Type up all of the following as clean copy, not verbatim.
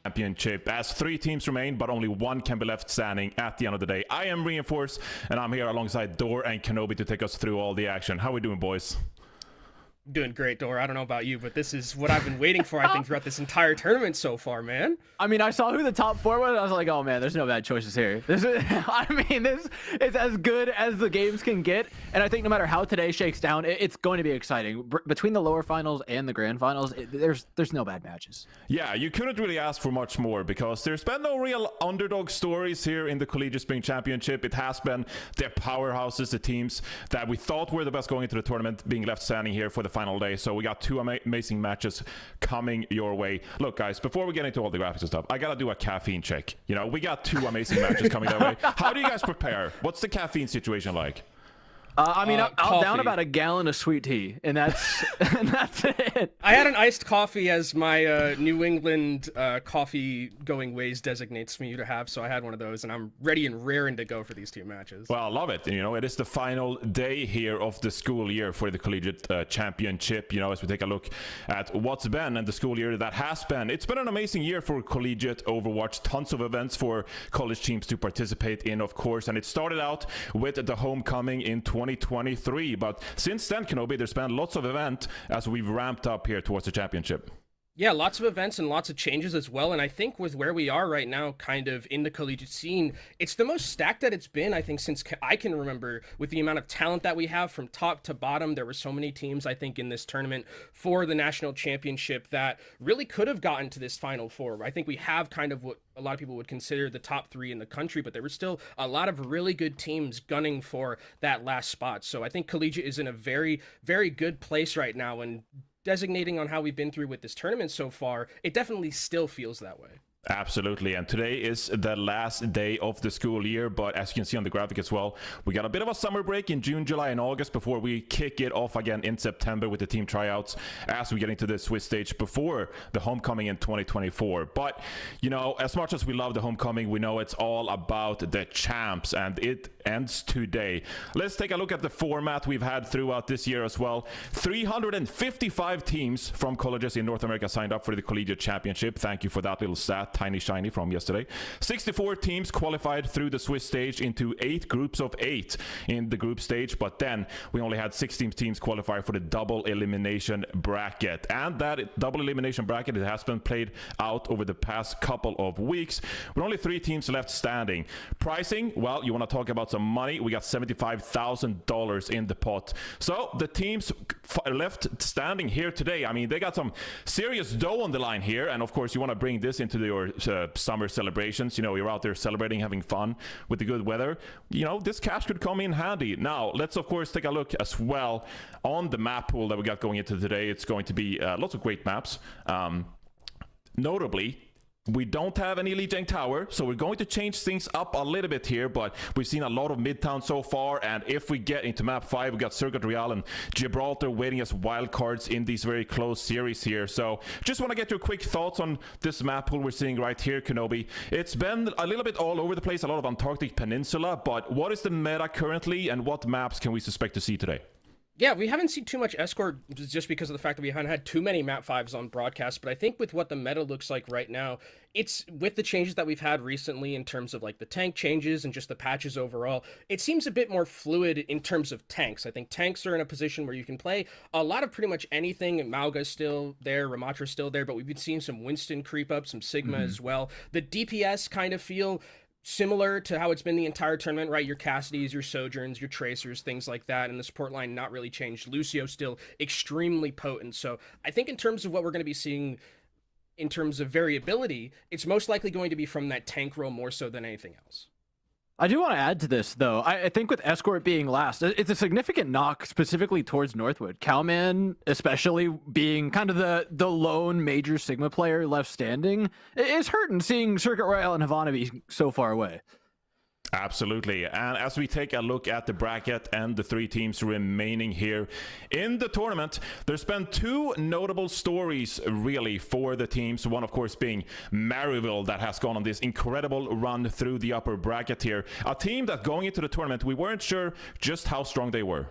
Championship, as 3 teams remain, but only 1 can be left standing at the end of the day. I am Reinforce, and I'm here alongside Dor and Kenobi to take us through all the action. How are we doing, boys? Doing great, Dor. I don't know about you, but this is what I've been waiting for, I think, throughout this entire tournament so far, man. I mean, I saw who the top 4 was. I was like, oh, man, there's no bad choices here. This is as good as the games can get. And I think no matter how today shakes down, it's going to be exciting. Between the lower finals and the grand finals, there's no bad matches. Yeah, you couldn't really ask for much more because there's been no real underdog stories here in the Collegiate Spring Championship. It has been the powerhouses, the teams that we thought were the best going into the tournament, being left standing here for the final day. So we got 2 amazing matches coming your way. Look, guys, before we get into all the graphics and stuff, I gotta do a caffeine check. You know, we got 2 amazing matches coming that way. How do you guys prepare? What's the caffeine situation like? I mean, I'll down about a gallon of sweet tea, and that's it. I had an iced coffee as my New England coffee going ways designates me to have, so I had one of those, and I'm ready and raring to go for these 2 matches. Well, I love it. You know, it is the final day here of the school year for the Collegiate Championship. You know, as we take a look at what's been and the school year that has been. It's been an amazing year for Collegiate Overwatch. Tons of events for college teams to participate in, of course, and it started out with the homecoming in 2023, but since then, Kenobi, there's been lots of events as we've ramped up here towards the championship. Yeah, lots of events and lots of changes as well. And I think with where we are right now, kind of in the collegiate scene, it's the most stacked that it's been, I think, since I can remember, with the amount of talent that we have from top to bottom. There were so many teams, I think, in this tournament for the national championship that really could have gotten to this Final Four. I think we have kind of what a lot of people would consider the top 3 in the country, but there were still a lot of really good teams gunning for that last spot. So I think collegiate is in a very, very good place right now, and designating on how we've been through with this tournament so far, it definitely still feels that way. Absolutely, and today is the last day of the school year, but as you can see on the graphic as well, we got a bit of a summer break in June, July, and August before we kick it off again in September with the team tryouts as we get into the Swiss stage before the homecoming in 2024. But, you know, as much as we love the homecoming, we know it's all about the champs, and it ends today. Let's take a look at the format we've had throughout this year as well. 355 teams from colleges in North America signed up for the Collegiate Championship. Thank you for that little stat. Tiny shiny from yesterday. 64 teams qualified through the Swiss stage into 8 groups of 8 in the group stage, but then we only had 16 teams qualify for the double elimination bracket, and that double elimination bracket, it has been played out over the past couple of weeks with only 3 teams left standing. Pricing, well, you want to talk about some money, we got $75,000 in the pot. So the teams left standing here today, I mean, they got some serious dough on the line here, and of course you want to bring this into your summer celebrations. You know, you're out there celebrating, having fun with the good weather. You know, this cash could come in handy. Now, let's of course take a look as well on the map pool that we got going into today. It's going to be lots of great maps. Notably, we don't have any Lijiang Tower, so we're going to change things up a little bit here, but we've seen a lot of Midtown so far, and if we get into map 5, we got Circuit Real and Gibraltar waiting as wild cards in these very close series here. So just want to get your quick thoughts on this map pool we're seeing right here, Kenobi. It's been a little bit all over the place, a lot of Antarctic Peninsula, but what is the meta currently, and what maps can we suspect to see today? Yeah, we haven't seen too much Escort just because of the fact that we haven't had too many map 5s on broadcast, but I think with what the meta looks like right now, it's with the changes that we've had recently in terms of like the tank changes and just the patches overall, it seems a bit more fluid in terms of tanks. I think tanks are in a position where you can play a lot of pretty much anything. Mauga's still there, Ramatra's still there, but we've been seeing some Winston creep up, some Sigma as well. The DPS kind of feel similar to how it's been the entire tournament, right? Your Cassidys, your Sojourns, your Tracers, things like that. And the support line not really changed. Lucio still extremely potent. So I think in terms of what we're going to be seeing in terms of variability, it's most likely going to be from that tank role more so than anything else. I do want to add to this, though. I think with Escort being last, it's a significant knock specifically towards Northwood. Cowman, especially being kind of the lone major Sigma player left standing, is hurting seeing Circuit Royale and Havana be so far away. Absolutely. And as we take a look at the bracket and the 3 teams remaining here in the tournament, there's been 2 notable stories really for the teams. One, of course, being Maryville, that has gone on this incredible run through the upper bracket here. A team that going into the tournament, we weren't sure just how strong they were.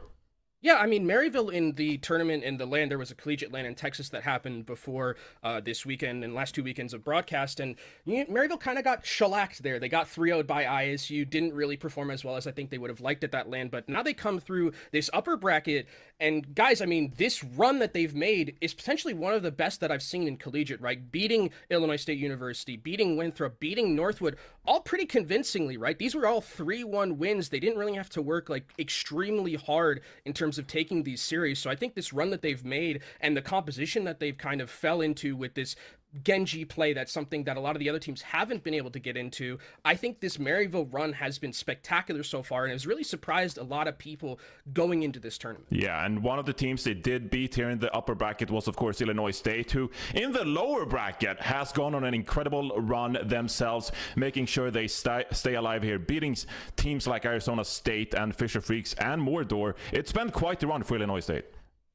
Yeah, I mean, Maryville in the tournament in the LAN, there was a collegiate LAN in Texas that happened before this weekend and last 2 weekends of broadcast. And Maryville kind of got shellacked there. They got 3-0'd by ISU, didn't really perform as well as I think they would have liked at that LAN. But now they come through this upper bracket. And guys, I mean, this run that they've made is potentially one of the best that I've seen in collegiate, right? Beating Illinois State University, beating Winthrop, beating Northwood, all pretty convincingly, right? These were all 3-1 wins. They didn't really have to work like extremely hard in terms of taking these series. So I think this run that they've made and the composition that they've kind of fell into with this Genji play, that's something that a lot of the other teams haven't been able to get into. I think this Maryville run has been spectacular so far and has really surprised a lot of people going into this tournament. Yeah, and one of the teams they did beat here in the upper bracket was, of course, Illinois State, who in the lower bracket has gone on an incredible run themselves, making sure they stay alive here, beating teams like Arizona State and Fisher Freaks and Mordor. It's been quite the run for Illinois State.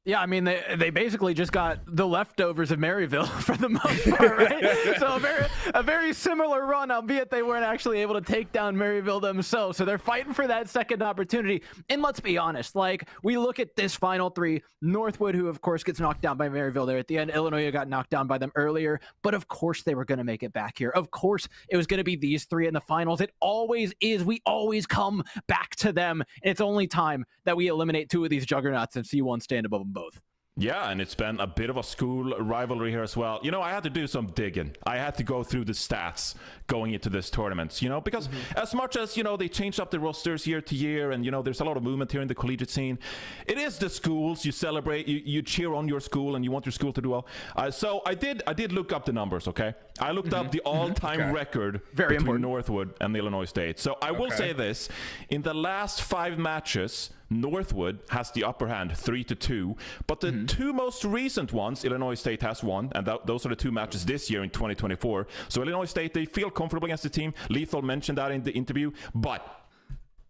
Yeah, I mean, they basically just got the leftovers of Maryville for the most part, right? So a very similar run, albeit they weren't actually able to take down Maryville themselves. So they're fighting for that second opportunity. And let's be honest, like, we look at this final three, Northwood, who of course gets knocked down by Maryville there at the end. Illinois got knocked down by them earlier, but of course they were going to make it back here. Of course it was going to be these three in the finals. It always is. We always come back to them. And it's only time that we eliminate two of these juggernauts and see one stand above them both. Yeah, and it's been a bit of a school rivalry here as well. You know, I had to do some digging. I had to go through the stats going into this tournament, because as much as, they changed up the rosters year to year and, there's a lot of movement here in the collegiate scene, it is the schools. You celebrate, you cheer on your school and you want your school to do well. So I did look up the numbers, okay? I looked up the all-time record between Northwood and Illinois State. So I will say this. In the last 5 matches, Northwood has the upper hand 3-2, but the two most recent ones, Illinois State has won, and those are the 2 matches this year in 2024. So Illinois State, they feel comfortable against the team. Lethal mentioned that in the interview, but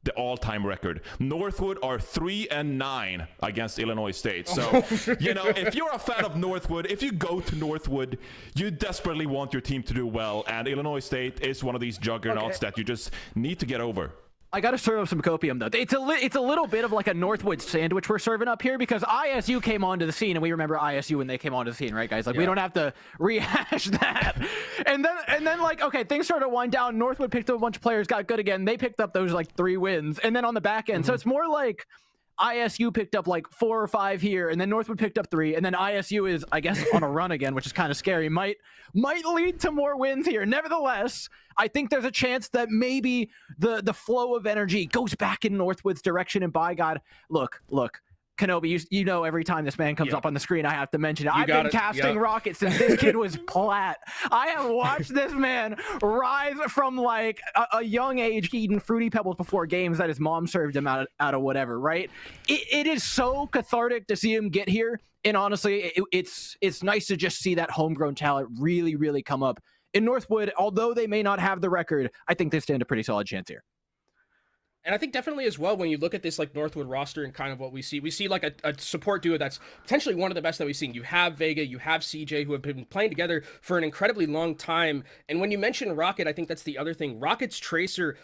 the all-time record, Northwood are 3-9 against Illinois State. So, if you're a fan of Northwood, if you go to Northwood, you desperately want your team to do well, and Illinois State is one of these juggernauts that you just need to get over. I got to serve up some copium, though. It's a little bit of like a Northwood sandwich we're serving up here, because ISU came onto the scene, and we remember ISU when they came onto the scene, right, guys? Like, we don't have to rehash that. And then, like, okay, things started to wind down. Northwood picked up a bunch of players, got good again. They picked up those, like, 3 wins. And then on the back end, so it's more like ISU picked up like 4 or 5 here, and then Northwood picked up 3, and then ISU is, I guess, on a run again, which is kind of scary. Might lead to more wins here. Nevertheless, I think there's a chance that maybe the flow of energy goes back in Northwood's direction. And by God, look, Kenobi, you know every time this man comes up on the screen, I have to mention it. I've been casting Rocket since this kid was plat. I have watched this man rise from like a young age, eating Fruity Pebbles before games that his mom served him out of whatever, right? It is so cathartic to see him get here. And honestly, it's nice to just see that homegrown talent really, really come up. In Northwood, although they may not have the record, I think they stand a pretty solid chance here. And I think definitely as well, when you look at this like Northwood roster and kind of what we see like a support duo that's potentially one of the best that we've seen. You have Vega, you have CJ, who have been playing together for an incredibly long time. And when you mention Rocket, I think that's the other thing. Rocket's Tracer,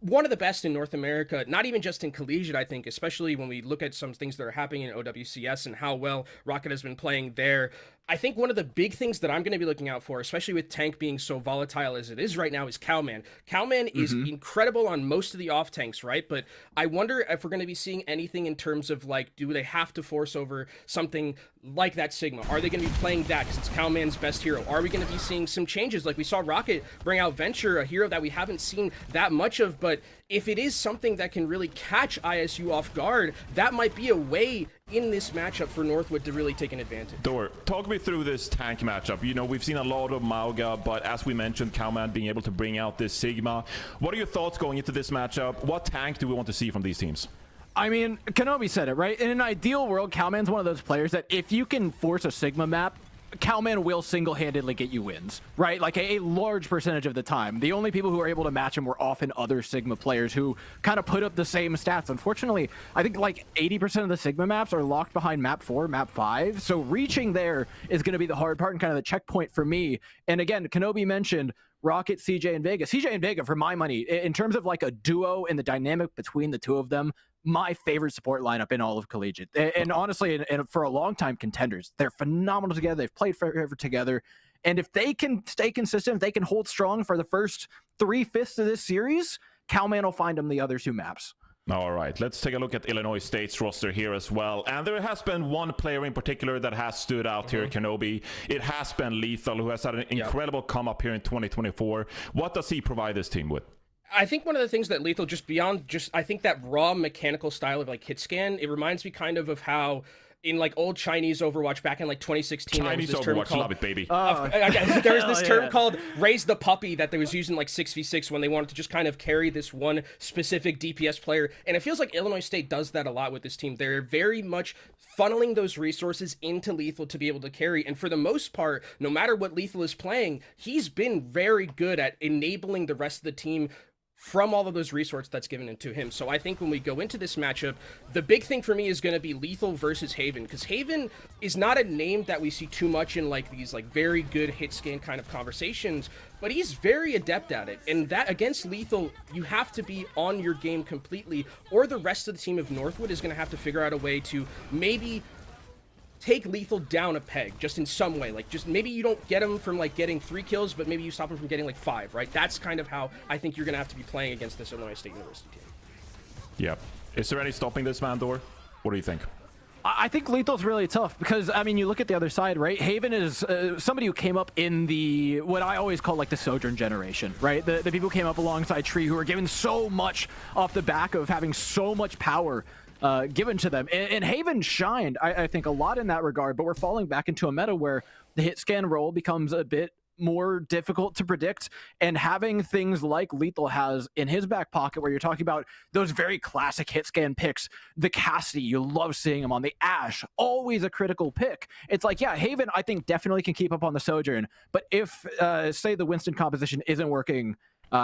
one of the best in North America, not even just in collegiate, I think, especially when we look at some things that are happening in OWCS and how well Rocket has been playing there. I think one of the big things that I'm going to be looking out for, especially with Tank being so volatile as it is right now, is Cowman. Cowman is incredible on most of the off tanks, right? But I wonder if we're going to be seeing anything in terms of like, do they have to force over something like that Sigma? Are they going to be playing that because it's Cowman's best hero? Are we going to be seeing some changes? Like we saw Rocket bring out Venture, a hero that we haven't seen that much of, but if it is something that can really catch ISU off guard, that might be a way in this matchup for Northwood to really take an advantage. Dor, talk me through this tank matchup. We've seen a lot of Mauga, but as we mentioned, Cowman being able to bring out this Sigma. What are your thoughts going into this matchup? What tank do we want to see from these teams? I mean, Kenobi said it, right? In an ideal world, Cowman's one of those players that if you can force a Sigma map, Cowman will single-handedly get you wins, right? Like a large percentage of the time. The only people who are able to match him were often other Sigma players who kind of put up the same stats. Unfortunately, I think like 80% of the Sigma maps are locked behind map 4, map 5. So reaching there is going to be the hard part and kind of the checkpoint for me. And again, Kenobi mentioned Rocket, CJ, and Vega. CJ and Vega, for my money, in terms of like a duo and the dynamic between the two of them, my favorite support lineup in all of Collegiate. And honestly, and for a long time, contenders. They're phenomenal together. They've played forever together. And if they can stay consistent, if they can hold strong for the first 3/5 of this series, Cowman will find them the other 2 maps. All right, let's take a look at Illinois State's roster here as well. And there has been one player in particular that has stood out here, Kenobi. It has been Lethal, who has had an incredible come up here in 2024. What does he provide this team with? I think one of the things that Lethal, just beyond just, I think that raw mechanical style of like hit scan, it reminds me kind of how in like old Chinese Overwatch back in like 2016, Chinese there was this term Overwatch, called, love it, baby. there was this term called raise the puppy that they was using like 6v6 when they wanted to just kind of carry this one specific DPS player. And it feels like Illinois State does that a lot with this team. They're very much funneling those resources into Lethal to be able to carry. And for the most part, no matter what Lethal is playing, he's been very good at enabling the rest of the team from all of those resources that's given into him. So I think when we go into this matchup, the big thing for me is going to be Lethal versus Haven, because Haven is not a name that we see too much in like these like very good hit scan kind of conversations, but he's very adept at it. And that against Lethal, you have to be on your game completely, or the rest of the team of Northwood is going to have to figure out a way to maybe take Lethal down a peg, just in some way. Like, just maybe you don't get him from like getting 3 kills, but maybe you stop him from getting like 5, right? That's kind of how I think you're gonna have to be playing against this Illinois State University team. Yep. Is there any stopping this man, Dor? What do you think? I think Lethal's really tough because, I mean, you look at the other side, right? Haven is somebody who came up in the, what I always call like the Sojourn generation, right? The people who came up alongside Tree, who were given so much off the back of having so much power given to them. And Haven shined, I think, a lot in that regard, but we're falling back into a meta where the hit scan role becomes a bit more difficult to predict, and having things like Lethal has in his back pocket, where you're talking about those very classic hit scan picks, the Cassidy, you love seeing him on, the Ash, always a critical pick. It's like, yeah, Haven, I think, definitely can keep up on the Sojourn, but if, say, the Winston composition isn't working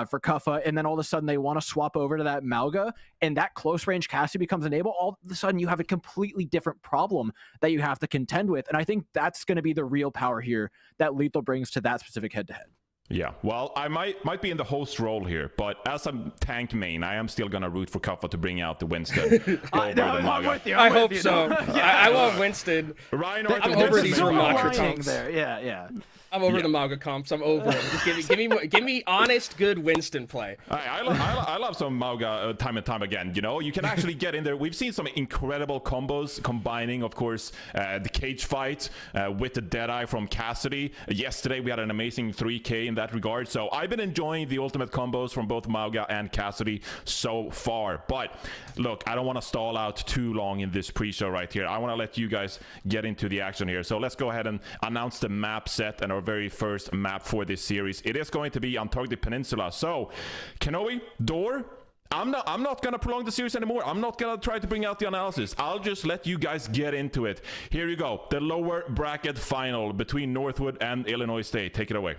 for Kuffa, and then all of a sudden they want to swap over to that Mauga, and that close range Cassidy becomes enabled, all of a sudden you have a completely different problem that you have to contend with. And I think that's going to be the real power here that Lethal brings to that specific head-to-head. Yeah, well, I might be in the host role here, but as a tank main, I am still going to root for Kuffa to bring out the Winston. I'm with you. I hope so. I want Winston. Ryan, I'm over these Ramatra tanks. There. Yeah. I'm over the Mauga comps. I'm over it. Just give me honest, good Winston play. I love some Mauga time and time again. You know, you can actually get in there. We've seen some incredible combos combining, of course, the cage fight with the Deadeye from Cassidy. Yesterday, we had an amazing 3K in that regard. So I've been enjoying the ultimate combos from both Mauga and Cassidy so far. But look, I don't want to stall out too long in this pre-show right here. I want to let you guys get into the action here. So let's go ahead and announce the map set and our very first map for this series. It is going to be Antarctic Peninsula. So, Kenobi, Dor, I'm not gonna prolong the series anymore. I'm not gonna try to bring out the analysis. I'll just let you guys get into it. Here you go. The lower bracket final between Northwood and Illinois State. Take it away.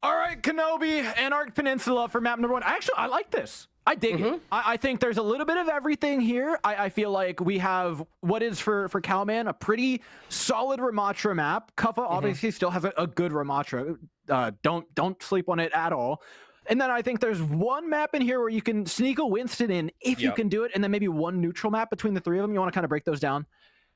All right, Kenobi, Antarctic Peninsula for map number 1. I like this. I dig it. I think there's a little bit of everything here. I feel like we have what is for Cowman a pretty solid Ramatra map. Kuffa obviously still has a good Ramatra. Don't sleep on it at all. And then I think there's one map in here where you can sneak a Winston in if you can do it, and then maybe one neutral map between the 3 of them. You want to kind of break those down?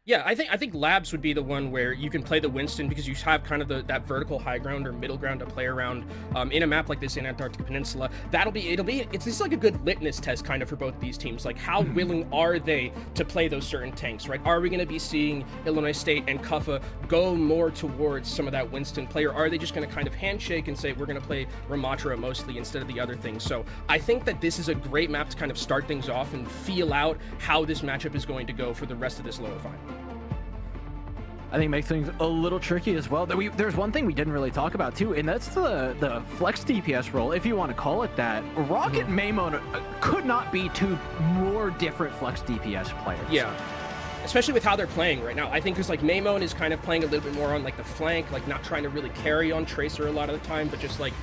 Yeah, I think Labs would be the one where you can play the Winston because you have kind of that vertical high ground or middle ground to play around in a map like this in Antarctic Peninsula. It's just like a good litmus test kind of for both these teams. Like, how willing are they to play those certain tanks, right? Are we going to be seeing Illinois State and Kuffa go more towards some of that Winston play, or are they just going to kind of handshake and say we're going to play Ramatra mostly instead of the other things? So I think that this is a great map to kind of start things off and feel out how this matchup is going to go for the rest of this lower final. I think it makes things a little tricky as well. There's one thing we didn't really talk about too, and that's the flex DPS role, if you want to call it that. Rocket and Maymon could not be 2 more different flex DPS players. Yeah. Especially with how they're playing right now. I think because like Maymon is kind of playing a little bit more on like the flank, like not trying to really carry on Tracer a lot of the time, but just like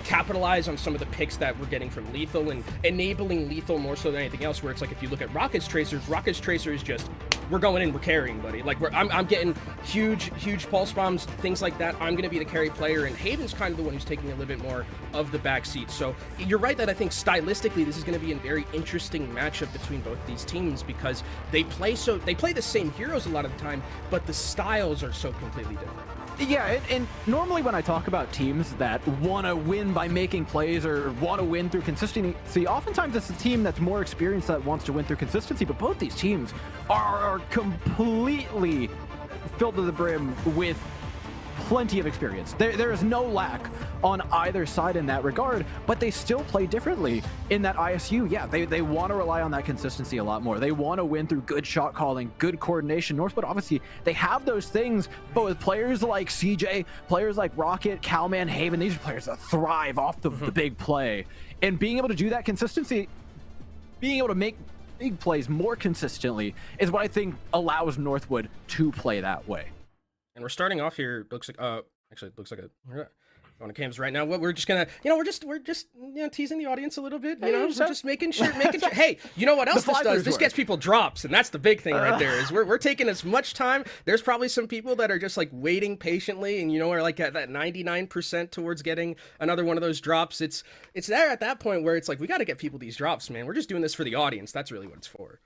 capitalize on some of the picks that we're getting from Lethal and enabling Lethal more so than anything else, where it's like if you look at Rocket's Tracer is just we're going in, we're carrying, buddy. Like I'm getting huge pulse bombs, things like that. I'm gonna be the carry player, and Haven's kind of the one who's taking a little bit more of the back seat. So you're right that I think stylistically this is going to be a very interesting matchup between both these teams, because they play the same heroes a lot of the time, but the styles are so completely different. Yeah, and normally when I talk about teams that want to win by making plays or want to win through consistency, oftentimes it's the team that's more experienced that wants to win through consistency, but both these teams are completely filled to the brim with plenty of experience. There is no lack on either side in that regard, but they still play differently in that ISU. Yeah, they want to rely on that consistency a lot more. They want to win through good shot calling, good coordination. Northwood, obviously, they have those things, but with players like CJ, players like Rocket, Cowman, Haven, these are players that thrive off the big play. And being able to do that consistency, being able to make big plays more consistently is what I think allows Northwood to play that way. And we're starting off here. Looks like actually it looks like we're on the cams right now. We're just gonna, we're just teasing the audience a little bit. We're just making sure. Hey, you know what else this does? This gets people drops, and that's the big thing right there. Is we're taking as much time. There's probably some people that are just like waiting patiently, and are like at that 99% towards getting another one of those drops. It's there at that point where it's like we got to get people these drops, man. We're just doing this for the audience. That's really what it's for.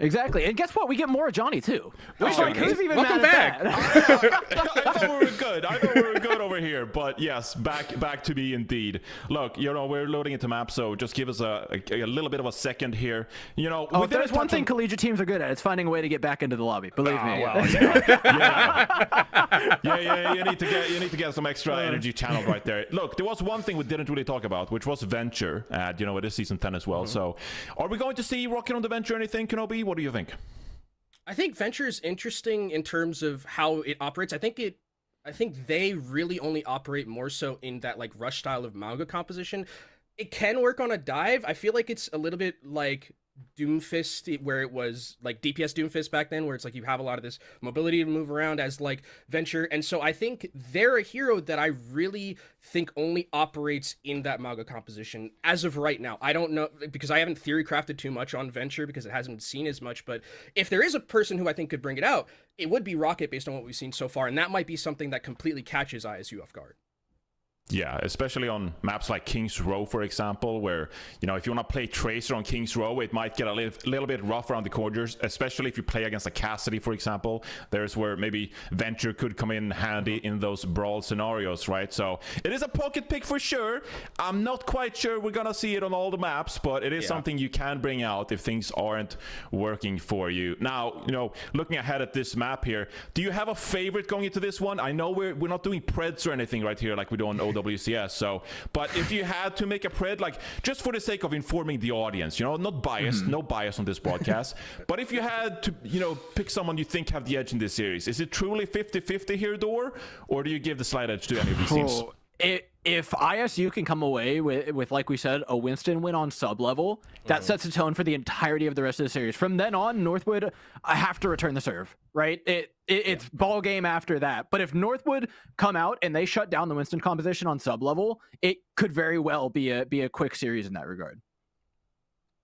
Exactly, and guess what? We get more of Johnny too. Who's even Welcome mad back. At that? I thought we were good. I thought we were good over here. But yes, back to me indeed. Look, we're loading into maps, so just give us a little bit of a second here. If there's one thing collegiate teams are good at, it's finding a way to get back into the lobby. Believe me. Well, yeah. You need to get some extra energy channeled right there. Look, there was one thing we didn't really talk about, which was Venture. It is season 10 as well. So, are we going to see Rocket on the Venture or anything, Kenobi? What do you think? I think Venture is interesting in terms of how it operates. I think they really only operate more so in that like rush style of manga composition. It can work on a dive. I feel like it's a little bit like Doomfist, where it was like DPS Doomfist back then, where it's like you have a lot of this mobility to move around as like Venture. And so I think they're a hero that I really think only operates in that manga composition as of right now. I don't know, because I haven't theory crafted too much on Venture because it hasn't been seen as much, but if there is a person who I think could bring it out, it would be Rocket based on what we've seen so far, and that might be something that completely catches ISU off guard. Yeah, especially on maps like King's Row, for example, where, if you want to play Tracer on King's Row, it might get a little bit rough around the corners, especially if you play against a Cassidy, for example. There's where maybe Venture could come in handy in those brawl scenarios, right? So it is a pocket pick for sure. I'm not quite sure we're going to see it on all the maps, but it is something you can bring out if things aren't working for you. Now, looking ahead at this map here, do you have a favorite going into this one? I know we're not doing Preds or anything right here like we do on WCS. So, but if you had to make a pred, like just for the sake of informing the audience, not biased, no bias on this broadcast, but if you had to, pick someone you think have the edge in this series, is it truly 50-50 here, Dor, or do you give the slight edge to any of these teams? If ISU can come away with, like we said, a Winston win on sub level, that sets a tone for the entirety of the rest of the series. From then on, Northwood, I have to return the serve, right? It's ball game after that. But if Northwood come out and they shut down the Winston composition on sub level, it could very well be a quick series in that regard.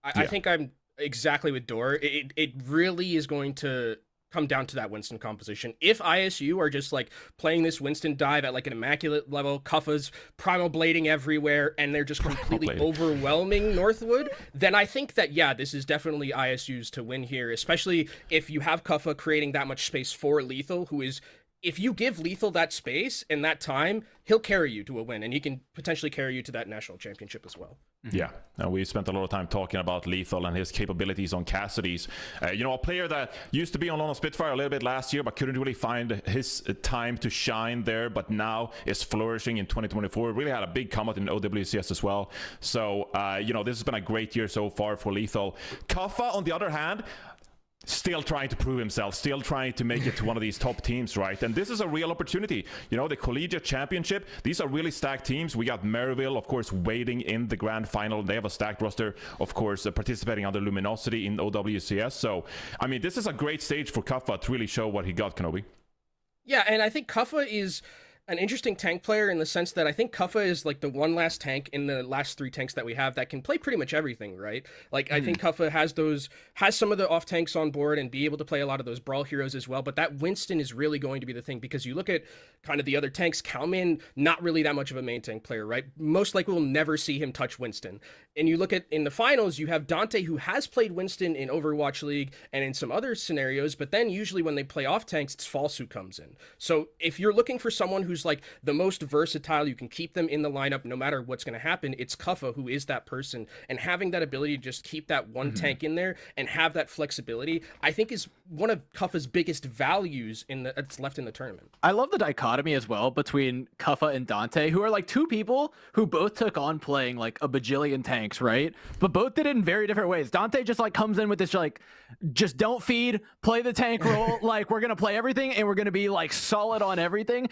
I think I'm exactly with Dor. It really is going to come down to that Winston composition. If ISU are just like playing this Winston dive at like an immaculate level, Kuffa's primal blading everywhere, and they're just completely overwhelming Northwood, then I think that, this is definitely ISU's to win here, especially if you have Kuffa creating that much space for Lethal, who is, if you give Lethal that space and that time, he'll carry you to a win, and he can potentially carry you to that national championship as well. Yeah, and we spent a lot of time talking about Lethal and his capabilities on Cassidy's. A player that used to be on London Spitfire a little bit last year, but couldn't really find his time to shine there, but now is flourishing in 2024. Really had a big come out in OWCS as well. So, this has been a great year so far for Lethal. Kuffa, on the other hand, still trying to prove himself, still trying to make it to one of these top teams, right? And this is a real opportunity. The Collegiate Championship, these are really stacked teams. We got Maryville, of course, waiting in the grand final. They have a stacked roster, of course, participating under Luminosity in OWCS. So, this is a great stage for Kuffa to really show what he got, Kenobi. Yeah, and I think Kuffa is an interesting tank player in the sense that I think Kuffa is like the one last tank in the last 3 tanks that we have that can play pretty much everything, right? Like I think Kuffa has some of the off tanks on board and be able to play a lot of those brawl heroes as well. But that Winston is really going to be the thing, because you look at kind of the other tanks, Calman, not really that much of a main tank player, right? Most likely we'll never see him touch Winston. And you look at in the finals, you have Dante, who has played Winston in Overwatch League and in some other scenarios, but then usually when they play off tanks, it's False who comes in. So if you're looking for someone who's like the most versatile, you can keep them in the lineup no matter what's going to happen, it's Kuffa who is that person. And having that ability to just keep that one tank in there and have that flexibility, I think is one of Kuffa's biggest values that's left in the tournament. I love the dichotomy as well between Kuffa and Dante, who are like two people who both took on playing like a bajillion tanks, right? But both did it in very different ways. Dante just like comes in with this like, just don't feed, play the tank role. Like we're gonna play everything and we're gonna be like solid on everything.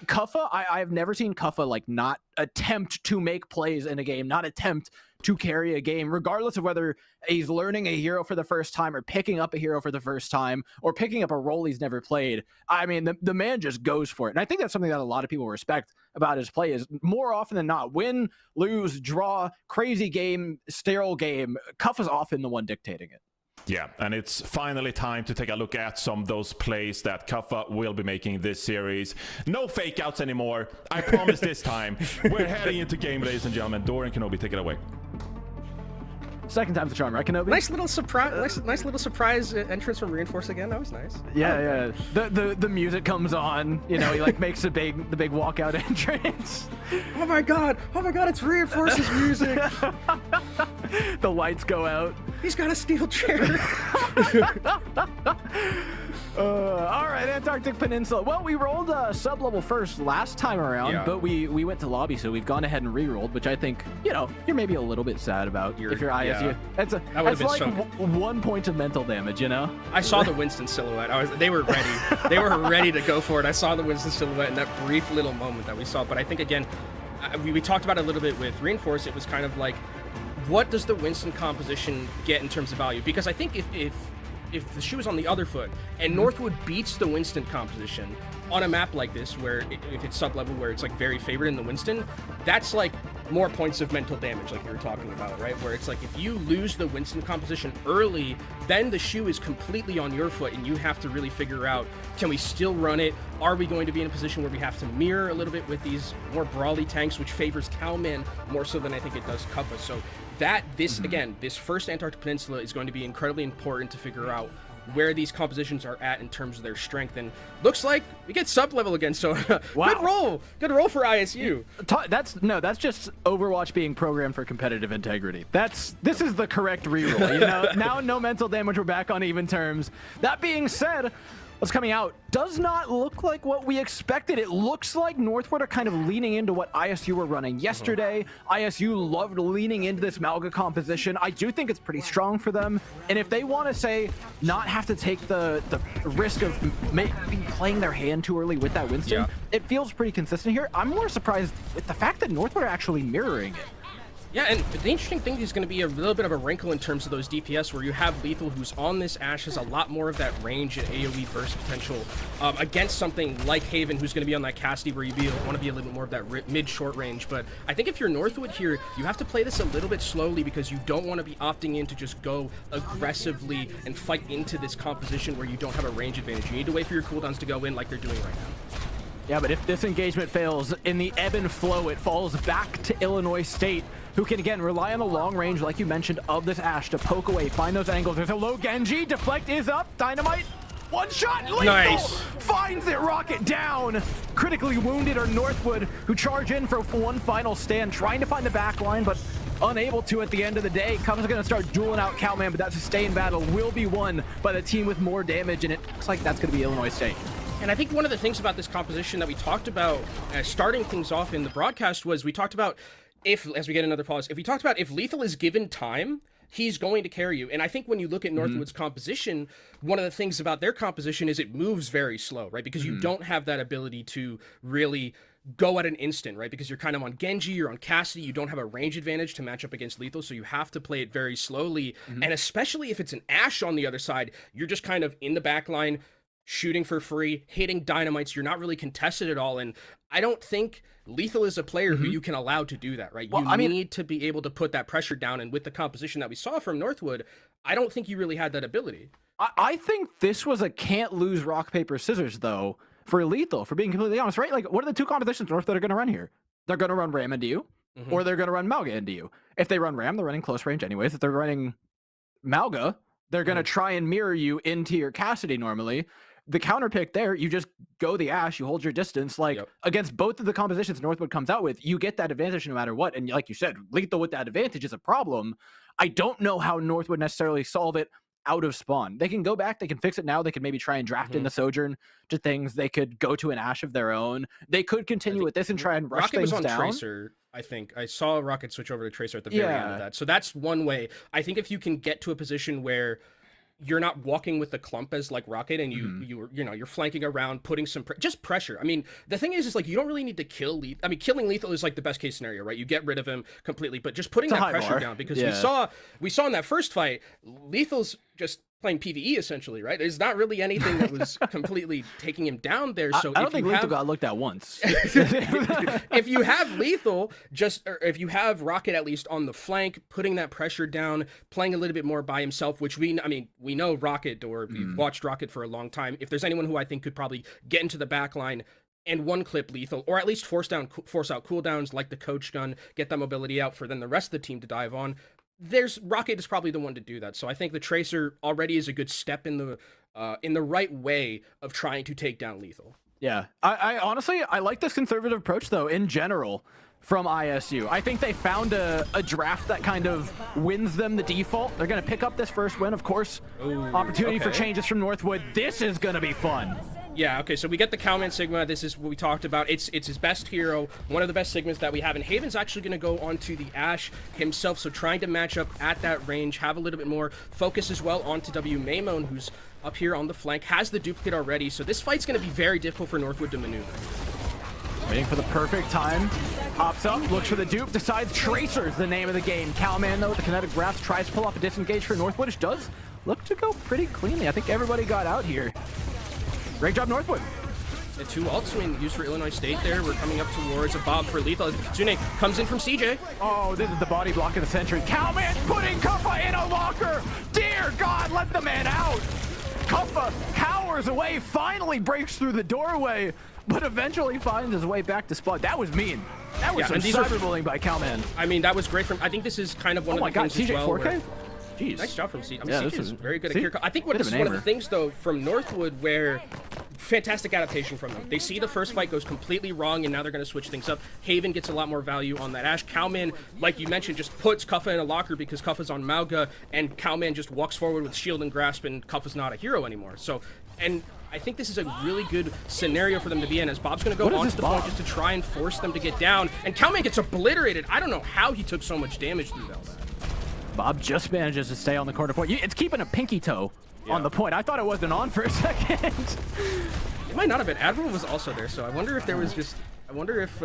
Kuffa, I've never seen Kuffa like not attempt to make plays in a game, not attempt to carry a game, regardless of whether he's learning a hero for the first time or picking up a hero for the first time or picking up a role he's never played. I mean, the man just goes for it. And I think that's something that a lot of people respect about his play is more often than not, win, lose, draw, crazy game, sterile game, Kuffa's often the one dictating it. Yeah, and it's finally time to take a look at some of those plays that Kuffa will be making this series. No fake outs anymore. I promise this time. We're heading into game, ladies and gentlemen. Dorian Kenobi, take it away. Second time's the charm, right, Kenobi? Nice little surprise entrance from Reinforce again. That was nice. Yeah. The music comes on. You know, he like makes the big walkout entrance. Oh my god! It's Reinforce's music. The lights go out. He's got a steel chair. All right, Antarctic Peninsula. Well, we rolled sub-level first last time around, but we went to lobby, so we've gone ahead and re-rolled, which I think, you know, you're maybe a little bit sad about if you're ISU. Yeah. That's like 1 point of mental damage, you know? I saw the Winston silhouette. They were ready. They were ready to go for it. I saw the Winston silhouette in that brief little moment that we saw. But I think, again, we talked about it a little bit with Reinforce. It was kind of like, what does the Winston composition get in terms of value? Because I think if the shoe is on the other foot and Northwood beats the Winston composition on a map like this, where if it's sub-level, where it's like very favored in the Winston, that's like more points of mental damage, like we were talking about, right? Where it's like if you lose the Winston composition early, then the shoe is completely on your foot and you have to really figure out, can we still run it? Are we going to be in a position where we have to mirror a little bit with these more brawly tanks, which favors Calman more so than I think it does Kuffa? So again, this first Antarctic Peninsula is going to be incredibly important to figure out where these compositions are at in terms of their strength, and looks like we get sub-level again, so wow. good roll for ISU. That's just Overwatch being programmed for competitive integrity. This is the correct reroll, you know. Now no mental damage, we're back on even terms. That being said, what's coming out does not look like what we expected. It looks like Northwood are kind of leaning into what ISU were running yesterday. ISU loved leaning into this Malga composition. I do think it's pretty strong for them. And if they want to say not have to take the risk of maybe playing their hand too early with that Winston, it feels pretty consistent here. I'm more surprised with the fact that Northwood are actually mirroring it. Yeah, and the interesting thing is going to be a little bit of a wrinkle in terms of those DPS, where you have Lethal, who's on this Ashe, has a lot more of that range and AoE burst potential against something like Haven, who's going to be on that Cassidy, where you want to be a little bit more of that mid-short range. But I think if you're Northwood here, you have to play this a little bit slowly, because you don't want to be opting in to just go aggressively and fight into this composition where you don't have a range advantage. You need to wait for your cooldowns to go in like they're doing right now. Yeah, but if this engagement fails, in the ebb and flow, it falls back to Illinois State, who can, again, rely on the long range, like you mentioned, of this Ashe to poke away, find those angles. There's a low Genji, deflect is up, Dynamite, one shot, Lethal nice. Finds it, rocket down. Critically wounded are Northwood, who charge in for one final stand, trying to find the back line, but unable to at the end of the day. Kuffa's gonna start dueling out Calman, but that sustained battle will be won by the team with more damage, and it looks like that's gonna be Illinois State. And I think one of the things about this composition that we talked about starting things off in the broadcast was we talked about if Lethal is given time, he's going to carry you. And I think when you look at Northwood's composition, one of the things about their composition is it moves very slow, right? Because you don't have that ability to really go at an instant, right? Because you're kind of on Genji, you're on Cassidy, you don't have a range advantage to match up against Lethal, so you have to play it very slowly. And especially if it's an Ashe on the other side, you're just kind of in the back line, shooting for free, hitting dynamites. You're not really contested at all. And I don't think Lethal is a player who you can allow to do that, right? You need to be able to put that pressure down. And with the composition that we saw from Northwood, I don't think you really had that ability. I think this was a can't lose rock, paper, scissors, though, for Lethal, for being completely honest, right? Like, what are the two compositions North that are going to run here? They're going to run Ram into you, or they're going to run Malga into you. If they run Ram, they're running close range anyways. If they're running Malga, they're going to try and mirror you into your Cassidy normally. The counter pick there, you just go the Ashe, you hold your distance. Like, against both of the compositions Northwood comes out with, you get that advantage no matter what. And like you said, Lethal with that advantage is a problem. I don't know how Northwood necessarily solve it out of spawn. They can go back, they can fix it now, they could maybe try and draft in the Sojourn to things, they could go to an Ashe of their own, they could continue with this and try and rush Rocket things was on down. Tracer, I think. I saw Rocket switch over to Tracer at the very end of that. So that's one way. I think if you can get to a position where you're not walking with the clump as like Rocket, and you're flanking around, putting some just pressure. I mean, the thing is like you don't really need to kill Lethal. I mean, killing Lethal is like the best case scenario, right? You get rid of him completely, but just putting that pressure down, because we saw in that first fight, Lethal's just playing PvE essentially, right? There's not really anything that was completely taking him down there. So I don't think Lethal got looked at once. If you have Lethal, or if you have Rocket at least on the flank, putting that pressure down, playing a little bit more by himself, which we know Rocket, or we've watched Rocket for a long time. If there's anyone who I think could probably get into the back line and one clip Lethal, or at least force out cooldowns like the coach gun, get that mobility out for then the rest of the team to dive on. Rocket is probably the one to do that. So I think the Tracer already is a good step in the right way of trying to take down Lethal. Yeah, I honestly, I like this conservative approach though in general from ISU. I think they found a draft that kind of wins them the default. They're going to pick up this first win, of course. Opportunity for changes from Northwood. This is going to be fun. Yeah, okay, so we get the Cowman Sigma. This is what we talked about. It's his best hero, one of the best Sigmas that we have. And Haven's actually going to go onto the Ashe himself, so trying to match up at that range, have a little bit more focus as well onto W. Maymon, who's up here on the flank, has the duplicate already. So this fight's going to be very difficult for Northwood to maneuver. Waiting for the perfect time. Hops up, looks for the dupe, decides Tracer's the name of the game. Cowman, though, with the kinetic grasp, tries to pull off a disengage for Northwood, which does look to go pretty cleanly. I think everybody got out here. Great job, Northwood. The two ults being used for Illinois State there. We're coming up towards a Bob for Lethal as Kitsune comes in from CJ. Oh, this is the body block of the century. Cowman putting Kuffa in a locker. Dear God, let the man out. Kuffa cowers away, finally breaks through the doorway, but eventually finds his way back to spot. That was mean. That was some cyberbullying by Cowman. I mean, that was great from. I think this is kind of one of the things CJ as well. 4K? Jeez. Nice job from CJ. I mean, CJ is very good at Kirko. I think this is one of the things, though, from Northwood where fantastic adaptation from them. They see the first fight goes completely wrong, and now they're going to switch things up. Haven gets a lot more value on that Ashe. Cowman, like you mentioned, just puts Kuffa in a locker because Kuffa's on Malga, and Cowman just walks forward with shield and grasp, and Kuffa's not a hero anymore. So, and I think this is a really good scenario for them to be in, as Bob's going to go onto the point just to try and force them to get down, and Cowman gets obliterated. I don't know how he took so much damage through that. Bob just manages to stay on the corner point. It's keeping a pinky toe on the point. I thought it wasn't on for a second. It might not have been. Admiral was also there, so I wonder if there was just... I wonder if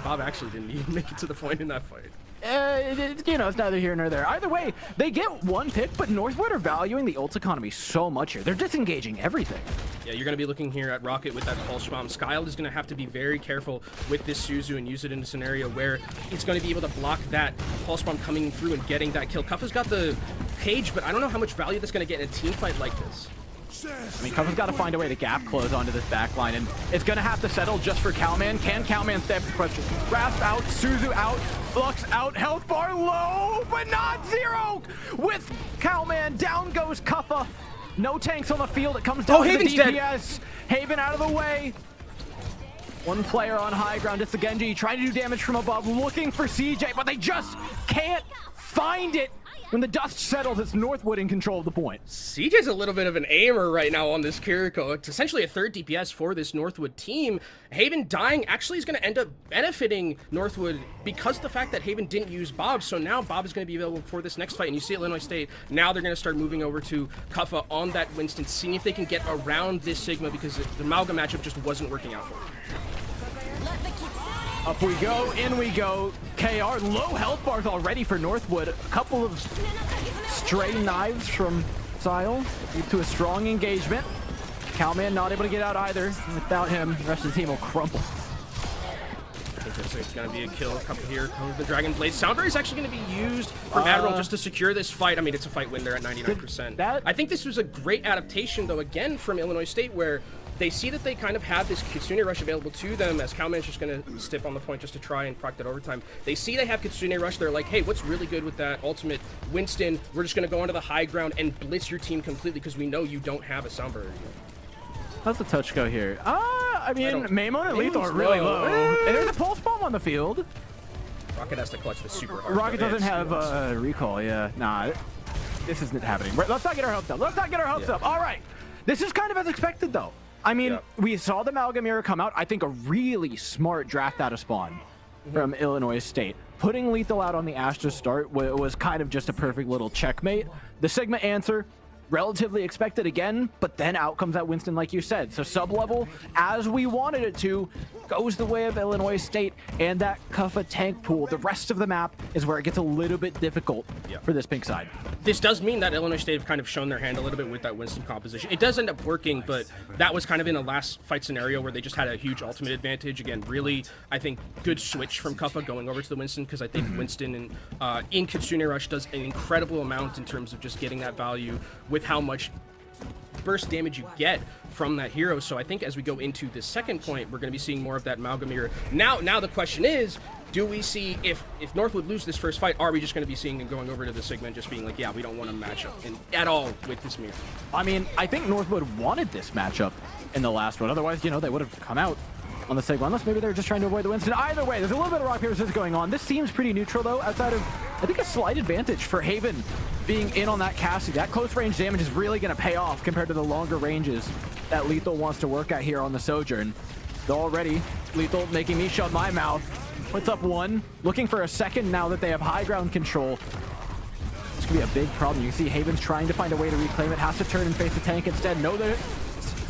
Bob actually didn't even make it to the point in that fight. It's neither here nor there. Either way, they get one pick, but Northwood are valuing the ult economy so much here. They're disengaging everything. Yeah, you're going to be looking here at Rocket with that pulse bomb. Skyle is going to have to be very careful with this Suzu and use it in a scenario where it's going to be able to block that pulse bomb coming through and getting that kill. Kuffa's got the page, but I don't know how much value that's going to get in a team fight like this. I mean, Kuffa's got to find a way to gap close onto this backline, and it's going to have to settle just for Cowman. Can Cowman stay up the question? Grasp out, Suzu out, Flux out, health bar low, but not zero! With Cowman, down goes Kuffa. No tanks on the field, it comes down to the DPS. Haven out of the way. One player on high ground, it's the Genji, trying to do damage from above, looking for CJ, but they just can't find it. When the dust settles, it's Northwood in control of the point. CJ's a little bit of an aimer right now on this Kiriko. It's essentially a third DPS for this Northwood team. Haven dying actually is going to end up benefiting Northwood because of the fact that Haven didn't use Bob. So now Bob is going to be available for this next fight. And you see Illinois State, now they're going to start moving over to Kuffa on that Winston, seeing if they can get around this Sigma because the Malga matchup just wasn't working out for them. Up we go, in we go. KR, low health bars already for Northwood. A couple of stray knives from Sile to a strong engagement. Cowman not able to get out either. Without him, the rest of the team will crumble. I think it's going to be a kill. Up here comes the Dragon Blade. Soundberry is actually going to be used from Admiral just to secure this fight. I mean, it's a fight win there at 99%. I think this was a great adaptation, though, again, from Illinois State, where they see that they kind of have this Kitsune Rush available to them, as Cowman's just going to stiff on the point just to try and proc that overtime. They see they have Kitsune Rush. They're like, hey, what's really good with that ultimate? Winston, we're just going to go onto the high ground and blitz your team completely because we know you don't have a Soundberry. How's the touch go here? I mean, Maimon and Lethal are really low. And there's a pulse bomb on the field. Rocket has to clutch this super hard. Rocket doesn't have recall, yeah. Nah, this isn't happening. Let's not get our hopes up. Let's not get our hopes up. All right. This is kind of as expected, though. I mean, we saw the Amalgamira come out. I think a really smart draft out of spawn from Illinois State. Putting Lethal out on the Ash to start was kind of just a perfect little checkmate. The Sigma answer, relatively expected again, but then out comes that Winston, like you said. So sub-level, as we wanted it to, goes the way of Illinois State and that Kuffa tank pool. The rest of the map is where it gets a little bit difficult for this pink side. This does mean that Illinois State have kind of shown their hand a little bit with that Winston composition. It does end up working, but that was kind of in a last fight scenario where they just had a huge ultimate advantage. Again, really, I think, good switch from Kuffa going over to the Winston, because I think Winston in Kitsune Rush does an incredible amount in terms of just getting that value with how much burst damage you get from that hero. So I think as we go into the second point, we're going to be seeing more of that Amalgamira. Now the question is, do we see, if Northwood lose this first fight, are we just going to be seeing them going over to the Sigma and just being like, yeah, we don't want to match up at all with this mirror? I mean, I think Northwood wanted this matchup in the last one. Otherwise, you know, they would have come out on the Sigma, unless maybe they're just trying to avoid the Winston. Either way, there's a little bit of rock, paper, scissors going on. This seems pretty neutral, though, outside of, I think, a slight advantage for Haven being in on that Cassidy. That close range damage is really going to pay off compared to the longer ranges that Lethal wants to work at here on the Sojourn. Already, Lethal making me shut my mouth. Puts up one, looking for a second now that they have high ground control. This could be a big problem. You can see Haven's trying to find a way to reclaim it, has to turn and face the tank instead. Know that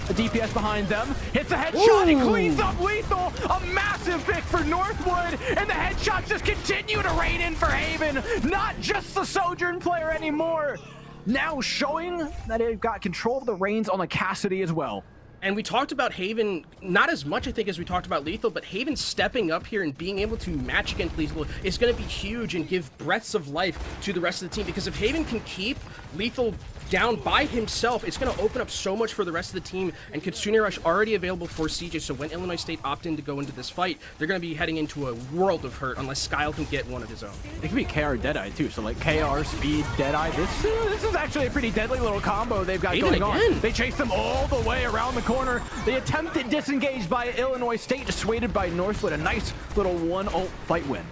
a DPS behind them, hits a headshot, he cleans up Lethal, a massive pick for Northwood, and the headshots just continue to rain in for Haven, not just the Sojourn player anymore, now showing that they've got control of the reins on the Cassidy as well. And we talked about Haven, not as much, I think, as we talked about Lethal, but Haven stepping up here and being able to match against Lethal is going to be huge and give breaths of life to the rest of the team, because if Haven can keep Lethal down by himself, it's going to open up so much for the rest of the team. And Kitsune Rush already available for CJ, so when Illinois State opt in to go into this fight, they're going to be heading into a world of hurt unless Skyle can get one of his own. It could be KR Deadeye too, so like KR, Speed, Deadeye. This is actually a pretty deadly little combo they've got going on. They chase them all the way around the corner. The attempted disengage by Illinois State, dissuaded by Northwood. A nice little 1-ult fight win.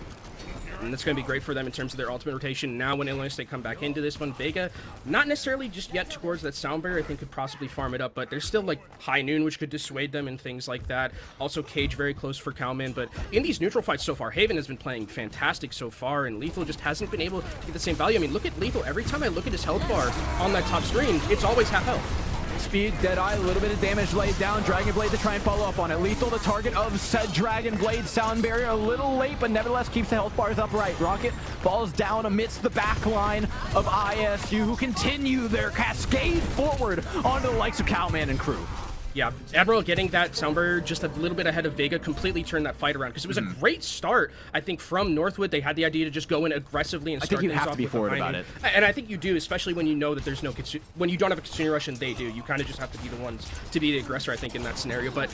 And that's going to be great for them in terms of their ultimate rotation. Now when Illinois State come back into this one, Vega, not necessarily just yet towards that sound barrier, I think could possibly farm it up, but there's still like High Noon, which could dissuade them and things like that. Also Cage very close for Cowman, but in these neutral fights so far, Haven has been playing fantastic so far, and Lethal just hasn't been able to get the same value. I mean, look at Lethal. Every time I look at his health bar on that top screen, it's always half health. Speed, Deadeye, a little bit of damage laid down. Dragon Blade to try and follow up on it. Lethal, the target of said Dragon Blade. Sound barrier a little late, but nevertheless keeps the health bars upright. Rocket falls down amidst the back line of ISU, who continue their cascade forward onto the likes of Cowman and crew. Yeah, Admiral getting that sound barrier just a little bit ahead of Vega completely turned that fight around, because it was a great start, I think, from Northwood. They had the idea to just go in aggressively and start things off. I think you have to be forward about it. And I think you do, especially when you know that there's no when you don't have a Kitsune Rush and they do. You kind of just have to be the ones to be the aggressor, I think, in that scenario. But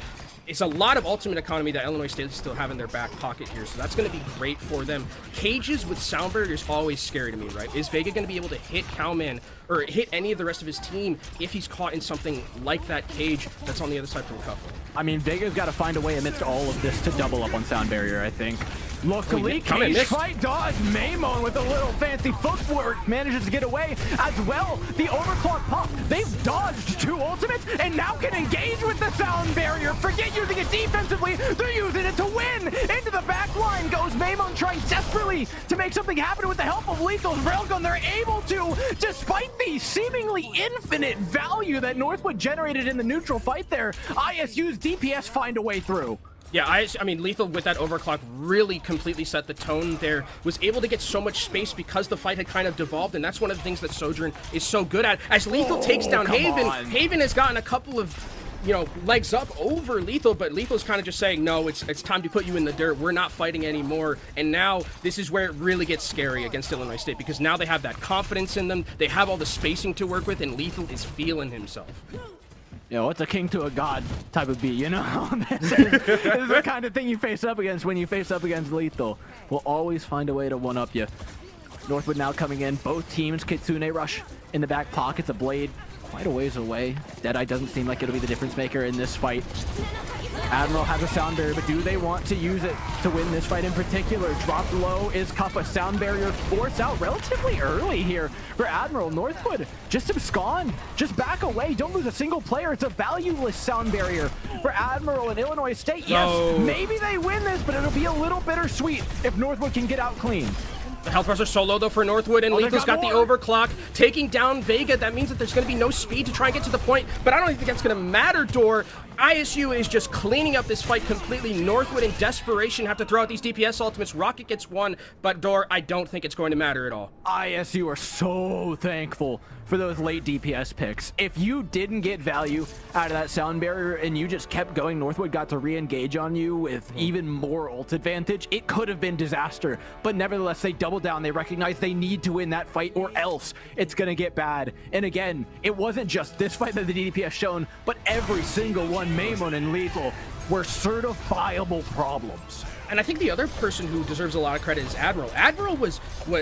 it's a lot of ultimate economy that Illinois State still have in their back pocket here, so that's going to be great for them. Cages with sound barrier is always scary to me, right? Is Vega going to be able to hit Cowman or hit any of the rest of his team if he's caught in something like that cage that's on the other side from Kuffa? I mean, Vega's got to find a way amidst all of this to double up on sound barrier, I think. Luckily, Cage fight dodge. Maimon with a little fancy footwork manages to get away as well. The overclock pop. They've dodged 2 ultimates and now can engage with the sound barrier. Forget using it defensively. They're using it to win. Into the back line goes Maimon, trying desperately to make something happen with the help of Lethal's Railgun. They're able to, despite the seemingly infinite value that Northwood generated in the neutral fight there. ISU's DPS find a way through. Yeah, I mean, Lethal with that overclock really completely set the tone there. Was able to get so much space because the fight had kind of devolved, and that's one of the things that Sojourn is so good at. As Lethal takes down Haven, Haven has gotten a couple of legs up over Lethal, but Lethal's kind of just saying, no, it's time to put you in the dirt. We're not fighting anymore. And now this is where it really gets scary against Illinois State, because now they have that confidence in them. They have all the spacing to work with, and Lethal is feeling himself. It's a king to a god type of beat, this is the kind of thing you face up against when you face up against Lethal. We'll always find a way to one-up you. Northwood now coming in. Both teams, Kitsune rush in the back pockets. A Blade quite a ways away. Deadeye doesn't seem like it'll be the difference maker in this fight. Admiral has a sound barrier, but do they want to use it to win this fight in particular? Dropped low is Kappa. Sound barrier forced out relatively early here for Admiral. Northwood just abscond, just back away. Don't lose a single player. It's a valueless sound barrier for Admiral and Illinois State. Yes, maybe they win this, but it'll be a little bittersweet if Northwood can get out clean. The health bars are so low, though, for Northwood, and Lethal's got the overclock, taking down Vega. That means that there's going to be no speed to try and get to the point, but I don't think that's going to matter, Dor. ISU is just cleaning up this fight completely. Northwood, in desperation, have to throw out these DPS ultimates. Rocket gets one, but Dor, I don't think it's going to matter at all. ISU are so thankful for those late DPS picks. If you didn't get value out of that sound barrier and you just kept going, Northwood got to re-engage on you with even more ult advantage, it could have been disaster. But nevertheless, they double down. They recognize they need to win that fight or else it's going to get bad. And again, it wasn't just this fight that the DPS shown, but every single one, Maimon and Lethal, were certifiable problems. And I think the other person who deserves a lot of credit is Admiral. Admiral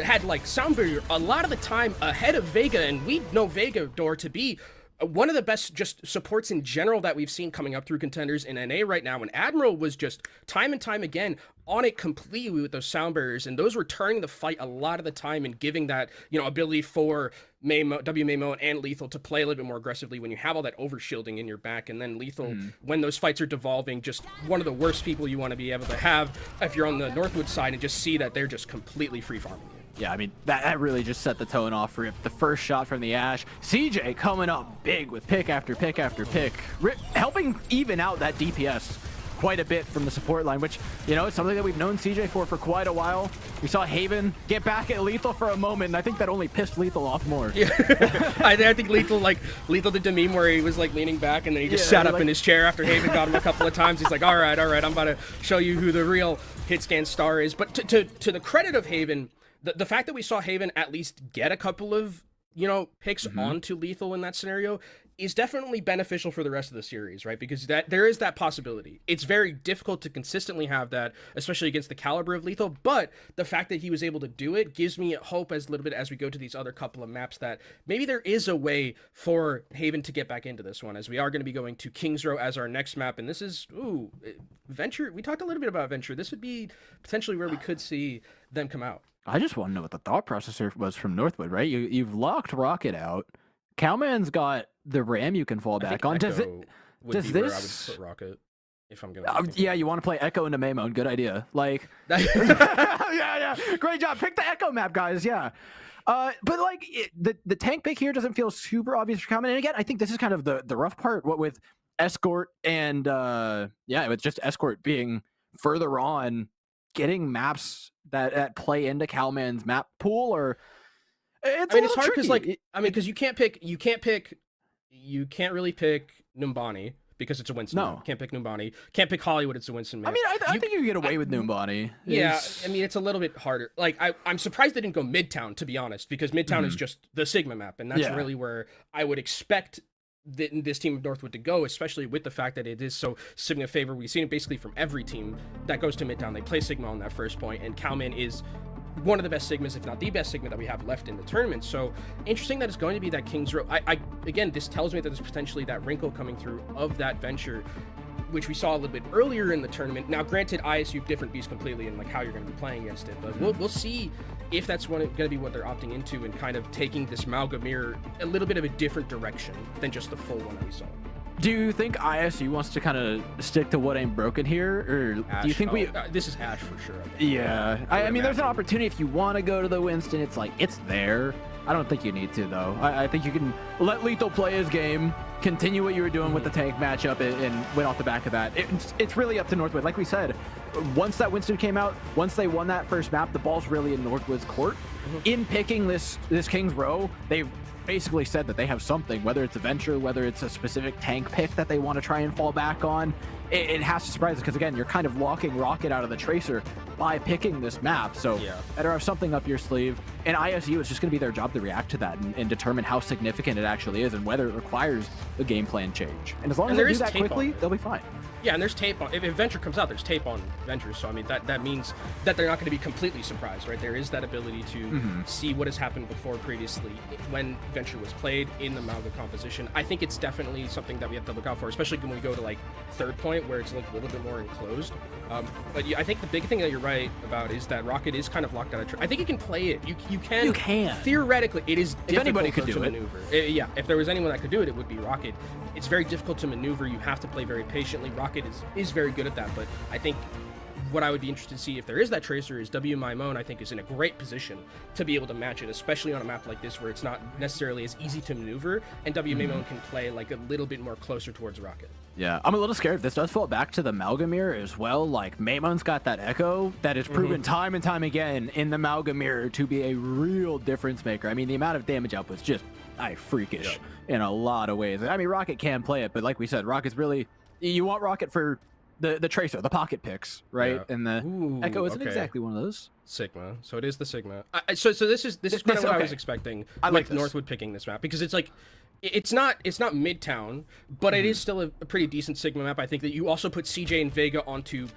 had like sound barrier a lot of the time ahead of Vega, and we know Vega, Dor, to be one of the best just supports in general that we've seen coming up through contenders in NA right now. And Admiral was just time and time again on it completely with those sound barriers, and those were turning the fight a lot of the time and giving that ability for Maimon and Lethal to play a little bit more aggressively when you have all that overshielding in your back. And then Lethal, when those fights are devolving, just one of the worst people you want to be able to have if you're on the Northwood side, and just see that they're just completely free farming you. Yeah, I mean, that really just set the tone off for the first shot from the Ash. CJ coming up big with pick after pick after pick, helping even out that DPS quite a bit from the support line, which, it's something that we've known CJ for quite a while. We saw Haven get back at Lethal for a moment, and I think that only pissed Lethal off more. Yeah. I think Lethal did the meme where he was leaning back, and then he just sat up in his chair after Haven got him a couple of times. He's like, all right, I'm about to show you who the real hit scan star is. But to the credit of Haven, the fact that we saw Haven at least get a couple of picks onto Lethal in that scenario is definitely beneficial for the rest of the series, right? Because there is that possibility. It's very difficult to consistently have that, especially against the caliber of Lethal, but the fact that he was able to do it gives me hope as a little bit as we go to these other couple of maps that maybe there is a way for Haven to get back into this one, as we are going to be going to Kings Row as our next map. And this is, Venture. We talked a little bit about Venture. This would be potentially where we could see them come out. I just want to know what the thought processor was from Northwood, right? You've locked Rocket out. Cowman's got the Ram you can fall back on. Does this? Where I would put Rocket, if I'm gonna. Yeah, you want to play Echo into Maimon? Good idea. Yeah. Great job. Pick the Echo map, guys. Yeah. But the tank pick here doesn't feel super obvious for Cowman. And again, I think this is kind of the rough part. What with Escort and with just Escort being further on, getting maps that play into Cowman's map pool, or it's hard because you can't really pick Numbani because it's a Winston. No, can't pick Numbani. Can't pick Hollywood. It's a Winston map. I mean, I think you can get away with Numbani. Yeah, I mean, it's a little bit harder. I'm surprised they didn't go Midtown, to be honest, because Midtown is just the Sigma map, and that's really where I would expect this team of Northwood to go, especially with the fact that it is so Sigma favor. We've seen it basically from every team that goes to Midtown. They play Sigma on that first point, and Cowman is one of the best Sigmas, if not the best Sigma that we have left in the tournament. So interesting that it's going to be that Kings Row. Again, this tells me that there's potentially that wrinkle coming through of that Venture, which we saw a little bit earlier in the tournament. Now, granted, ISU different beast completely in how you're going to be playing against it, but we'll see if that's going to be what they're opting into and kind of taking this Malgamir a little bit of a different direction than just the full one that we saw. Do you think ISU wants to kind of stick to what ain't broken here, or Ash, do you think this is Ash for sure? Yeah, I mean, there's an opportunity if you want to go to the Winston. It's there. I don't think you need to, though. I think you can let Lethal play his game, continue what you were doing with the tank matchup, and win off the back of that. It's really up to Northwood. Like we said, once that Winston came out, once they won that first map, the ball's really in Northwood's court. In picking this Kings Row, they've basically said that they have something, whether it's a venture, whether it's a specific tank pick that they want to try and fall back on. It has to surprise us because, again, you're kind of locking Rocket out of the Tracer by picking this map. So better have something up your sleeve. And ISU, it's just going to be their job to react to that and determine how significant it actually is and whether it requires a game plan change. And as long as they do that quickly, they'll be fine. Yeah, and there's tape on. If Venture comes out, there's tape on Venture. So I mean, that means that they're not going to be completely surprised, right? There is that ability to see what has happened before previously when Venture was played in the Malga composition. I think it's definitely something that we have to look out for, especially when we go to like third point where it's like a little bit more enclosed. But I think the big thing that you're right about is that Rocket is kind of locked out of. I think you can play it. You can. Theoretically, it is difficult if anybody could to maneuver. Yeah, if there was anyone that could do it, it would be Rocket. It's very difficult to maneuver. You have to play very patiently. Rocket is very good at that, but I think what I would be interested to see if there is that Tracer is WMyMone. I think is in a great position to be able to match it, especially on a map like this where it's not necessarily as easy to maneuver, and WMyMone can play like a little bit more closer towards Rocket. Yeah, I'm a little scared if this does fall back to the Malgamir as well. Like, Maymone's got that echo that is proven time and time again in the Malgamir to be a real difference maker. I mean, the amount of damage output's just freakish in a lot of ways. I mean, Rocket can play it, but like we said, Rocket's really... You want Rocket for the Tracer, the pocket picks, right? Yeah. And the Echo isn't exactly one of those. Sigma. So it is the Sigma. So this is kind of what I was expecting with Northwood picking this map, because it's like... It's not Midtown, but it is still a pretty decent Sigma map. I think that you also put CJ and Vega onto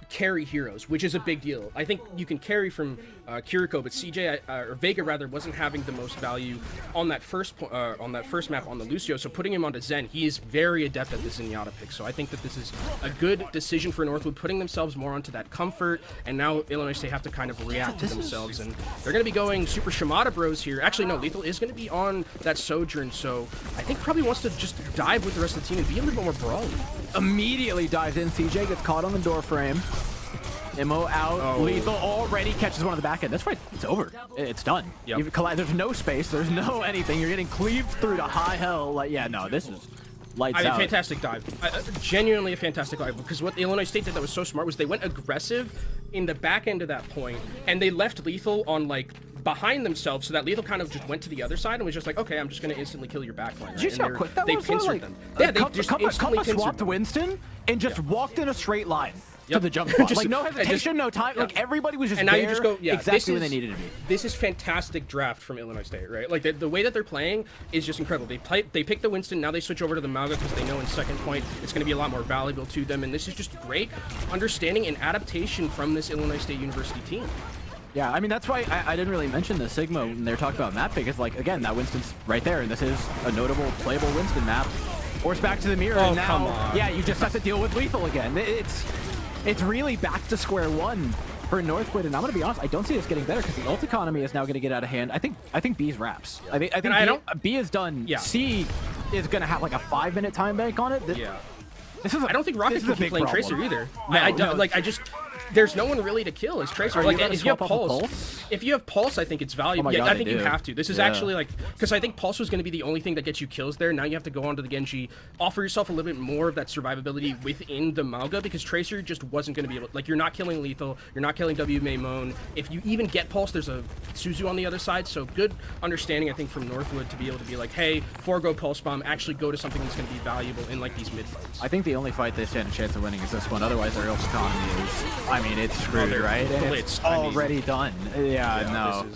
carry heroes, which is a big deal. I think you can carry from Kiriko, but CJ or Vega rather wasn't having the most value on that first map on the Lucio. So putting him onto Zen, he is very adept at the Zenyatta pick. So I think that this is a good decision for Northwood, putting themselves more onto that comfort. And now Illinois State have to kind of react to themselves, and they're going to be going super Shimada Bros here. Actually, no, Lethal is going to be on that Sojourn, so I think probably wants to just dive with the rest of the team and be a little bit more brawly. Immediately dives in. CJ gets caught on the door frame. Immo out. Lethal already catches one on the back end. This fight, it's over. It's done. There's no space. There's no anything. You're getting cleaved through to high hell. Like, yeah, no, this is lights out. Fantastic dive. Genuinely a fantastic dive. Because what the Illinois State did that was so smart was they went aggressive in the back end of that point, and they left Lethal on, like, behind themselves, so that Lethal kind of just went to the other side and was just like, okay, I'm just going to instantly kill your backline. Right? Did you see how quick that was? They pincered them. Yeah, they just instantly swapped Winston and just walked in a straight line to the jump spot. Like, no hesitation, no time. Like, everybody was just and now you just go, exactly where they needed to be. This is fantastic draft from Illinois State, right? Like, the way that they're playing is just incredible. They pick the Winston, now they switch over to the Malga because they know in second point it's going to be a lot more valuable to them, and this is just great understanding and adaptation from this Illinois State University team. Yeah, I mean, that's why I didn't really mention the Sigma when they were talking about map pick. It's like, again, that Winston's right there, and this is a notable, playable Winston map. Force back to the mirror, and now, come on. Yeah, you just have to deal with Lethal again. It's really back to square one for Northwood, and I'm going to be honest, I don't see this getting better because the ult economy is now going to get out of hand. I think B's wraps. I think B is done. Yeah. C is going to have like a 5-minute time bank on it. I don't think Rocket can keep playing Tracer either. No, there's no one really to kill as Tracer. Like, if you have Pulse, I think it's valuable. Oh my God, I think you have to. This is actually like, because I think Pulse was going to be the only thing that gets you kills there. Now you have to go onto the Genji, offer yourself a little bit more of that survivability within the Malga, because Tracer just wasn't going to be able. Like, you're not killing Lethal, you're not killing WMyMone. If you even get Pulse, there's a Suzu on the other side. So good understanding, I think, from Northwood to be able to be like, hey, forego Pulse Bomb, actually go to something that's going to be valuable in like these mid fights. I think the only fight they stand a chance of winning is this one. Otherwise, their ult economy is. I mean, it's screwed, right? And it's already done. Yeah, no.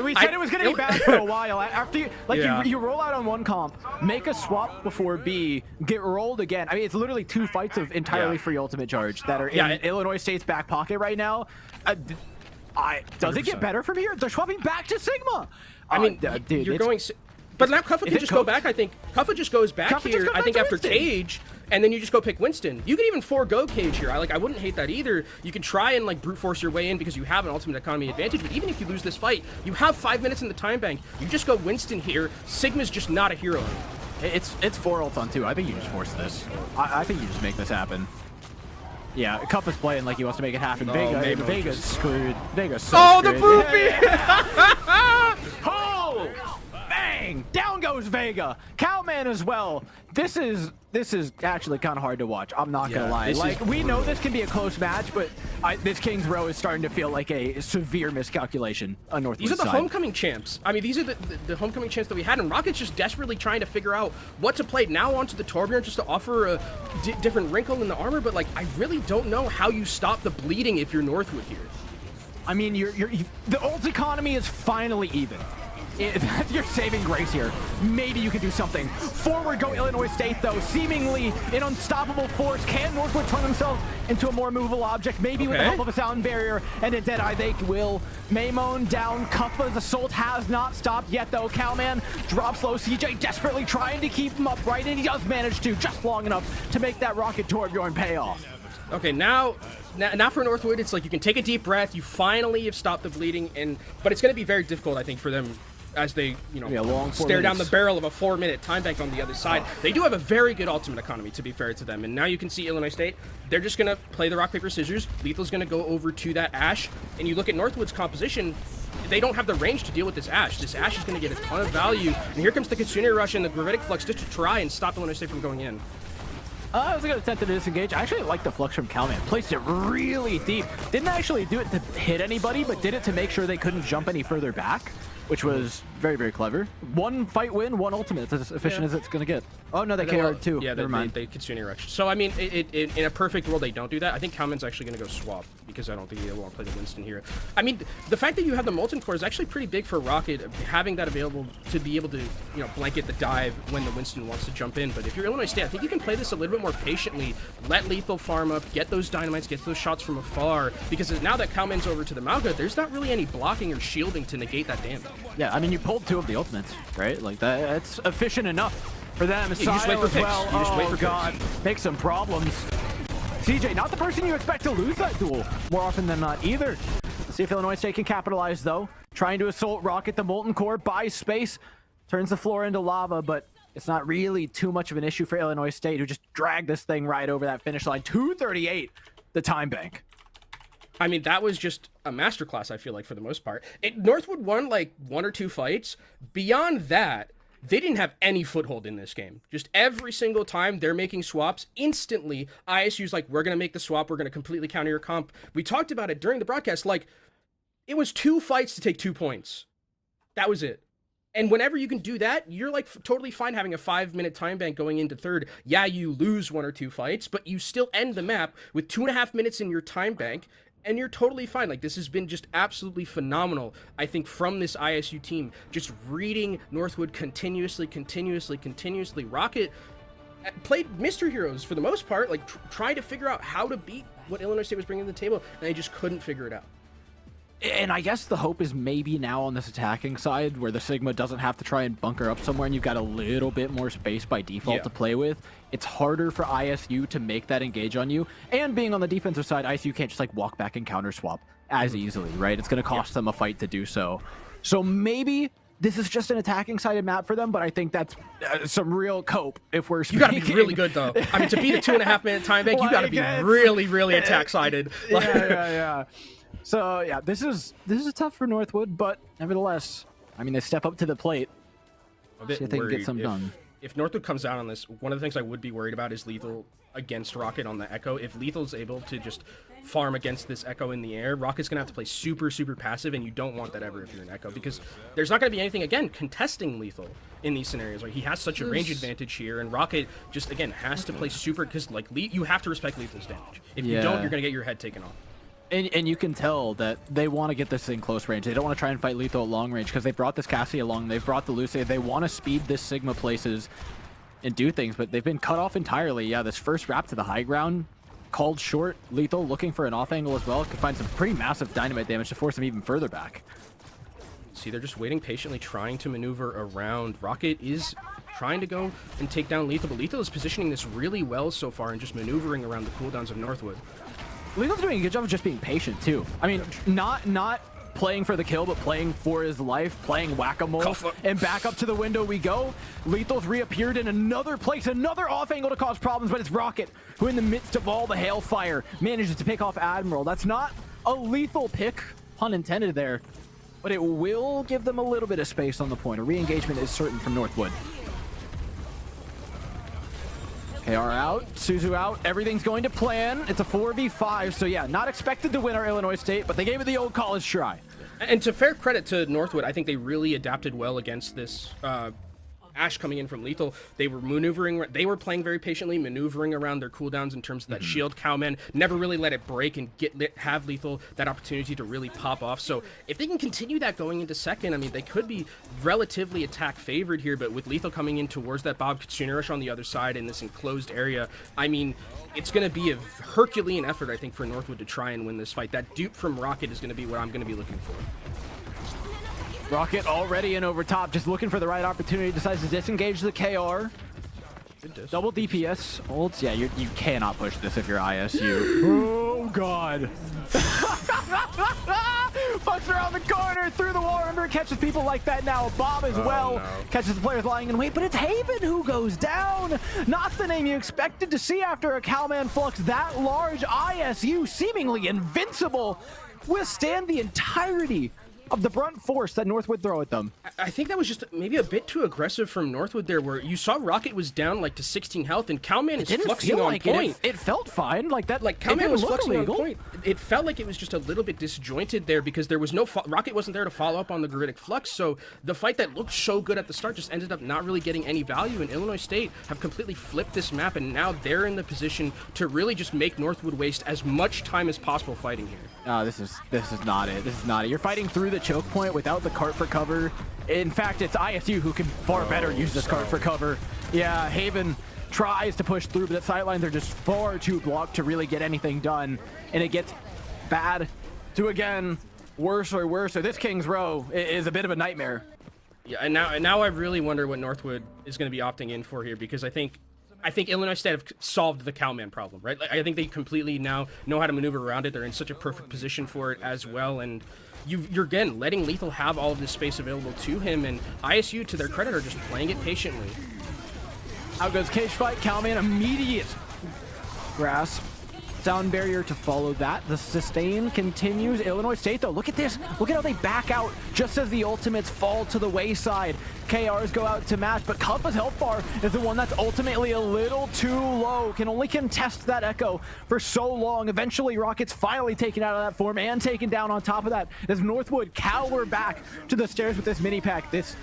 We said it was going to be bad for a while. After you roll out on one comp, make a swap before B, get rolled again. I mean, it's literally 2 fights of entirely free ultimate charge that are in Illinois State's back pocket right now. Does it get better from here? They're swapping back to Sigma. I mean, dude, you're going. But now Kuffa can just go back, I think. Kuffa just goes back here, I think, after Winston. Cage, and then you just go pick Winston. You can even forego Cage here. I wouldn't hate that either. You can try and, like, brute force your way in because you have an ultimate economy advantage, but even if you lose this fight, you have 5 minutes in the time bank. You just go Winston here. Sigma's just not a hero. It's 4 ults on 2. I think you just force this. I think you just make this happen. Yeah, Kuffa's playing like he wants to make it happen. Vega's screwed. Vega's so screwed. The boopy! Oh! Bang! bang! Down goes Vega. Cowman as well. This is actually kind of hard to watch. I'm not gonna lie. Like, we know this can be a close match, but this King's Row is starting to feel like a severe miscalculation on Northwood These are the side. homecoming champs. I mean, these are the homecoming champs that we had, and Rocket's just desperately trying to figure out what to play now onto the Torbjorn just to offer a different wrinkle in the armor, but like, I really don't know how you stop the bleeding if you're Northwood here. I mean, the ult economy is finally even. That's your saving grace here. Maybe you can do something. Forward go Illinois State, though. Seemingly an unstoppable force. Can Northwood turn themselves into a more movable object? Maybe with the help of a sound barrier and a Deadeye, they will. Maymone down. Kuffa's assault has not stopped yet, though. Cowman drops low. CJ desperately trying to keep him upright, and he does manage to, just long enough to make that Rocket Torbjorn pay off. Okay, now for Northwood, it's like you can take a deep breath. You finally have stopped the bleeding, but it's going to be very difficult, I think, for them as they, stare down the barrel of a 4-minute time bank on the other side. They do have a very good ultimate economy, to be fair to them. And now you can see Illinois State, they're just going to play the rock, paper, scissors. Lethal's going to go over to that Ashe. And you look at Northwood's composition, they don't have the range to deal with this Ashe. This Ashe is going to get a ton of value. And here comes the Kitsune Rush and the Gravitic Flux just to try and stop Illinois State from going in. I was going to attempt to disengage. I actually like the Flux from Cowman. Placed it really deep. Didn't actually do it to hit anybody, but did it to make sure they couldn't jump any further back, which was very, very clever. One fight win, one ultimate. It's as efficient as it's going to get. Oh, no, they KR'd too. Yeah, never mind. They Kitsune Rush. So, I mean, in a perfect world, they don't do that. I think Cowman's actually going to go swap because I don't think he'll want to play the Winston here. I mean, the fact that you have the Molten Core is actually pretty big for Rocket, having that available to be able to, blanket the dive when the Winston wants to jump in. But if you're Illinois State, I think you can play this a little bit more patiently, let Lethal farm up, get those dynamites, get those shots from afar, because now that Cowman's over to the Mauga, there's not really any blocking or shielding to negate that damage. Yeah, I mean, you pulled 2 of the ultimates, right? Like, that's efficient enough for them. You just wait for picks. Well. You just wait for God, make some problems. CJ, not the person you expect to lose that duel more often than not either. Let's see if Illinois State can capitalize, though. Trying to assault Rocket, the Molten Core, buys space, turns the floor into lava, but it's not really too much of an issue for Illinois State, who just dragged this thing right over that finish line. 2:38, the time bank. I mean, that was just a masterclass, I feel like, for the most part. Northwood won, like, 1 or 2 fights. Beyond that, they didn't have any foothold in this game. Just every single time they're making swaps, instantly, ISU's like, we're going to make the swap, we're going to completely counter your comp. We talked about it during the broadcast, like, it was 2 fights to take 2 points. That was it. And whenever you can do that, you're like totally fine having a 5-minute time bank going into third. Yeah, you lose 1 or 2 fights, but you still end the map with 2.5 minutes in your time bank, and you're totally fine. Like, this has been just absolutely phenomenal, I think, from this ISU team. Just reading Northwood continuously. Rocket played Mystery Heroes for the most part, like trying to figure out how to beat what Illinois State was bringing to the table, and they just couldn't figure it out. And I guess the hope is maybe now on this attacking side where the Sigma doesn't have to try and bunker up somewhere and you've got a little bit more space by default to play with. It's harder for ISU to make that engage on you. And being on the defensive side, ISU can't just like walk back and counter swap as easily, right? It's going to cost them a fight to do so. So maybe this is just an attacking sided map for them, but I think that's some real cope if we're speaking. You got to be really good, though. I mean, to beat a 2.5-minute time bank, you got to be really attack sided. Yeah. So yeah, this is tough for Northwood, but nevertheless, I mean, they step up to the plate. See if they can get some done. If Northwood comes out on this, one of the things I would be worried about is Lethal against Rocket on the Echo. If Lethal's able to just farm against this Echo in the air, Rocket's gonna have to play super passive, and you don't want that ever if you're an Echo, because there's not gonna be anything again contesting Lethal in these scenarios. Like, he has such a range advantage here, and Rocket just again has to play super, because like you have to respect Lethal's damage. If you don't, you're gonna get your head taken off. And you can tell that they want to get this thing close range. They don't want to try and fight Lethal at long range because they brought this Cassie along. They've brought the Lucia. They want to speed this Sigma places and do things, but they've been cut off entirely. Yeah, this first wrap to the high ground called short. Lethal looking for an off angle as well. Could find some pretty massive dynamite damage to force them even further back. See, they're just waiting patiently, trying to maneuver around. Rocket is trying to go and take down Lethal, but Lethal is positioning this really well so far and just maneuvering around the cooldowns of Northwood. Lethal's doing a good job of just being patient too. I mean, not playing for the kill, but playing for his life, playing whack-a-mole, and back up to the window we go. Lethal's reappeared in another place, another off angle to cause problems, but it's Rocket who, in the midst of all the hailfire, manages to pick off Admiral. That's not a lethal pick, pun intended there. but it will give them a little bit of space on the point. A re-engagement is certain from Northwood. KR out, Suzu out, everything's going to plan. It's a 4v5, so yeah, not expected to win our Illinois State, but they gave it the old college try. And to fair credit to Northwood, I think they really adapted well against this Ashe coming in from Lethal. They were maneuvering, they were playing very patiently, maneuvering around their cooldowns in terms of that shield. Cowman never really let it break and have Lethal that opportunity to really pop off. So if they can continue that going into second, I mean, they could be relatively attack favored here, but with Lethal coming in towards that Bob Kitsune rush on the other side in this enclosed area, I mean, it's going to be a Herculean effort, I think, for Northwood to try and win this fight. That dupe from Rocket is going to be what I'm going to be looking for. Rocket already in over top, just looking for the right opportunity, decides to disengage the KR. Double DPS ults. Yeah, you cannot push this if you're ISU. Oh, God. Fucks around the corner, through the wall. Remember, catches people like that now. Bob as well. No. Catches the players lying in wait, but it's Haven who goes down. Not the name you expected to see after a Cowman flux that large. ISU, seemingly invincible, withstand the entirety of the brunt force that Northwood throw at them. I think that was just maybe a bit too aggressive from Northwood there, where you saw Rocket was down like to 16 health, and Cowman is fluxing on like point. It felt fine, like that. Like Cowman was fluxing on point. It felt like it was just a little bit disjointed there because there was no Rocket wasn't there to follow up on the Goridic flux. So the fight that looked so good at the start just ended up not really getting any value. And Illinois State have completely flipped this map, and now they're in the position to really just make Northwood waste as much time as possible fighting here. This is not it. This is not it. You're fighting through the choke point without the cart for cover. In fact, it's ISU who can far better use this cart for cover. Yeah, Haven tries to push through, but the sidelines are just far too blocked to really get anything done. And it gets bad to, again, worse or worse. So this King's Row is a bit of a nightmare. Yeah, and now I really wonder what Northwood is going to be opting in for here, because I think Illinois State have solved the Cowman problem, right? Like, I think they completely now know how to maneuver around it. They're in such a perfect position for it as well, and you're again letting Lethal have all of this space available to him, and ISU, to their credit, are just playing it patiently. Out goes cage fight. Cowman immediate grasp. Sound barrier to follow that. The sustain continues. Illinois State, though, look at this. Look at how they back out just as the ultimates fall to the wayside. KRs go out to match, but Kappa's health bar is the one that's ultimately a little too low. Can only contest that Echo for so long. Eventually, Rocket's finally taken out of that form and taken down on top of that as Northwood cower back to the stairs with this mini pack. This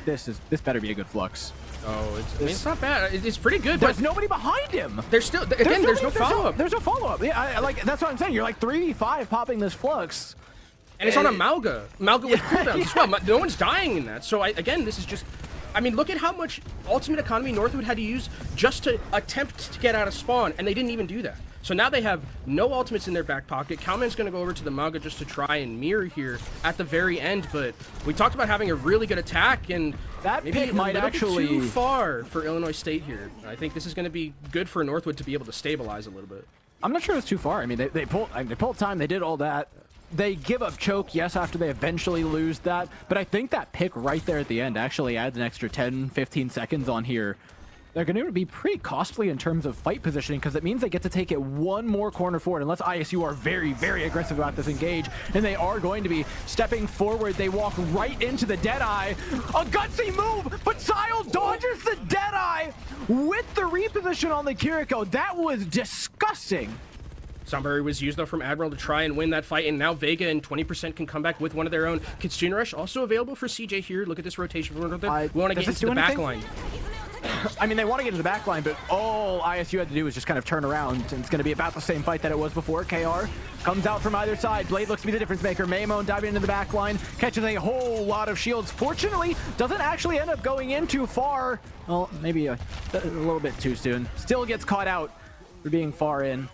better be a good flux. Oh, it's not bad. It's pretty good. There's nobody behind him. There's still, again, there's no follow-up. There's no follow-up. Yeah, like that's what I'm saying. You're like 3v5 popping this flux. And it's on a Malga with cooldowns as well. No one's dying in that. So, again, this is just... I mean, look at how much ultimate economy Northwood had to use just to attempt to get out of spawn, and they didn't even do that. So now they have no ultimates in their back pocket. Cowman's going to go over to the Malga just to try and mirror here at the very end, but we talked about having a really good attack, and that maybe pick might actually be too far for Illinois State here. I think this is going to be good for Northwood to be able to stabilize a little bit. I'm not sure it's too far. I mean, they pulled time, they did all that. They give up choke, yes, after they eventually lose that, but I think that pick right there at the end actually adds an extra 10, 15 seconds on here. They're going to be pretty costly in terms of fight positioning, because it means they get to take it one more corner forward, unless ISU are very, very aggressive about this engage, and they are going to be stepping forward. They walk right into the Deadeye. A gutsy move, but Sile dodges the Deadeye with the reposition on the Kiriko. That was disgusting. Soundberry was used, though, from Admiral to try and win that fight, and now Vega and 20% can come back with one of their own. Kitsune Rush also available for CJ here. Look at this rotation. We want to get into the back line. I mean, they want to get into the back line, but all ISU had to do was just kind of turn around, and it's going to be about the same fight that it was before. KR comes out from either side. Blade looks to be the difference maker. Maymone diving into the back line, catches a whole lot of shields. Fortunately, doesn't actually end up going in too far. Well, maybe a little bit too soon. Still gets caught out for being far in.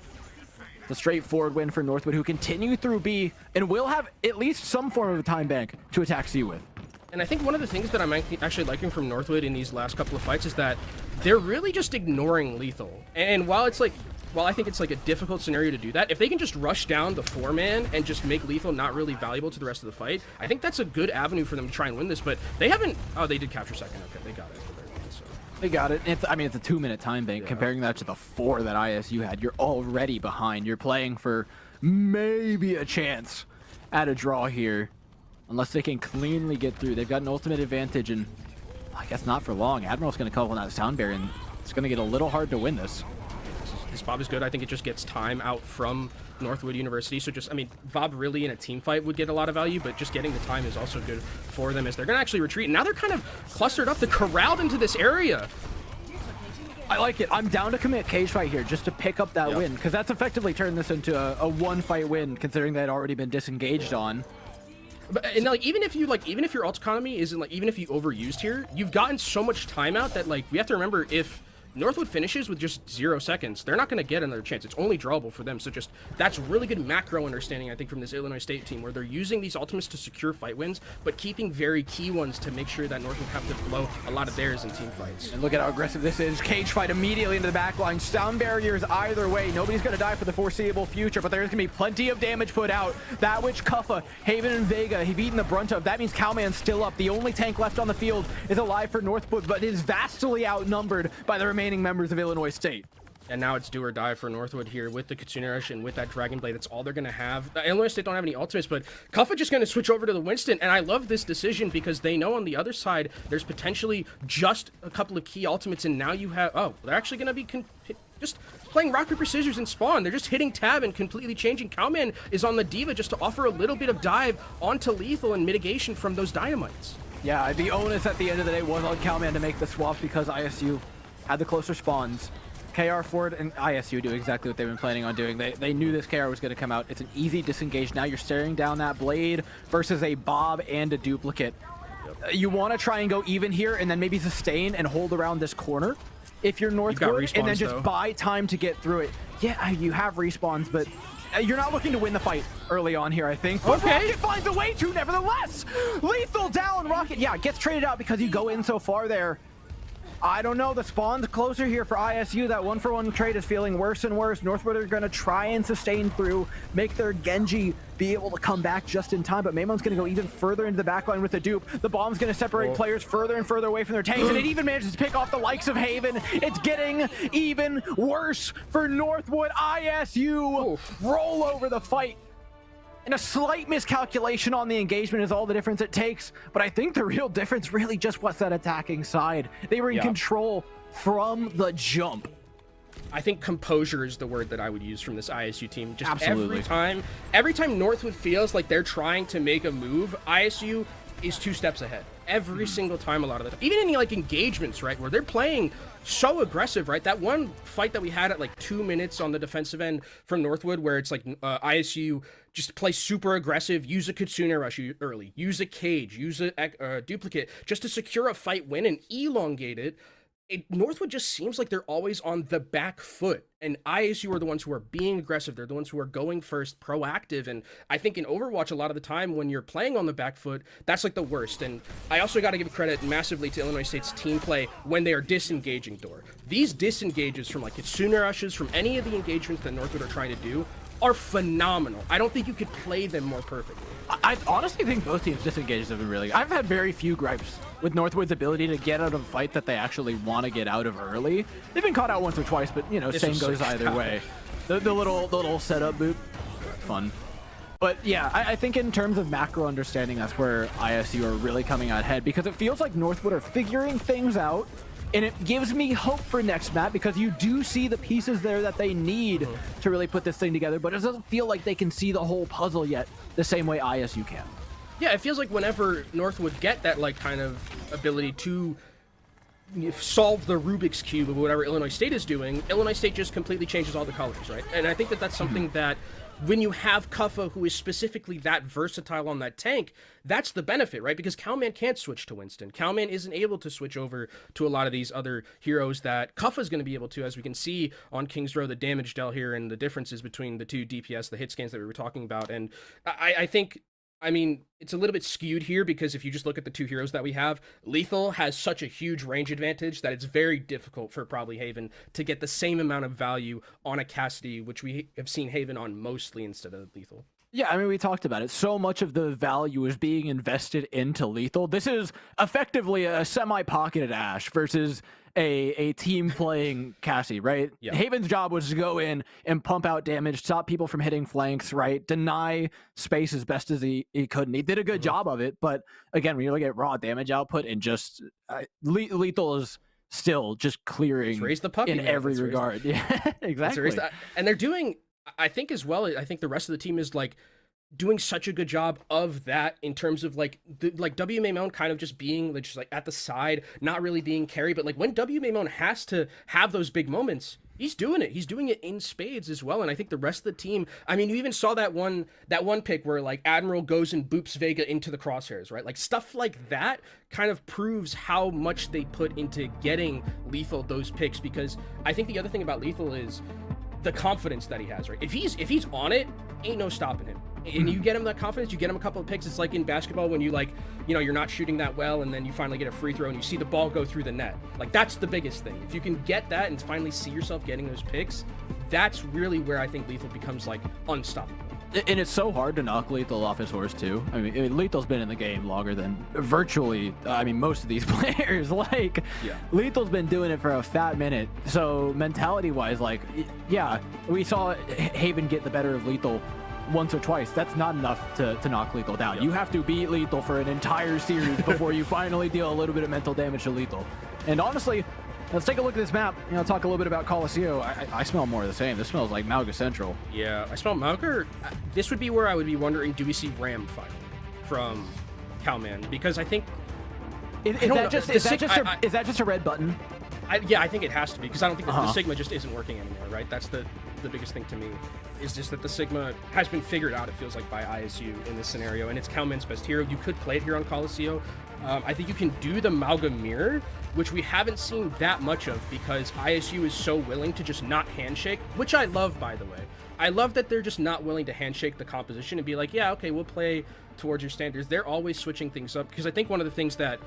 It's a straightforward win for Northwood, who continue through B and will have at least some form of a time bank to attack C with. And I think one of the things that I'm actually liking from Northwood in these last couple of fights is that they're really just ignoring Lethal. And while I think it's like a difficult scenario to do that, if they can just rush down the 4-man and just make Lethal not really valuable to the rest of the fight, I think that's a good avenue for them to try and win this. But they haven't... Oh, they did capture second. Okay, they got it. They got it. It's a 2-minute time bank. Yeah. Comparing that to the 4 that ISU had, you're already behind. You're playing for maybe a chance at a draw here. unless they can cleanly get through. They've got an ultimate advantage, and I guess not for long. Admiral's going to call one out of Sound Barrier, and it's going to get a little hard to win this. This Bob is good. I think it just gets time out from Northwood University. So just, I mean, Bob really in a team fight would get a lot of value, but just getting the time is also good for them as they're going to actually retreat. And now they're kind of clustered up. They're corralled into this area. I like it. I'm down to commit cage fight here just to pick up that win, because that's effectively turned this into a one fight win, considering they had already been disengaged on. But and like even if your ult economy isn't like, even if you overused here, you've gotten so much time out that like we have to remember, if Northwood finishes with just 0 seconds, they're not going to get another chance. It's only drawable for them. So just, that's really good macro understanding, I think, from this Illinois State team, where they're using these ultimates to secure fight wins, but keeping very key ones to make sure that Northwood have to blow a lot of theirs in team fights. And look at how aggressive this is. Cage fight immediately into the back line. Sound barriers either way. Nobody's going to die for the foreseeable future, but there's going to be plenty of damage put out. That which Kuffa, Haven, and Vega have eaten the brunt of. That means Cowman's still up. The only tank left on the field is alive for Northwood, but is vastly outnumbered by the remaining members of Illinois State. And now it's do or die for Northwood here with the Kitsune Rush and with that Dragon Blade. That's all they're going to have. Illinois State don't have any ultimates, but Kuffa just going to switch over to the Winston. And I love this decision because they know on the other side, there's potentially just a couple of key ultimates. And now you have, oh, they're actually going to be just playing rock, paper, scissors and spawn. They're just hitting tab and completely changing. Cowman is on the Diva just to offer a little bit of dive onto lethal and mitigation from those dynamites. Yeah, the onus at the end of the day was on Cowman to make the swaps because ISU had the closer spawns. KR Ford and ISU do exactly what they've been planning on doing. They knew this KR was going to come out. It's an easy disengage. Now you're staring down that blade versus a Bob and a duplicate. You want to try and go even here and then maybe sustain and hold around this corner if you're Northwood, and then just buy time to get through it. Yeah, you have respawns, but you're not looking to win the fight early on here, I think. But okay. Rocket finds a way to, nevertheless. Lethal down. Rocket, yeah, gets traded out because you go in so far there. I don't know, the spawn's closer here for ISU. That one-for-one trade is feeling worse and worse. Northwood are going to try and sustain through, make their Genji be able to come back just in time, but Maymon's going to go even further into the backline with the dupe. The bomb's going to separate players further and further away from their tanks, and it even manages to pick off the likes of Haven. It's getting even worse for Northwood. ISU roll over the fight. And a slight miscalculation on the engagement is all the difference it takes. But I think the real difference really just was that attacking side. They were in control from the jump. I think composure is the word that I would use from this ISU team. Just Absolutely. every time Northwood feels like they're trying to make a move, ISU is 2 steps ahead. Every single time, a lot of the time. Even in like engagements, right, where they're playing so aggressive, right? That one fight that we had at like 2 minutes on the defensive end from Northwood, where it's like ISU just play super aggressive, use a Kitsune Rush early, use a cage, use a duplicate, just to secure a fight win and elongate it. Northwood just seems like they're always on the back foot, and ISU are the ones who are being aggressive. They're the ones who are going first, proactive, and I think in Overwatch, a lot of the time when you're playing on the back foot, that's like the worst. And I also got to give credit massively to Illinois State's team play when they are disengaging door. These disengages from like Kitsune Rushes, from any of the engagements that Northwood are trying to do, are phenomenal. I don't think you could play them more perfectly. I honestly think both teams' disengages have been really good. I've had very few gripes with Northwood's ability to get out of a fight that they actually want to get out of early. They've been caught out once or twice, but you know, same goes either way. The little setup boot, fun. But yeah, I think in terms of macro understanding, that's where ISU are really coming out ahead, because it feels like Northwood are figuring things out. And it gives me hope for next map, because you do see the pieces there that they need to really put this thing together, but it doesn't feel like they can see the whole puzzle yet the same way ISU can. Yeah, it feels like whenever Northwood get that like kind of ability to solve the Rubik's Cube of whatever Illinois State is doing, Illinois State just completely changes all the colors, right? And I think that that's something that when you have Kuffa, who is specifically that versatile on that tank, that's the benefit, right? Because Cowman can't switch to Winston. Cowman isn't able to switch over to a lot of these other heroes that Kuffa is going to be able to, as we can see on King's Row, the damage dealt here and the differences between the two DPS, the hit scans that we were talking about. And I think, I mean, it's a little bit skewed here, because if you just look at the two heroes that we have, Lethal has such a huge range advantage that it's very difficult for probably Haven to get the same amount of value on a Cassidy, which we have seen Haven on mostly instead of Lethal. Yeah, I mean, we talked about it. So much of the value is being invested into Lethal. This is effectively a semi-pocketed Ash versus a team playing Cassie, right? Yeah. Haven's job was to go in and pump out damage, stop people from hitting flanks, right? Deny space as best as he could. And he did a good job of it. But again, when you look at raw damage output and just Lethal is still just clearing Just raise the puppy, in man. every Let's raise regard. Yeah, exactly. And they're doing, I think as well, I think the rest of the team is like doing such a good job of that in terms of like WMA Moan kind of just being just like at the side, not really being carry, but like when WMA Moan has to have those big moments, he's doing it. He's doing it in spades as well. And I think the rest of the team, I mean, you even saw that one pick where like Admiral goes and boops Vega into the crosshairs, right? Like stuff like that kind of proves how much they put into getting Lethal those picks, because I think the other thing about Lethal is the confidence that he has, right? If he's on it, ain't no stopping him. And you get him that confidence, you get him a couple of picks. It's like in basketball when you you're not shooting that well and then you finally get a free throw and you see the ball go through the net. Like that's the biggest thing. If you can get that and finally see yourself getting those picks, that's really where I think Lethal becomes like unstoppable. And it's so hard to knock Lethal off his horse too. I mean, Lethal's been in the game longer than virtually, most of these players. Like, yeah. Lethal's been doing it for a fat minute. So mentality-wise, like, yeah, we saw Haven get the better of Lethal once or twice. That's not enough to knock Lethal down. Yep. You have to beat Lethal for an entire series before you finally deal a little bit of mental damage to Lethal. And honestly, let's take a look at this map. Talk a little bit about Colosseo. I smell more of the same. This smells like Mauga Central. Yeah, I smell Mauga. This would be where I would be wondering, do we see Ram finally from Cowman? Because I think... Is that just a red button? I think it has to be, because I don't think that the Sigma just isn't working anymore, right? That's the biggest thing to me, is just that the Sigma has been figured out, it feels like, by ISU in this scenario, and it's Cowman's best hero. You could play it here on Colosseo. I think you can do the Mauga mirror, which we haven't seen that much of because ISU is so willing to just not handshake, which I love, by the way. I love that they're just not willing to handshake the composition and be like, yeah, okay, we'll play towards your standards. They're always switching things up, because I think one of the things that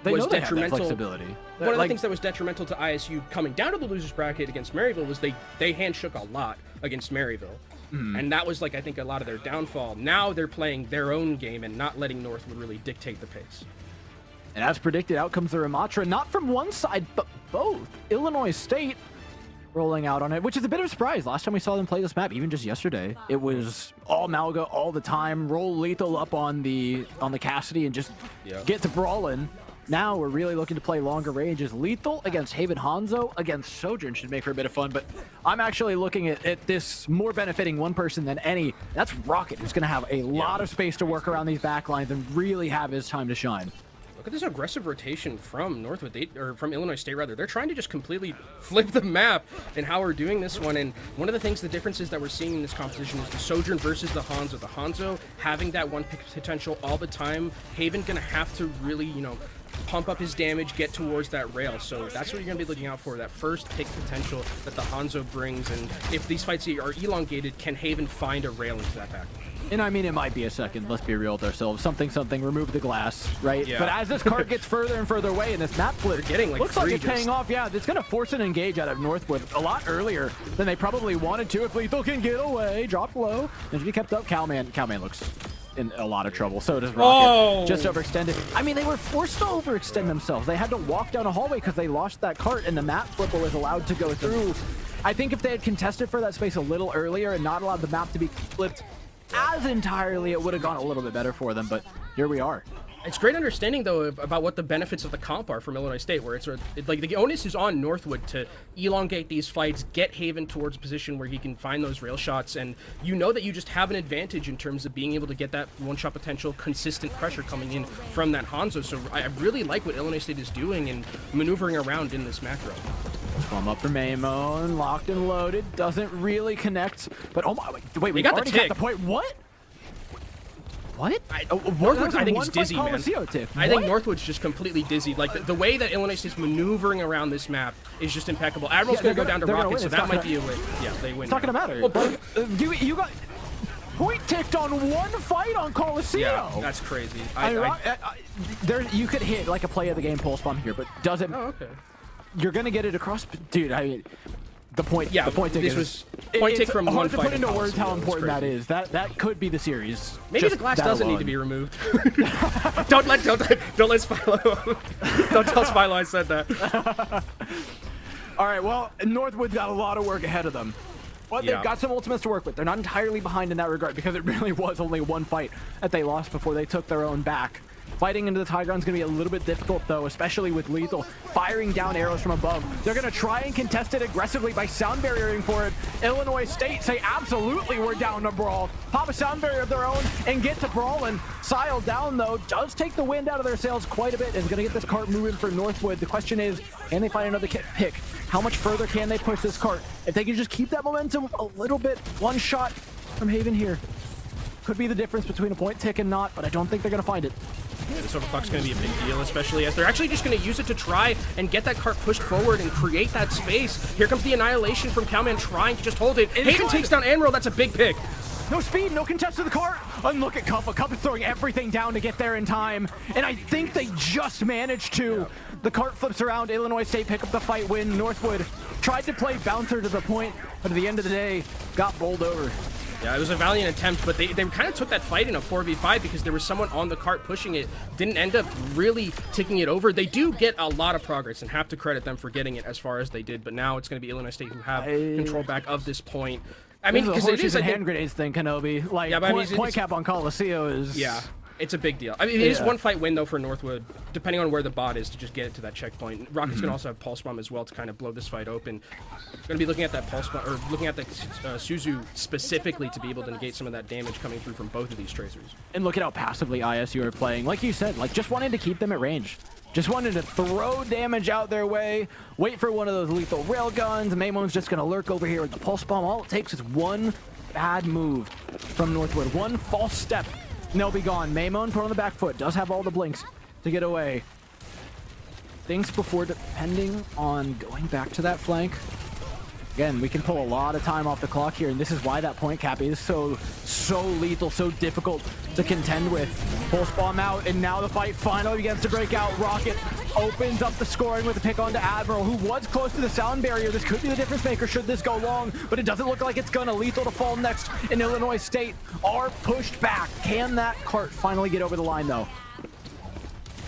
was detrimental. Flexibility. One of the things that was detrimental to ISU coming down to the losers bracket against Maryville was they handshook a lot against Maryville. And that was, like, I think a lot of their downfall. Now they're playing their own game and not letting Northwood really dictate the pace. And as predicted, out comes the Ramatra, not from one side, but both. Illinois State rolling out on it, which is a bit of a surprise. Last time we saw them play this map, even just yesterday, it was all Mauga all the time, roll Lethal up on the Cassidy and just get to brawling. Now we're really looking to play longer ranges. Lethal against Haven Hanzo against Sojourn should make for a bit of fun, but I'm actually looking at this more benefiting one person than any. That's Rocket, who's going to have a lot of space to work around these backlines and really have his time to shine. Look at this aggressive rotation from Northwood, or from Illinois State, rather. They're trying to just completely flip the map in how we're doing this one. And one of the things, the differences that we're seeing in this composition is the Sojourn versus the Hanzo. The Hanzo having that one pick potential all the time. Haven going to have to really, pump up his damage, get towards that rail. So that's what you're going to be looking out for, that first pick potential that the Hanzo brings. And if these fights are elongated, can Haven find a rail into that back? And I mean, it might be a second, let's be real with ourselves. Something, remove the glass, right? Yeah. But as this cart gets further and further away and this map flip getting like looks like it's paying off, yeah, it's going to force an engage out of Northwood a lot earlier than they probably wanted to. If Lethal can get away, drop low, and to be kept up, Cowman looks in a lot of trouble. So does Rocket. Just overextended. I mean, they were forced to overextend themselves. They had to walk down a hallway because they lost that cart and the map flipper was allowed to go through. I think if they had contested for that space a little earlier and not allowed the map to be flipped as entirely, it would have gone a little bit better for them, but here we are. It's great understanding, though, about what the benefits of the comp are from Illinois State, where it's like the onus is on Northwood to elongate these fights, get Haven towards a position where he can find those rail shots, and you know that you just have an advantage in terms of being able to get that one-shot potential, consistent pressure coming in from that Hanzo. So I really like what Illinois State is doing and maneuvering around in this macro. Come up from Amon, locked and loaded, doesn't really connect, but oh my, wait, we got already the tick. got the point. What? Northwood, I think, is dizzy, man. I think What? Northwood's just completely dizzy. Like, the way that Illinois State's maneuvering around this map is just impeccable. Admiral's going to go down to Rocket, so that might be a win. Yeah, they win. It's not going to matter. You got point ticked on one fight on Colosseo. Yeah, that's crazy. You could hit like a play of the game pulse bomb here, but doesn't. Oh, okay. You're going to get it across. Dude, I mean, the point. Yeah, the point take this was point take from hard one to fight put into words how Colosseo. important that is. That could be the series. Maybe Just the glass that doesn't need alone. to be removed. don't let Spilo. Don't tell Spilo I said that. All right, well, Northwood's got a lot of work ahead of them. But Yeah. they've got some ultimates to work with. They're not entirely behind in that regard because it really was only one fight that they lost before they took their own back. Fighting into the high ground is going to be a little bit difficult, though, especially with Lethal firing down arrows from above. They're going to try and contest it aggressively by sound barriering for it. Illinois State say, absolutely, we're down to brawl. Pop a sound barrier of their own and get to brawling. Sile down, though, does take the wind out of their sails quite a bit. Is going to get this cart moving for Northwood. The question is, can they find another pick? How much further can they push this cart? If they can just keep that momentum a little bit, one shot from Haven here could be the difference between a point tick and not, but I don't think they're going to find it. Yeah, this overclock's going to be a big deal, especially as they're actually just going to use it to try and get that cart pushed forward and create that space. Here comes the annihilation from Cowman trying to just hold it. Haven takes down Admiral. That's a big pick. No speed, no contest to the cart. And look at Cup. Cup is throwing everything down to get there in time. And I think they just managed to. Yeah. The cart flips around. Illinois State pick up the fight win. Northwood tried to play bouncer to the point, but at the end of the day, got bowled over. Yeah, it was a valiant attempt, but they kind of took that fight in a 4v5 because there was someone on the cart pushing it. Didn't end up really taking it over. They do get a lot of progress and have to credit them for getting it as far as they did, but now it's going to be Illinois State who have control back of this point. I mean, because it is a hand grenades thing, Kenobi. Like, yeah, but point cap on Colosseo is... Yeah. It's a big deal. I mean, it is one fight win, though, for Northwood, depending on where the bot is to just get it to that checkpoint. Rocket's going to also have Pulse Bomb as well to kind of blow this fight open. Going to be looking at that Pulse Bomb, or looking at the Suzu specifically to be able to negate some of that damage coming through from both of these tracers. And look at how passively ISU are playing. Like you said, like just wanting to keep them at range. Just wanted to throw damage out their way, wait for one of those lethal rail guns. Maymon's just going to lurk over here with the Pulse Bomb. All it takes is one bad move from Northwood, one false step. And they'll be gone. Maymon put on the back foot. Does have all the blinks to get away. Thinks before depending on going back to that flank. Again, we can pull a lot of time off the clock here, and this is why that point cap is so lethal, so difficult to contend with. Pulse Bomb out, and now the fight finally begins to break out. Rocket opens up the scoring with a pick onto Admiral, who was close to the sound barrier. This could be the difference maker should this go long, but it doesn't look like it's gonna. Lethal to fall next, and Illinois State are pushed back. Can that cart finally get over the line, though?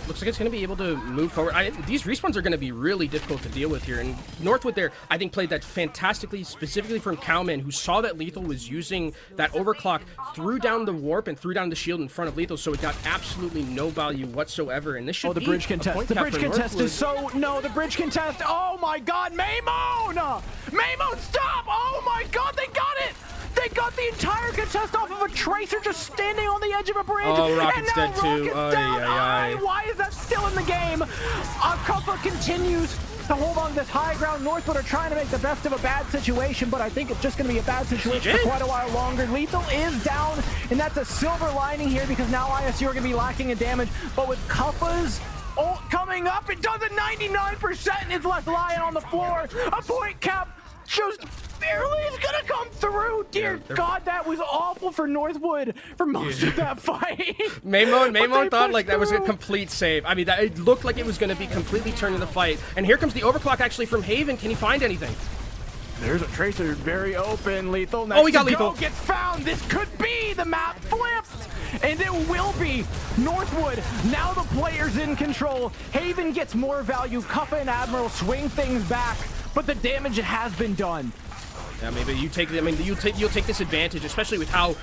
Looks like it's going to be able to move forward. These respawns are going to be really difficult to deal with here. And Northwood there, I think, played that fantastically, specifically from Cowman, who saw that Lethal was using that overclock, threw down the warp and threw down the shield in front of Lethal, so it got absolutely no value whatsoever. And this should be the bridge contest. The bridge contest is so... No, the bridge contest. Oh, my God. Maymon! Maymon, stop! Oh, my God, they got it! They got the entire contest off of a tracer just standing on the edge of a bridge. Oh, Rocket's dead too. Why is that still in the game? Akuppa continues to hold on to this high ground. Northwood are trying to make the best of a bad situation, but I think it's just going to be a bad situation for quite a while longer. Lethal is down, and that's a silver lining here because now ISU are going to be lacking in damage, but with Kuppa's ult coming up, it does a 99% and it's left lying on the floor. A point cap just barely is gonna come through. Dear God, that was awful for Northwood for most of that fight. Maymon thought like that was a complete save. I mean, it looked like it was going to be completely turning the fight. And here comes the overclock actually from Haven. Can he find anything? There's a tracer very open. Lethal next. Oh, we got Lethal. Gets found. This could be the map flipped. And it will be Northwood. Now the player's in control. Haven gets more value. Kuppa and Admiral swing things back, but the damage has been done. Yeah, maybe you take. I mean, you'll take this advantage, especially with how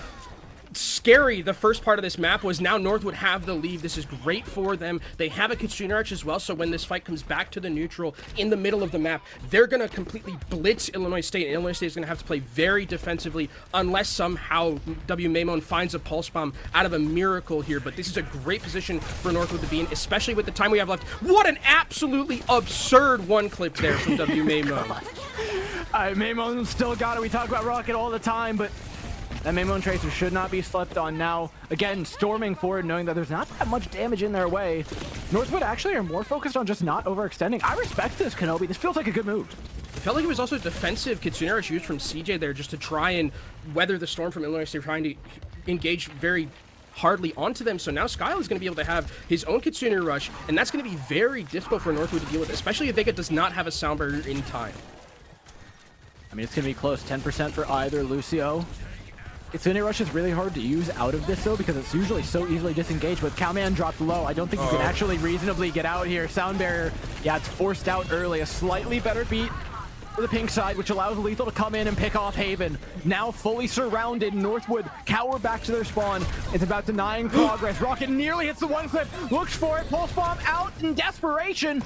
scary the first part of this map was. Now Northwood have the lead. This is great for them. They have a Kitsune Arch as well, so when this fight comes back to the neutral in the middle of the map, they're going to completely blitz Illinois State, and Illinois State is going to have to play very defensively unless somehow W. Maymon finds a Pulse Bomb out of a miracle here. But this is a great position for Northwood to be in, especially with the time we have left. What an absolutely absurd one clip there from W. Maymon. Maymon still got it. We talk about Rocket all the time, but that Maymon Tracer should not be slept on now. Again, storming forward, knowing that there's not that much damage in their way. Northwood actually are more focused on just not overextending. I respect this, Kenobi. This feels like a good move. It felt like it was also defensive Kitsune Arch used from CJ there just to try and weather the storm from Illinois State, trying to engage very hardly onto them. So now Skyle is going to be able to have his own Kitsune Rush, and that's going to be very difficult for Northwood to deal with, especially if Vega does not have a sound barrier in time. I mean, it's going to be close. 10% for either. Lucio. Kitsune Rush is really hard to use out of this, though, because it's usually so easily disengaged. But Cowman dropped low. I don't think you can actually reasonably get out here. Sound Barrier, yeah, it's forced out early. A slightly better beat for the pink side, which allows Lethal to come in and pick off Haven. Now fully surrounded, Northwood cower back to their spawn. It's about denying progress. Rocket nearly hits the one clip, looks for it, pulse bomb out in desperation.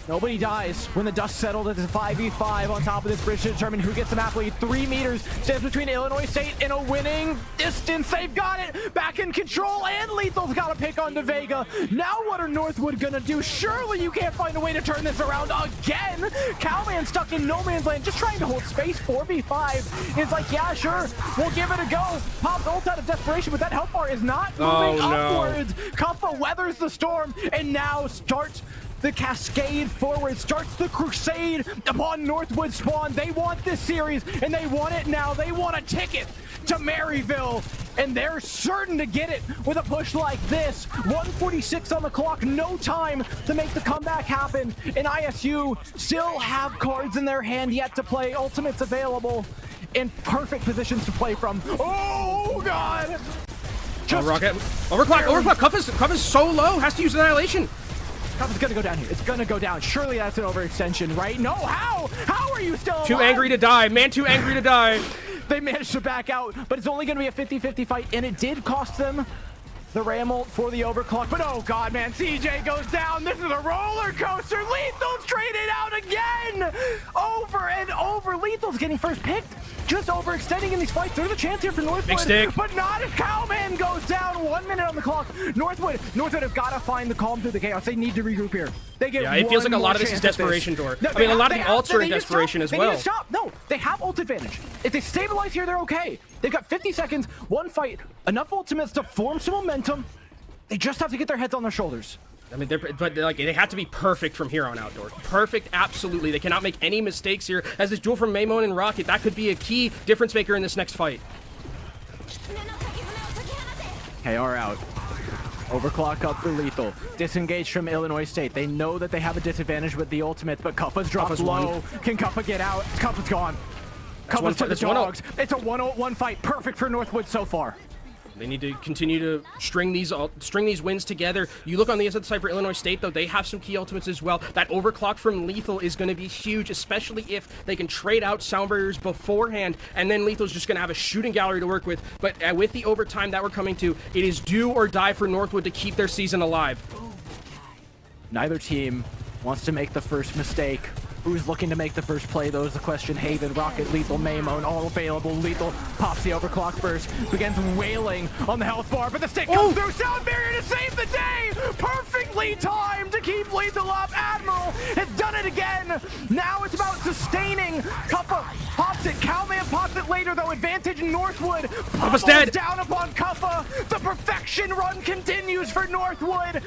Nobody dies when the dust settled. It's a 5v5 on top of this bridge to determine who gets the map lead. 3 meters stands between Illinois State and a winning distance. They've got it back in control, and Lethal's got a pick on Vega. Now what are Northwood gonna do? Surely you can't find a way to turn this around again. Cowman stuck in no man's land, just trying to hold space. 4v5 is like, yeah, sure, we'll give it a go. Pops ult out of desperation, but that health bar is not moving upwards. Kuffa weathers the storm and now starts the cascade forward, starts the crusade upon Northwood spawn. They want this series, and they want it now. They want a ticket to Maryville, and they're certain to get it with a push like this. 1:46 on the clock, no time to make the comeback happen, and ISU still have cards in their hand yet to play. Ultimates available in perfect positions to play from. Oh, God! Rocket. Overclock. Kuffa's so low, has to use Annihilation. Kuffa's gonna go down here. It's gonna go down. Surely that's an overextension, right? No, how? How are you still alive? Too angry to die. Man, too angry to die. They managed to back out, but it's only gonna be a 50-50 fight, and it did cost them the ram ult for the overclock. But oh God, man, CJ goes down. This is a roller coaster. Lethal's traded out again. Over and over. Lethal's getting first picked. Just overextending in these fights. There's a chance here for Northwood, but not if Cowman goes down. 1 minute on the clock. Northwood has got to find the calm through the chaos. They need to regroup here. They get it feels like a lot of this is desperation, Door. No, I mean, a lot of the ults are in desperation as well. They need to stop. No, they have ult advantage. If they stabilize here, they're okay. They've got 50 seconds, one fight, enough ultimates to form some momentum. They just have to get their heads on their shoulders. I mean, they have to be perfect from here on out, Door. Perfect, absolutely. They cannot make any mistakes here. As this duel from Maymon and Rocket, that could be a key difference maker in this next fight. KR out. Overclock up for Lethal. Disengaged from Illinois State. They know that they have a disadvantage with the ultimates, but Kuffa's dropped low. Can Kuffa get out? Kuffa's gone. Kuffa's to the dogs. It's a 1-0-1 fight. Perfect for Northwood so far. They need to continue to string these wins together. You look on the other side for Illinois State, though, they have some key ultimates as well. That overclock from Lethal is going to be huge, especially if they can trade out sound barriers beforehand, and then Lethal's just going to have a shooting gallery to work with. But with the overtime that we're coming to, it is do or die for Northwood to keep their season alive. Neither team wants to make the first mistake. Who's looking to make the first play, though, is the question. Haven, Rocket, Lethal, Maymon, all available. Lethal pops the overclock burst, begins wailing on the health bar, but the stick comes through. Sound Barrier to save the day! Perfectly timed to keep Lethal up. Admiral has done it again. Now it's about sustaining. Kuffa pops it. Cowman pops it later, though. Advantage Northwood. Kuffa's dead. Down upon Kuffa. The perfection run continues for Northwood.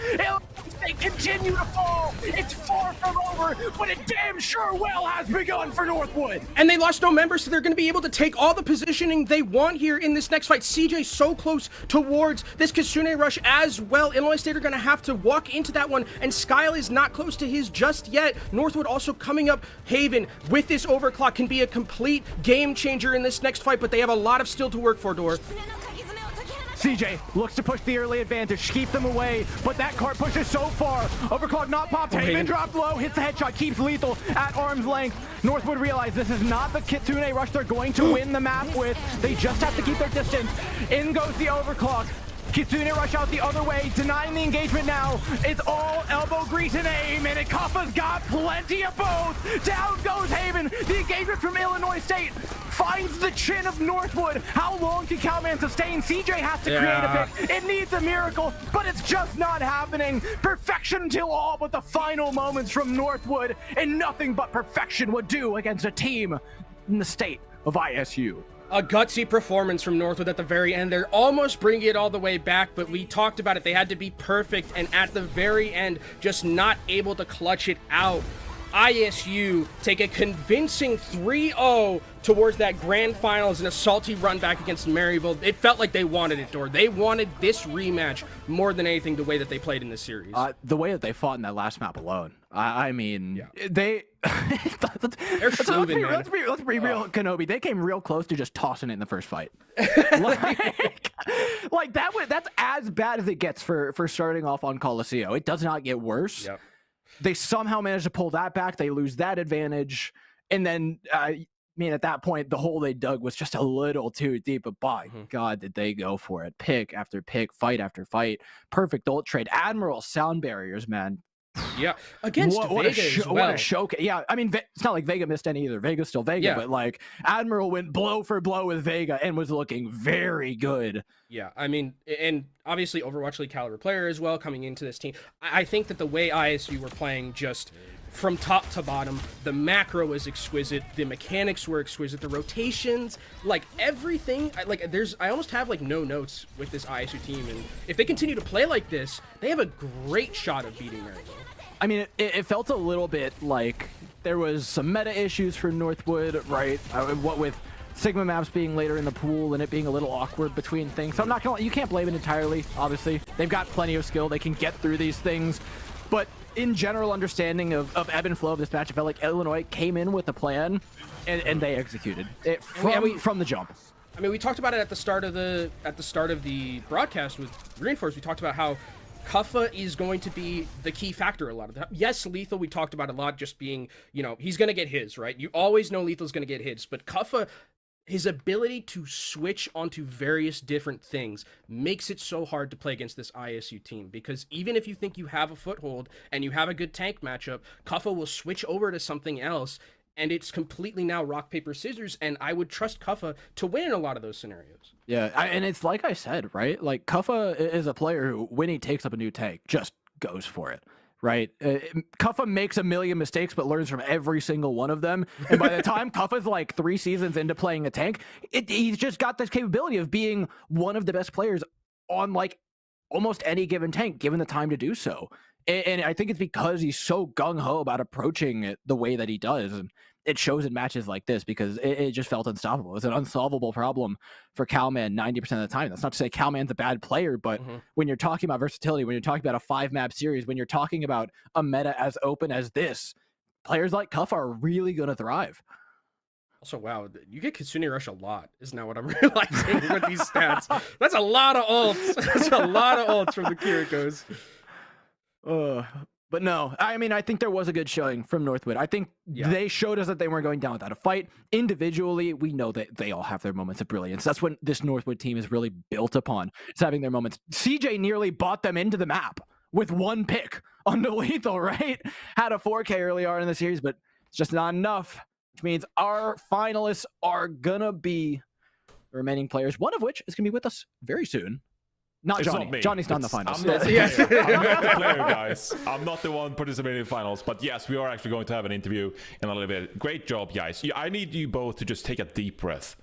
They continue to fall. It's far from over, but it damn sure well has begun for Northwood. And they lost no members, so they're going to be able to take all the positioning they want here in this next fight. CJ so close towards this Kitsune Rush as well. Illinois State are going to have to walk into that one, and Skyle is not close to his just yet. Northwood also coming up. Haven with this overclock can be a complete game changer in this next fight, but they have a lot of still to work for, Door. CJ looks to push the early advantage, keep them away, but that cart pushes so far. Overclock not popped. Haven dropped low, hits the headshot, keeps Lethal at arm's length. Northwood realize this is not the Kitsune Rush they're going to win the map with. They just have to keep their distance. In goes the overclock. Kitsune Rush out the other way, denying the engagement now. It's all elbow grease and aim, and Kuffa's got plenty of both. Down goes Haven. The engagement from Illinois State finds the chin of Northwood. How long can Cowman sustain? CJ has to create a pick. It needs a miracle, but it's just not happening. Perfection until all but the final moments from Northwood, and nothing but perfection would do against a team in the state of ISU. A gutsy performance from Northwood at the very end. They're almost bringing it all the way back, but we talked about it. They had to be perfect, and at the very end, just not able to clutch it out. ISU take a convincing 3-0 towards that grand finals in a salty run back against Maryville. It felt like they wanted it, Dor. They wanted this rematch more than anything, the way that they played in this series. The way that they fought in that last map alone. I mean, Yeah. they... Let's be real, Kenobi. They came real close to just tossing it in the first fight. like that's as bad as it gets for starting off on Colosseo. It does not get worse. Yep. They somehow managed to pull that back. They lose that advantage. And then, at that point, the hole they dug was just a little too deep. But by God, did they go for it. Pick after pick, fight after fight. Perfect ult trade. Admiral sound barriers, man. Yeah, against Vega as well. What a showcase. Yeah, I mean, it's not like Vega missed any either. Vega's still Vega, but like Admiral went blow for blow with Vega and was looking very good. Yeah, I mean, and obviously Overwatch League caliber player as well coming into this team. I think that the way ISU were playing, just from top to bottom, the macro was exquisite, the mechanics were exquisite, the rotations, like everything. I almost have like no notes with this ISU team, and if they continue to play like this, they have a great shot of beating Maryville. I mean, it felt a little bit like there was some meta issues for Northwood, right? What with Sigma maps being later in the pool and it being a little awkward between things. So I'm not gonna, you can't blame it entirely, obviously. They've got plenty of skill, they can get through these things. But in general understanding of ebb and flow of this match, I felt like Illinois came in with a plan and they executed it from the jump. I mean, we talked about it at the start of the broadcast with Reinforce. We talked about how Kuffa is going to be the key factor a lot of the time. Yes, Lethal, we talked about a lot, just being, he's going to get his, right? You always know Lethal's going to get his, but Kuffa, his ability to switch onto various different things makes it so hard to play against this ISU team, because even if you think you have a foothold and you have a good tank matchup, Kuffa will switch over to something else, and it's completely now rock, paper, scissors, and I would trust Kuffa to win in a lot of those scenarios. Yeah, and it's like I said, right? Like, Kuffa is a player who, when he takes up a new tank, just goes for it, right? Kuffa makes a million mistakes, but learns from every single one of them. And by the time Kuffa's like 3 seasons into playing a tank, he's just got this capability of being one of the best players on like almost any given tank, given the time to do so. And I think it's because he's so gung-ho about approaching it the way that he does. And it shows in matches like this because it just felt unstoppable. It was an unsolvable problem for Calman 90% of the time. That's not to say Calman's a bad player, but when you're talking about versatility, when you're talking about a 5-map series, when you're talking about a meta as open as this, players like Kuffa are really going to thrive. Also, wow, you get Kitsune Rush a lot, is now what I'm realizing with these stats. That's a lot of ults. That's a lot of ults from the Kirikos. But no, I mean, I think there was a good showing from Northwood. I think they showed us that they weren't going down without a fight. Individually, we know that they all have their moments of brilliance. That's when this Northwood team is really built upon. It's having their moments. CJ nearly bought them into the map with 1 pick on the Lethal, right? Had a 4K early on in the series, but it's just not enough, which means our finalists are gonna be the remaining players, one of which is gonna be with us very soon. Not Johnny. Not me. Johnny's not in the finals. I'm not the player, guys. I'm not the one participating in the finals. But yes, we are actually going to have an interview in a little bit. Great job, guys. I need you both to just take a deep breath.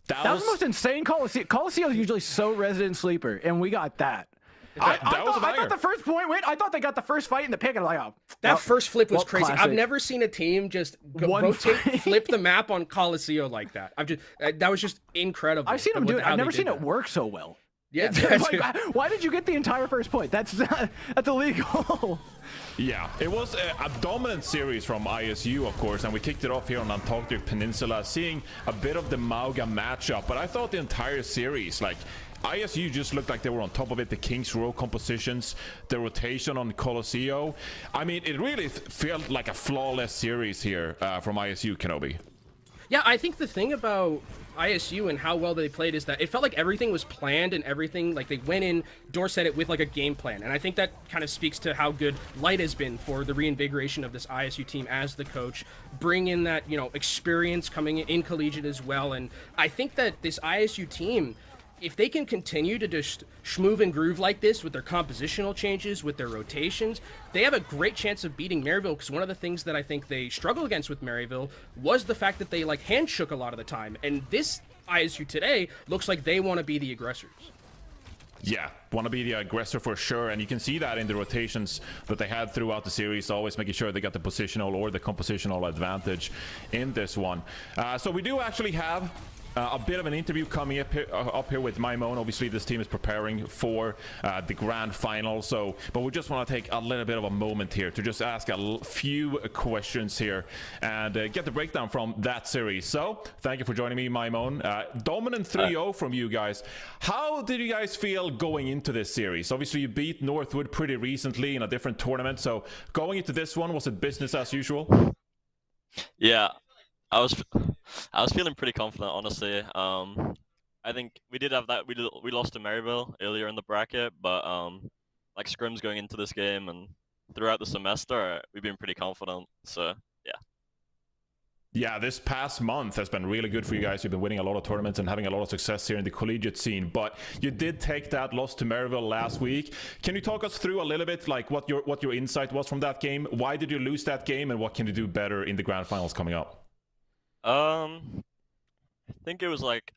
That was the most insane Colosseo. Colosseo is usually so resident sleeper, and we got that. I thought the first point. Wait, I thought they got the first fight in the pick, and I'm like, that first flip was crazy. Classic. I've never seen a team just flip the map on Colosseo like that. That was just incredible. I've seen them do it. I've never seen it work so well. Yeah. Like, why did you get the entire first point? That's illegal. Yeah, it was a dominant series from ISU, of course, and we kicked it off here on Antarctic Peninsula, seeing a bit of the Mauga matchup. But I thought the entire series, like, ISU just looked like they were on top of it. The Kings row compositions, the rotation on Colosseo. I mean, it really felt like a flawless series here from ISU, Kenobi. Yeah, I think the thing about ISU and how well they played is that it felt like everything was planned and everything, like they went in, Dor said it, with like a game plan. And I think that kind of speaks to how good Light has been for the reinvigoration of this ISU team as the coach, bring in that, experience coming in collegiate as well. And I think that this ISU team, if they can continue to just schmoove and groove like this with their compositional changes, with their rotations, they have a great chance of beating Maryville, because one of the things that I think they struggle against with Maryville was the fact that they hand shook a lot of the time. And this ISU today looks like they want to be the aggressors. Yeah, want to be the aggressor for sure, and you can see that in the rotations that they had throughout the series, always making sure they got the positional or the compositional advantage in this one. So we do actually have a bit of an interview coming up here with Maimon. Obviously, this team is preparing for the grand final, but we just want to take a little bit of a moment here to just ask a few questions here and get the breakdown from that series. So, thank you for joining me, Maimon. Dominant 3-0 from you guys. How did you guys feel going into this series? Obviously, you beat Northwood pretty recently in a different tournament, so going into this one, was it business as usual? Yeah, I was feeling pretty confident, honestly. I think we did have that. We lost to Maryville earlier in the bracket, but like scrims going into this game and throughout the semester, we've been pretty confident. So yeah. Yeah, this past month has been really good for you guys. You've been winning a lot of tournaments and having a lot of success here in the collegiate scene. But you did take that loss to Maryville last week. Can you talk us through a little bit, like what your insight was from that game? Why did you lose that game, and what can you do better in the grand finals coming up? I think it was like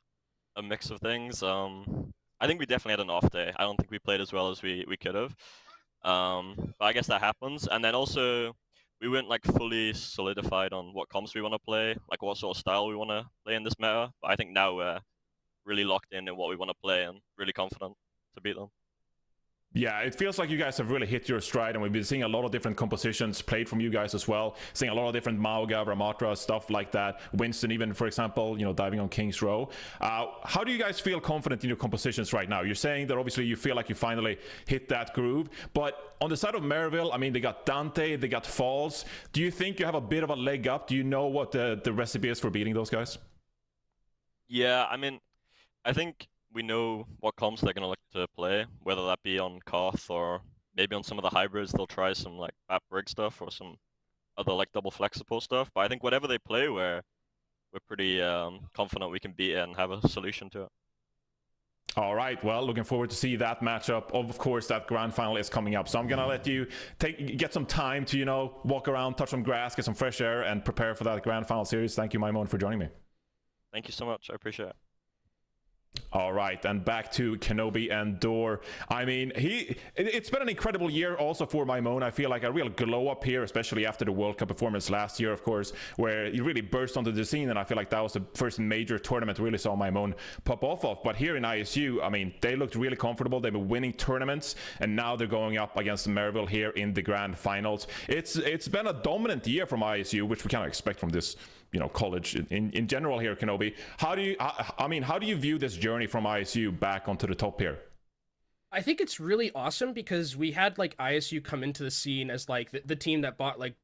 a mix of things. I think we definitely had an off day. I don't think we played as well as we could have. But I guess that happens. And then also we weren't like fully solidified on what comps we want to play, like what sort of style we want to play in this meta. But I think now we're really locked in what we want to play and really confident to beat them. Yeah, it feels like you guys have really hit your stride, and we've been seeing a lot of different compositions played from you guys as well. Seeing a lot of different Mauga, Ramatra, stuff like that. Winston, even, for example, diving on King's Row. How do you guys feel confident in your compositions right now? You're saying that obviously you feel like you finally hit that groove, but on the side of Maryville, I mean, they got Dante, they got Falls. Do you think you have a bit of a leg up? Do you know what the recipe is for beating those guys? Yeah, I mean, I think we know what comps they're going to look to play, whether that be on Koth or maybe on some of the hybrids, they'll try some like Bat Brig stuff or some other like double flex support stuff. But I think whatever they play, we're pretty confident we can beat it and have a solution to it. All right, well, looking forward to see that matchup. Of course, that grand final is coming up, so I'm gonna let you get some time to walk around, touch some grass, get some fresh air, and prepare for that grand final series. Thank you, Maimon, for joining me. Thank you so much. I appreciate it. All right, and back to Kenobi and Door. I mean, it's been an incredible year also for Maimon. I feel like a real glow up here, especially after the World Cup performance last year, of course, where he really burst onto the scene, and I feel like that was the first major tournament really saw Maimon pop off of. But here in ISU, I mean, they looked really comfortable. They've been winning tournaments, and now they're going up against Maryville here in the grand finals. It's been a dominant year from ISU, which we kind of expect from this college in general here, Kenobi. How do you view this journey from ISU back onto the top here? I think it's really awesome because we had like ISU come into the scene as like the team that bought like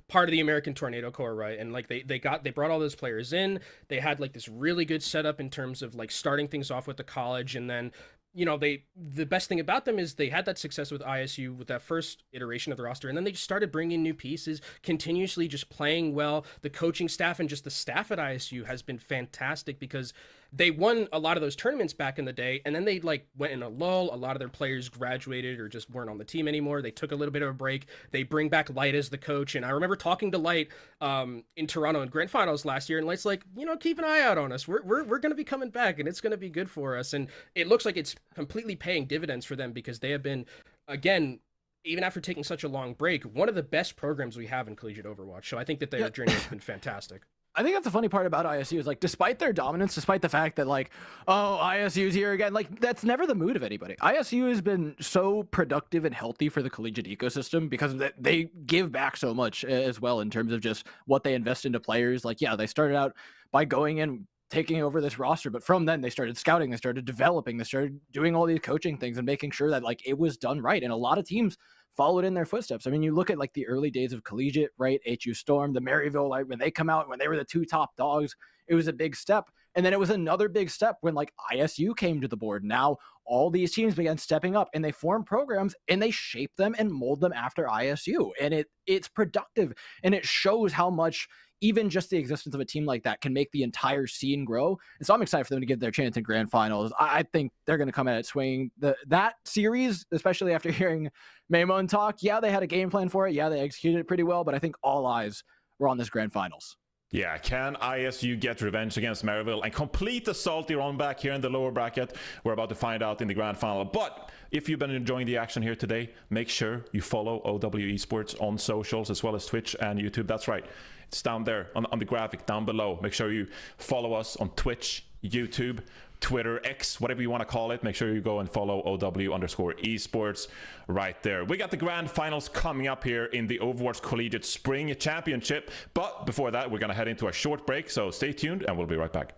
part of the American Tornado Corps, right? And like they brought all those players in. They had like this really good setup in terms of like starting things off with the college, and then the best thing about them is they had that success with ISU with that first iteration of the roster, and then they just started bringing new pieces, continuously just playing well. The coaching staff and just the staff at ISU has been fantastic because they won a lot of those tournaments back in the day, and then they like went in a lull. A lot of their players graduated or just weren't on the team anymore. They took a little bit of a break. They bring back Light as the coach, and I remember talking to Light in Toronto in grand finals last year, and Light's like, keep an eye out on us. We're going to be coming back, and it's going to be good for us. And it looks like it's completely paying dividends for them because they have been, again, even after taking such a long break, one of the best programs we have in collegiate Overwatch. So I think that their journey has been fantastic. I think that's the funny part about ISU is like, despite their dominance, despite the fact that like, oh, ISU's here again, like that's never the mood of anybody. ISU has been so productive and healthy for the collegiate ecosystem because they give back so much as well in terms of just what they invest into players. Like, yeah, they started out by going in, taking over this roster, but from then they started scouting, they started developing, they started doing all these coaching things and making sure that like it was done right. And a lot of teams followed in their footsteps. I mean, you look at like the early days of collegiate, right? HU Storm, the Maryville, like when they come out, when they were the two top dogs, it was a big step. And then it was another big step when like ISU came to the board. Now all these teams began stepping up and they form programs and they shape them and mold them after ISU. And it's productive, and it shows how much even just the existence of a team like that can make the entire scene grow. And so I'm excited for them to get their chance in grand finals. I think they're going to come at it swinging. That series, especially after hearing Maimon talk, yeah, they had a game plan for it. Yeah, they executed it pretty well, but I think all eyes were on this grand finals. Yeah, can ISU get revenge against Maryville and complete the salty run back here in the lower bracket? We're about to find out in the grand final. But if you've been enjoying the action here today, make sure you follow OW Esports on socials as well as Twitch and YouTube. That's right. It's down there on the graphic down below. Make sure you follow us on Twitch, YouTube, Twitter, X, whatever you want to call it. Make sure you go and follow OW_esports right there. We got the grand finals coming up here in the Overwatch Collegiate Spring Championship. But before that, we're going to head into a short break. So stay tuned and we'll be right back.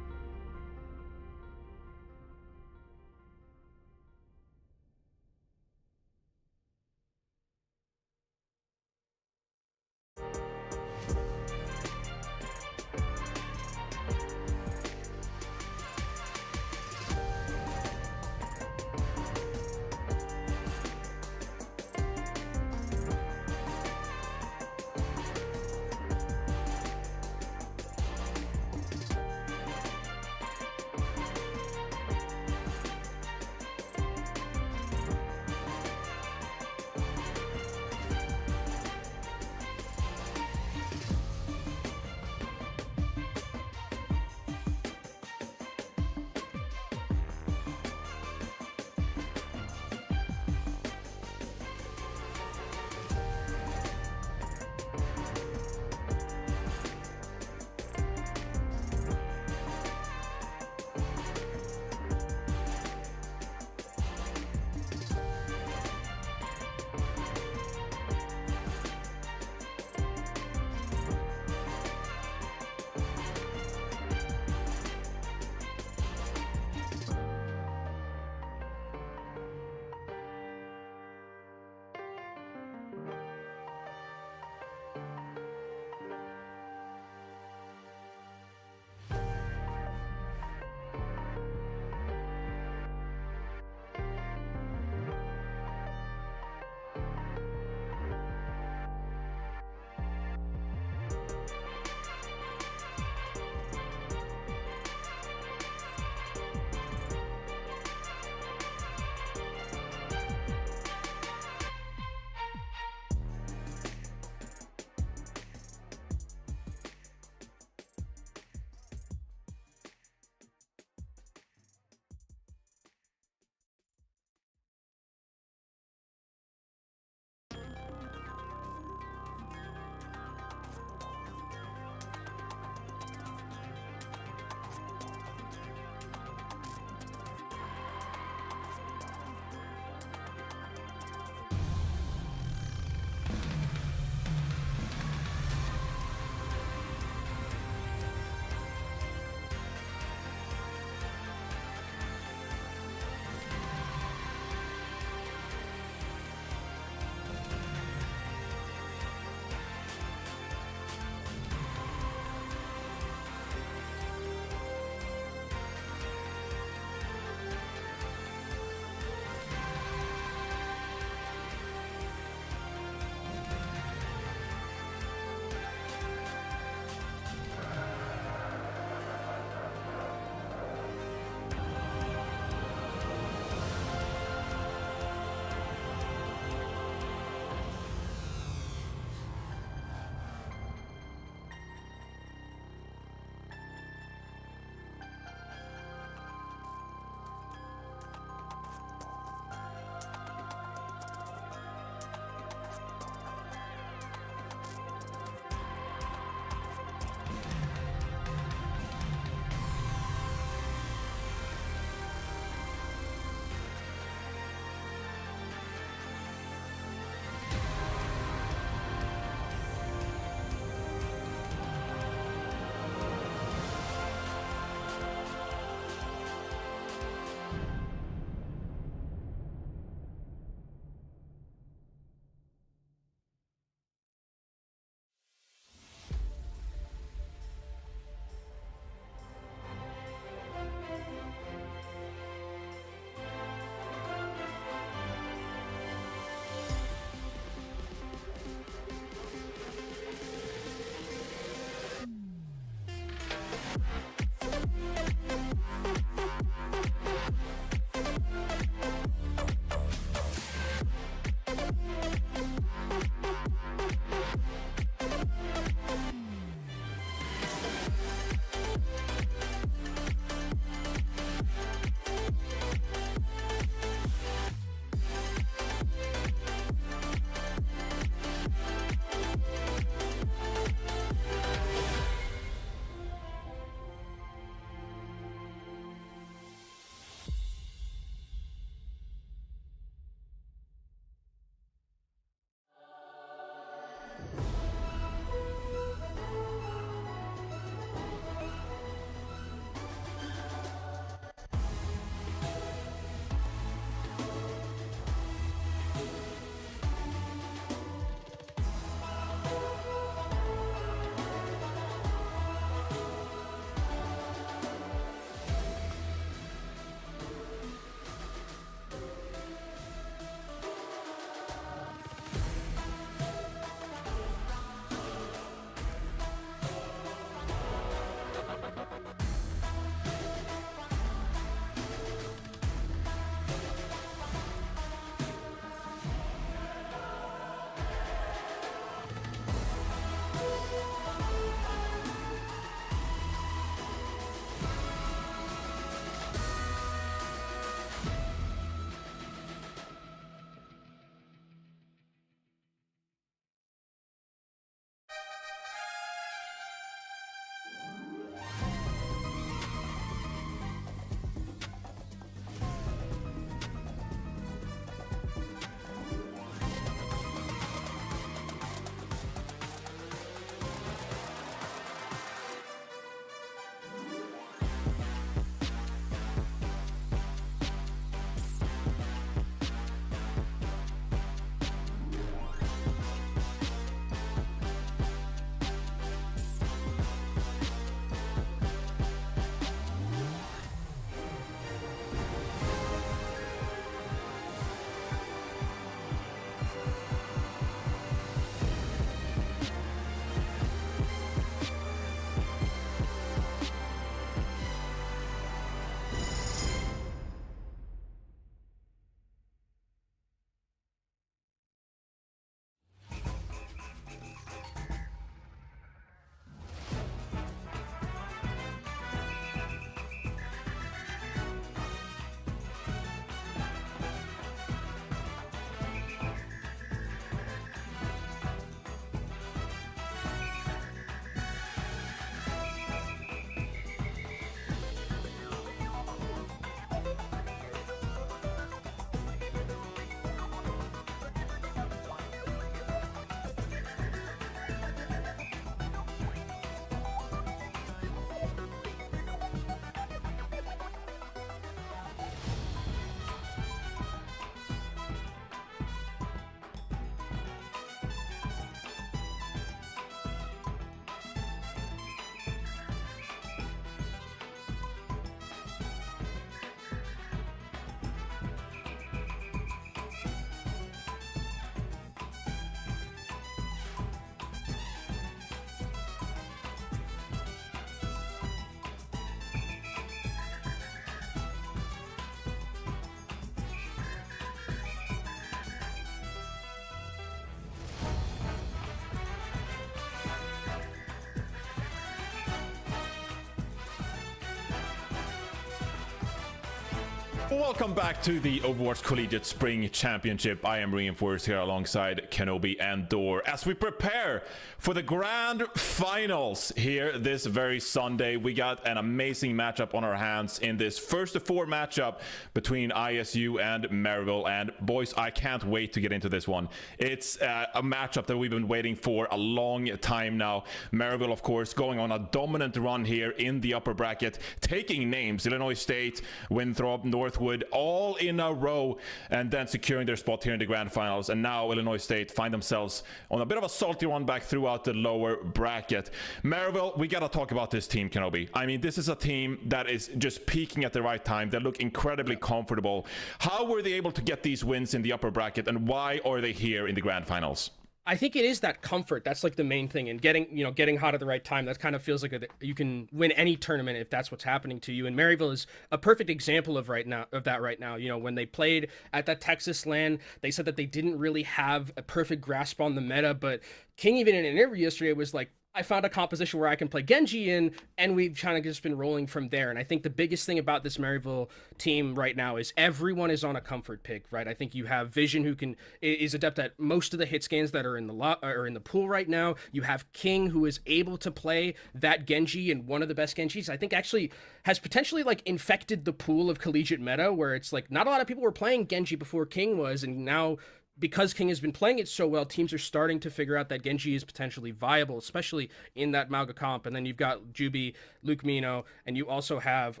Welcome back to the Overwatch Collegiate Spring Championship. I am Reinforced here alongside Kenobi and Door as we prepare for the grand finals here this very Sunday. We got an amazing matchup on our hands in this first of four matchup between ISU and Maryville. And boys, I can't wait to get into this one. It's a matchup that we've been waiting for a long time now. Maryville, of course, going on a dominant run here in the upper bracket, taking names: Illinois State, Winthrop, Northwood, all in a row, and then securing their spot here in the grand finals. And now Illinois State find themselves on a bit of a salty run back throughout the lower bracket. Maryville, we gotta talk about this team, Kenobi. I mean, this is a team that is just peaking at the right time. They look incredibly comfortable. How were they able to get these wins in the upper bracket, and why are they here in the grand finals? I think it is that comfort. That's like the main thing, and getting hot at the right time. That kind of feels like you can win any tournament if that's what's happening to you. And Maryville is a perfect example of that right now. You know, when they played at that Texas LAN, they said that they didn't really have a perfect grasp on the meta. But King, even in an interview yesterday, was like, I found a composition where I can play Genji in, and we've kind of just been rolling from there. And I think the biggest thing about this Maryville team right now is everyone is on a comfort pick, right? I think you have Vision, who is adept at most of the hit scans that are in the pool right now. You have King, who is able to play that Genji, and one of the best Genjis. I think actually has potentially like infected the pool of collegiate meta, where it's like not a lot of people were playing Genji before King was, and now, because King has been playing it so well, teams are starting to figure out that Genji is potentially viable, especially in that Mauga comp. And then you've got Juby, Luke Mino, and you also have,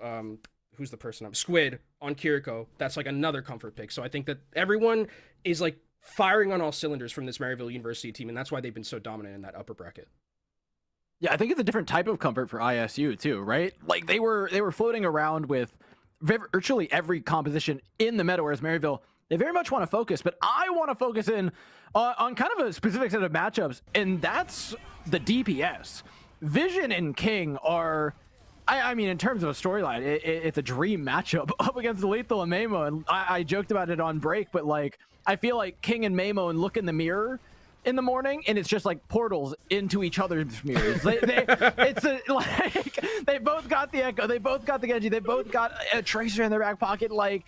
who's the person? Squid on Kiriko. That's like another comfort pick. So I think that everyone is like firing on all cylinders from this Maryville University team, and that's why they've been so dominant in that upper bracket. Yeah, I think it's a different type of comfort for ISU too, right? Like they were floating around with virtually every composition in the meta, whereas Maryville, they very much want to focus, but I want to focus in on kind of a specific set of matchups, and that's the DPS. Vision and King are, I mean, in terms of a storyline, it's a dream matchup up against Lethal and Mamo, and I joked about it on break, but like, I feel like King and Mamo and look in the mirror in the morning, and it's just like portals into each other's mirrors. They both got the Echo, they both got the Genji, they both got a Tracer in their back pocket, like,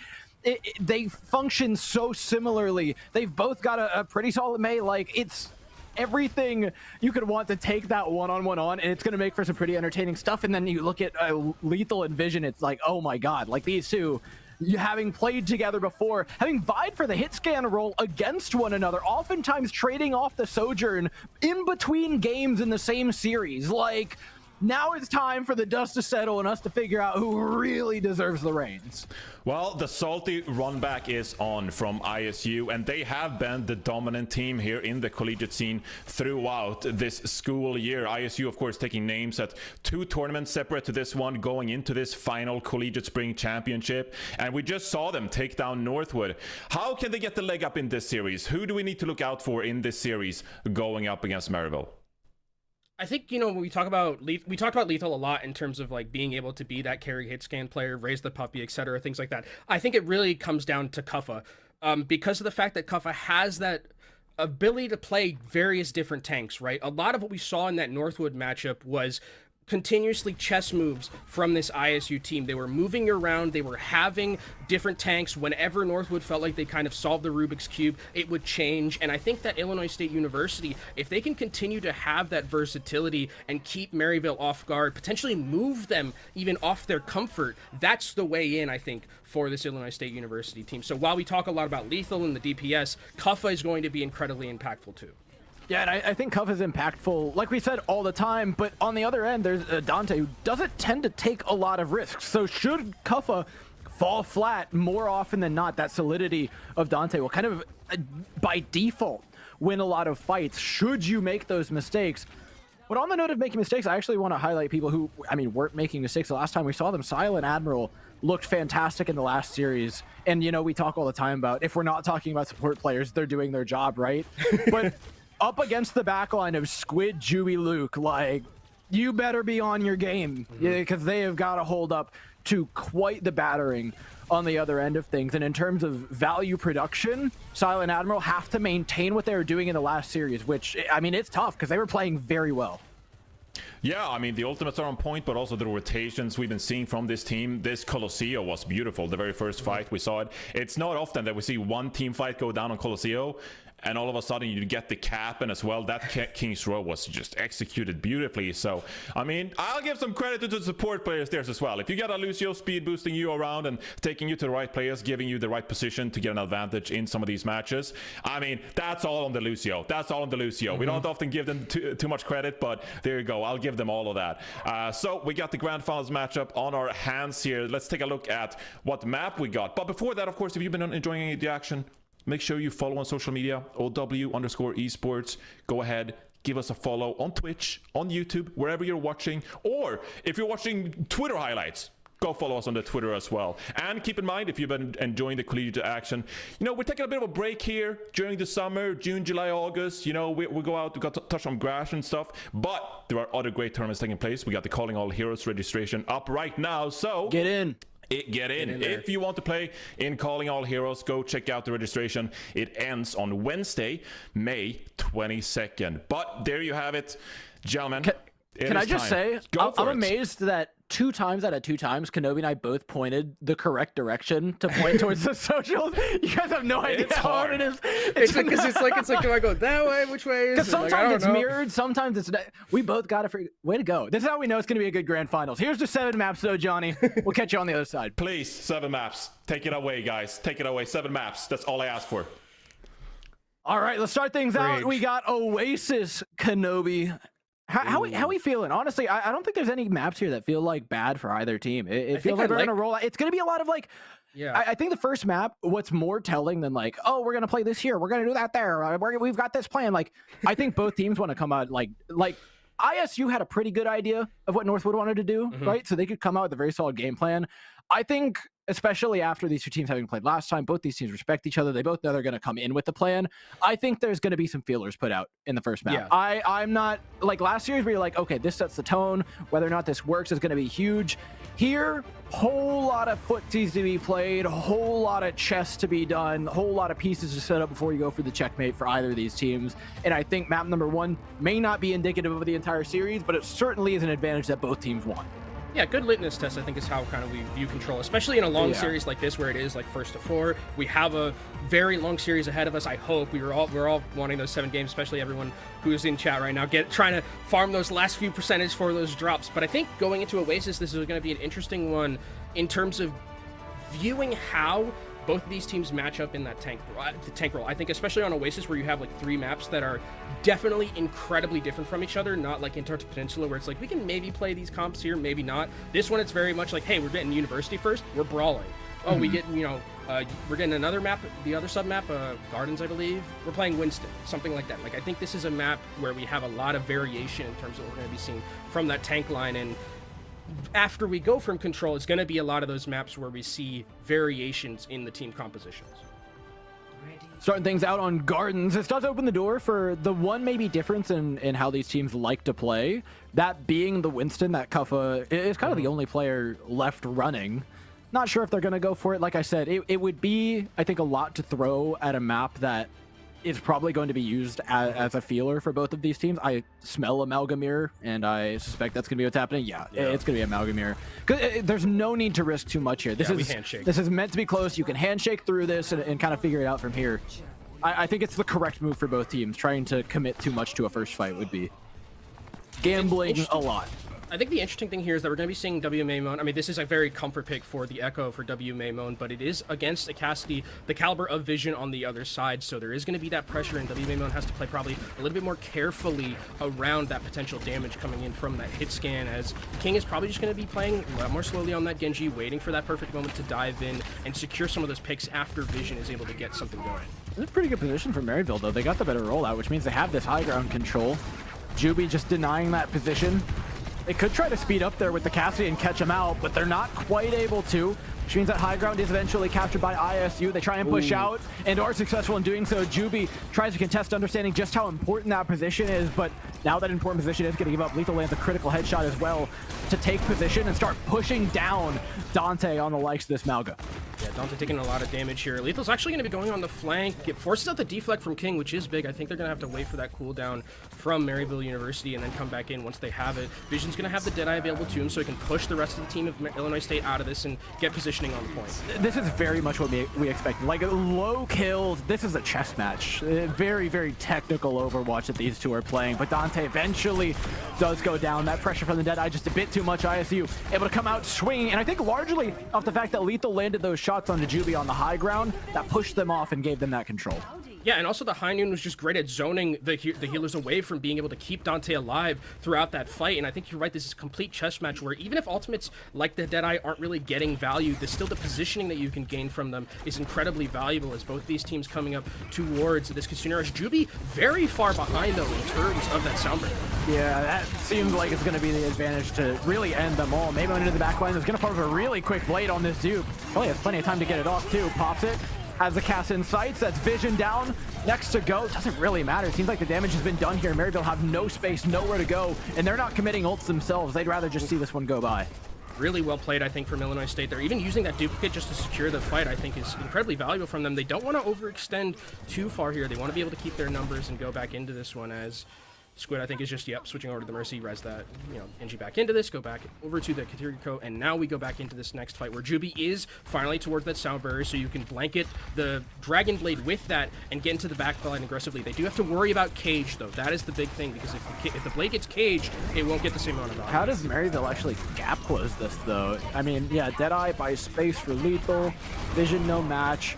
they function so similarly. They've both got a pretty solid Mei. Like, it's everything you could want to take that one-on-one on, and it's going to make for some pretty entertaining stuff. And then you look at Lethal and Vision, it's like, oh my god, like these two, having played together before, having vied for the hit scan role against one another, oftentimes trading off the Sojourn in between games in the same series. Like, now it's time for the dust to settle and us to figure out who really deserves the reins. Well, the salty run back is on from ISU, and they have been the dominant team here in the collegiate scene throughout this school year. ISU, of course, taking names at 2 tournaments separate to this one, going into this final collegiate spring championship. And we just saw them take down Northwood. How can they get the leg up in this series? Who do we need to look out for in this series going up against Maryville? I think, you know, we talked about Lethal a lot in terms of like being able to be that carry hit scan player, raise the puppy, etc., things like that. I think it really comes down to Kuffa, because of the fact that Kuffa has that ability to play various different tanks, right? A lot of what we saw in that Northwood matchup was continuously chess moves from this ISU team. They were moving around, they were having different tanks. Whenever Northwood felt like they kind of solved the Rubik's Cube, it would change. And I think that Illinois State University, if they can continue to have that versatility and keep Maryville off guard, potentially move them even off their comfort, that's the way in, I think, for this Illinois State University team. So while we talk a lot about Lethal and the DPS, Kuffa is going to be incredibly impactful too. Yeah, and I think Kuffa is impactful, like we said, all the time, but on the other end, there's Dante, who doesn't tend to take a lot of risks. So should Kuffa fall flat more often than not, that solidity of Dante will kind of, by default, win a lot of fights, should you make those mistakes. But on the note of making mistakes, I actually want to highlight people who, I mean, weren't making mistakes the last time we saw them. Silent Admiral looked fantastic in the last series. And, you know, we talk all the time about, if we're not talking about support players, they're doing their job, right? But up against the backline of Squid, Juby, Luke, like, you better be on your game, because they have got to hold up to quite the battering on the other end of things. And in terms of value production, Silent Admiral have to maintain what they were doing in the last series, which, I mean, it's tough because they were playing very well. Yeah, I mean, the ultimates are on point, but also the rotations we've been seeing from this team. This Colosseo was beautiful. The very first fight we saw it. It's not often that we see one team fight go down on Colosseo, and all of a sudden you get the cap, and as well, that King's Row was just executed beautifully. So, I mean, I'll give some credit to the support players there as well. If you got a Lucio speed boosting you around and taking you to the right players, giving you the right position to get an advantage in some of these matches, I mean, that's all on the Lucio. That's all on the Lucio. We don't often give them too much credit, but there you go. I'll give them all of that. So we got the Grand Finals matchup on our hands here. Let's take a look at what map we got. But before that, of course, if you've been enjoying the action, make sure you follow on social media, OW_esports. Go ahead, give us a follow on Twitch, on YouTube, wherever you're watching. Or if you're watching Twitter highlights, go follow us on the Twitter as well. And keep in mind, if you've been enjoying the collegiate action, you know, we're taking a bit of a break here during the summer, June, July, August. You know, we go out, we got to touch on Grash and stuff. But there are other great tournaments taking place. We got the Calling All Heroes registration up right now. So get in. Get in. If you want to play in Calling All Heroes, go check out the registration. It ends on Wednesday, May 22nd. But there you have it, gentlemen. Can I just say, I'm amazed that 2 times out of 2 times, Kenobi and I both pointed the correct direction to point towards the socials. You guys have no idea how hard it is. It's like, do I go that way? Which way is it? Because sometimes it's mirrored, sometimes it's not. We both got it. Way to go. This is how we know it's going to be a good grand finals. Here's the 7 maps, though, Johnny. We'll catch you on the other side. Please, 7 maps. Take it away, guys. Take it away. 7 maps. That's all I ask for. All right, let's start things out. We got Oasis, Kenobi. How we feeling? Honestly, I don't think there's any maps here that feel like bad for either team. It feels like they're gonna roll out. It's gonna be a lot of like, I think the first map, what's more telling than like, oh, we're gonna play this here, we're gonna do that there, we've got this plan. Like, I think both teams want to come out like ISU had a pretty good idea of what Northwood wanted to do, right? So they could come out with a very solid game plan. I think, especially after these 2 teams having played last time, both these teams respect each other. They both know they're going to come in with the plan. I think there's going to be some feelers put out in the first map. Yeah. I'm not like last series where you're like, okay, this sets the tone. Whether or not this works is going to be huge. Here, whole lot of footsies to be played, a whole lot of chess to be done, a whole lot of pieces to set up before you go for the checkmate for either of these teams. And I think map number 1 may not be indicative of the entire series, but it certainly is an advantage that both teams want. Yeah, good litmus test, I think, is how kind of we view Control, especially in a long series like this where it is like first to 4. We have a very long series ahead of us. I hope we're all wanting those 7 games, especially everyone who's in chat right now, trying to farm those last few percentage for those drops. But I think going into Oasis, this is going to be an interesting one in terms of viewing how both of these teams match up in that tank role. I think especially on Oasis where you have like 3 maps that are definitely incredibly different from each other, not like Antarctic Peninsula where it's like we can maybe play these comps here, maybe not. This one it's very much like, hey, we're getting University first, we're brawling. Oh, we get, we're getting another map, the other sub map, Gardens, I believe. We're playing Winston, something like that. Like, I think this is a map where we have a lot of variation in terms of what we're going to be seeing from that tank line. And after we go from Control, it's going to be a lot of those maps where we see variations in the team compositions. Starting things out on Gardens, this does open the door for the one maybe difference in how these teams like to play. That being the Winston, that Kuffa is kind of the only player left running. Not sure if they're going to go for it. Like I said, it would be, I think, a lot to throw at a map that is probably going to be used as a feeler for both of these teams. I smell Amalgamir, and I suspect that's going to be what's happening. Yeah. It's going to be Amalgamir. There's no need to risk too much here. This is meant to be close. You can handshake through this and kind of figure it out from here. I think it's the correct move for both teams. Trying to commit too much to a first fight would be gambling a lot. I think the interesting thing here is that we're going to be seeing WMA Moan. I mean, this is a very comfort pick for the Echo for WMA Moan, but it is against a Cassidy, the caliber of Vision on the other side, so there is going to be that pressure, and WMA Moan has to play probably a little bit more carefully around that potential damage coming in from that hit scan, as King is probably just going to be playing a lot more slowly on that Genji, waiting for that perfect moment to dive in and secure some of those picks after Vision is able to get something going. It's a pretty good position for Maryville, though. They got the better rollout, which means they have this high ground control. Juby just denying that position. They could try to speed up there with the Cassidy and catch him out, but they're not quite able to, which means that high ground is eventually captured by ISU. They try and push out and are successful in doing so. Juby tries to contest, understanding just how important that position is, but now that important position is going to give up. Lethal lands a critical headshot as well to take position and start pushing down Dante on the likes of this Malga. Yeah, Dante taking a lot of damage here. Lethal's actually going to be going on the flank. It forces out the deflect from King, which is big. I think they're going to have to wait for that cooldown from Maryville University and then come back in once they have it. Vision's going to have the Deadeye available to him so he can push the rest of the team of Illinois State out of this and get positioning on the point. This is very much what we expected. Like, low kills. This is a chess match. Very, very technical Overwatch that these two are playing. But Dante eventually does go down. That pressure from the Deadeye just a bit too much. ISU able to come out swinging. And I think largely off the fact that Lethal landed those shots on Juby on the high ground, that pushed them off and gave them that control. Yeah, and also the High Noon was just great at zoning the healers away from being able to keep Dante alive throughout that fight. And I think you're right, this is a complete chess match where even if ultimates like the Deadeye aren't really getting value, there's still the positioning that you can gain from them is incredibly valuable as both these teams coming up towards this Casino Rush. Juby very far behind, though, in terms of that Soundbreaker. Yeah, that seems like it's going to be the advantage to really end them all. Maybe into the back line. There's going to pop a really quick blade on this dupe. Probably has plenty of time to get it off, too. Pops it. Has the cast in sights. That's Vision down. Next to go. Doesn't really matter. It seems like the damage has been done here. Maryville have no space, nowhere to go, and they're not committing ults themselves. They'd rather just see this one go by. Really well played, I think, from Illinois State. They're even using that duplicate just to secure the fight, I think, is incredibly valuable from them. They don't want to overextend too far here. They want to be able to keep their numbers and go back into this one as Squid, I think, is just, switching over to the Mercy, res that, NG back into this, go back over to the Katiriko, and now we go back into this next fight where Juby is finally towards that sound barrier, so you can blanket the Dragon Blade with that and get into the backline aggressively. They do have to worry about Cage, though. That is the big thing, because if the Blade gets caged, it won't get the same amount of value. How does Maryville actually gap close this, though? I mean, yeah, Deadeye buys space for Lethal, Vision no match.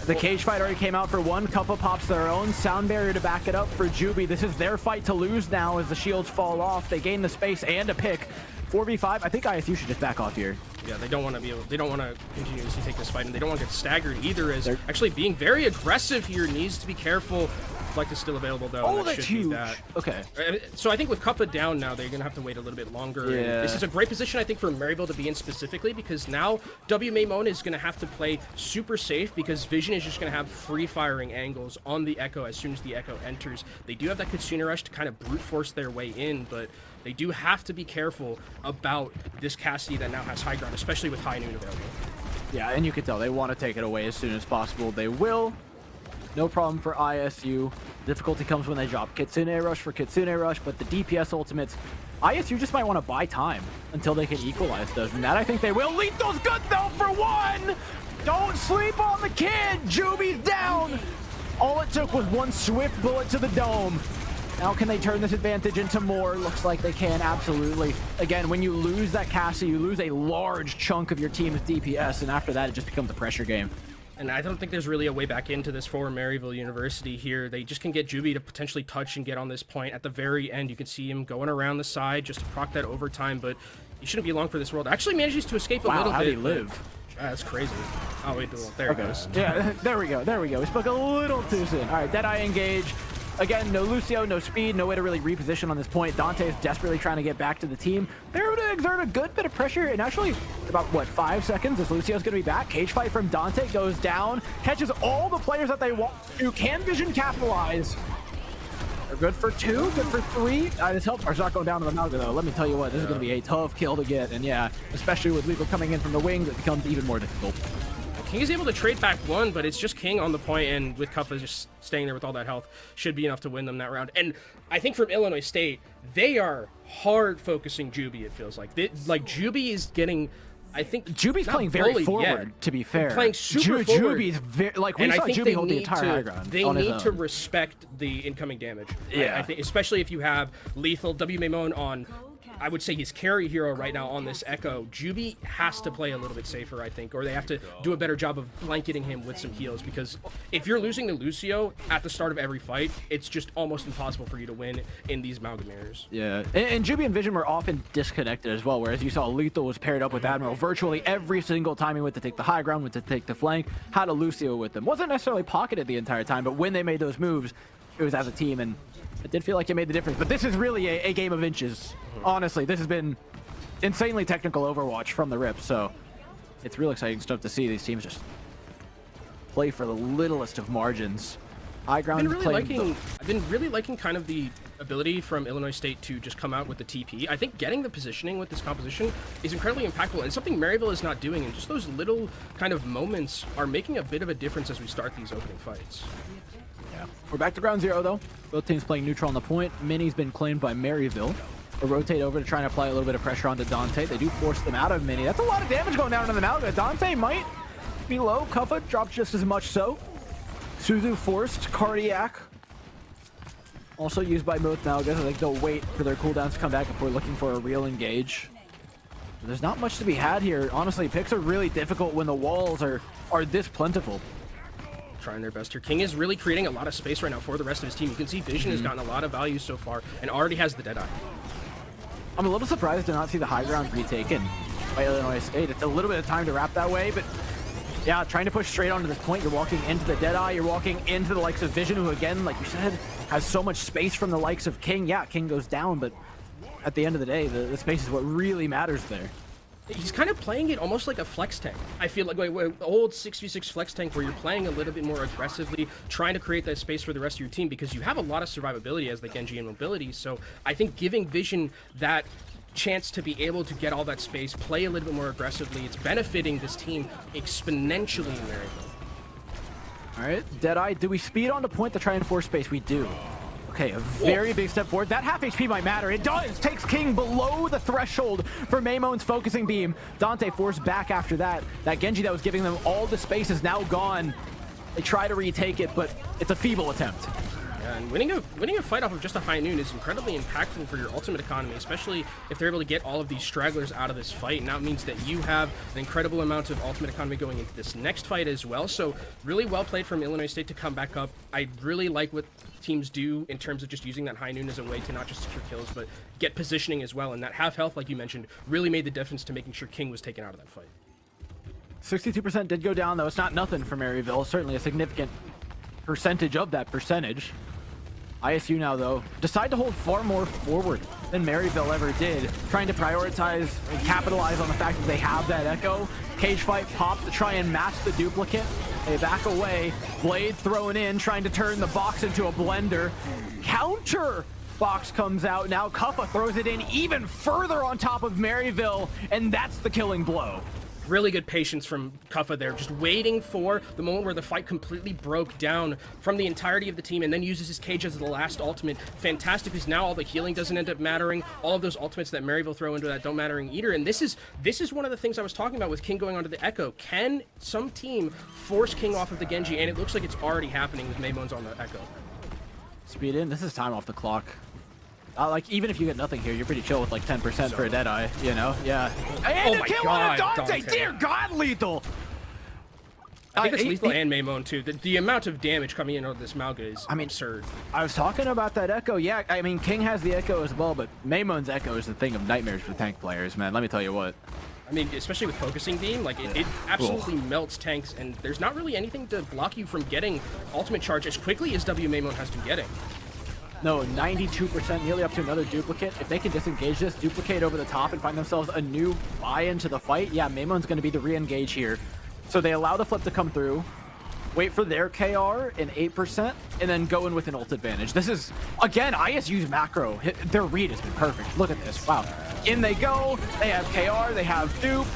The cage fight already came out for one. Kuppa pops their own sound barrier to back it up for Juby. This is their fight to lose now as the shields fall off. They gain the space and a pick. 4v5. I think ISU should just back off here. Yeah, they don't want to continuously take this fight, and they don't want to get staggered either, as they're actually being very aggressive here. Needs to be careful. Fleck is still available, though. Oh, that's huge. Okay. So I think with Kuppa down now, they're going to have to wait a little bit longer. Yeah. This is a great position, I think, for Maryville to be in specifically, because now WMamon is going to have to play super safe, because Vision is just going to have free firing angles on the Echo as soon as the Echo enters. They do have that Katsuna Rush to kind of brute force their way in, but they do have to be careful about this Cassidy that now has high ground, especially with High Noon available. Yeah, and you can tell they want to take it away as soon as possible. They will. No problem for ISU. Difficulty comes when they drop Kitsune Rush for Kitsune Rush, but the DPS ultimates, ISU just might want to buy time until they can equalize those, and that I think they will. Lethal's good, though, for one! Don't sleep on the kid! Juby's down! All it took was one swift bullet to the dome. Now can they turn this advantage into more? Looks like they can, absolutely. Again, when you lose that Cassie, you lose a large chunk of your team's DPS, and after that, it just becomes a pressure game. And I don't think there's really a way back into this for Maryville University here. They just can get Juby to potentially touch and get on this point. At the very end, you can see him going around the side just to proc that overtime, but he shouldn't be long for this world. Actually manages to escape a little bit. How did he live? That's crazy. Oh, wait, there it goes. Yeah, there we go. We spoke a little too soon. All right, Deadeye engage. Again, no Lucio, no speed, no way to really reposition on this point. Dante is desperately trying to get back to the team. They're able to exert a good bit of pressure, and actually, about, 5 seconds, as Lucio's going to be back. Cage fight from Dante goes down, catches all the players that they want to. Can Vision capitalize? They're good for 2, good for 3. This helps. It's not going down to the Malga, though. Let me tell you what, this is going to be a tough kill to get, and yeah, especially with Lethal coming in from the wings, it becomes even more difficult. King is able to trade back one, but it's just King on the point, and with Kuppa just staying there with all that health, should be enough to win them that round. And I think from Illinois State, they are hard focusing Juby, it feels like. Juby is getting, I think... Juby's playing very forward, to be fair. Playing super forward. Juby's very... we saw Juby hold the entire high ground. They need to respect the incoming damage. Yeah. I think, especially if you have Lethal, WMamon on... I would say his carry hero right now on this Echo. Juby has to play a little bit safer, I think, or they have to do a better job of blanketing him with some heals, because if you're losing to Lucio at the start of every fight, it's just almost impossible for you to win in these Amalgamers. Yeah, and Juby and Vision were often disconnected as well, whereas you saw Lethal was paired up with Admiral virtually every single time he went to take the high ground, went to take the flank, had a Lucio with them. Wasn't necessarily pocketed the entire time, but when they made those moves, it was as a team, and it did feel like it made the difference. But this is really a game of inches. Honestly, this has been insanely technical Overwatch from the rip, so it's real exciting stuff to see these teams just play for the littlest of margins. High ground. I've been really liking kind of the ability from Illinois State to just come out with the TP, I think getting the positioning with this composition is incredibly impactful and something Maryville is not doing, and just those little kind of moments are making a bit of a difference as we start these opening fights. Yeah. We're back to ground zero, though. Both teams playing neutral on the point. Mini's been claimed by Maryville. We'll rotate over to try and apply a little bit of pressure onto Dante. They do force them out of Mini. That's a lot of damage going down on the Malga. Dante might be low. Kuffa drops just as much so. Suzu forced. Cardiac. Also used by both Malgas. I think they'll wait for their cooldowns to come back before looking for a real engage. There's not much to be had here. Honestly, picks are really difficult when the walls are this plentiful. Trying their best here. King is really creating a lot of space right now for the rest of his team. You can see Vision has gotten a lot of value so far and already has the Deadeye. I'm a little surprised to not see the high ground retaken by Illinois State. It's a little bit of time to wrap that way, but yeah, trying to push straight onto this point. You're walking into the Deadeye. You're walking into the likes of Vision, who again, like you said, has so much space from the likes of King. Yeah, King goes down, but at the end of the day, the space is what really matters there. He's kind of playing it almost like a flex tank. I feel like old 6v6 flex tank where you're playing a little bit more aggressively, trying to create that space for the rest of your team because you have a lot of survivability as the Genji and mobility. So I think giving Vision that chance to be able to get all that space, play a little bit more aggressively, it's benefiting this team exponentially in Maryville. All right, Deadeye, do we speed on the point to try and force space? We do. Okay, a very big step forward. That half HP might matter. It does. Takes King below the threshold for Maymon's focusing beam. Dante forced back after that. That Genji that was giving them all the space is now gone. They try to retake it, but it's a feeble attempt. Yeah, and winning a fight off of just a high noon is incredibly impactful for your ultimate economy, especially if they're able to get all of these stragglers out of this fight. And that means that you have an incredible amount of ultimate economy going into this next fight as well. So really well played from Illinois State to come back up. I really like what teams do in terms of just using that high noon as a way to not just secure kills, but get positioning as well. And that half health, like you mentioned, really made the difference to making sure King was taken out of that fight. 62% did go down, though. It's not nothing for Maryville. Certainly a significant percentage of that percentage. ISU now, though, decide to hold far more forward than Maryville ever did, trying to prioritize and capitalize on the fact that they have that echo. Cage fight pop to try and match the duplicate. They back away. Blade thrown in, trying to turn the box into a blender. Counter box comes out. Now Kuffa throws it in even further on top of Maryville, and that's the killing blow. Really good patience from Kuffa there, just waiting for the moment where the fight completely broke down from the entirety of the team, and then uses his cage as the last ultimate. Fantastic, because now all the healing doesn't end up mattering. All of those ultimates that Maryville throw into that don't mattering either. And this is one of the things I was talking about with King going onto the Echo. Can some team force King off of the Genji? And it looks like it's already happening with Maymon's on the Echo. Speed in. This is time off the clock. Like, even if you get nothing here, you're pretty chill with like 10% for a Deadeye, you know? Yeah. And oh my kill God, on Dante! Dante! Dear God, lethal! I think it's lethal and Maymon too. The amount of damage coming in on this Malga is absurd. I was talking about that Echo. Yeah, I mean, King has the Echo as well, but Maymon's Echo is the thing of nightmares for tank players, man. Let me tell you what. I mean, especially with focusing beam, like it absolutely melts tanks, and there's not really anything to block you from getting ultimate charge as quickly as W Maymon has been getting. No, 92%, nearly up to another duplicate. If they can disengage this, duplicate over the top, and find themselves a new buy-in to the fight, yeah, Maymon's going to be the re-engage here. So they allow the flip to come through, wait for their KR in 8%, and then go in with an ult advantage. This is, again, ISU's macro. Their read has been perfect. Look at this. Wow. In they go. They have KR. They have dupe.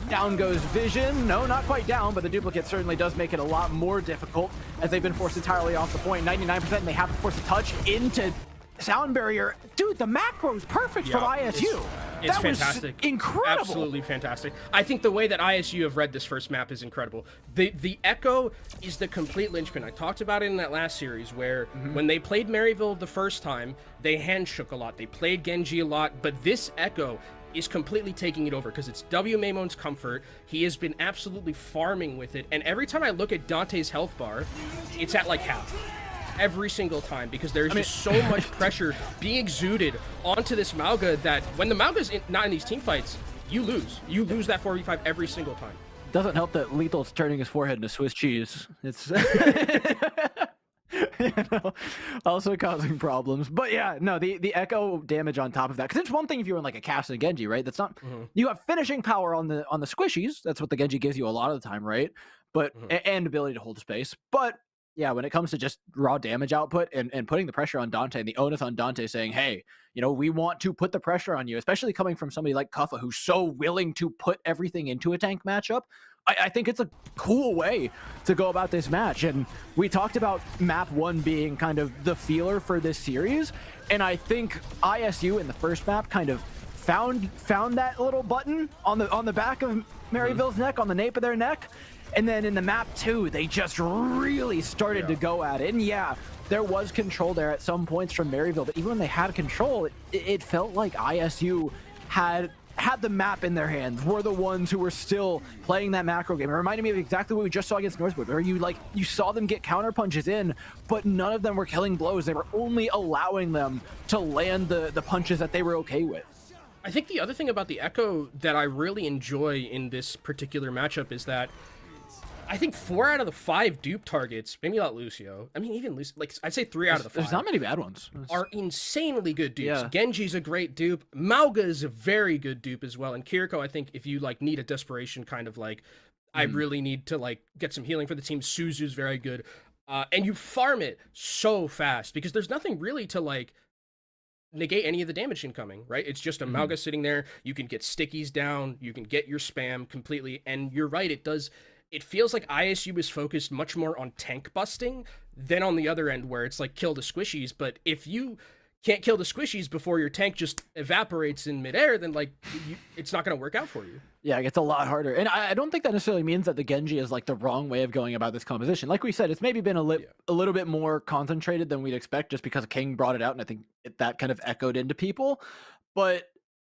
Down goes Vision. No, not quite down, but the duplicate certainly does make it a lot more difficult as they've been forced entirely off the point. 99%, and they have to force a touch into sound barrier. Dude, the macro's perfect from ISU. It's that fantastic. Was incredible. Absolutely fantastic. I think the way that ISU have read this first map is incredible. The Echo is the complete linchpin. I talked about it in that last series where when they played Maryville the first time, they hand shook a lot. They played Genji a lot, but this Echo is completely taking it over because it's W Maymon's comfort. He has been absolutely farming with it, and every time I look at Dante's health bar, it's at like half. Every single time, because there's just so much pressure being exuded onto this Malga that when the Malga's not in these team fights, you lose. You lose that 4v5 every single time. Doesn't help that Lethal's turning his forehead into Swiss cheese. It's you know, also causing problems. But yeah, no, the Echo damage on top of that, because it's one thing if you're in like a cast and Genji, right? That's not you have finishing power on the squishies. That's what the Genji gives you a lot of the time, right? But and ability to hold space. But Yeah, when it comes to just raw damage output and putting the pressure on Dante and the onus on Dante saying, hey, we want to put the pressure on you, especially coming from somebody like Kuffa, who's so willing to put everything into a tank matchup. I think it's a cool way to go about this match. And we talked about map 1 being kind of the feeler for this series. And I think ISU in the first map kind of found that little button on the back of Maryville's neck, on the nape of their neck. And then in the map 2, they just really started to go at it. And yeah, there was control there at some points from Maryville, but even when they had control, it felt like ISU had the map in their hands, were the ones who were still playing that macro game. It reminded me of exactly what we just saw against Northwood, where you saw them get counter punches in, but none of them were killing blows. They were only allowing them to land the punches that they were okay with. I think the other thing about the Echo that I really enjoy in this particular matchup is that I think 4 out of the 5 dupe targets, maybe not Lucio, I mean, even Lucio, like, I'd say 3 out of the 5. There's not many bad ones. Are insanely good dupes. Yeah. Genji's a great dupe. Mauga is a very good dupe as well. And Kiriko, I think if you, like, need a desperation kind of, like, I really need to, like, get some healing for the team, Suzu's very good. And you farm it so fast because there's nothing really to, like, negate any of the damage incoming, right? It's just a Mauga sitting there. You can get stickies down. You can get your spam completely. And you're right, it feels like ISU is focused much more on tank busting than on the other end where it's like kill the squishies. But if you can't kill the squishies before your tank just evaporates in midair, then like it's not going to work out for you. Yeah, it gets a lot harder. And I don't think that necessarily means that the Genji is like the wrong way of going about this composition. Like we said, it's maybe been a little bit more concentrated than we'd expect just because King brought it out. And I think that kind of echoed into people. But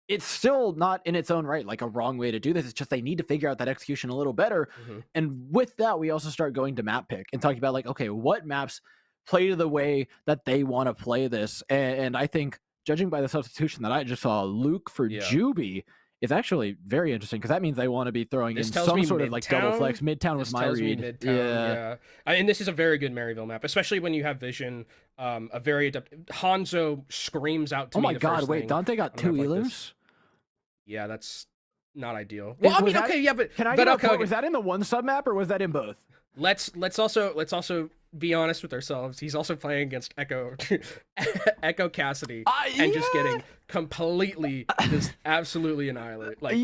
it's still not in its own right like a wrong way to do this. It's just they need to figure out that execution a little better. And with that, we also start going to map pick and talking about like, okay, what maps play to the way that they want to play this. And I think judging by the substitution that I just saw, Luke for Juby is actually very interesting because that means they want to be throwing in some sort of like double flex. Midtown was my read. Yeah. I mean, this is a very good Maryville map, especially when you have vision. A very adept. Hanzo screams out to me. Oh my god! Wait, Dante got 2 elims. Yeah, that's not ideal. Well, I mean, okay, yeah, but can I get okay. Was that in the one sub map or was that in both? Let's also be honest with ourselves. He's also playing against Echo Cassidy and just getting completely just absolutely annihilated. Like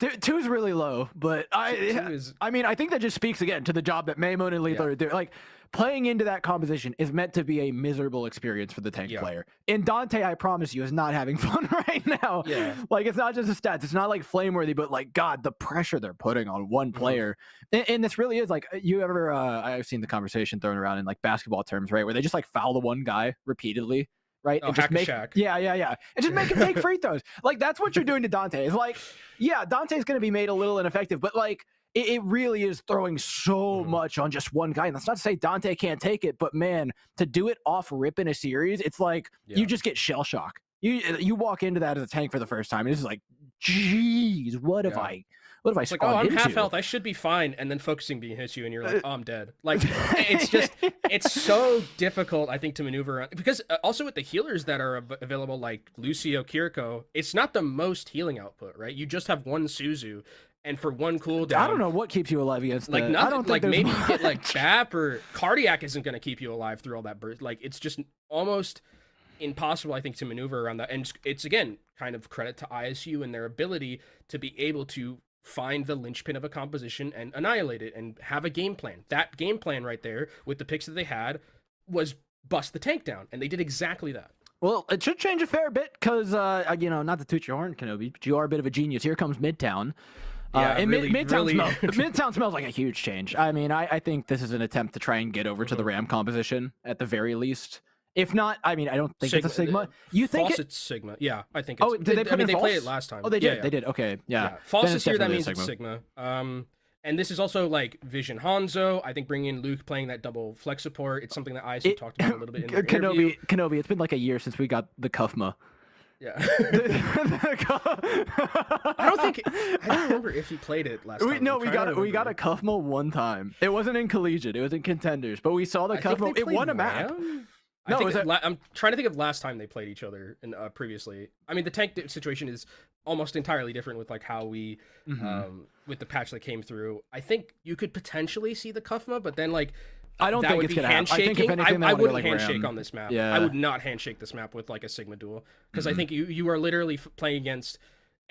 2 is really low, but I mean, I think that just speaks again to the job that Maymon and Lethal are doing. Like, playing into that composition is meant to be a miserable experience for the tank player. And Dante, I promise you, is not having fun right now. Yeah. Like, it's not just the stats. It's not like flame-worthy, but like, God, the pressure they're putting on one player. And this really is like, you ever, I've seen the conversation thrown around in like basketball terms, right? Where they just like foul the one guy repeatedly. Right? Oh, and just make, and just make him take free throws. Like, that's what you're doing to Dante. It's like, yeah, Dante's going to be made a little ineffective, but like, it really is throwing so much on just one guy. And that's not to say Dante can't take it, but man, to do it off rip in a series, it's like you just get shell shock. You walk into that as a tank for the first time, and it's like, geez, what if I it's like, oh, I'm half health, I should be fine, and then focusing being hits you, and you're like, oh, I'm dead. Like, it's so difficult, I think, to maneuver around. Because also with the healers that are available, like Lucio, Kiriko, it's not the most healing output, right? You just have one Suzu, and for one cooldown, I don't know what keeps you alive against like that. Nothing, I don't like think maybe much. You get like BAP or Cardiac isn't going to keep you alive through all that burst. Like, it's just almost impossible, I think, to maneuver around that. And it's again kind of credit to ISU and their ability to be able to find the linchpin of a composition and annihilate it and have a game plan. That game plan right there with the picks that they had was bust the tank down, and they did exactly that. Well, it should change a fair bit because, not to toot your horn, Kenobi, but you are a bit of a genius. Here comes Midtown. And Midtown smells like a huge change. I mean, I think this is an attempt to try and get over to the Ram composition at the very least. If not, I mean, I don't think it's a Sigma. You think it's Sigma? Yeah, I think it's. Oh, did they put they played it last time. Oh, they did. Yeah. They did. Okay, yeah. False is here. That means it's Sigma. And this is also like Vision Hanzo. I think bringing in Luke playing that double flex support. It's something that ISU talked about a little bit in the interview. Kenobi, it's been like a year since we got the Kufma. Yeah. I don't remember if he played it last time. No, we got a Kufma one time. It wasn't in Collegiate. It was in Contenders. But we saw the Kufma. It won a map. I'm trying to think of last time they played each other in, previously. I mean, the tank situation is almost entirely different with like how we with the patch that came through. I think you could potentially see the Kufma, but then like I don't that think would it's be gonna happen. I think if handshaking. anything, they I wanna go, wouldn't like, handshake Ram. on this map. Yeah. I would not handshake this map with like a Sigma duel because I think you are literally playing against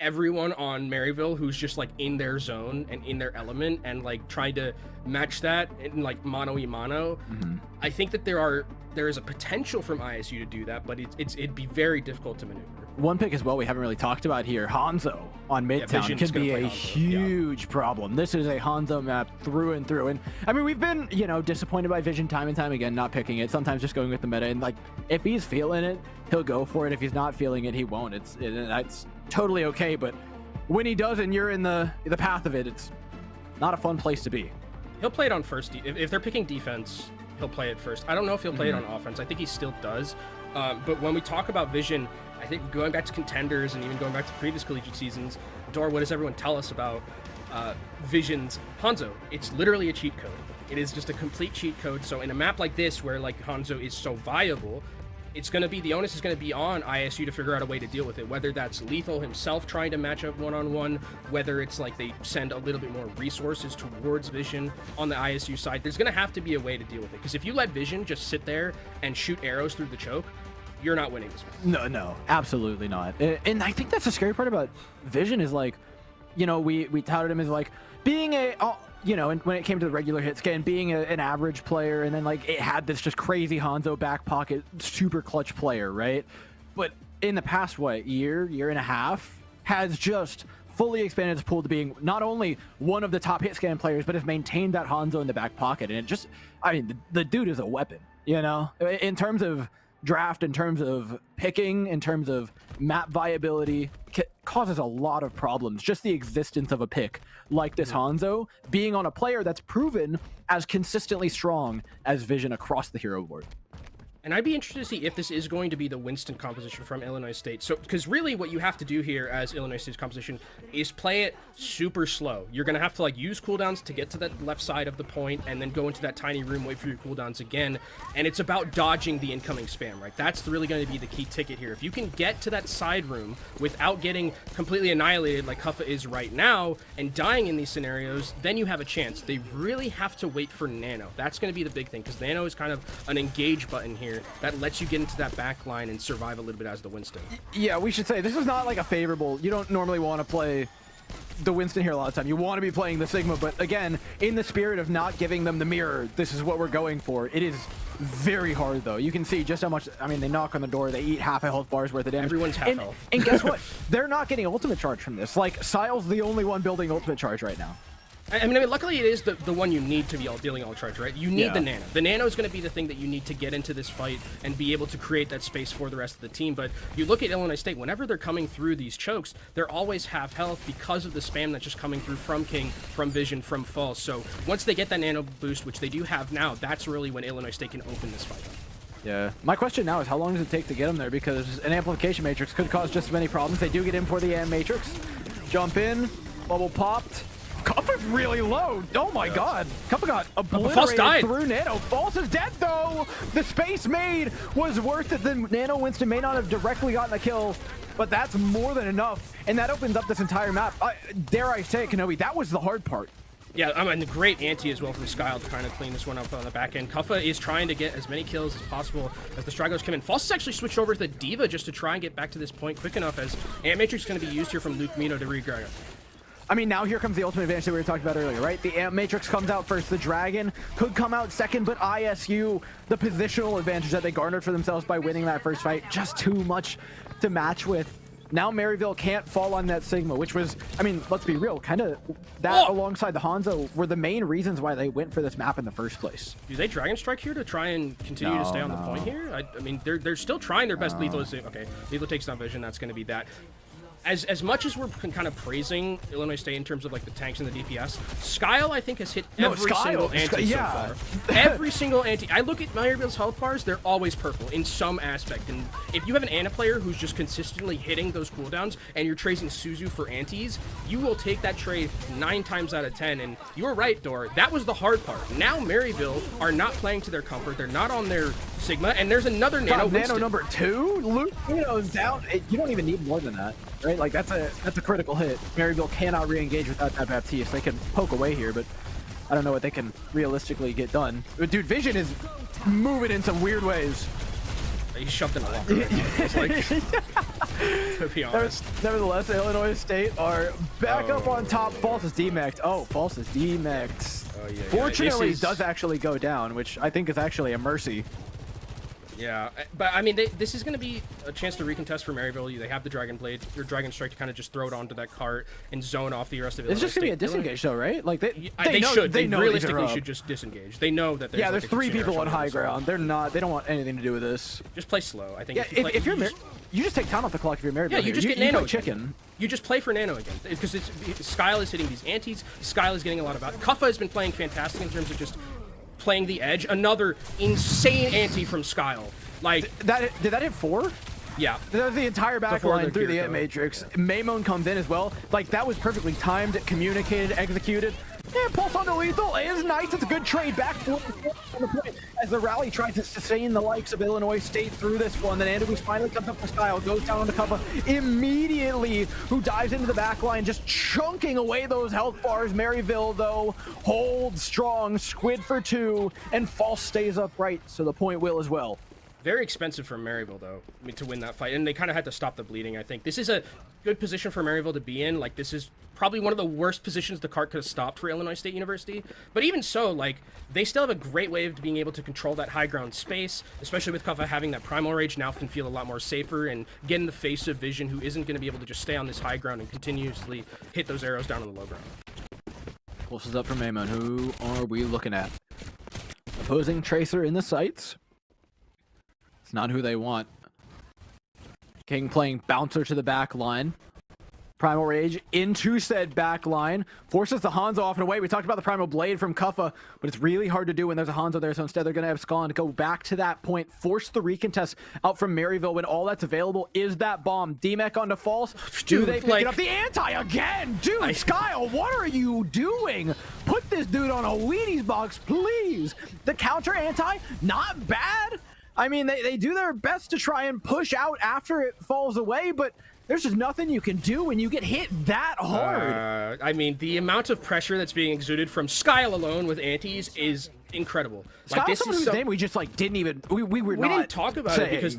everyone on Maryville who's just like in their zone and in their element and like trying to match that in like mano y mano. I think that there is a potential from ISU to do that, but it'd be very difficult to maneuver. One pick as well we haven't really talked about here, Hanzo on Midtown Vision's can be gonna a play Hanzo, huge problem. This is a Hanzo map through and through. And I mean, we've been, you know, disappointed by Vision time and time again, not picking it, sometimes just going with the meta. And like, if he's feeling it, he'll go for it. If he's not feeling it, he won't. It's totally okay. But when he does and you're in the path of it, it's not a fun place to be. He'll play it on first. If they're picking defense, he'll play it first. I don't know if he'll play it on offense. I think he still does. But when we talk about Vision, I think going back to contenders and even going back to previous collegiate seasons, Dor, what does everyone tell us about Vision's Hanzo? It's literally a cheat code. It is just a complete cheat code. So in a map like this, where like Hanzo is so viable, it's going to be, the onus is going to be on ISU to figure out a way to deal with it, whether that's Lethal himself trying to match up one-on-one, whether it's like they send a little bit more resources towards Vision on the ISU side. There's going to have to be a way to deal with it, because if you let Vision just sit there and shoot arrows through the choke, you're not winning this match. No, absolutely not. And I think that's the scary part about Vision is like, you know, we touted him as like being you know, and when it came to the regular hit scan, being an average player, and then like it had this just crazy Hanzo back pocket, super clutch player, right? But in the past, year and a half, has just fully expanded his pool to being not only one of the top hit scan players, but has maintained that Hanzo in the back pocket. And it just, I mean, the dude is a weapon, you know, in terms of draft, in terms of picking, in terms of map viability, causes a lot of problems. Just the existence of a pick like this Hanzo being on a player that's proven as consistently strong as Vision across the hero board. And I'd be interested to see if this is going to be the Winston composition from Illinois State. So, because really what you have to do here as Illinois State's composition is play it super slow. You're going to have to like use cooldowns to get to that left side of the point and then go into that tiny room, wait for your cooldowns again. And it's about dodging the incoming spam, right? That's really going to be the key ticket here. If you can get to that side room without getting completely annihilated like Huffa is right now and dying in these scenarios, then you have a chance. They really have to wait for Nano. That's going to be the big thing, because Nano is kind of an engage button here that lets you get into that back line and survive a little bit as the Winston. Yeah, we should say this is not like a favorable, you don't normally want to play the Winston here a lot of time. You want to be playing the Sigma, but again, in the spirit of not giving them the mirror, this is what we're going for. It is very hard though. You can see just how much, I mean, they knock on the door, they eat half a health bar's worth of damage. Everyone's half health. And guess what? They're not getting ultimate charge from this. Like, Sile's the only one building ultimate charge right now. I mean, luckily it is the one you need to be dealing all charge, right? You need the Nano. The Nano is going to be the thing that you need to get into this fight and be able to create that space for the rest of the team. But you look at Illinois State, whenever they're coming through these chokes, they're always half health because of the spam that's just coming through from King, from Vision, from False. So once they get that Nano boost, which they do have now, that's really when Illinois State can open this fight up. Yeah. My question now is how long does it take to get them there? Because an amplification matrix could cause just as many problems. They do get in for the AM matrix. Jump in. Bubble popped. Cuppa's really low. Oh my god. Cuppa got obliterated through Nano. False is dead though. The space made was worth it. The Nano Winston may not have directly gotten a kill, but that's more than enough. And that opens up this entire map. Dare I say it, Kenobi, that was the hard part. Yeah, I mean, great anti as well from Skyle to kind of clean this one up on the back end. Cuffa is trying to get as many kills as possible as the Stragglers come in. False has actually switched over to the Diva just to try and get back to this point quick enough, as Ant Matrix is going to be used here from Luke Mino to regroup. I mean, now here comes the ultimate advantage that we were talking about earlier, right? The Amp Matrix comes out first. The Dragon could come out second, but ISU, the positional advantage that they garnered for themselves by winning that first fight, just too much to match with. Now Maryville can't fall on that Sigma, which was, I mean, let's be real, kind of that alongside the Hanzo were the main reasons why they went for this map in the first place. Do they Dragon Strike here to try and continue to stay on the point here? I mean, they're still trying their best. Lethal is, okay, Lethal takes down Vision, that's going to be that. As much as we're kind of praising Illinois State in terms of like the tanks and the DPS, Skyle I think has hit every single anti so far. Every single anti. I look at Maryville's health bars; they're always purple in some aspect. And if you have an Ana player who's just consistently hitting those cooldowns, and you're tracing Suzu for antis, you will take that trade 9 times out of 10. And you were right, Dor. That was the hard part. Now Maryville are not playing to their comfort. They're not on their Sigma, and there's another Nano. Nano number 2. Luke, down. You don't even need more than that. Right, like that's a critical hit. Maryville cannot re-engage without that Baptiste. They can poke away here, but I don't know what they can realistically get done. But dude, Vision is moving in some weird ways. He's shoved in a locker right now. It's like, to be honest. Nevertheless, Illinois State are back up on top. False is demeched. Oh, False is demeched. Oh, yeah, Fortunately, it does actually go down, which I think is actually a mercy. Yeah, but I mean, this is going to be a chance to recontest for Maryville. They have the Dragon Blade, or Dragon Strike to kind of just throw it onto that cart and zone off the rest of it. It's just going to be a disengage, though, right? Like they realistically should just disengage. They know that there's there's 3 people on high ground. They don't want anything to do with this. Just play slow. I think. Yeah, if you're you just take time off the clock if you're Maryville. Yeah, you just get Nano chicken. You just play for Nano again because Skyle is hitting these antis. Skyle is getting a lot of out. Kuffa has been playing fantastic in terms of just playing the edge. Another insane anti from Skyle. Like did that hit 4? Yeah. That was the entire back line through the Matrix. Maymon comes in as well. Like, that was perfectly timed, communicated, executed. And pulse on the lethal is nice. It's a good trade back on the point as the rally tries to sustain the likes of Illinois State through this one. Then Andrews finally comes up for Style, goes down on the Kuffa immediately, who dives into the back line, just chunking away those health bars. Maryville, though, holds strong. Squid for 2, and False stays upright, so the point will as well. Very expensive for Maryville, though, to win that fight. And they kind of had to stop the bleeding, I think. This is a good position for Maryville to be in. Like, this is probably one of the worst positions the cart could have stopped for Illinois State University. But even so, like, they still have a great way of being able to control that high ground space, especially with Kuffa having that Primal Rage now can feel a lot more safer and get in the face of Vision, who isn't going to be able to just stay on this high ground and continuously hit those arrows down on the low ground. Pulses up from Maymon. Who are we looking at? Opposing Tracer in the sights. Not who they want. King playing bouncer to the back line. Primal Rage into said back line. Forces the Hanzo off and away. We talked about the Primal Blade from Kuffa, but it's really hard to do when there's a Hanzo there, so instead they're going to have Scon go back to that point, force the recontest out from Maryville when all that's available is that bomb. D-Mech onto False. Do they pick it up? The anti again! Dude, Skyle, what are you doing? Put this dude on a Wheaties box, please! The counter anti, not bad. I mean, they do their best to try and push out after it falls away, but there's just nothing you can do when you get hit that hard. I mean, the amount of pressure that's being exuded from Skyle alone with antis is incredible. Like, this is something we just like didn't even we didn't talk about it because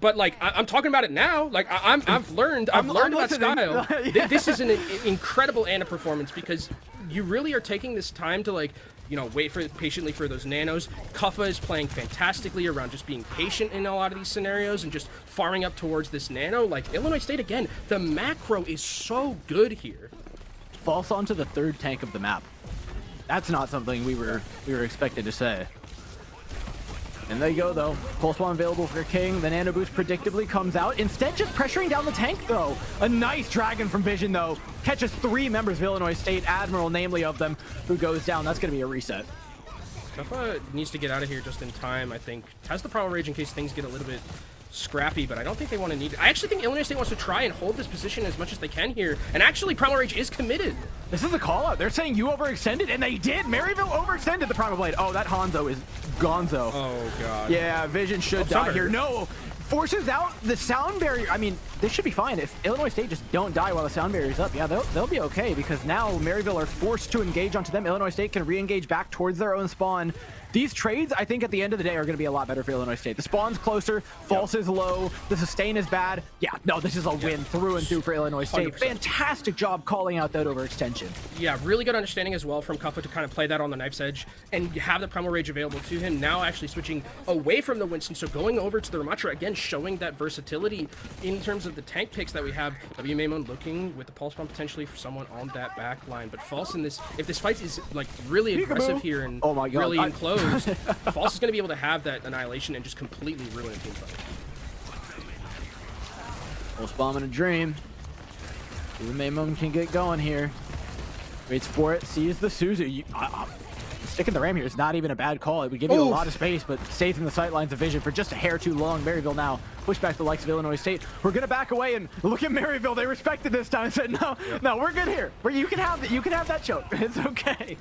But like I'm talking about it now. Like I've learned about Skyle. This is an incredible Ana performance because you really are taking this time to like, you know, wait patiently for those nanos. Kuffa is playing fantastically around just being patient in a lot of these scenarios and just farming up towards this nano. Like, Illinois State, again, the macro is so good here. False onto the 3rd tank of the map. That's not something we were expected to say. And there you go, though. Pulse Bomb available for King. The Nano Boost predictably comes out. Instead, just pressuring down the tank, though. A nice Dragon from Vision, though. Catches 3 members of Illinois State, Admiral, namely of them, who goes down. That's going to be a reset. Kuffa needs to get out of here just in time, I think. Has the Primal Rage in case things get a little bit scrappy, but I don't think they want to need it. I actually think Illinois State wants to try and hold this position as much as they can here. And actually, Primal Rage is committed. This is a call out. They're saying you overextended, and they did. Maryville overextended the Primal Blade. Oh, that Hanzo is gonzo. Oh, God. Yeah, Vision should die here. No. Forces out the sound barrier. I mean, this should be fine. If Illinois State just don't die while the sound barrier's up, yeah, they'll be okay, because now Maryville are forced to engage onto them. Illinois State can re-engage back towards their own spawn. These trades, I think, at the end of the day, are going to be a lot better for Illinois State. The spawn's closer, False is low, the sustain is bad. Yeah, no, this is a win through and through for Illinois State. 100%. Fantastic job calling out that overextension. Yeah, really good understanding as well from Kuffa to kind of play that on the knife's edge and have the Primal Rage available to him. Now actually switching away from the Winston, so going over to the Ramatra, again, showing that versatility in terms of the tank picks that we have. WMamon looking with the Pulse Bomb potentially for someone on that back line, but False in this, if this fight is like really aggressive here and really enclosed, False is going to be able to have that annihilation and just completely ruin a team fight. Pulse Bomb in a dream. WMamon can get going here. Waits for it, sees the Suzu. Sticking the ram here is not even a bad call. It would give you a lot of space, but stays in the sight lines of vision for just a hair too long. Maryville now push back the likes of Illinois State. We're gonna back away and look at Maryville. They respected this time and said, no, we're good here. You can have that choke. It's okay.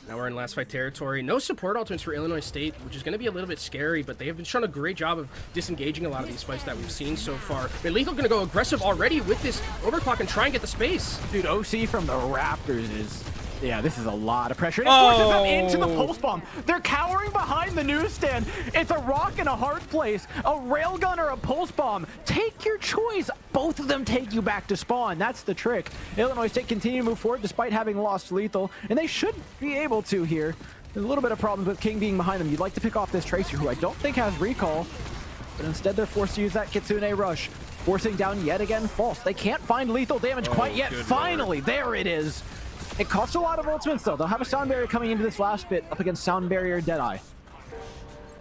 Now we're in last fight territory. No support ultimates for Illinois State, which is going to be a little bit scary, but they have been shown a great job of disengaging a lot of these fights that we've seen so far. But Lethal going to go aggressive already with this overclock and try and get the space. Dude, OC from the Raptors is Yeah, this is a lot of pressure. And it forces them into the pulse bomb. They're cowering behind the newsstand. It's a rock in a hard place, a railgun or a pulse bomb. Take your choice. Both of them take you back to spawn. That's the trick. Illinois State continue to move forward despite having lost lethal, and they should be able to here. There's a little bit of problems with King being behind them. You'd like to pick off this Tracer, who I don't think has recall, but instead they're forced to use that Kitsune Rush, forcing down yet again False. They can't find lethal damage quite yet. Finally, there it is. It costs a lot of ultimates, though. They'll have a sound barrier coming into this last bit up against sound barrier Deadeye.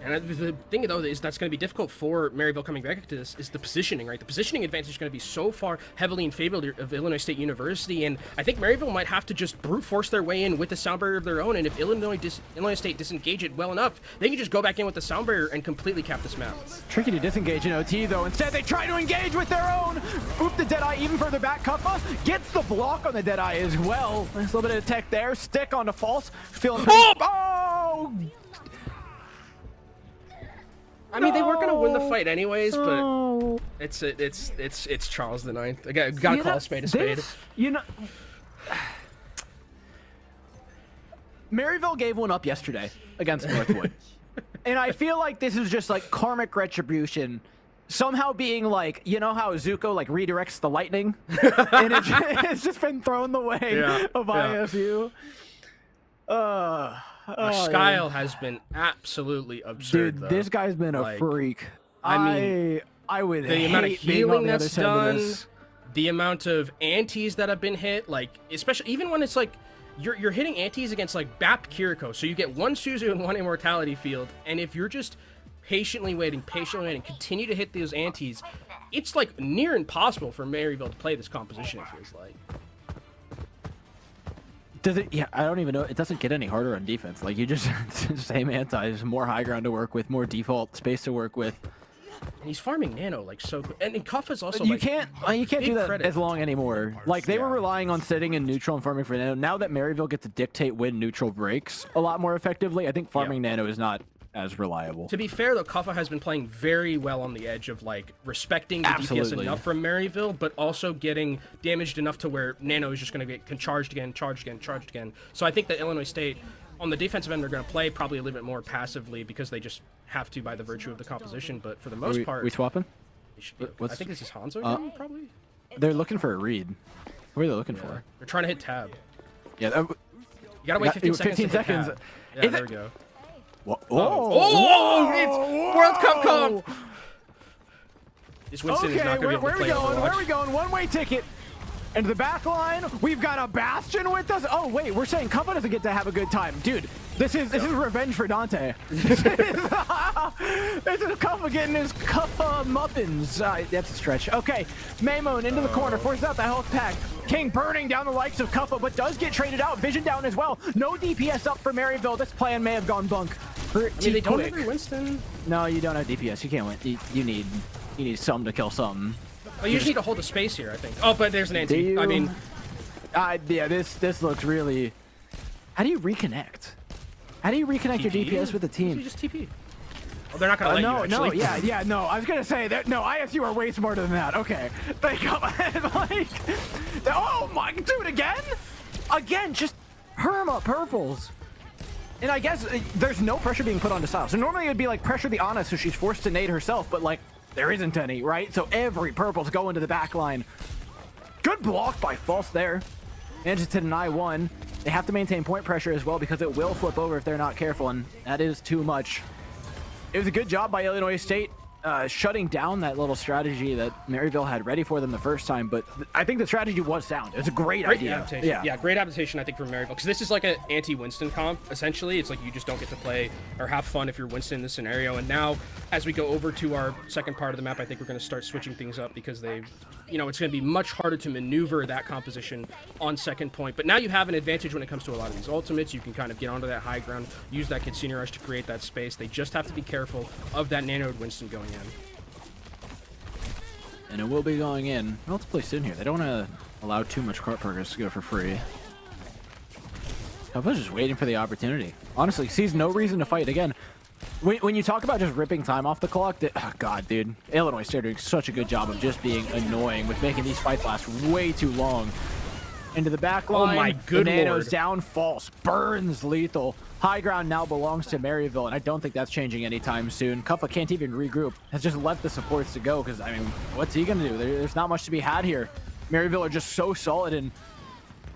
And the thing, though, is that's going to be difficult for Maryville coming back to this is the positioning, right? The positioning advantage is going to be so far heavily in favor of Illinois State University, and I think Maryville might have to just brute force their way in with the sound barrier of their own, and if Illinois State disengage it well enough, they can just go back in with the sound barrier and completely cap this map. Tricky to disengage in OT, though. Instead, they try to engage with their own. Oop, the Deadeye even further back. Cuppa gets the block on the Deadeye as well. Nice little bit of tech there. Stick onto False. Feeling pretty... Oh! I mean, they were gonna win the fight anyways, but it's Charles the Ninth. I gotta call a spade a spade. You know, Maryville gave one up yesterday against Northwood, and I feel like this is just like karmic retribution. Somehow being like, you know how Zuko like redirects the lightning, and it's just been thrown the way of ISU. Skyle has been absolutely absurd. Dude, though. this guy's been a freak. I mean, I would the hate amount of healing that's done, this. the amount of antis that have been hit, like especially even when it's like you're hitting antis against like Bap Kiriko, so you get one Suzu and one immortality field, and if you're just patiently waiting, continue to hit those antis, it's like near impossible for Maryville to play this composition. It feels like. Does it? Yeah, I don't even know. It doesn't get any harder on defense. Like you just same antis, more high ground to work with, more default space to work with. And he's farming nano like so good. And Kuffa's also you like, can't do that credit. as long anymore. Like they were relying on sitting in neutral and farming for nano. Now that Maryville gets to dictate when neutral breaks a lot more effectively, I think farming nano is not as reliable. To be fair, though, Kuffa has been playing very well on the edge of like respecting the DPS enough from Maryville, but also getting damaged enough to where Nano is just going to get charged again. So I think that Illinois State, on the defensive end, they're going to play probably a little bit more passively because they just have to by the virtue of the composition. But for the most part, we swapping? I think this is Hanzo again, probably. They're looking for a read. What are they looking for? They're trying to hit tab. Yeah, you gotta wait 15 seconds. 15 seconds. Yeah, there we go. Oh, it's World Cup comp! This Winston is not going to be able to play Overwatch. Where are we going? One-way ticket. Into the back line. We've got a Bastion with us. Oh, wait. We're saying Cuppa doesn't get to have a good time. Dude, this is revenge for Dante. This is Cuppa getting his Cuppa muffins. That's a stretch. Okay. Maymon into the corner. Forces out the health pack. King burning down the likes of Cuppa, but does get traded out. Vision down as well. No DPS up for Maryville. This plan may have gone bunk. They don't have Winston. No, you don't have DPS. You can't win. You need something to kill something. Oh, you just need to hold the space here, I think. Oh, but there's an anti. I mean, yeah, this looks really. How do you reconnect? How do you reconnect your DPS with the team? You just TP. Oh, they're not gonna let you. Actually. No. I was gonna say that. No, ISU are way smarter than that. Okay, they come like, oh my, dude, again, just Herma purples. And I guess there's no pressure being put onto Style. So normally it would be like pressure the Ana so she's forced to nade herself, but like there isn't any, right? So every purple's going to the back line. Good block by False there. Manages to deny one. They have to maintain point pressure as well because it will flip over if they're not careful, and that is too much. It was a good job by Illinois State shutting down that little strategy that Maryville had ready for them the first time, but I think the strategy was sound. It was a great idea. Adaptation. Yeah, great adaptation, I think, for Maryville, because this is like an anti-Winston comp, essentially. It's like you just don't get to play or have fun if you're Winston in this scenario, and now, as we go over to our second part of the map, I think we're going to start switching things up because they've, it's going to be much harder to maneuver that composition on second point, but now you have an advantage when it comes to a lot of these ultimates. You can kind of get onto that high ground, use that Kitsune Rush to create that space. They just have to be careful of that nanoed Winston going in. And it will be going in. Well, let's place in here. They don't want to allow too much cart progress to go for free. I was just waiting for the opportunity. Honestly, sees no reason to fight again. When you talk about just ripping time off the clock, oh god, dude. Illinois State doing such a good job of just being annoying with making these fights last way too long. into the back line. Oh my good Nano's lord. down, false, burns Lethal. High ground now belongs to Maryville, and I don't think that's changing anytime soon. Kuffa can't even regroup, has just left the supports to go, because, I mean, what's he going to do? There's not much to be had here. Maryville are just so solid, and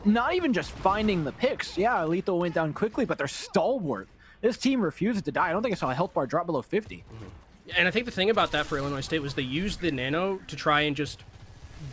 not even just finding the picks. Yeah, Lethal went down quickly, but they're stalwart. This team refuses to die. I don't think I saw a health bar drop below 50. And I think the thing about that for Illinois State was they used the Nano to try and just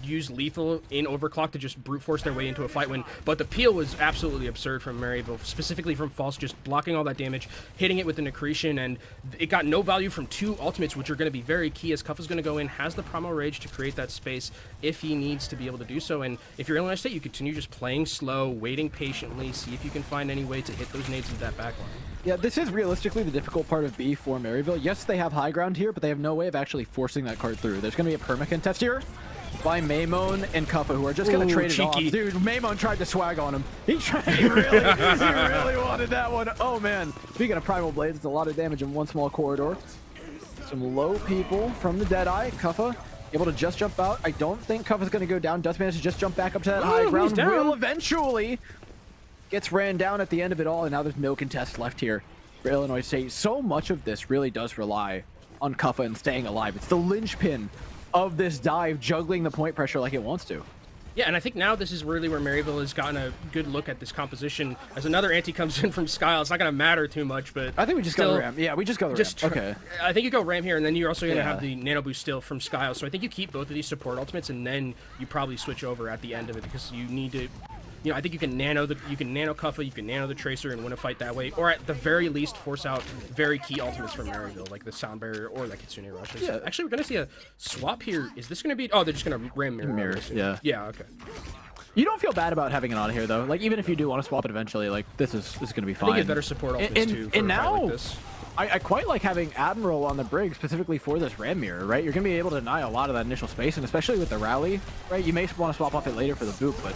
use Lethal in overclock to just brute force their way into a fight win, but the peel was absolutely absurd from Maryville, specifically from False, just blocking all that damage, hitting it with the Accretion, and it got no value from 2 ultimates, which are going to be very key, as Cuff is going to go in, has the Promo Rage to create that space if he needs to be able to do so. And if you're Illinois State, you continue just playing slow, waiting patiently, see if you can find any way to hit those nades into that backline. Yeah, this is realistically the difficult part of B for Maryville. Yes, they have high ground here, but they have no way of actually forcing that card through. There's going to be a perma-contest here by Maymon and Kuffa, who are just going to trade it off. Dude, Maymon tried to swag on him. He really wanted that one. Oh, man. Speaking of Primal Blades, it's a lot of damage in one small corridor. Some low people from the Deadeye. Kuffa able to just jump out. I don't think Kuffa's going to go down. Does manage to just jump back up to that high ground. Will eventually. Gets ran down at the end of it all, and now there's no contest left here for Illinois State. So much of this really does rely on Kuffa and staying alive. It's the linchpin of this dive, juggling the point pressure like it wants to. Yeah, and I think now this is really where Maryville has gotten a good look at this composition. As another anti comes in from Skyle, it's not going to matter too much, but I think we just go the ramp. Yeah, we just go the ramp. Okay. I think you go ramp here, and then you're also going to have the Nano Boost still from Skyle. So I think you keep both of these support ultimates, and then you probably switch over at the end of it, because you need to... You know, I think you can nano Kuffa, you can nano the Tracer and win a fight that way, or at the very least force out very key ultimates from Maryville, like the Sound Barrier or that Kitsune Rush. Yeah. Actually, we're gonna see a swap here. Is this gonna be? Oh, they're just gonna ram Mirror. Yeah. Yeah. Okay. You don't feel bad about having it on here though. Like even if you do want to swap it eventually, like this is gonna be fine. I think it's better support ultimates too. And now. Like this. I quite like having Admiral on the brig specifically for this Ram Mirror, right? You're going to be able to deny a lot of that initial space, and especially with the Rally, right? You may want to swap off it later for the boot, but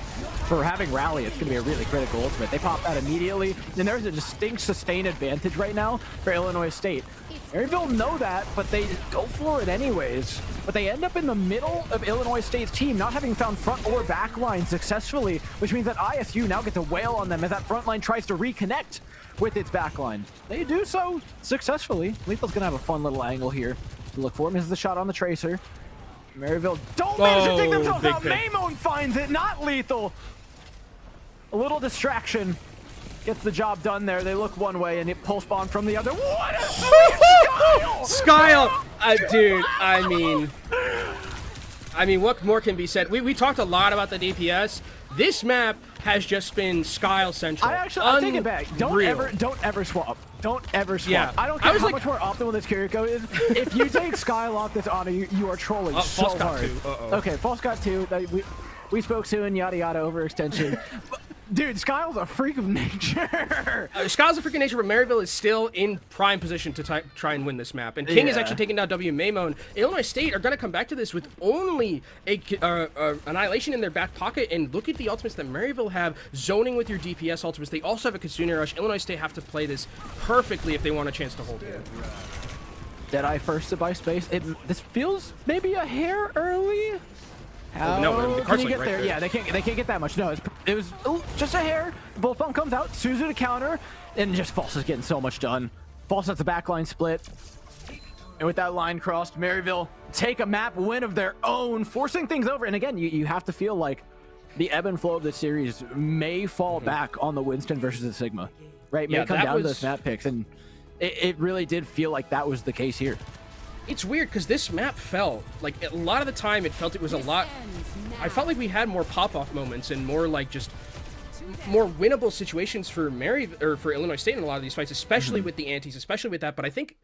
for having Rally, it's going to be a really critical ultimate. They pop that immediately, and there's a distinct sustained advantage right now for Illinois State. Maryville know that, but they go for it anyways. But they end up in the middle of Illinois State's team, not having found front or back line successfully, which means that ISU now get to wail on them as that front line tries to reconnect with its backline. They do so successfully. Lethal's gonna have a fun little angle here to look for him. This is the shot on the Tracer. Maryville don't manage to take themselves out. Maymon finds it, not Lethal. A little distraction gets the job done there. They look one way and it pulse bomb from the other. What a Skyle! Dude, I mean, what more can be said? We talked a lot about the DPS. This map has just been Skyle central. I take it back. Don't ever swap. Don't ever swap. Yeah. I don't care how much more optimal this Kiriko is. If you take Skyle off this honor, you are trolling so hard. Okay, False got 2. We spoke soon, yada yada, overextension. Dude, Skyle's a freak of nature. Skyle's a freak of nature, but Maryville is still in prime position to try and win this map. And King is actually taking down W Maymon. Illinois State are going to come back to this with only a Annihilation in their back pocket. And look at the ultimates that Maryville have, zoning with your DPS ultimates. They also have a Kitsune Rush. Illinois State have to play this perfectly if they want a chance to hold it. Deadeye first to buy space. This feels maybe a hair early. How the can you get right there? Yeah, they can't get that much. No, it was just a hair. Bolt Bump comes out, Suzu to counter, and just False is getting so much done. False has the backline split. And with that line crossed, Maryville take a map win of their own, forcing things over. And again, you have to feel like the ebb and flow of the series may fall back on the Winston versus the Sigma, right? May come down to those map picks, and it really did feel like that was the case here. It's weird because this map felt like a lot of the time it felt it was a lot. I felt like we had more pop-off moments and more like just more winnable situations for for Illinois State in a lot of these fights, especially with the antis, especially with that. But I think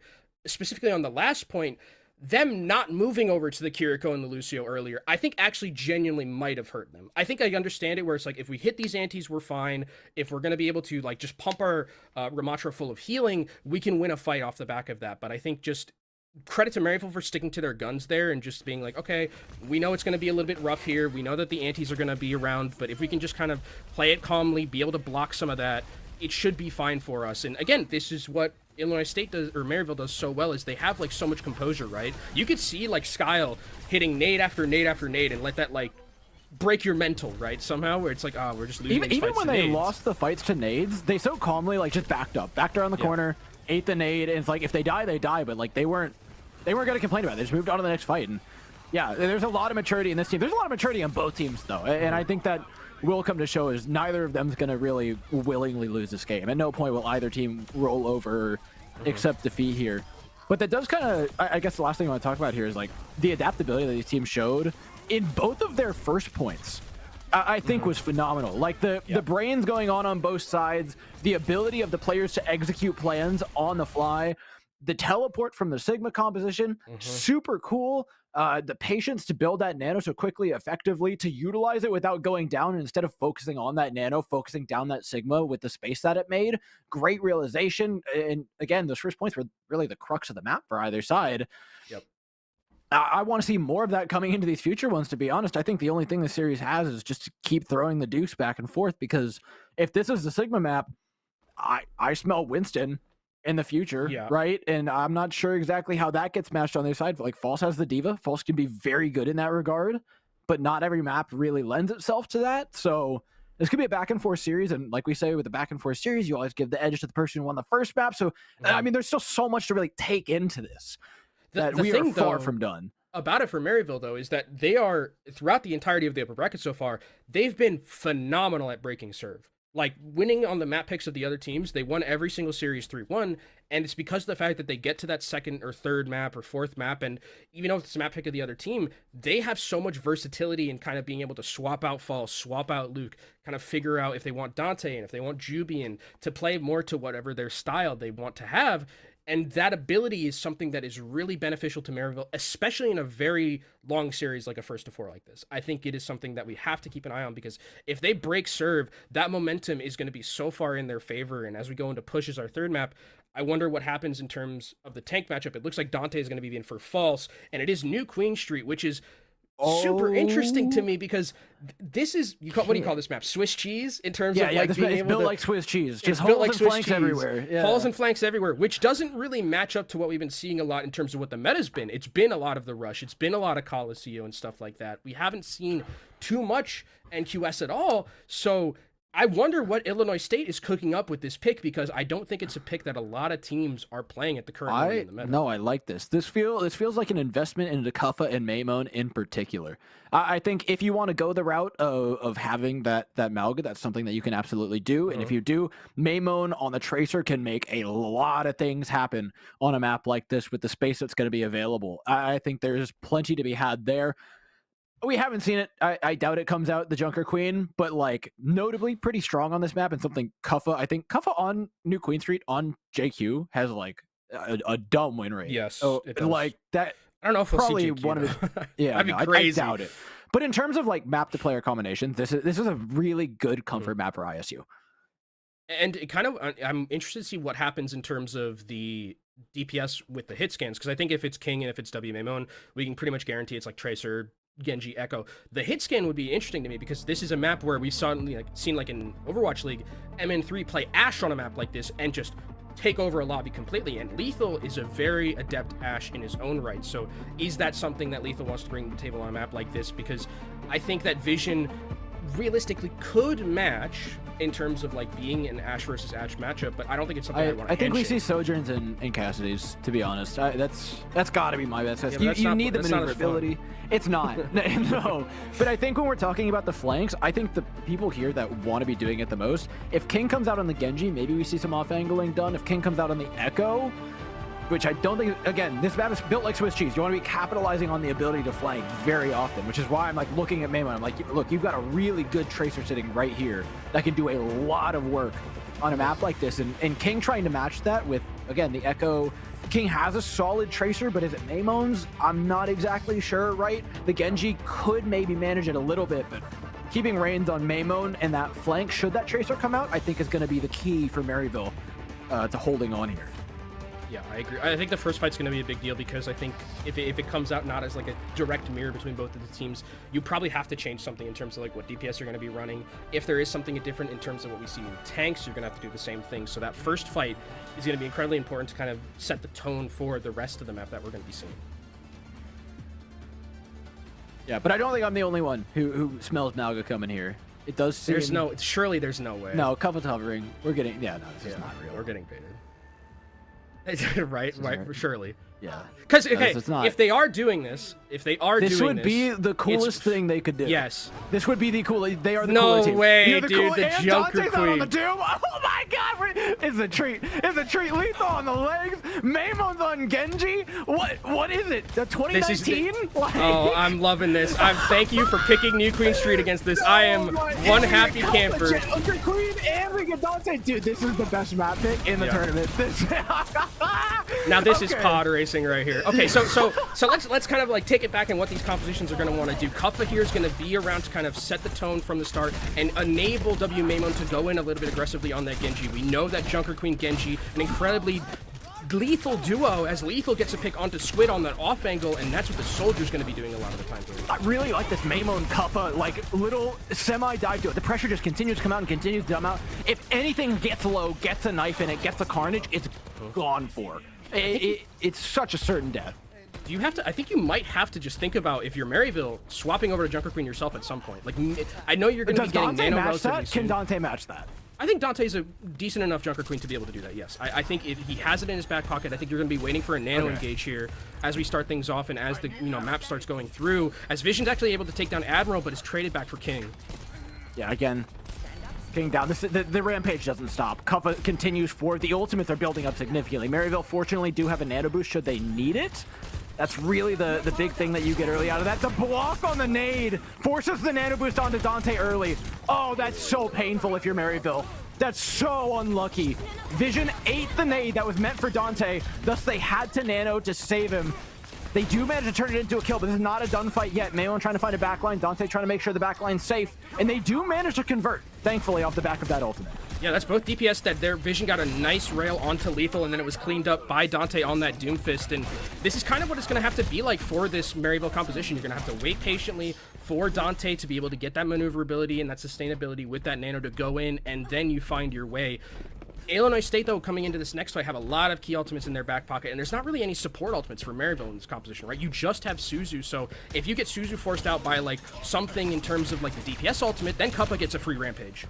specifically on the last point, them not moving over to the Kiriko and the Lucio earlier, I think actually genuinely might have hurt them. I think I understand it where it's like, if we hit these antis, we're fine. If we're going to be able to like just pump our Ramatra full of healing, we can win a fight off the back of that. But I think just credit to Maryville for sticking to their guns there and just being like, okay, we know it's going to be a little bit rough here. We know that the antis are going to be around, but if we can just kind of play it calmly, be able to block some of that, it should be fine for us. And again, this is what Illinois State does, or Maryville does so well, is they have like so much composure, right? You could see like Skyle hitting nade after nade after nade and let that like break your mental, right? Somehow, where it's like, oh, we're just losing these even fights when to they nades. lost the fights to nades, they so calmly like just backed around the corner, ate the nade, and it's like if they die, they die. But like they weren't gonna complain about it. They just moved on to the next fight. And yeah, there's a lot of maturity in this team. There's a lot of maturity on both teams though, and I think that will come to show is neither of them's gonna really willingly lose this game. At no point will either team roll over or accept defeat here. But that does kind of, I guess the last thing I want to talk about here is like the adaptability that these teams showed in both of their first points. I think was phenomenal. Like the brains going on both sides, the ability of the players to execute plans on the fly, the teleport from the Sigma composition, super cool. The patience to build that nano so quickly, effectively, to utilize it without going down, and instead of focusing on that nano, focusing down that Sigma with the space that it made. Great realization. And again, those first points were really the crux of the map for either side. Yep. I want to see more of that coming into these future ones, to be honest. I think the only thing the series has is just to keep throwing the deuce back and forth, because if this is the Sigma map, I smell Winston in the future, right? And I'm not sure exactly how that gets matched on their side. Like False has the Diva. False can be very good in that regard, but not every map really lends itself to that. So this could be a back and forth series. And like we say with the back and forth series, you always give the edge to the person who won the first map. So, I mean, there's still so much to really take into this. That we are far from done. About it for Maryville, though, is that they are, throughout the entirety of the upper bracket so far, they've been phenomenal at breaking serve. Like, winning on the map picks of the other teams, they won every single series 3-1, and it's because of the fact that they get to that second or third map or fourth map, and even though it's a map pick of the other team, they have so much versatility in kind of being able to swap out False, swap out Luke, kind of figure out if they want Dante and if they want Jubian to play more to whatever their style they want to have. And that ability is something that is really beneficial to Maryville, especially in a very long series like a 1-4 like this. I think it is something that we have to keep an eye on, because if they break serve, that momentum is going to be so far in their favor. And as we go into pushes our third map, I wonder what happens in terms of the tank matchup. It looks like Dante is going to be in for False, and it is New Queen Street, which is super interesting to me, because this is what do you call this map? Swiss cheese in terms of like being able built to, like Swiss cheese, just it's holes built like and Swiss flanks cheese, everywhere. holes and flanks everywhere, which doesn't really match up to what we've been seeing a lot in terms of what the meta's been. It's been a lot of the rush, it's been a lot of Colosseo and stuff like that. We haven't seen too much NQS at all, so I wonder what Illinois State is cooking up with this pick, because I don't think it's a pick that a lot of teams are playing at the current moment in the meta. No, I like this. This feels like an investment into Kuffa and Maimon in particular. I think if you want to go the route of having that Malga, that's something that you can absolutely do. And if you do, Maimon on the Tracer can make a lot of things happen on a map like this with the space that's going to be available. I think there's plenty to be had there. We haven't seen it. I doubt it comes out the Junker Queen, but like notably pretty strong on this map, and something Kuffa, I think Kuffa on New Queen Street on JQ has like a dumb win rate. Yes, so like that. I don't know if we'll probably see JQ, one of his. Yeah, that'd be crazy. I doubt it. But in terms of like map to player combinations, this is a really good comfort map for ISU. And it kind of, I'm interested to see what happens in terms of the DPS with the hit scans, because I think if it's King and if it's W Maimon, we can pretty much guarantee it's like Tracer, Genji, Echo. The hit scan would be interesting to me, because this is a map where we've seen like in Overwatch League, MN3 play Ashe on a map like this and just take over a lobby completely. And Lethal is a very adept Ashe in his own right. So is that something that Lethal wants to bring to the table on a map like this? Because I think that Vision realistically could match in terms of like being an Ashe versus Ashe matchup, but I don't think it's something I want to I think we handshake. see Sojourns and Cassidy's, to be honest. That's got to be my best guess. Yeah, You need the maneuverability. It's not. No. But I think when we're talking about the flanks, I think the people here that want to be doing it the most, if King comes out on the Genji, maybe we see some off-angling done. If King comes out on the Echo, which I don't think, again, this map is built like Swiss cheese. You want to be capitalizing on the ability to flank very often, which is why I'm like looking at Maimon. I'm like, look, you've got a really good Tracer sitting right here that can do a lot of work on a map like this. And King trying to match that with, again, the Echo. King has a solid Tracer, but is it Maimon's? I'm not exactly sure, right? The Genji could maybe manage it a little bit, but keeping reins on Maimon and that flank, should that Tracer come out, I think is going to be the key for Maryville to holding on here. Yeah, I agree. I think the first fight's going to be a big deal, because I think if it comes out not as like a direct mirror between both of the teams, you probably have to change something in terms of like what DPS you're going to be running. If there is something different in terms of what we see in tanks, you're going to have to do the same thing. So that first fight is going to be incredibly important to kind of set the tone for the rest of the map that we're going to be seeing. Yeah, but I don't think I'm the only one who smells Malga coming here. It does seem... Surely there's no way. No, Cuff's hovering. We're getting... Yeah, no, this is not real. We're getting baited. right, surely. Yeah. Because, okay, if they are doing this, this would be the coolest thing they could do. Yes. This would be the coolest. They are the no coolest team. way, dude. The and Joker Dante's Queen. on the Doom. Oh my God! It's a treat. It's a treat. Lethal on the legs. Maymon's on Genji. What is it? The 2019? Oh, I'm loving this. Thank you for picking New Queen Street against this. I am one happy camper. Joker Queen and we get Dante. Dude, this is the best map pick in the tournament. Now this is pod racing right here. Okay, so let's kind of like take it back and what these compositions are going to want to do. Kuffa here is going to be around to kind of set the tone from the start and enable W Maimon to go in a little bit aggressively on that Genji. We know that Junker Queen Genji, an incredibly lethal duo, as Lethal gets a pick onto Squid on that off angle, and that's what the Soldier's going to be doing a lot of the time. I really like this Maimon Kuffa, like little semi-dive to it. The pressure just continues to come out and continues to come out. If anything gets low, gets a knife in it, gets a carnage, it's gone for. It's such a certain death. Do you have to? I think you might have to just think about, if you're Maryville, swapping over to Junker Queen yourself at some point. Like, I know you're going to be getting Nano relatively soon. Can Dante match that? I think Dante's a decent enough Junker Queen to be able to do that, yes. I think if he has it in his back pocket, I think you're going to be waiting for a Nano engage here as we start things off and as the map starts going through. As Vision's actually able to take down Admiral, but is traded back for King. Yeah, again, King down. The rampage doesn't stop. Kuffa continues forward. The ultimates are building up significantly. Maryville, fortunately, do have a Nano boost should they need it. That's really the big thing that you get early out of that. The block on the nade forces the Nano boost onto Dante early. Oh, that's so painful if you're Maryville. That's so unlucky. Vision ate the nade that was meant for Dante, thus they had to Nano to save him. They do manage to turn it into a kill, but this is not a done fight yet. Maimon trying to find a backline, Dante trying to make sure the backline's safe, and they do manage to convert, thankfully, off the back of that ultimate. Yeah, that's both DPS that their Vision got a nice rail onto Lethal, and then it was cleaned up by Dante on that Doomfist. And this is kind of what it's going to have to be like for this Maryville composition. You're going to have to wait patiently for Dante to be able to get that maneuverability and that sustainability with that Nano to go in, and then you find your way. Illinois State, though, coming into this next fight, have a lot of key ultimates in their back pocket, and there's not really any support ultimates for Maryville in this composition, right? You just have Suzu, so if you get Suzu forced out by, like, something in terms of, like, the DPS ultimate, then Kuffa gets a free rampage.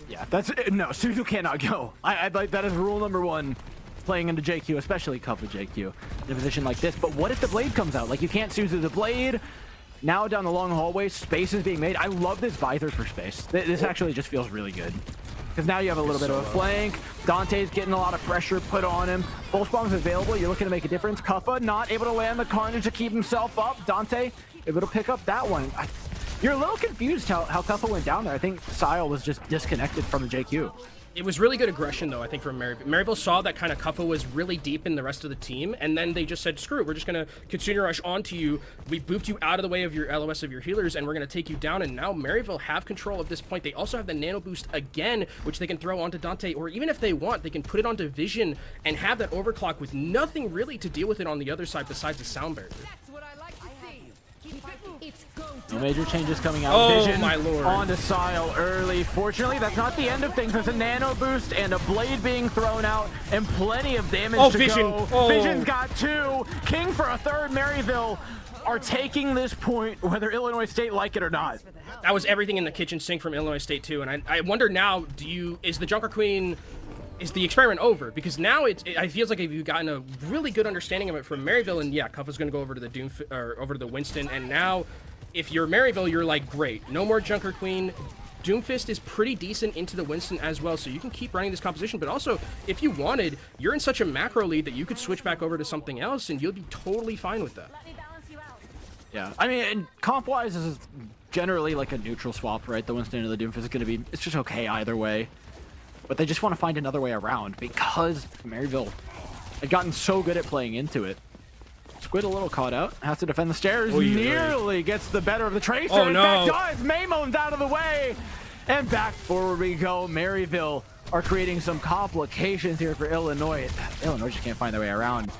Yeah, no, Suzu cannot go. I like that is rule number one, playing into JQ, especially Kuffa JQ, in a position like this. But what if the blade comes out? Like, you can't Suzu the blade. Now down the long hallway, space is being made. I love this visor for space. This actually just feels really good. Because now you have a little bit of a flank. Dante's getting a lot of pressure put on him. Both bombs available. You're looking to make a difference. Kuffa not able to land the carnage to keep himself up. Dante able to pick up that one. You're a little confused how Kuffa went down there. I think Sile was just disconnected from the JQ. It was really good aggression, though, I think, from Maryville. Maryville saw that kind of Kuffa was really deep in the rest of the team, and then they just said, screw it, we're just going to Kitsune Rush onto you. We booped you out of the way of your LOS of your healers, and we're going to take you down, and now Maryville have control of this point. They also have the Nano Boost again, which they can throw onto Dante, or even if they want, they can put it onto Vision and have that overclock with nothing really to deal with it on the other side besides the sound barrier. No major changes coming out. Oh, Vision my lord. Onto Sile early. Fortunately, that's not the end of things. There's a Nano Boost and a blade being thrown out and plenty of damage to Vision. go. Oh. Vision's got two. King for a third. Maryville are taking this point, whether Illinois State like it or not. That was everything in the kitchen sink from Illinois State, too. And I wonder now, is the Junker Queen... Is the experiment over? Because now it feels like you've gotten a really good understanding of it from Maryville, and yeah, Kuffa's going to go over to the over to the Winston, and now if you're Maryville, you're like, great, no more Junker Queen. Doomfist is pretty decent into the Winston as well, so you can keep running this composition, but also, if you wanted, you're in such a macro lead that you could switch back over to something else, and you'll be totally fine with that. Yeah, I mean, and comp-wise, this is generally like a neutral swap, right? The Winston and the Doomfist is going to be, it's just okay either way. But they just want to find another way around because Maryville had gotten so good at playing into it. Squid a little caught out, has to defend the stairs, nearly gets the better of the Tracer. Oh, no. In fact, does. Maymon's out of the way, and back forward we go. Maryville are creating some complications here for Illinois. Illinois just can't find their way around.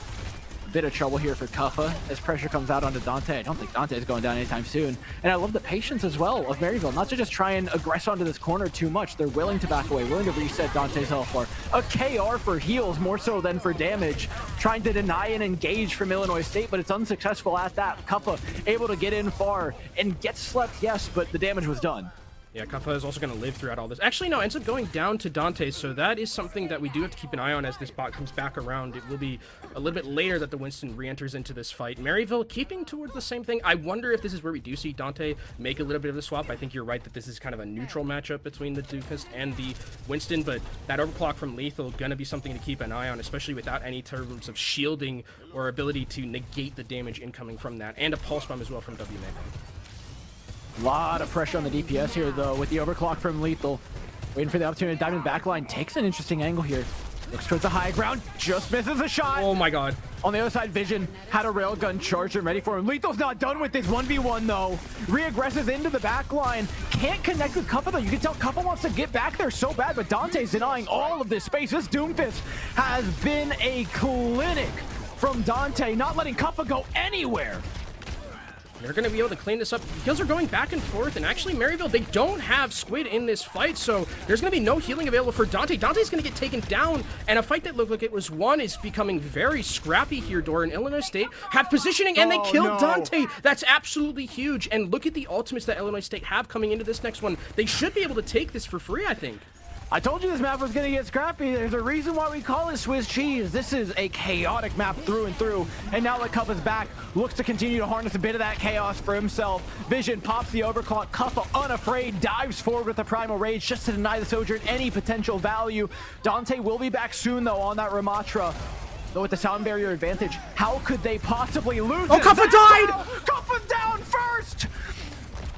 bit of trouble here for Kuffa as pressure comes out onto Dante. I don't think Dante is going down anytime soon. And I love the patience as well of Maryville, not to just try and aggress onto this corner too much. They're willing to back away, willing to reset Dante's health bar. A KR for heals more so than for damage, trying to deny and engage from Illinois State, but it's unsuccessful at that. Kuffa able to get in far and get slept, yes, but the damage was done. Yeah, Kuffa is also going to live throughout all this. Actually, no, ends up going down to Dante, so that is something that we do have to keep an eye on as this bot comes back around. It will be a little bit later that the Winston re-enters into this fight. Maryville keeping towards the same thing. I wonder if this is where we do see Dante make a little bit of a swap. I think you're right that this is kind of a neutral matchup between the Doofus and the Winston, but that overclock from Lethal going to be something to keep an eye on, especially without any terms of shielding or ability to negate the damage incoming from that, and a pulse bomb as well from W. A lot of pressure on the DPS here, though, with the overclock from Lethal. Waiting for the opportunity. Diamond backline takes an interesting angle here. Looks towards the high ground, just misses a shot. Oh my god. On the other side, Vision had a railgun charged and ready for him. Lethal's not done with this 1v1, though. Re-aggresses into the backline. Can't connect with Kuffa, though. You can tell Kuffa wants to get back there so bad, but Dante's denying all of this space. This Doomfist has been a clinic from Dante, not letting Kuffa go anywhere. They're going to be able to clean this up. Kills are going back and forth, and actually Maryville, they don't have Squid in this fight, so there's going to be no healing available for Dante. Dante's going to get taken down, and a fight that looked like it was won is becoming very scrappy here. Doran, Illinois State have positioning, and they killed Dante. That's absolutely huge, and look at the ultimates that Illinois State have coming into this next one. They should be able to take this for free, I think. I told you this map was going to get scrappy. There's a reason why we call it Swiss cheese. This is a chaotic map through and through. And now that Kuffa's back, looks to continue to harness a bit of that chaos for himself. Vision pops the overclock. Kuffa, unafraid, dives forward with the Primal Rage just to deny the Sojourn any potential value. Dante will be back soon, though, on that Ramatra. Though with the sound barrier advantage, how could they possibly lose Oh, Kuffa died! Kuffa's down first!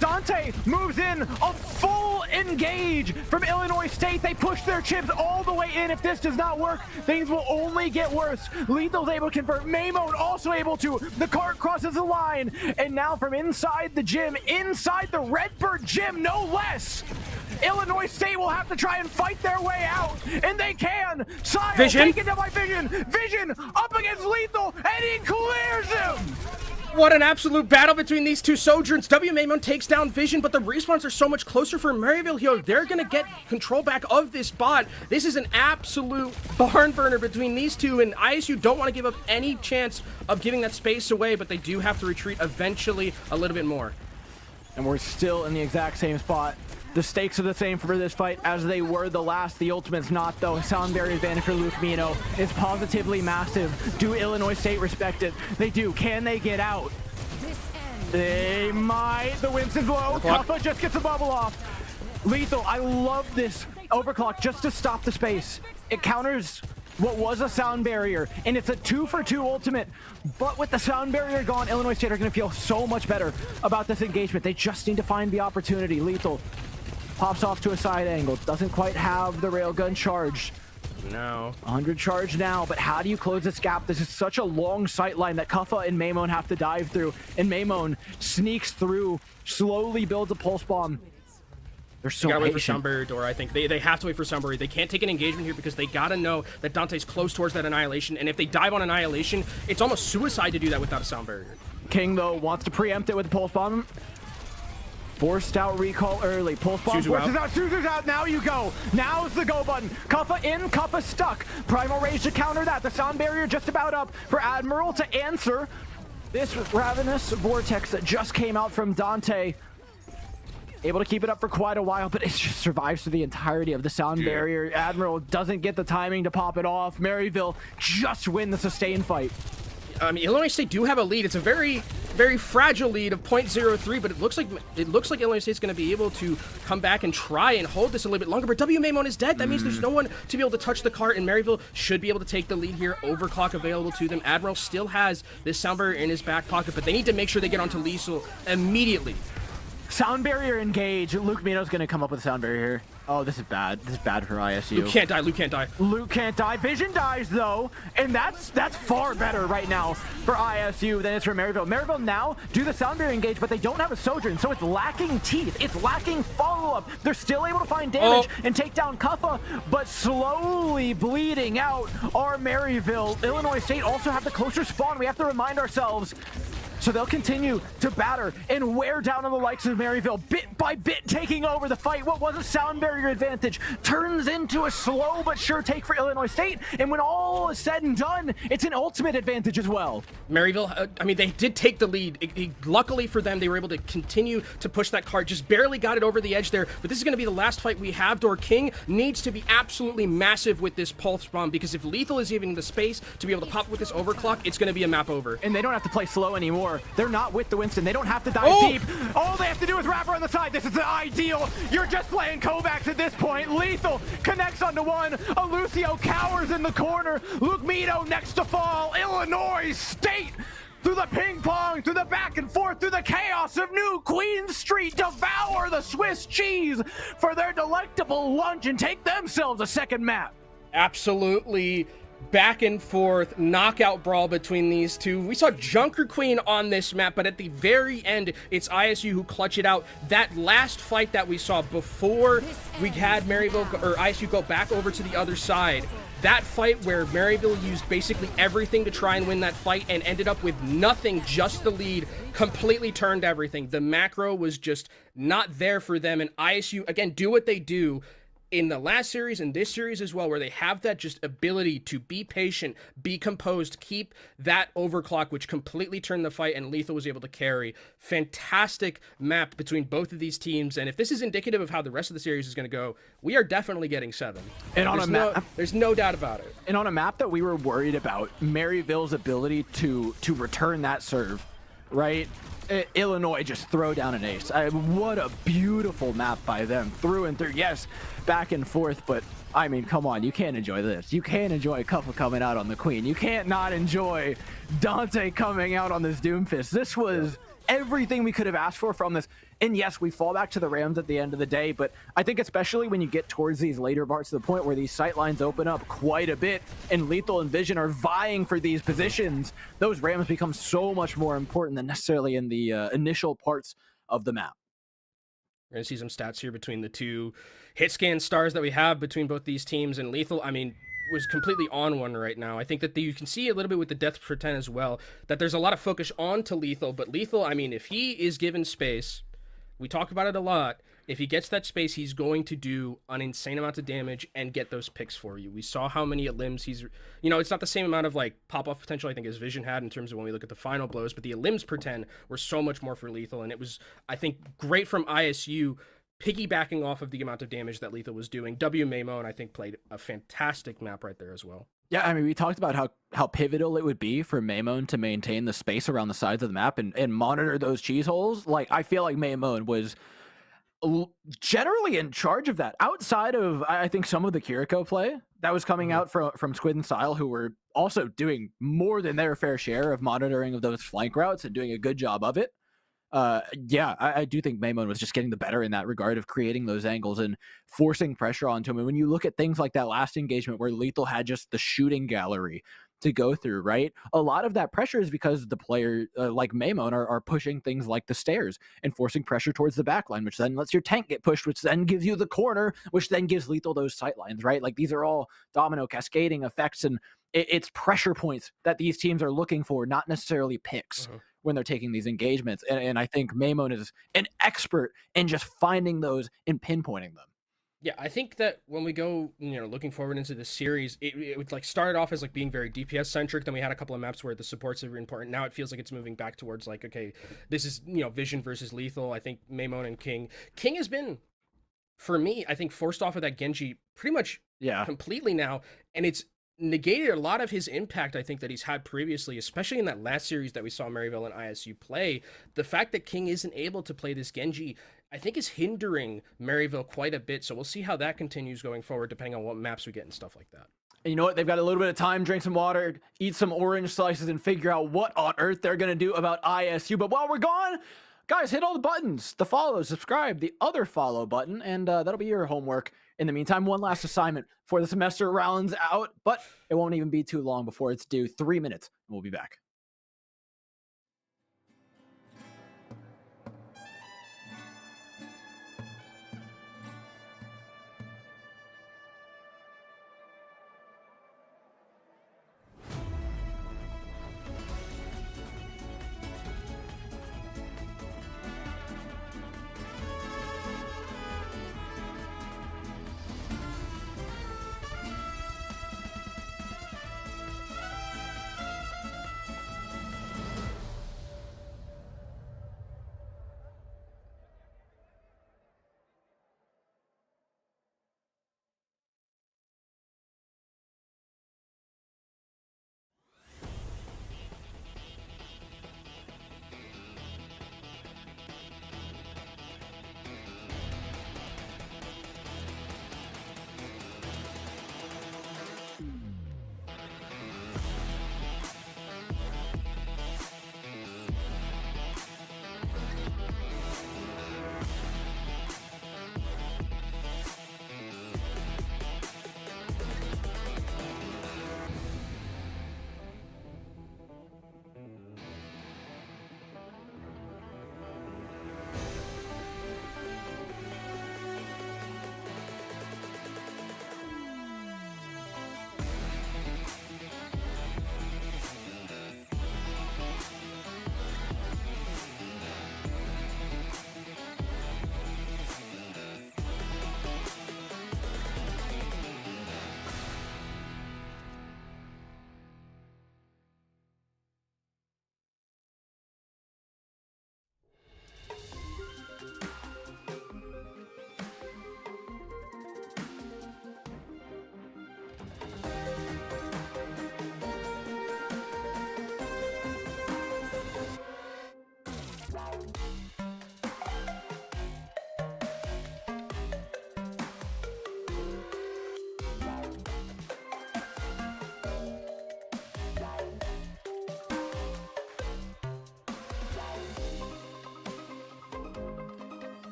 Dante moves in a full engage from Illinois State. They push their chips all the way in. If this does not work, things will only get worse. Lethal's able to convert. Maymone also able to. The cart crosses the line. And now from inside the gym, inside the Redbird gym, no less, Illinois State will have to try and fight their way out. And they can. Sile taken down by Vision. Vision up against Lethal, and he clears him. What an absolute battle between these two Sojourns. W. Maymon takes down Vision, but the respawns are so much closer for Maryville here. They're going to get control back of this bot. This is an absolute barn burner between these two, and ISU don't want to give up any chance of giving that space away, but they do have to retreat eventually a little bit more. And we're still in the exact same spot. The stakes are the same for this fight as they were the last. The ultimate's not, though. Sound barrier advantage for Luke Mino is positively massive. Do Illinois State respect it? They do. Can they get out? They might. The Winston's low. Kuffa just gets the bubble off. Lethal, I love this overclock just to stop the space. It counters what was a sound barrier, and it's a 2-for-2 ultimate. But with the sound barrier gone, Illinois State are going to feel so much better about this engagement. They just need to find the opportunity. Lethal pops off to a side angle. Doesn't quite have the railgun charged. No. 100 charge now, but how do you close this gap? This is such a long sight line that Kuffa and Maymone have to dive through, and Maymone sneaks through, slowly builds a pulse bomb. They're so gotta patient. wait for Sound Barrier door, I think. They have to wait for Sound Barrier. They can't take an engagement here because they gotta know that Dante's close towards that Annihilation, and if they dive on Annihilation, it's almost suicide to do that without a Sound Barrier. King, though, wants to preempt it with the pulse bomb. Forced out recall early. Pulse bomb forces out. Suzu's out. Now you go. Now's the go button. Kuffa in. Kuffa stuck. Primal Rage to counter that. The sound barrier just about up for Admiral to answer this ravenous vortex that just came out from Dante. Able to keep it up for quite a while, but it just survives through the entirety of the sound barrier. Admiral doesn't get the timing to pop it off. Maryville just win the sustained fight. Illinois State do have a lead. It's a very, very fragile lead of 0.03, but it looks like Illinois State's going to be able to come back and try and hold this a little bit longer. But W. Maymon is dead. That means there's no one to be able to touch the cart, and Maryville should be able to take the lead here. Overclock available to them. Admiral still has this sound barrier in his back pocket, but they need to make sure they get onto Liesel immediately. Sound barrier engage. Luke Mino's going to come up with a sound barrier here. Oh, this is bad. This is bad for ISU. Luke can't die. Luke can't die. Luke can't die. Vision dies, though. And that's far better right now for ISU than it's for Maryville. Maryville now do the sound barrier engage, but they don't have a Sojourn, so it's lacking teeth. It's lacking follow-up. They're still able to find damage and take down Kuffa, but slowly bleeding out are Maryville. Illinois State also have the closer spawn. We have to remind ourselves. So they'll continue to batter and wear down on the likes of Maryville, bit by bit taking over the fight. What was a sound barrier advantage turns into a slow but sure take for Illinois State, and when all is said and done, it's an ultimate advantage as well. Maryville, I mean, they did take the lead. Luckily for them, they were able to continue to push that card, just barely got it over the edge there, but this is going to be the last fight we have. King needs to be absolutely massive with this pulse bomb, because if Lethal is even the space to be able to pop with this overclock, it's going to be a map over. And they don't have to play slow anymore. They're not with the Winston. They don't have to dive deep. All they have to do is wrap her on the side. This is the ideal. You're just playing Kovacs at this point. Lethal connects onto one. Lucio cowers in the corner. Luke Mito next to fall. Illinois State through the ping pong, through the back and forth, through the chaos of New Queen Street, devour the Swiss cheese for their delectable lunch and take themselves a second map. Absolutely. Back and forth knockout brawl between these two. We saw Junker Queen on this map, but at the very end, it's ISU who clutch it out. That last fight that we saw before we had Maryville or ISU go back over to the other side, that fight where Maryville used basically everything to try and win that fight and ended up with nothing, just the lead, completely turned everything. The macro was just not there for them, and ISU, again, do what they do in the last series and this series as well, where they have that just ability to be patient, be composed, keep that overclock, which completely turned the fight, and Lethal was able to carry. Fantastic map between both of these teams, and if this is indicative of how the rest of the series is going to go, we are definitely getting 7. And on a map, there's no doubt about it. And on a map that we were worried about, Maryville's ability to return that serve, right? Illinois just throw down an ace. What a beautiful map by them, through and through. Yes, back and forth, but I mean, come on, you can't enjoy this. You can't enjoy Kuffa coming out on the Queen. You can't not enjoy Dante coming out on this Doomfist. This was everything we could have asked for from this. And yes, we fall back to the Rams at the end of the day, but I think especially when you get towards these later parts to the point where these sight lines open up quite a bit and Lethal and Vision are vying for these positions, those Rams become so much more important than necessarily in the initial parts of the map. We're going to see some stats here between the two hit scan stars that we have between both these teams, and Lethal, I mean, was completely on one right now. I think that you can see a little bit with the Death Pretend as well, that there's a lot of focus on to Lethal, but Lethal, I mean, if he is given space, we talk about it a lot, if he gets that space, he's going to do an insane amount of damage and get those picks for you. We saw how many limbs he's, you know, it's not the same amount of like pop-off potential I think as Vision had in terms of when we look at the final blows, but the limbs per 10 were so much more for Lethal, and it was, I think, great from ISU piggybacking off of the amount of damage that Lethal was doing. Maymon, I think, played a fantastic map right there as well. Yeah, I mean, we talked about how pivotal it would be for Maymon to maintain the space around the sides of the map and monitor those cheese holes. Like, I feel like Maymon was generally in charge of that, outside of, I think, some of the Kiriko play that was coming out from Squid and Style, who were also doing more than their fair share of monitoring of those flank routes and doing a good job of it. Yeah, I do think Maymon was just getting the better in that regard of creating those angles and forcing pressure onto him. And when you look at things like that last engagement where Lethal had just the shooting gallery to go through, right? A lot of that pressure is because the player like Maymon are pushing things like the stairs and forcing pressure towards the back line, which then lets your tank get pushed, which then gives you the corner, which then gives Lethal those sight lines, right? Like, these are all domino cascading effects, and it's pressure points that these teams are looking for, not necessarily picks. When they're taking these engagements. And I think Maymon is an expert in just finding those and pinpointing them. Yeah, I think that when we go, you know, looking forward into the series, it would like started off as like being very DPS centric. Then we had a couple of maps where the supports are important. Now it feels like it's moving back towards like, okay, this is, you know, Vision versus Lethal. I think Maymon and King has been, for me, I think forced off of that Genji pretty much completely now. And it's negated a lot of his impact, I think, that he's had previously, especially in that last series that we saw Maryville and ISU play. The fact that King isn't able to play this Genji, I think, is hindering Maryville quite a bit. So we'll see how that continues going forward, depending on what maps we get and stuff like that. And you know what? They've got a little bit of time, drink some water, eat some orange slices, and figure out what on earth they're going to do about ISU. But while we're gone, Guys, hit all the buttons, the follow, subscribe, the other follow button, and that'll be your homework. In the meantime, one last assignment before the semester rounds out, but it won't even be too long before it's due. 3 minutes, and we'll be back.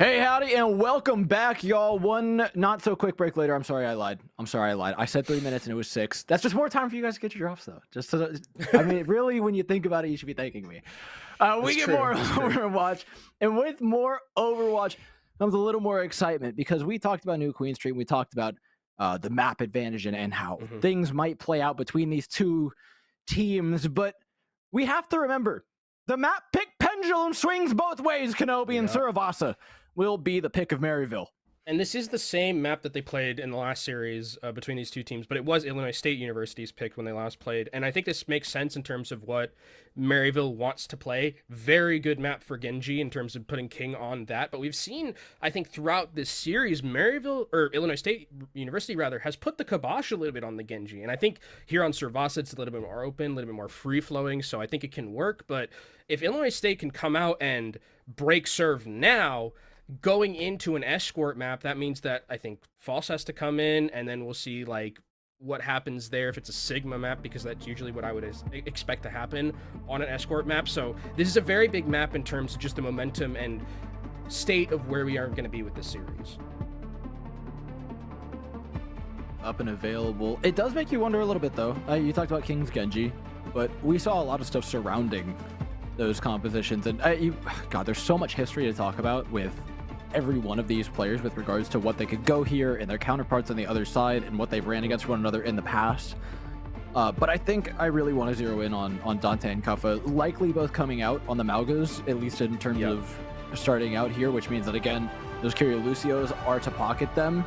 Hey, howdy, and welcome back, y'all. One not so quick break later. I'm sorry I lied. I said 3 minutes and it was 6. That's just more time for you guys to get your drops, though. I mean, really, when you think about it, you should be thanking me. We get more Overwatch, and with more Overwatch comes a little more excitement because we talked about New Queen Street. We talked about the map advantage and how things might play out between these two teams, but we have to remember the map pick pendulum swings both ways. Kenobi and Suravasa will be the pick of Maryville. And this is the same map that they played in the last series between these two teams, but it was Illinois State University's pick when they last played. And I think this makes sense in terms of what Maryville wants to play. Very good map for Genji in terms of putting King on that. But we've seen, I think, throughout this series, Illinois State University, has put the kibosh a little bit on the Genji. And I think here on Suravasa, it's a little bit more open, a little bit more free-flowing, so I think it can work. But if Illinois State can come out and break serve now, going into an escort map, that means that I think False has to come in, and then we'll see like what happens there if it's a Sigma map, because that's usually what I would expect to happen on an escort map. So this is a very big map in terms of just the momentum and state of where we are going to be with this series. Up and available. It does make you wonder a little bit, though. You talked about King's Genji, but we saw a lot of stuff surrounding those compositions, and God, there's so much history to talk about with every one of these players with regards to what they could go here and their counterparts on the other side and what they've ran against one another in the past. But I think I really want to zero in on Dante and Kuffa, likely both coming out on the Malgas, at least in terms of starting out here, which means that, again, those Kyrie Lucios are to pocket them.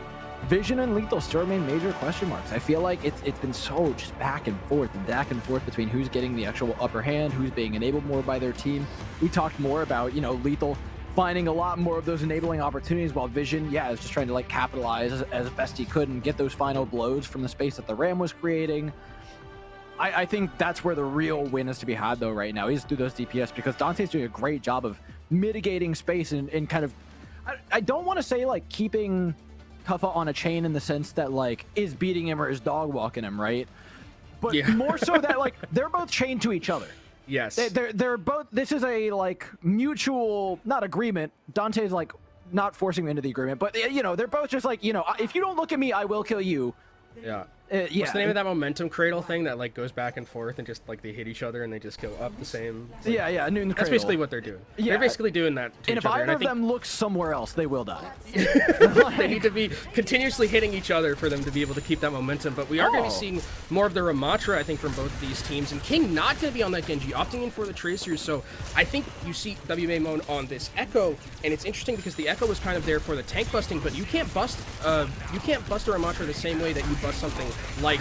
Vision and Lethal still remain major question marks. I feel like it's been so just back and forth between who's getting the actual upper hand, who's being enabled more by their team. We talked more about, Lethal finding a lot more of those enabling opportunities, while Vision, is just trying to like capitalize as best he could and get those final blows from the space that the Ram was creating. I think that's where the real win is to be had, though, right now, is through those DPS, because Dante's doing a great job of mitigating space and kind of, I don't want to say like keeping Kuffa on a chain in the sense that like is beating him or is dog walking him, right? But more so that like they're both chained to each other. Yes. They're both, this is a like mutual, not agreement. Dante's like not forcing them into the agreement, but they're both just like, if you don't look at me, I will kill you. Yeah. What's the name of that momentum cradle thing that like goes back and forth and just like they hit each other and they just go up the same? Like, Newton's that's cradle. basically what they're doing. Yeah. They're basically doing that to and each if other. either of them looks somewhere else, they will die. They need to be continuously hitting each other for them to be able to keep that momentum. But we are going to be seeing more of the Ramatra, I think, from both of these teams. And King not going to be on that Genji, opting in for the Tracers. So I think you see WMA Moan on this Echo, and it's interesting because the Echo was kind of there for the tank busting, but you can't bust a Ramatra the same way that you bust something like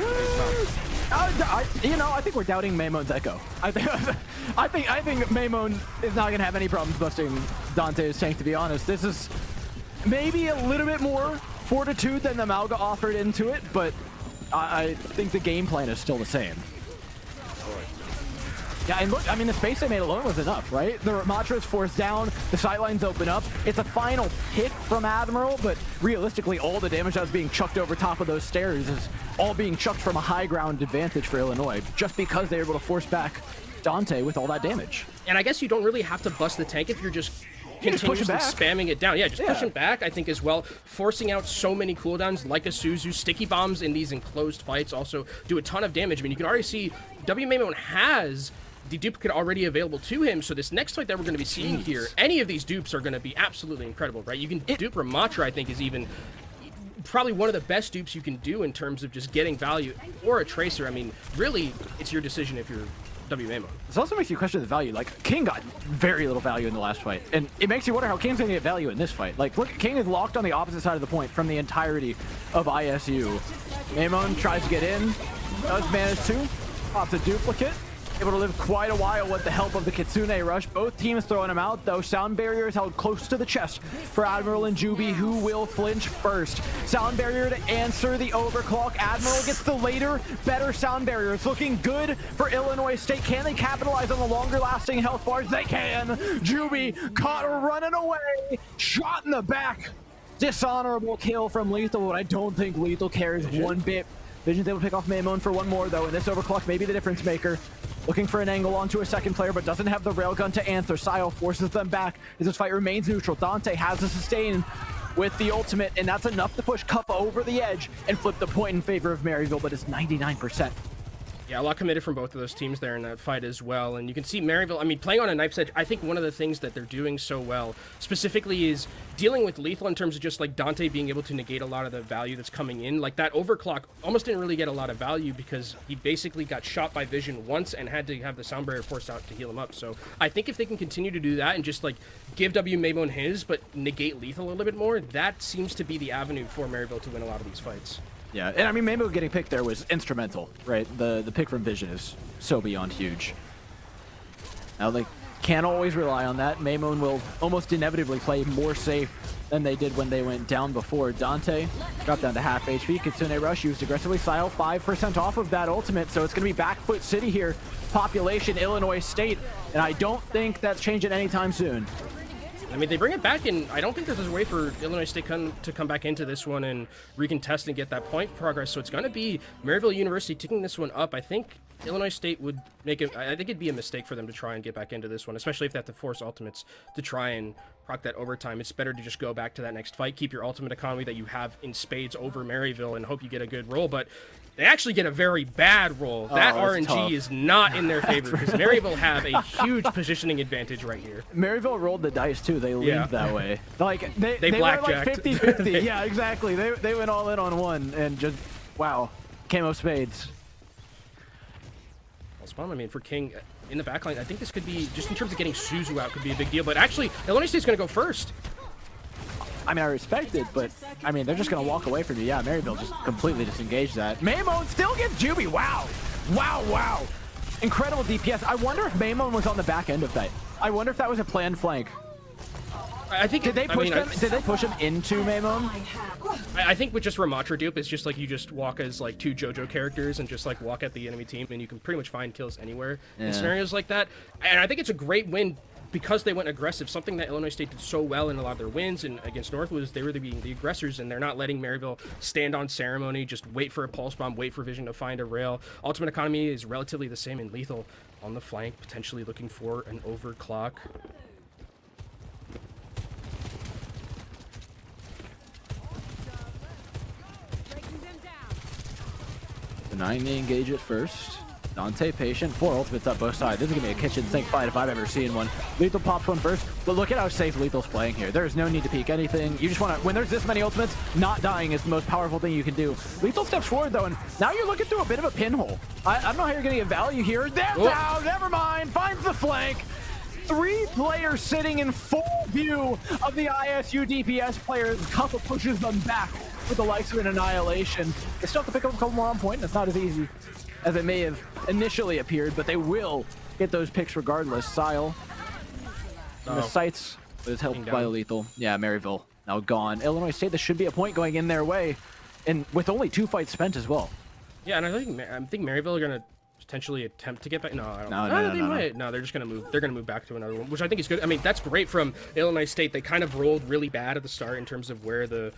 I think we're doubting Maymon's Echo. I think Maymon is not gonna have any problems busting Dante's tank, to be honest. This is maybe a little bit more fortitude than the Malga offered into it, but I think the game plan is still the same. Yeah, and look, I mean, the space they made alone was enough, right? The Ramatra is forced down, the sightlines open up. It's a final pick from Admiral, but realistically, all the damage that was being chucked over top of those stairs is all being chucked from a high ground advantage for Illinois, just because they were able to force back Dante with all that damage. And I guess you don't really have to bust the tank if you're just continuously spamming it down. Yeah, just pushing back, I think, as well. Forcing out so many cooldowns like a Suzu. Sticky bombs in these enclosed fights also do a ton of damage. I mean, you can already see WMA has the duplicate already available to him, so this next fight that we're going to be seeing here, any of these dupes are going to be absolutely incredible, right? You can dupe Ramatra, I think, is even probably one of the best dupes you can do in terms of just getting value, or a Tracer. I mean, really, it's your decision if you're WMA. This also makes you question the value. Like, King got very little value in the last fight, and it makes you wonder how King's going to get value in this fight. Like, look, King is locked on the opposite side of the point from the entirety of ISU. Maymon tries to get in, does manage to, pops a duplicate, able to live quite a while with the help of the Kitsune rush. Both teams throwing him out, though. Sound barrier is held close to the chest for Admiral and Juby, who will flinch first. Sound barrier to answer the overclock. Admiral gets the later, better sound barrier. It's looking good for Illinois State. Can they capitalize on the longer lasting health bars? They can. Juby caught running away. Shot in the back. Dishonorable kill from Lethal, but I don't think Lethal cares one bit Vision's able to pick off Maymon for one more, though, and this overclock may be the difference maker. Looking for an angle onto a second player, but doesn't have the railgun to answer. Sile forces them back as this fight remains neutral. Dante has the sustain with the ultimate, and that's enough to push Cup over the edge and flip the point in favor of Maryville, but it's 99%. Yeah, a lot committed from both of those teams there in that fight as well. And you can see Maryville, I mean, playing on a knife's edge, I think one of the things that they're doing so well specifically is dealing with lethal in terms of just like Dante being able to negate a lot of the value that's coming in. Like that overclock almost didn't really get a lot of value because he basically got shot by Vision once and had to have the sound barrier forced out to heal him up. So I think if they can continue to do that and just like give W Maybone his, but negate lethal a little bit more, that seems to be the avenue for Maryville to win a lot of these fights. Yeah, and I mean, Maymon getting picked there was instrumental, right? The pick from Vision is so beyond huge. Now, they can't always rely on that. Maymon will almost inevitably play more safe than they did when they went down before. Dante dropped down to half HP. Kitsune Rush used aggressively. Sile 5% off of that ultimate, so it's going to be back foot city here. Population, Illinois State, and I don't think that's changing anytime soon. I mean, they bring it back, and I don't think there's a way for Illinois State to come back into this one and recontest and get that point progress. So it's going to be Maryville University taking this one up. I think Illinois State would make it. I think it'd be a mistake for them to try and get back into this one, especially if they have to force ultimates to try and proc that overtime. It's better to just go back to that next fight, keep your ultimate economy that you have in spades over Maryville, and hope you get a good roll. But they actually get a very bad roll. That RNG tough. is not in their favor because Maryville have a huge positioning advantage right here. Maryville rolled the dice too. They leaned that way. Like they were like blackjacked. 50-50. Yeah, exactly. They went all in on one and just wow, camo spades. Well, Spawn, I mean, for King in the backline, I think this could be, just in terms of getting Suzu out, could be a big deal. But actually, Illinois State's going to go first. I mean, I respect it, but I mean, they're just going to walk away from you. Yeah, Maryville just completely disengaged that. Maymon still gets Juby. Wow. Wow, wow. Incredible DPS. I wonder if Maymon was on the back end of that. I wonder if that was a planned flank. I think Did they push him into Maymon? I think with just Ramatra dupe, it's just like you just walk as like two JoJo characters and just like walk at the enemy team, and you can pretty much find kills anywhere in scenarios like that. And I think it's a great win because they went aggressive. Something that Illinois State did so well in a lot of their wins and against Northwood is they were being the aggressors, and they're not letting Maryville stand on ceremony, just wait for a pulse bomb, wait for Vision to find a rail. Ultimate economy is relatively the same in lethal on the flank, potentially looking for an overclock. Denying the engage at first. Dante patient. 4 ultimates up both sides. This is going to be a kitchen sink fight if I've ever seen one. Lethal pops one first, but look at how safe Lethal's playing here. There's no need to peek anything. You just want to, when there's this many ultimates, not dying is the most powerful thing you can do. Lethal steps forward though, and now you're looking through a bit of a pinhole. I don't know how you're going to get value here. There, now, never mind. Finds the flank. 3 players sitting in full view of the ISU DPS players. Couple pushes them back with the likes of an annihilation. They still have to pick up a couple more on point. That's not as easy as it may have initially appeared, but they will get those picks regardless. Sile in the sights was helped by lethal. Yeah, Maryville now gone. Illinois State, this should be a point going in their way, and with only 2 fights spent as well. Yeah, and I think Maryville are gonna potentially attempt to get back. No, I don't. No, they might. No, they're just gonna move. They're gonna move back to another one, which I think is good. I mean, that's great from Illinois State. They kind of rolled really bad at the start in terms of where the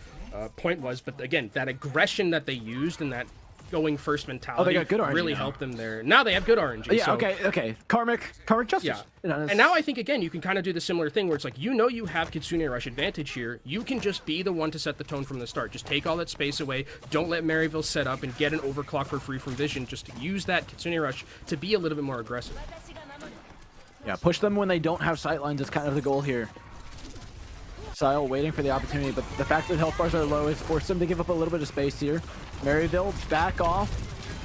point was, but again, that aggression that they used and that going first mentality they got good RNG really now. helped them there. Now they have good RNG. Yeah, so, okay. Karmic justice. Yeah. You know, and now I think, again, you can kind of do the similar thing where it's like, you have Kitsune Rush advantage here. You can just be the one to set the tone from the start. Just take all that space away. Don't let Maryville set up and get an overclock for free from Vision. Just use that Kitsune Rush to be a little bit more aggressive. Yeah, push them when they don't have sightlines is kind of the goal here. Sile waiting for the opportunity, but the fact that health bars are low has forced them to give up a little bit of space here. Maryville back off.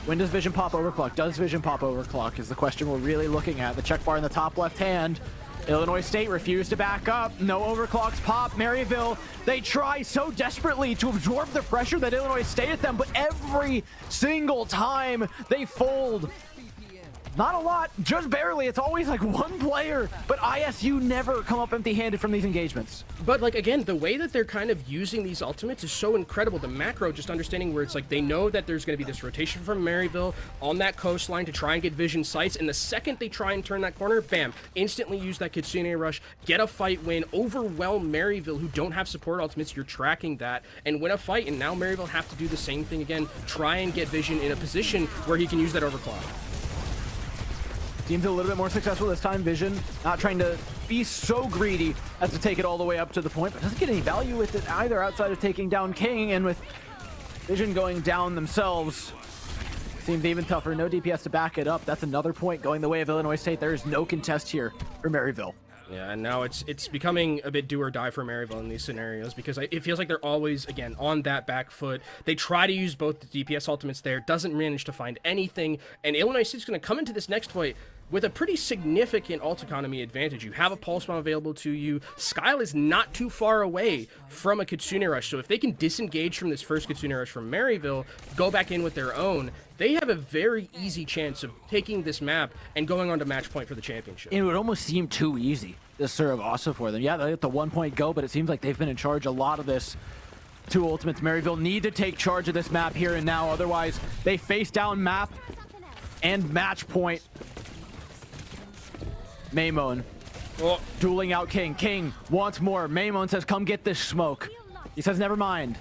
When does Vision pop overclock? Does Vision pop overclock is the question we're really looking at. The check bar in the top left hand. Illinois State refused to back up. No overclocks pop. Maryville, they try so desperately to absorb the pressure that Illinois State at them, but every single time they fold. Not a lot, just barely. It's always like one player, but ISU never come up empty-handed from these engagements. But like again, the way that they're kind of using these ultimates is so incredible. The macro, just understanding where it's like they know that there's going to be this rotation from Maryville on that coastline to try and get vision sights, and the second they try and turn that corner, bam, instantly use that Kitsune rush, get a fight win, overwhelm Maryville, who don't have support ultimates. You're tracking that and win a fight, and now Maryville have to do the same thing again, try and get vision in a position where he can use that overclock. Team's a little bit more successful this time. Vision not trying to be so greedy as to take it all the way up to the point, but doesn't get any value with it either outside of taking down King, and with Vision going down themselves, seems even tougher. No DPS to back it up. That's another point going the way of Illinois State. There is no contest here for Maryville. Yeah, and now it's becoming a bit do or die for Maryville in these scenarios, because it feels like they're always, again, on that back foot. They try to use both the DPS ultimates there, doesn't manage to find anything, and Illinois State's going to come into this next fight with a pretty significant ult economy advantage. You have a pulse bomb available to you. Skyle is not too far away from a Kitsune rush, so if they can disengage from this first Kitsune rush from Maryville, go back in with their own, they have a very easy chance of taking this map and going on to match point for the championship. It would almost seem too easy, this Suravasa for them. Yeah, they let the 1 point go, but it seems like they've been in charge a lot of this. Two ultimates. Maryville need to take charge of this map here and now, otherwise they face down map and match point. Maymon dueling out King. King wants more. Maymon says, come get this smoke. He says, never mind.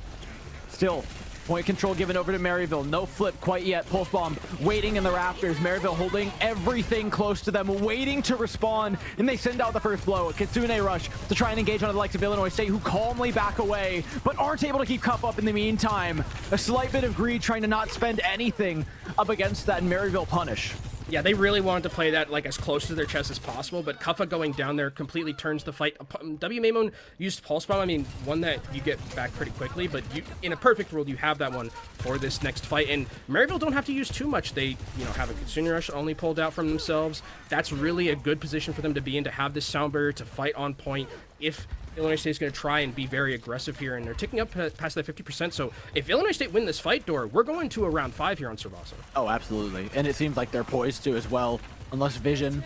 Still, point control given over to Maryville. No flip quite yet. Pulse bomb waiting in the rafters. Maryville holding everything close to them, waiting to respond, and they send out the first blow. A Kitsune rush to try and engage on the likes of Illinois State, who calmly back away, but aren't able to keep Cuff up in the meantime. A slight bit of greed trying to not spend anything up against that, and Maryville punish. Yeah, they really wanted to play that like as close to their chest as possible, but Kuffa going down there completely turns the fight. W Maymon used Pulse Bomb, I mean, one that you get back pretty quickly, but you, in a perfect world, you have that one for this next fight, and Maryville don't have to use too much. They, have a Kitsune Rush only pulled out from themselves. That's really a good position for them to be in, to have this sound barrier to fight on point if Illinois State's going to try and be very aggressive here, and they're ticking up past that 50%. So if Illinois State win this fight, Door, we're going to a round 5 here on Suravasa. Oh, absolutely. And it seems like they're poised to as well. Unless Vision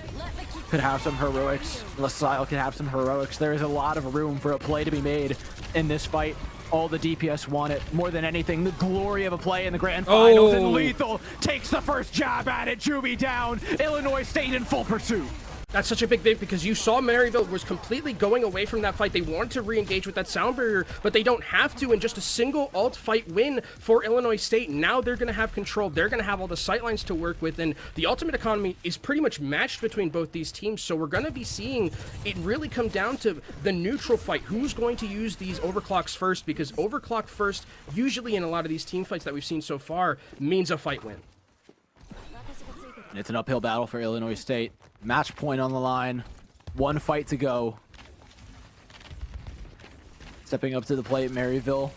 could have some heroics, unless Sile could have some heroics, there is a lot of room for a play to be made in this fight. All the DPS want it more than anything. The glory of a play in the grand finals, and Lethal takes the first jab at it. Juby down. Illinois State in full pursuit. That's such a big thing, because you saw Maryville was completely going away from that fight. They wanted to re-engage with that sound barrier, but they don't have to, and just a single ult fight win for Illinois State. Now they're going to have control. They're going to have all the sightlines to work with, and the ultimate economy is pretty much matched between both these teams, so we're going to be seeing it really come down to the neutral fight. Who's going to use these overclocks first, because overclock first, usually in a lot of these team fights that we've seen so far, means a fight win. It's an uphill battle for Illinois State. Match point on the line. One fight to go. Stepping up to the plate, Maryville.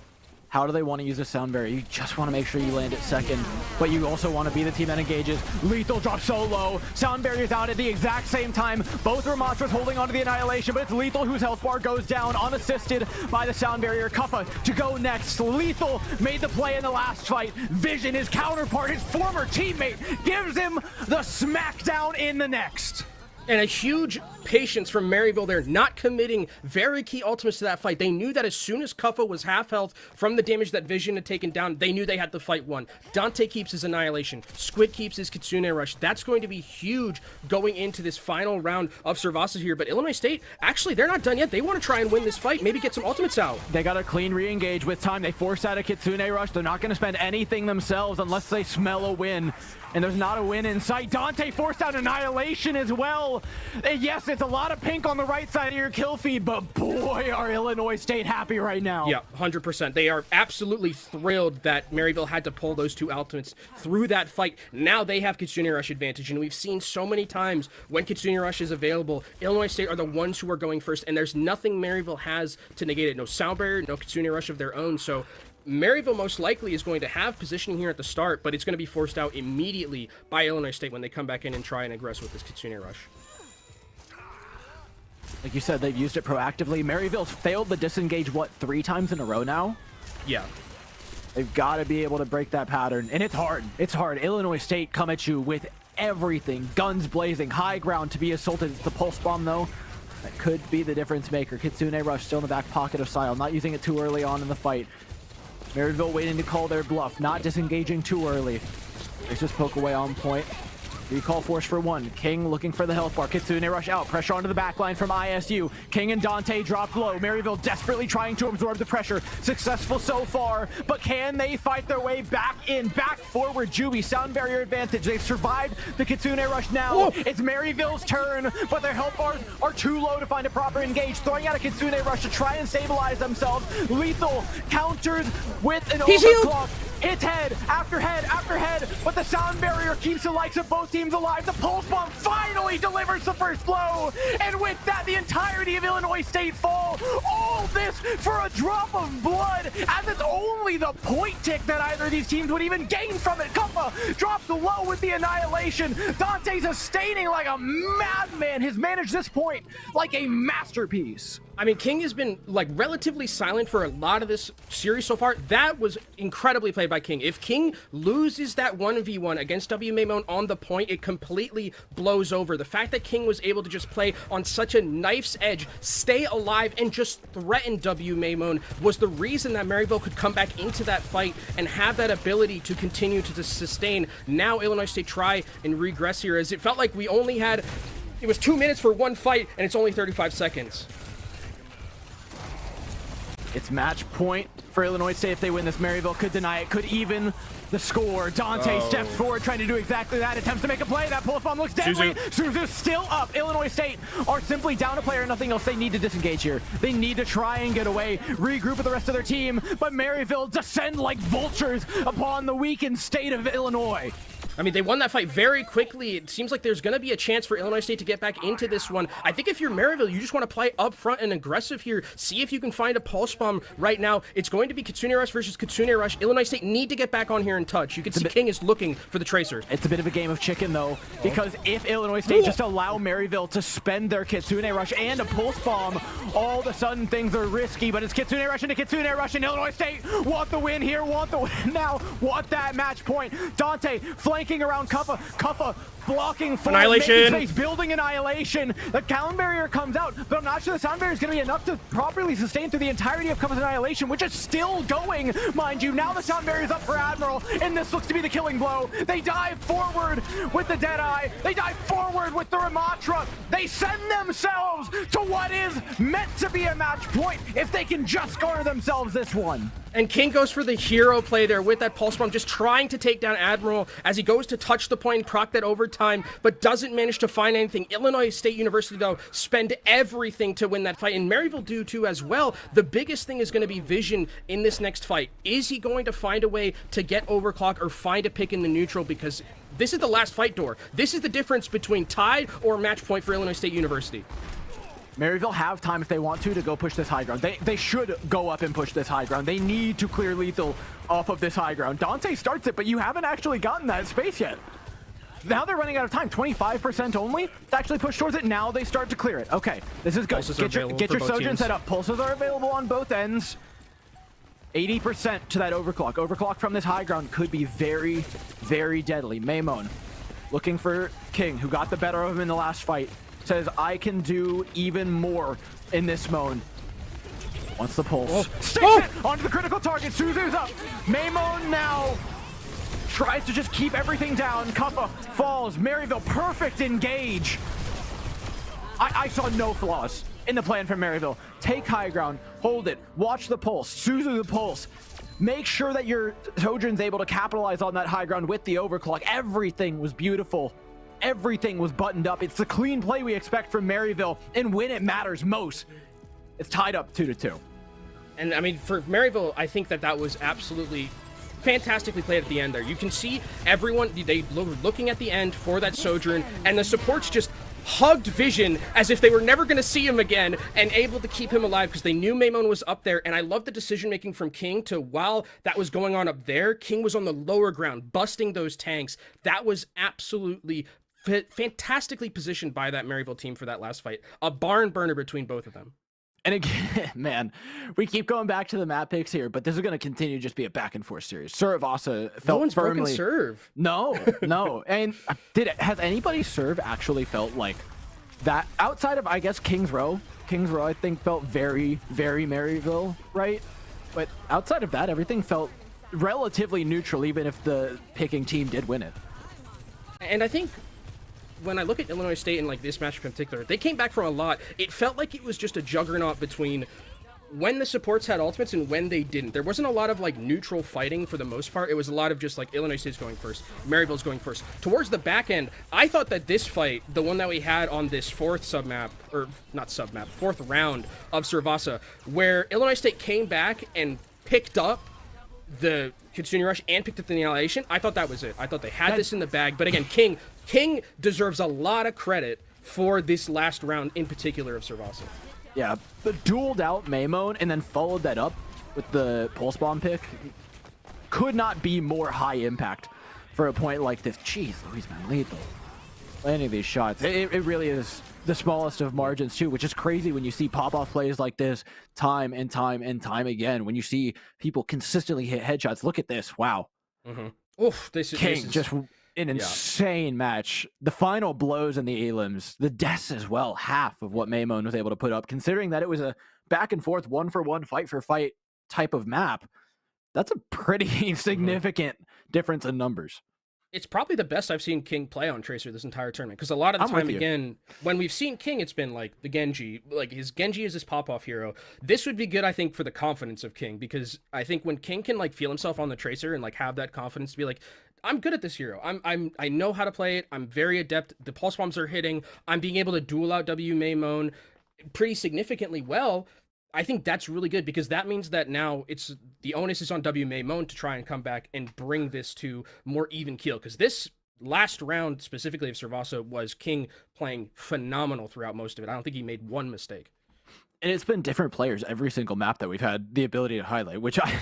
How do they want to use a sound barrier? You just want to make sure you land it second, but you also want to be the team that engages. Lethal drops so low. Sound barrier's out at the exact same time. Both Ramonstras holding onto the Annihilation, but it's Lethal whose health bar goes down, unassisted by the sound barrier. Kuffa to go next. Lethal made the play in the last fight. Vision, his counterpart, his former teammate, gives him the smackdown in the next. And a huge patience from Maryville there, not committing very key ultimates to that fight. They knew that as soon as Kuffa was half health from the damage that Vision had taken down, they knew they had the fight won. Dante keeps his Annihilation. Squid keeps his Kitsune Rush. That's going to be huge going into this final round of Suravasa here. But Illinois State, actually, they're not done yet. They want to try and win this fight, maybe get some ultimates out. They got a clean re-engage with time. They force out a Kitsune Rush. They're not going to spend anything themselves unless they smell a win. And there's not a win in sight. Dante forced out Annihilation as well. And yes, it's a lot of pink on the right side of your kill feed, but boy, are Illinois State happy right now. Yeah, 100%. They are absolutely thrilled that Maryville had to pull those two ultimates through that fight. Now they have Kitsune Rush advantage, and we've seen so many times when Kitsune Rush is available, Illinois State are the ones who are going first, and there's nothing Maryville has to negate it. No sound barrier, no Kitsune Rush of their own, so Maryville most likely is going to have positioning here at the start, but it's going to be forced out immediately by Illinois State when they come back in and try and aggress with this Kitsune Rush. Like you said, they've used it proactively. Maryville's failed the disengage, what, 3 times in a row now? Yeah. They've got to be able to break that pattern, and it's hard. It's hard. Illinois State come at you with everything. Guns blazing, high ground to be assaulted. It's the pulse bomb though. That could be the difference maker. Kitsune Rush still in the back pocket of Sile, not using it too early on in the fight. Maryville waiting to call their bluff, not disengaging too early. It's just poke away on point. Recall force for one. King looking for the health bar. Kitsune Rush out. Pressure onto the back line from ISU. King and Dante drop low. Maryville desperately trying to absorb the pressure. Successful so far, but can they fight their way back in? Back forward, Juby. Sound barrier advantage. They've survived the Kitsune Rush now. Whoa. It's Maryville's turn, but their health bars are too low to find a proper engage. Throwing out a Kitsune Rush to try and stabilize themselves. Lethal counters with an overclock. Hits head after head after head, but the sound barrier keeps the likes of both teams alive. The pulse bomb finally delivers the first blow, and with that, the entirety of Illinois State fall. All this for a drop of blood, as it's only the point tick that either of these teams would even gain from it. Kuppa drops low with the annihilation. Dante sustaining like a madman, has managed this point like a masterpiece. I mean, King has been like relatively silent for a lot of this series so far. That was incredibly played by King. If King loses that 1v1 against WMamon on the point, it completely blows over. The fact that King was able to just play on such a knife's edge, stay alive, and just threaten WMamon was the reason that Maryville could come back into that fight and have that ability to continue to sustain. Now Illinois State try and regress here, as it felt like we only had, it was 2 minutes for one fight, and it's only 35 seconds. It's match point for Illinois State. If they win this, Maryville could deny it, could even the score. Dante steps forward, trying to do exactly that. Attempts to make a play. That pulse bomb looks deadly. Suzu's still up. Illinois State are simply down a player, nothing else. They need to disengage here. They need to try and get away, regroup with the rest of their team. But Maryville descend like vultures upon the weakened state of Illinois. I mean, they won that fight very quickly. It seems like there's going to be a chance for Illinois State to get back into this one. I think if you're Maryville, you just want to play up front and aggressive here. See if you can find a pulse bomb right now. It's going to be Kitsune Rush versus Kitsune Rush. Illinois State need to get back on here and touch. You can see King is looking for the tracers. It's a bit of a game of chicken, though, because if Illinois State just allow Maryville to spend their Kitsune Rush and a pulse bomb, all of a sudden things are risky. But it's Kitsune Rush into Kitsune Rush, and Illinois State want the win here, want the win now, want that match point. Dante flanking around Kuppa. Kuppa blocking for Annihilation. space, building Annihilation. The sound barrier comes out, but I'm not sure the sound barrier is going to be enough to properly sustain through the entirety of Kuppa's Annihilation, which is still going, mind you. Now the sound barrier is up for Admiral, and this looks to be the killing blow. They dive forward with the Deadeye. They dive forward with the Ramatra. They send themselves to what is meant to be a match point if they can just garner themselves this one. And King goes for the hero play there with that pulse bomb, just trying to take down Admiral as he goes to touch the point and proc that overtime, but doesn't manage to find anything. Illinois State University, though, spend everything to win that fight, and Maryville do too as well. The biggest thing is going to be Vision in this next fight. Is he going to find a way to get overclock or find a pick in the neutral? Because this is the last fight door. This is the difference between tied or match point for Illinois State University. Maryville have time if they want to go push this high ground. They should go up and push this high ground. They need to clear lethal off of this high ground. Dante starts it, but you haven't actually gotten that space yet. Now they're running out of time. 25% only to actually push towards it. Now they start to clear it. Okay, this is good. Get your Sojourn set up. Pulses are available on both ends. 80% to that overclock. Overclock from this high ground could be very, very deadly. Maymon looking for King, who got the better of him in the last fight. Says, I can do even more in this mode. Wants the pulse. Sticks it onto the critical target. Suzu's up. Maymon now tries to just keep everything down. Kuppa falls. Maryville, perfect engage. I saw no flaws in the plan from Maryville. Take high ground, hold it, watch the pulse, Suzu the pulse. Make sure that your Sojourn's able to capitalize on that high ground with the overclock. Everything was beautiful. Everything was buttoned up. It's the clean play we expect from Maryville, and when it matters most, it's tied up 2-2. And I mean, for Maryville, I think that was absolutely fantastically played at the end there. You can see everyone, they were looking at the end for that Sojourn, and the supports just hugged Vision as if they were never going to see him again, and able to keep him alive because they knew Maymon was up there. And I love the decision making from King to, while that was going on up there, King was on the lower ground busting those tanks. That was absolutely fantastically positioned by that Maryville team for that last fight. A barn burner between both of them. And again, man, we keep going back to the map picks here, but this is going to continue to just be a back and forth series. Suravasa felt no one's firmly. broken serve. No. And has anybody serve actually felt like that outside of, I guess, King's Row? King's Row, I think, felt very, very Maryville, right? But outside of that, everything felt relatively neutral, even if the picking team did win it. And I think when I look at Illinois State and like this matchup in particular, they came back from a lot. It felt like it was just a juggernaut between when the supports had ultimates and when they didn't. There wasn't a lot of like neutral fighting for the most part. It was a lot of just like Illinois State's going first, Maryville's going first. Towards the back end, I thought that this fight, the one that we had on this fourth round of Suravasa, where Illinois State came back and picked up the Kitsune Rush and picked up the annihilation, I thought that was it. I thought they had this in the bag. But again, King deserves a lot of credit for this last round in particular of Suravasa. Yeah, but dueled out Maymone and then followed that up with the Pulse Bomb pick could not be more high impact for a point like this. Jeez, Louise, man, lethal. Landing these shots. It really is the smallest of margins too, which is crazy when you see pop-off plays like this time and time and time again. When you see people consistently hit headshots. Look at this. Wow. Mm-hmm. Oof, this is just an insane match. The final blows in the elims, the deaths as well, half of what Maymone was able to put up, considering that it was a back and forth, 1-for-1, fight-for-fight type of map. That's a pretty significant difference in numbers. It's probably the best I've seen King play on Tracer this entire tournament, because a lot of the time, again, when we've seen King, it's been like the Genji. Like, his Genji is his pop-off hero. This would be good, I think, for the confidence of King, because I think when King can, like, feel himself on the Tracer and, like, have that confidence to be like, I'm good at this hero. I know how to play it. I'm very adept. The pulse bombs are hitting. I'm being able to duel out W Maymone pretty significantly well. I think that's really good, because that means that now the onus is on W Maymone to try and come back and bring this to more even keel, because this last round specifically of Suravasa was King playing phenomenal throughout most of it. I don't think he made one mistake. And it's been different players every single map that we've had the ability to highlight, which I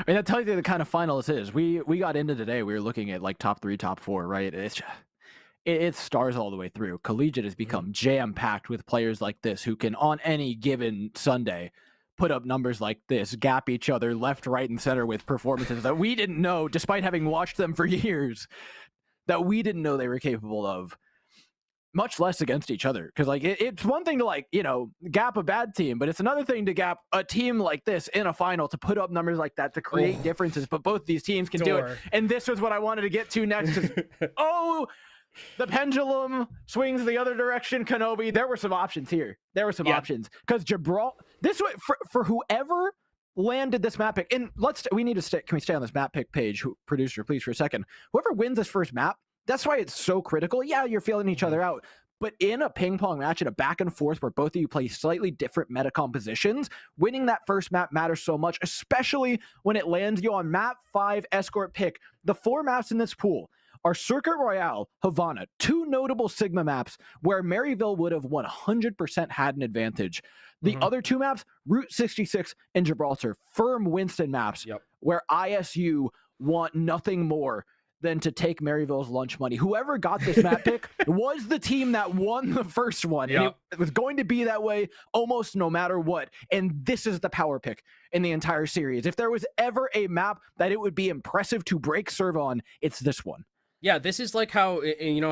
mean, that tells you the kind of final this is. We got into today, we were looking at like top 3, top 4, right? It's stars all the way through. Collegiate has become jam-packed with players like this who can, on any given Sunday, put up numbers like this, gap each other left, right, and center with performances that we didn't know, despite having watched them for years, that we didn't know they were capable of, much less against each other. Because like it's one thing to like, gap a bad team, but it's another thing to gap a team like this in a final to put up numbers like that to create differences. But both these teams can do it. And this was what I wanted to get to next. The pendulum swings the other direction, Kenobi. There were some options here. There were some options. Because Gibraltar, this way, for whoever landed this map pick, and we need to stay, can we stay on this map pick page, producer, please, for a second. Whoever wins this first map, that's why it's so critical. Yeah, you're feeling each other out. But in a ping pong match, in a back and forth where both of you play slightly different meta compositions, winning that first map matters so much, especially when it lands you on map 5 escort pick. The 4 maps in this pool are Circuit Royale, Havana, 2 notable Sigma maps where Maryville would have 100% had an advantage. The other 2 maps, Route 66 and Gibraltar, firm Winston maps where ISU want nothing more than to take Maryville's lunch money. Whoever got this map pick was the team that won the first one. And it was going to be that way almost no matter what. And this is the power pick in the entire series. If there was ever a map that it would be impressive to break serve on, it's this one. Yeah, this is like how,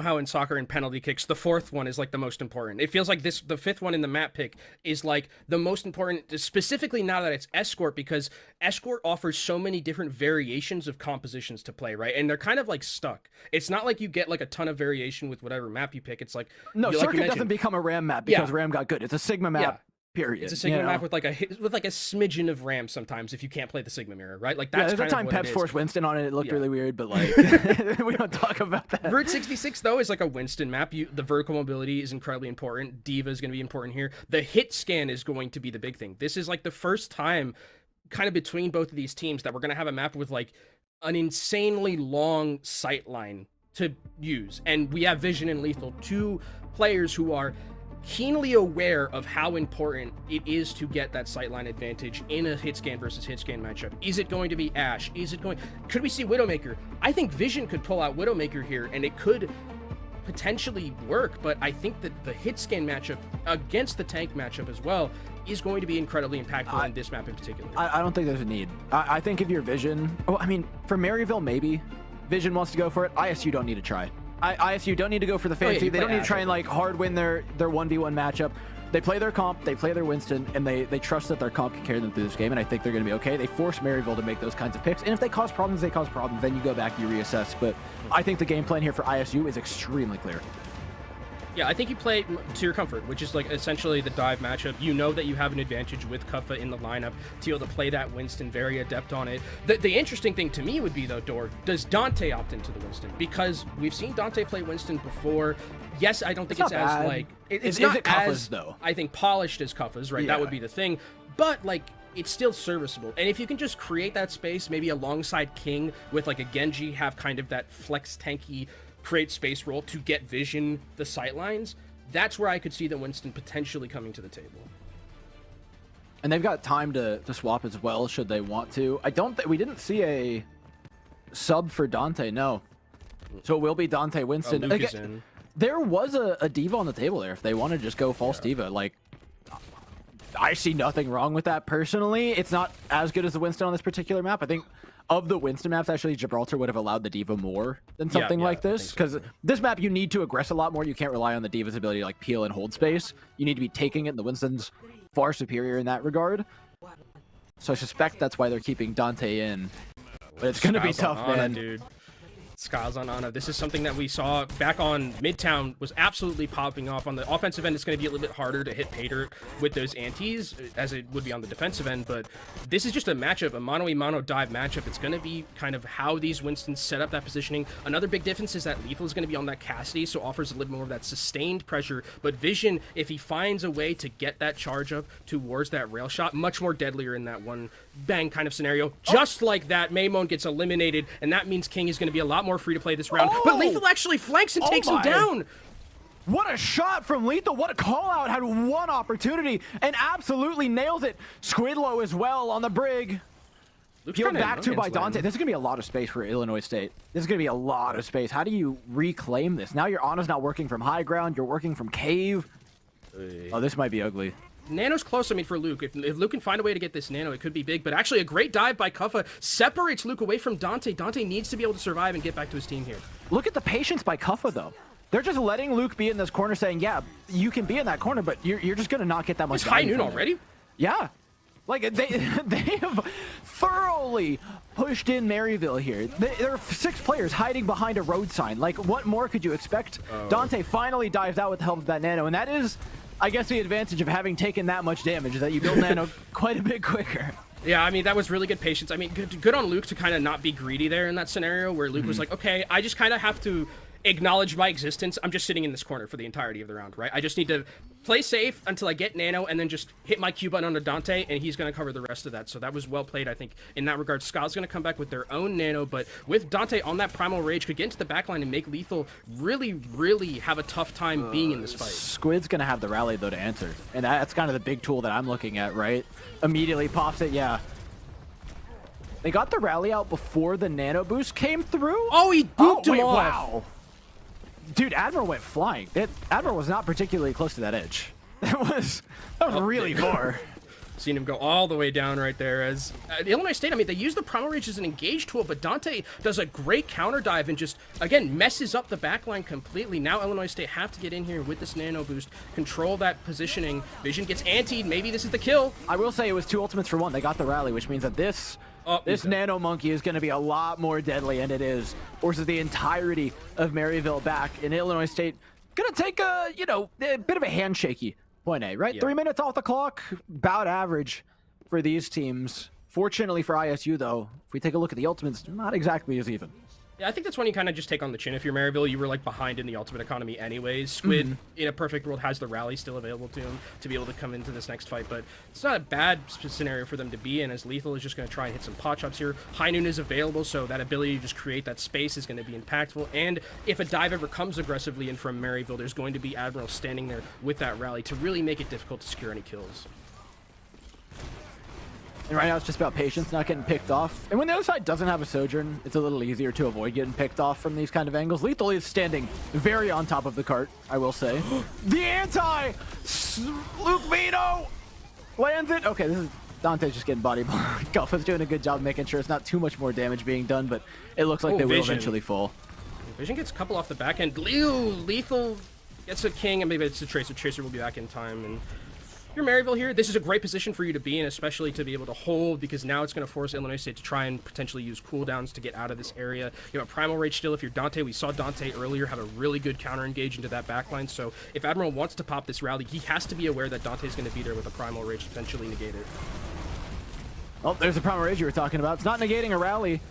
how in soccer and penalty kicks, the 4th one is like the most important. It feels like the 5th one in the map pick is like the most important, specifically now that it's Escort, because Escort offers so many different variations of compositions to play, right? And they're kind of like stuck. It's not like you get like a ton of variation with whatever map you pick. It's like, no, Circuit doesn't become a Ram map because Ram got good. It's a Sigma map. Period. It's a Sigma map with like a smidgen of RAM sometimes if you can't play the Sigma mirror, right? Like that's there's kind a time of what Peps forced Winston on it. It looked really weird, but like we don't talk about that. Route 66 though is like a Winston map. The vertical mobility is incredibly important. Diva is going to be important here. The hit scan is going to be the big thing. This is like the first time kind of between both of these teams that we're going to have a map with like an insanely long sight line to use. And we have Vision and Lethal, 2 players who are keenly aware of how important it is to get that sightline advantage in a hit scan versus hit scan matchup. Is it going to be Ashe? Could we see Widowmaker? I think Vision could pull out Widowmaker here, and it could potentially work, but I think that the hit scan matchup against the tank matchup as well is going to be incredibly impactful on this map in particular. I don't think there's a need. I think if you're Vision, I mean, for Maryville, maybe Vision wants to go for it. ISU don't need to try. ISU don't need to go for the fancy. They don't need to try and like hard win their 1v1 matchup. They play their comp, they play their Winston, and they trust that their comp can carry them through this game, and I think they're going to be okay. They force Maryville to make those kinds of picks, and if they cause problems, they cause problems. Then you go back, you reassess. But I think the game plan here for ISU is extremely clear. Yeah, I think you play to your comfort, which is like essentially the dive matchup. You know that you have an advantage with Kuffa in the lineup to be able to play that Winston, very adept on it. The interesting thing to me would be, though, Dor, does Dante opt into the Winston? Because we've seen Dante play Winston before. Yes, I don't think it's as, like... It's not it Kuffa's, as, though? I think, polished as Kuffa's, right? Yeah. That would be the thing. But, like, it's still serviceable. And if you can just create that space, maybe alongside King with, like, a Genji, have kind of that flex tanky create space role to get Vision the sightlines, that's where I could see the Winston potentially coming to the table. And they've got time to swap as well, should they want to. We didn't see a sub for Dante, no. So it will be Dante Winston. Luke is in. There was a diva on the table there if they want to just go false diva. Like, I see nothing wrong with that personally. It's not as good as the Winston on this particular map. I think of the Winston maps, actually, Gibraltar would have allowed the diva more than something like this. Because this map, you need to aggress a lot more. You can't rely on the diva's ability to like peel and hold space. You need to be taking it. The Winston's far superior in that regard. So I suspect that's why they're keeping Dante in. But it's going to be tough, man. Dude. Skies on Ana. This is something that we saw back on Midtown was absolutely popping off. On the offensive end, it's going to be a little bit harder to hit Pater with those antis as it would be on the defensive end, but this is just a matchup, a mano-a-mano dive matchup. It's going to be kind of how these Winstons set up that positioning. Another big difference is that Lethal is going to be on that Cassidy, so offers a little more of that sustained pressure, but Vision, if he finds a way to get that charge up towards that rail shot, much more deadlier in that one bang kind of scenario. Just like that, Maymon gets eliminated, and that means King is going to be a lot more free to play this round. But Lethal actually flanks and takes him down. What a shot from Lethal. What a call out. Had one opportunity and absolutely nails it. Squidlow as well on the brig. Peeled back to by Dante. This is going to be a lot of space for Illinois State. This is going to be a lot of space. How do you reclaim this? Now your Ana's not working from high ground. You're working from cave. Oh, this might be ugly. Nano's close, I mean, for Luke. If Luke can find a way to get this Nano, it could be big. But actually, a great dive by Kuffa separates Luke away from Dante. Dante needs to be able to survive and get back to his team here. Look at the patience by Kuffa, though. They're just letting Luke be in this corner, saying, yeah, you can be in that corner, but you're just going to not get that much It's high noon from it. already? Yeah. Like, they have thoroughly pushed in Maryville here. There are 6 players hiding behind a road sign. Like, what more could you expect? Dante finally dives out with the help of that Nano, and that is, I guess, the advantage of having taken that much damage, is that you build Nano quite a bit quicker. Yeah, I mean, that was really good patience. I mean, good on Luke to kind of not be greedy there in that scenario where Luke was like, okay, I just kind of have to acknowledge my existence. I'm just sitting in this corner for the entirety of the round, right? I just need to play safe until I get Nano and then just hit my Q button onto Dante, and he's going to cover the rest of that. So that was well played, I think, in that regard. Ska's going to come back with their own Nano, but with Dante on that Primal Rage, could get into the backline and make Lethal really, really have a tough time being in this fight. Squid's going to have the rally, though, to answer. And that's kind of the big tool that I'm looking at, right? Immediately pops it, yeah. They got the rally out before the Nano boost came through? Oh, he booped him off. Wow. Dude, Admiral went flying. Admiral was not particularly close to that edge. That was really far. Seen him go all the way down right there. As Illinois State, I mean, they use the Primal Rage as an engage tool, but Dante does a great counter dive and just, again, messes up the backline completely. Now Illinois State have to get in here with this Nano boost, control that positioning. Vision gets antied. Maybe this is the kill. I will say it was 2 ultimates for 1. They got the rally, which means that this Nano Monkey is going to be a lot more deadly, and it is. Forces the entirety of Maryville back, and Illinois State going to take a bit of a handshaky point A, right? Yeah. 3 minutes off the clock, about average for these teams. Fortunately for ISU, though, if we take a look at the ultimates, not exactly as even. Yeah, I think that's when you kind of just take on the chin. If you're Maryville, you were like behind in the ultimate economy anyways. Squid, in a perfect world, has the rally still available to him to be able to come into this next fight, but it's not a bad scenario for them to be in, as Lethal is just going to try and hit some pot shots here. High noon is available, so that ability to just create that space is going to be impactful, and if a dive ever comes aggressively in from Maryville, there's going to be Admiral standing there with that rally to really make it difficult to secure any kills. And right now it's just about patience, not getting picked off. And when the other side doesn't have a Sojourn, it's a little easier to avoid getting picked off from these kind of angles. Lethal is standing very on top of the cart, I will say. The anti! Luke Vito lands it. Okay, this is Dante's just getting body blocked. Guffa's doing a good job making sure it's not too much more damage being done, but it looks like they will eventually fall. Vision gets a couple off the back end. Lethal gets a king, and maybe it's a Tracer. Tracer will be back in time. And you're Maryville here. This is a great position for you to be in, especially to be able to hold, because now it's going to force Illinois State to try and potentially use cooldowns to get out of this area. You have a Primal Rage still if you're Dante. We saw Dante earlier have a really good counter engage into that backline. So if Admiral wants to pop this rally, he has to be aware that Dante's going to be there with a Primal Rage to potentially negate it. Oh, there's the Primal Rage you were talking about. It's not negating a rally.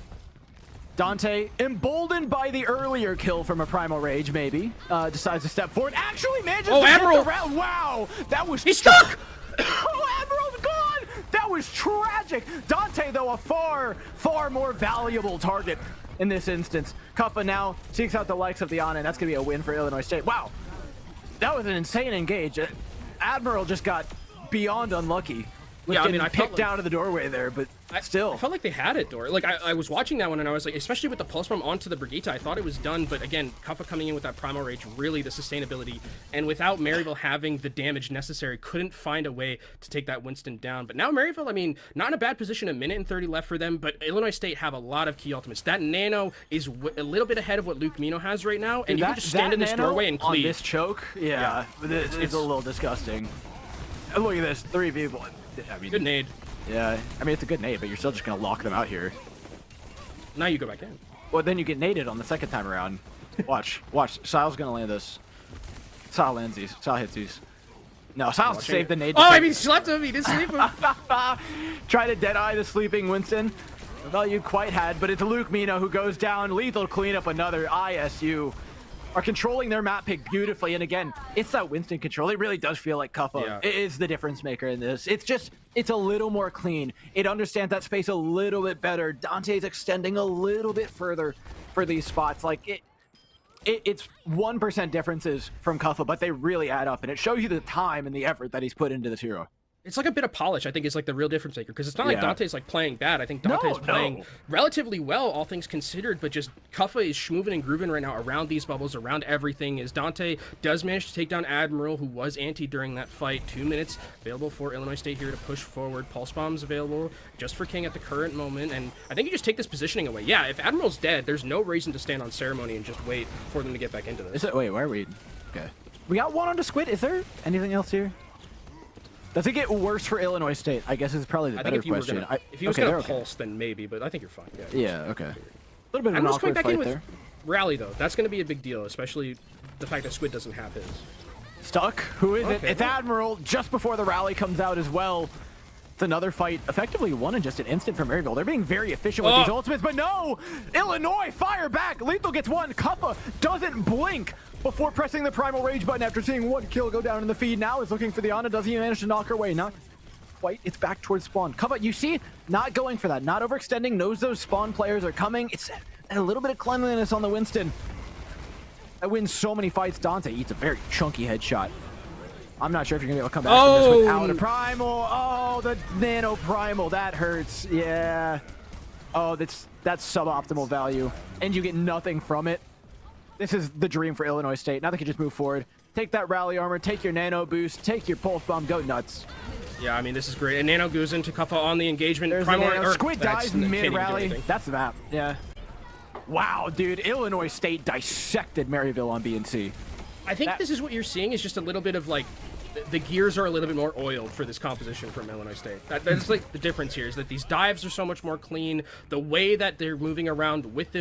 Dante, emboldened by the earlier kill from a Primal Rage, maybe, decides to step forward. Actually manages to Admiral! get the round. Wow, that was... He's stuck! Oh, Admiral's gone! That was tragic. Dante, though, a far, far more valuable target in this instance. Kuffa now seeks out the likes of the Ana, and that's going to be a win for Illinois State. Wow, that was an insane engage. Admiral just got beyond unlucky. Yeah, I mean, I picked felt like, out of the doorway there, but still. I felt like they had it, Dor. Like, I was watching that one, and I was like, especially with the Pulse Bomb onto the Brigitte, I thought it was done, but again, Kuffa coming in with that Primal Rage, really the sustainability, and without Maryville having the damage necessary, couldn't find a way to take that Winston down. But now Maryville, I mean, not in a bad position, a minute and 30 left for them, but Illinois State have a lot of key ultimates. That Nano is a little bit ahead of what Luke Mino has right now, and you can just stand in this doorway and cleave. On this choke, yeah. It's a little disgusting. Look at this, 3 people. I mean, good nade. Yeah, I mean, it's a good nade, but you're still just going to lock them out here. Now you go back in. Well, then you get naded on the second time around. Watch. Sile's going to land this. Sile lands these. Sile hits these. No, Sile's saved the nade. Oh, I mean, he slept him. He didn't sleep him. Try to dead-eye the sleeping Winston. The value quite had, but it's Luke Mino who goes down. Lethal clean up another. ISU are controlling their map pick beautifully, and again, it's that Winston control. It really does feel like Kuffa is the difference maker in this. It's a little more clean. It understands that space a little bit better. Dante's extending a little bit further for these spots. Like it's 1% differences from Kuffa, but they really add up, and it shows you the time and the effort that he's put into this hero. It's like a bit of polish, I think, is like the real difference maker, because it's not like Dante's like playing bad. I think Dante's playing relatively well, all things considered, but just Kuffa is schmoovin' and grooving right now around these bubbles, around everything, as Dante does manage to take down Admiral, who was anti during that fight. 2 minutes available for Illinois State here to push forward. Pulse Bomb's available just for King at the current moment, and I think you just take this positioning away. Yeah, if Admiral's dead, there's no reason to stand on Ceremony and just wait for them to get back into this. Wait, where are we? Okay. We got one on to Squid. Is there anything else here? Does it get worse for Illinois State? I guess is probably the better question. If he was going to pulse, then maybe, but I think you're fine. Yeah, okay. A little bit of an awkward back fight in with there. Rally, though. That's going to be a big deal, especially the fact that Squid doesn't have his. Stuck? Who is it? It's Admiral, just before the rally comes out as well. It's another fight, effectively won in just an instant from Maryville. They're being very efficient with these ultimates, but no! Illinois, fire back! Lethal gets one. Kuffa doesn't blink before pressing the Primal Rage button after seeing one kill go down in the feed. Now is looking for the Ana. Does he manage to knock her away? Not quite. It's back towards spawn. Kuffa, you see, not going for that. Not overextending. Knows those spawn players are coming. It's a little bit of cleanliness on the Winston. That wins so many fights. Dante eats a very chunky headshot. I'm not sure if you're going to be able to come back from this without a Primal. Oh, the Nano Primal. That hurts. Yeah. Oh, that's suboptimal value. And you get nothing from it. This is the dream for Illinois State. Now they can just move forward. Take that rally armor, take your Nano boost, take your Pulse Bomb, go nuts. Yeah, I mean, this is great. And Nano goes into Kuffa on the engagement. There's the Squid dies mid-rally. That's the map. Yeah. Wow, dude. Illinois State dissected Maryville on BNC. I think this is what you're seeing is just a little bit of like the gears are a little bit more oiled for this composition from Illinois State. That's like the difference here is that these dives are so much more clean. The way that they're moving around with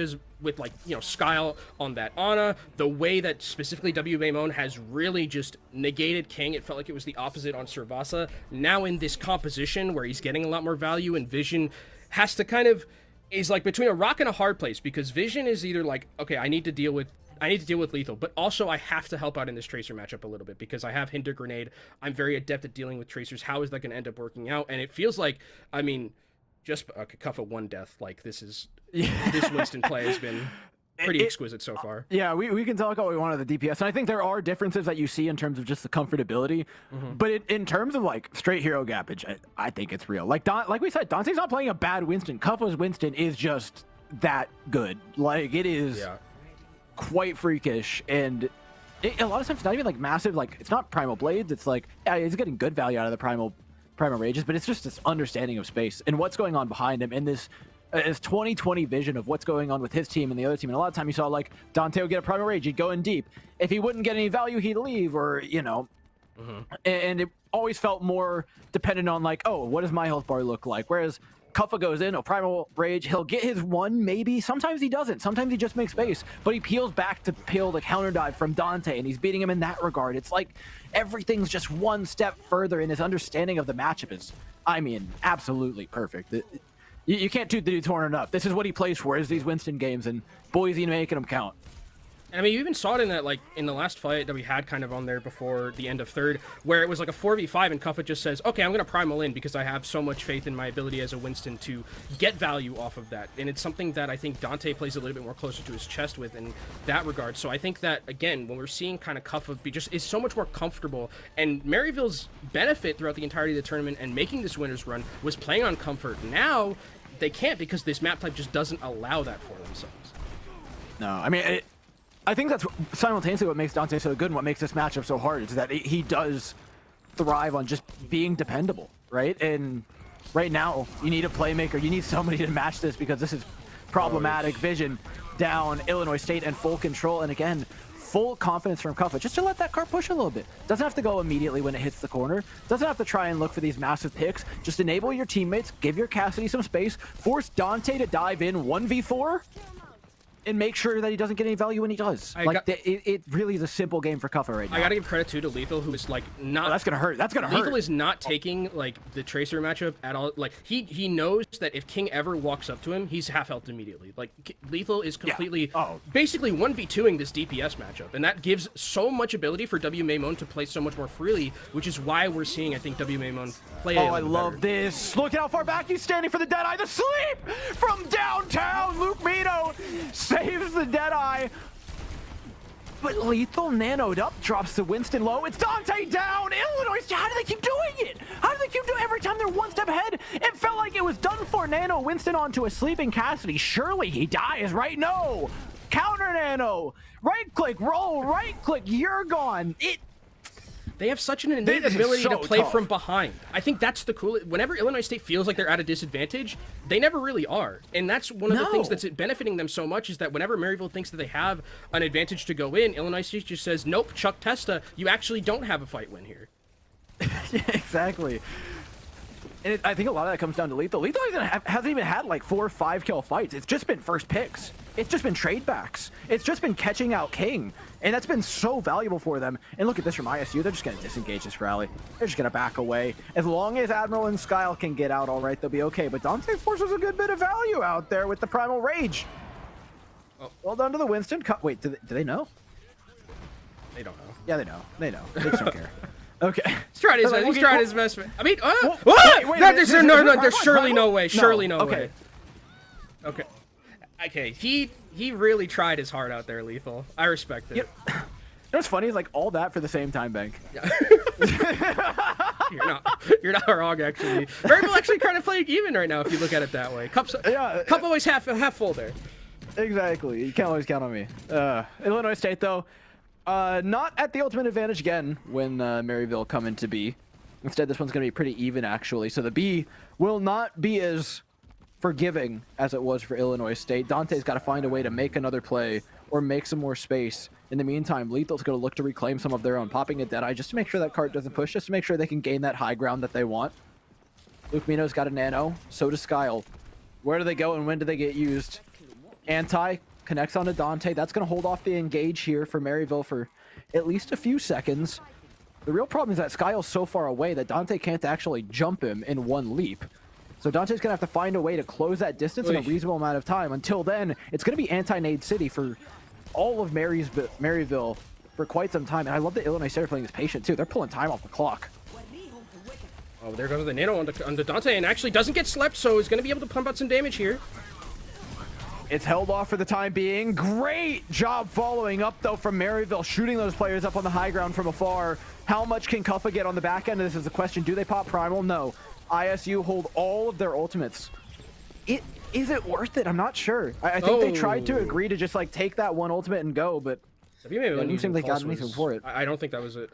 like, you know, Skyle on that Ana, the way that specifically WBA Moan has really just negated King. It felt like it was the opposite on Suravasa. Now in this composition where he's getting a lot more value and Vision has to kind of is like between a rock and a hard place, because Vision is either like, okay, I need to deal with Lethal, but also I have to help out in this Tracer matchup a little bit because I have Hinder Grenade. I'm very adept at dealing with Tracers. How is that going to end up working out? And it feels like, I mean, just Kuffa one death. Like this Winston play has been. pretty exquisite so far. Yeah, we can talk all we want of the DPS, and I think there are differences that you see in terms of just the comfortability. But in terms of like straight hero gappage, I think it's real. Like we said, Dante's not playing a bad Winston. Kuffa's Winston is just that good. Like it is quite freakish, and a lot of times it's not even like massive. Like it's not primal blades. It's like he's getting good value out of the primal rages, but it's just this understanding of space and what's going on behind him, and this 2020 vision of what's going on with his team and the other team. And a lot of time you saw like Dante would get a primal rage, he'd go in deep. If he wouldn't get any value, he'd leave, or you know. And it always felt more dependent on like, oh, what does my health bar look like? Whereas Kuffa goes in, primal rage, he'll get his one maybe. Sometimes he doesn't. Sometimes he just makes space, but he peels back to peel the counter dive from Dante, and he's beating him in that regard. It's like everything's just one step further, and his understanding of the matchup is, I mean, absolutely perfect. You can't toot the dude's horn enough. This is what he plays for, is these Winston games, and Boise making them count. I mean, you even saw it in that, like, in the last fight that we had kind of on there before the end of third, where it was like a 4v5 and Kuffa just says, okay, I'm going to primal in because I have so much faith in my ability as a Winston to get value off of that. And it's something that I think Dante plays a little bit more closer to his chest with in that regard. So I think that, again, when we're seeing kind of Kuffa be just is so much more comfortable, and Maryville's benefit throughout the entirety of the tournament and making this winner's run was playing on comfort. Now they can't because this map type just doesn't allow that for themselves. No, I mean, I think that's simultaneously what makes Dante so good and what makes this matchup so hard, is that he does thrive on just being dependable, right? And right now, you need a playmaker. You need somebody to match this because this is problematic. Vision down, Illinois State, and full control. And again, full confidence from Kuffa, just to let that car push a little bit. Doesn't have to go immediately when it hits the corner. Doesn't have to try and look for these massive picks. Just enable your teammates, give your Cassidy some space, force Dante to dive in 1v4, and make sure that he doesn't get any value when he does. It really is a simple game for Kuffa right now. I gotta give credit too to Lethal, who is like not. Oh, that's gonna hurt. That's gonna hurt. Lethal is not taking like the Tracer matchup at all. Like he knows that if King ever walks up to him, he's half health immediately. Like Lethal is completely basically 1v2ing this DPS matchup, and that gives so much ability for W Maymon to play so much more freely, which is why we're seeing, I think, W Maymon play. Oh, I love this. Look at how far back he's standing for the Deadeye. The sleep from downtown. Luke Mino saves the Deadeye. But Lethal nanoed up, drops to Winston low. It's Dante down. Illinois, how do they keep doing it? How do they keep doing it? Every time they're one step ahead, it felt like it was done for. Nano Winston onto a sleeping Cassidy. Surely he dies, right? No. Counter Nano. Right click, roll, right click, you're gone. They have such an innate ability to play from behind. I think that's the coolest. Whenever Illinois State feels like they're at a disadvantage, they never really are. And that's one of the things that's benefiting them so much, is that whenever Maryville thinks that they have an advantage to go in, Illinois State just says, nope, Chuck Testa, you actually don't have a fight win here. Yeah, exactly. And I think a lot of that comes down to Lethal. Lethal hasn't even had like 4 or 5 kill fights. It's just been first picks. It's just been trade backs. It's just been catching out King. And that's been so valuable for them. And look at this from ISU. They're just going to disengage this rally. They're just going to back away. As long as Admiral and Skyle can get out all right, they'll be okay. But Dante forces a good bit of value out there with the Primal Rage. Oh, well done to the Winston. Wait, do they know? They don't know. Yeah, they know. They know. They just don't care. Okay. He's trying his best. I mean, wait, there's surely no way. Surely no way. Okay. He really tried his heart out there, Lethal. I respect it. You know what's funny is like all that for the same time bank. You're not wrong, actually. Maryville actually kind of playing even right now if you look at it that way. Cup always half full there. Exactly. You can't always count on me. Illinois State though, not at the ultimate advantage again when Maryville come into B. Instead, this one's going to be pretty even actually. So the B will not be as forgiving as it was for Illinois State. Dante's got to find a way to make another play or make some more space. In the meantime, Lethal's going to look to reclaim some of their own, popping a Deadeye just to make sure that cart doesn't push, just to make sure they can gain that high ground that they want. Luke Mino's got a nano, so does Skyle. Where do they go and when do they get used? Anti connects onto Dante. That's going to hold off the engage here for Maryville for at least a few seconds. The real problem is that Skyle's so far away that Dante can't actually jump him in one leap. So Dante's going to have to find a way to close that distance in a reasonable amount of time. Until then, it's going to be anti-nade city for all of Maryville for quite some time. And I love that Illinois State are playing this patient too. They're pulling time off the clock. Oh, there goes the nano onto Dante, and actually doesn't get slept, so he's going to be able to pump out some damage here. It's held off for the time being. Great job following up, though, from Maryville, shooting those players up on the high ground from afar. How much can Kuffa get on the back end of this is the question. Do they pop Primal? No. ISU hold all of their ultimates. Is it worth it? I'm not sure. I think they tried to agree to just like take that one ultimate and go, but It didn't seem like they got anything for it. I don't think that was it.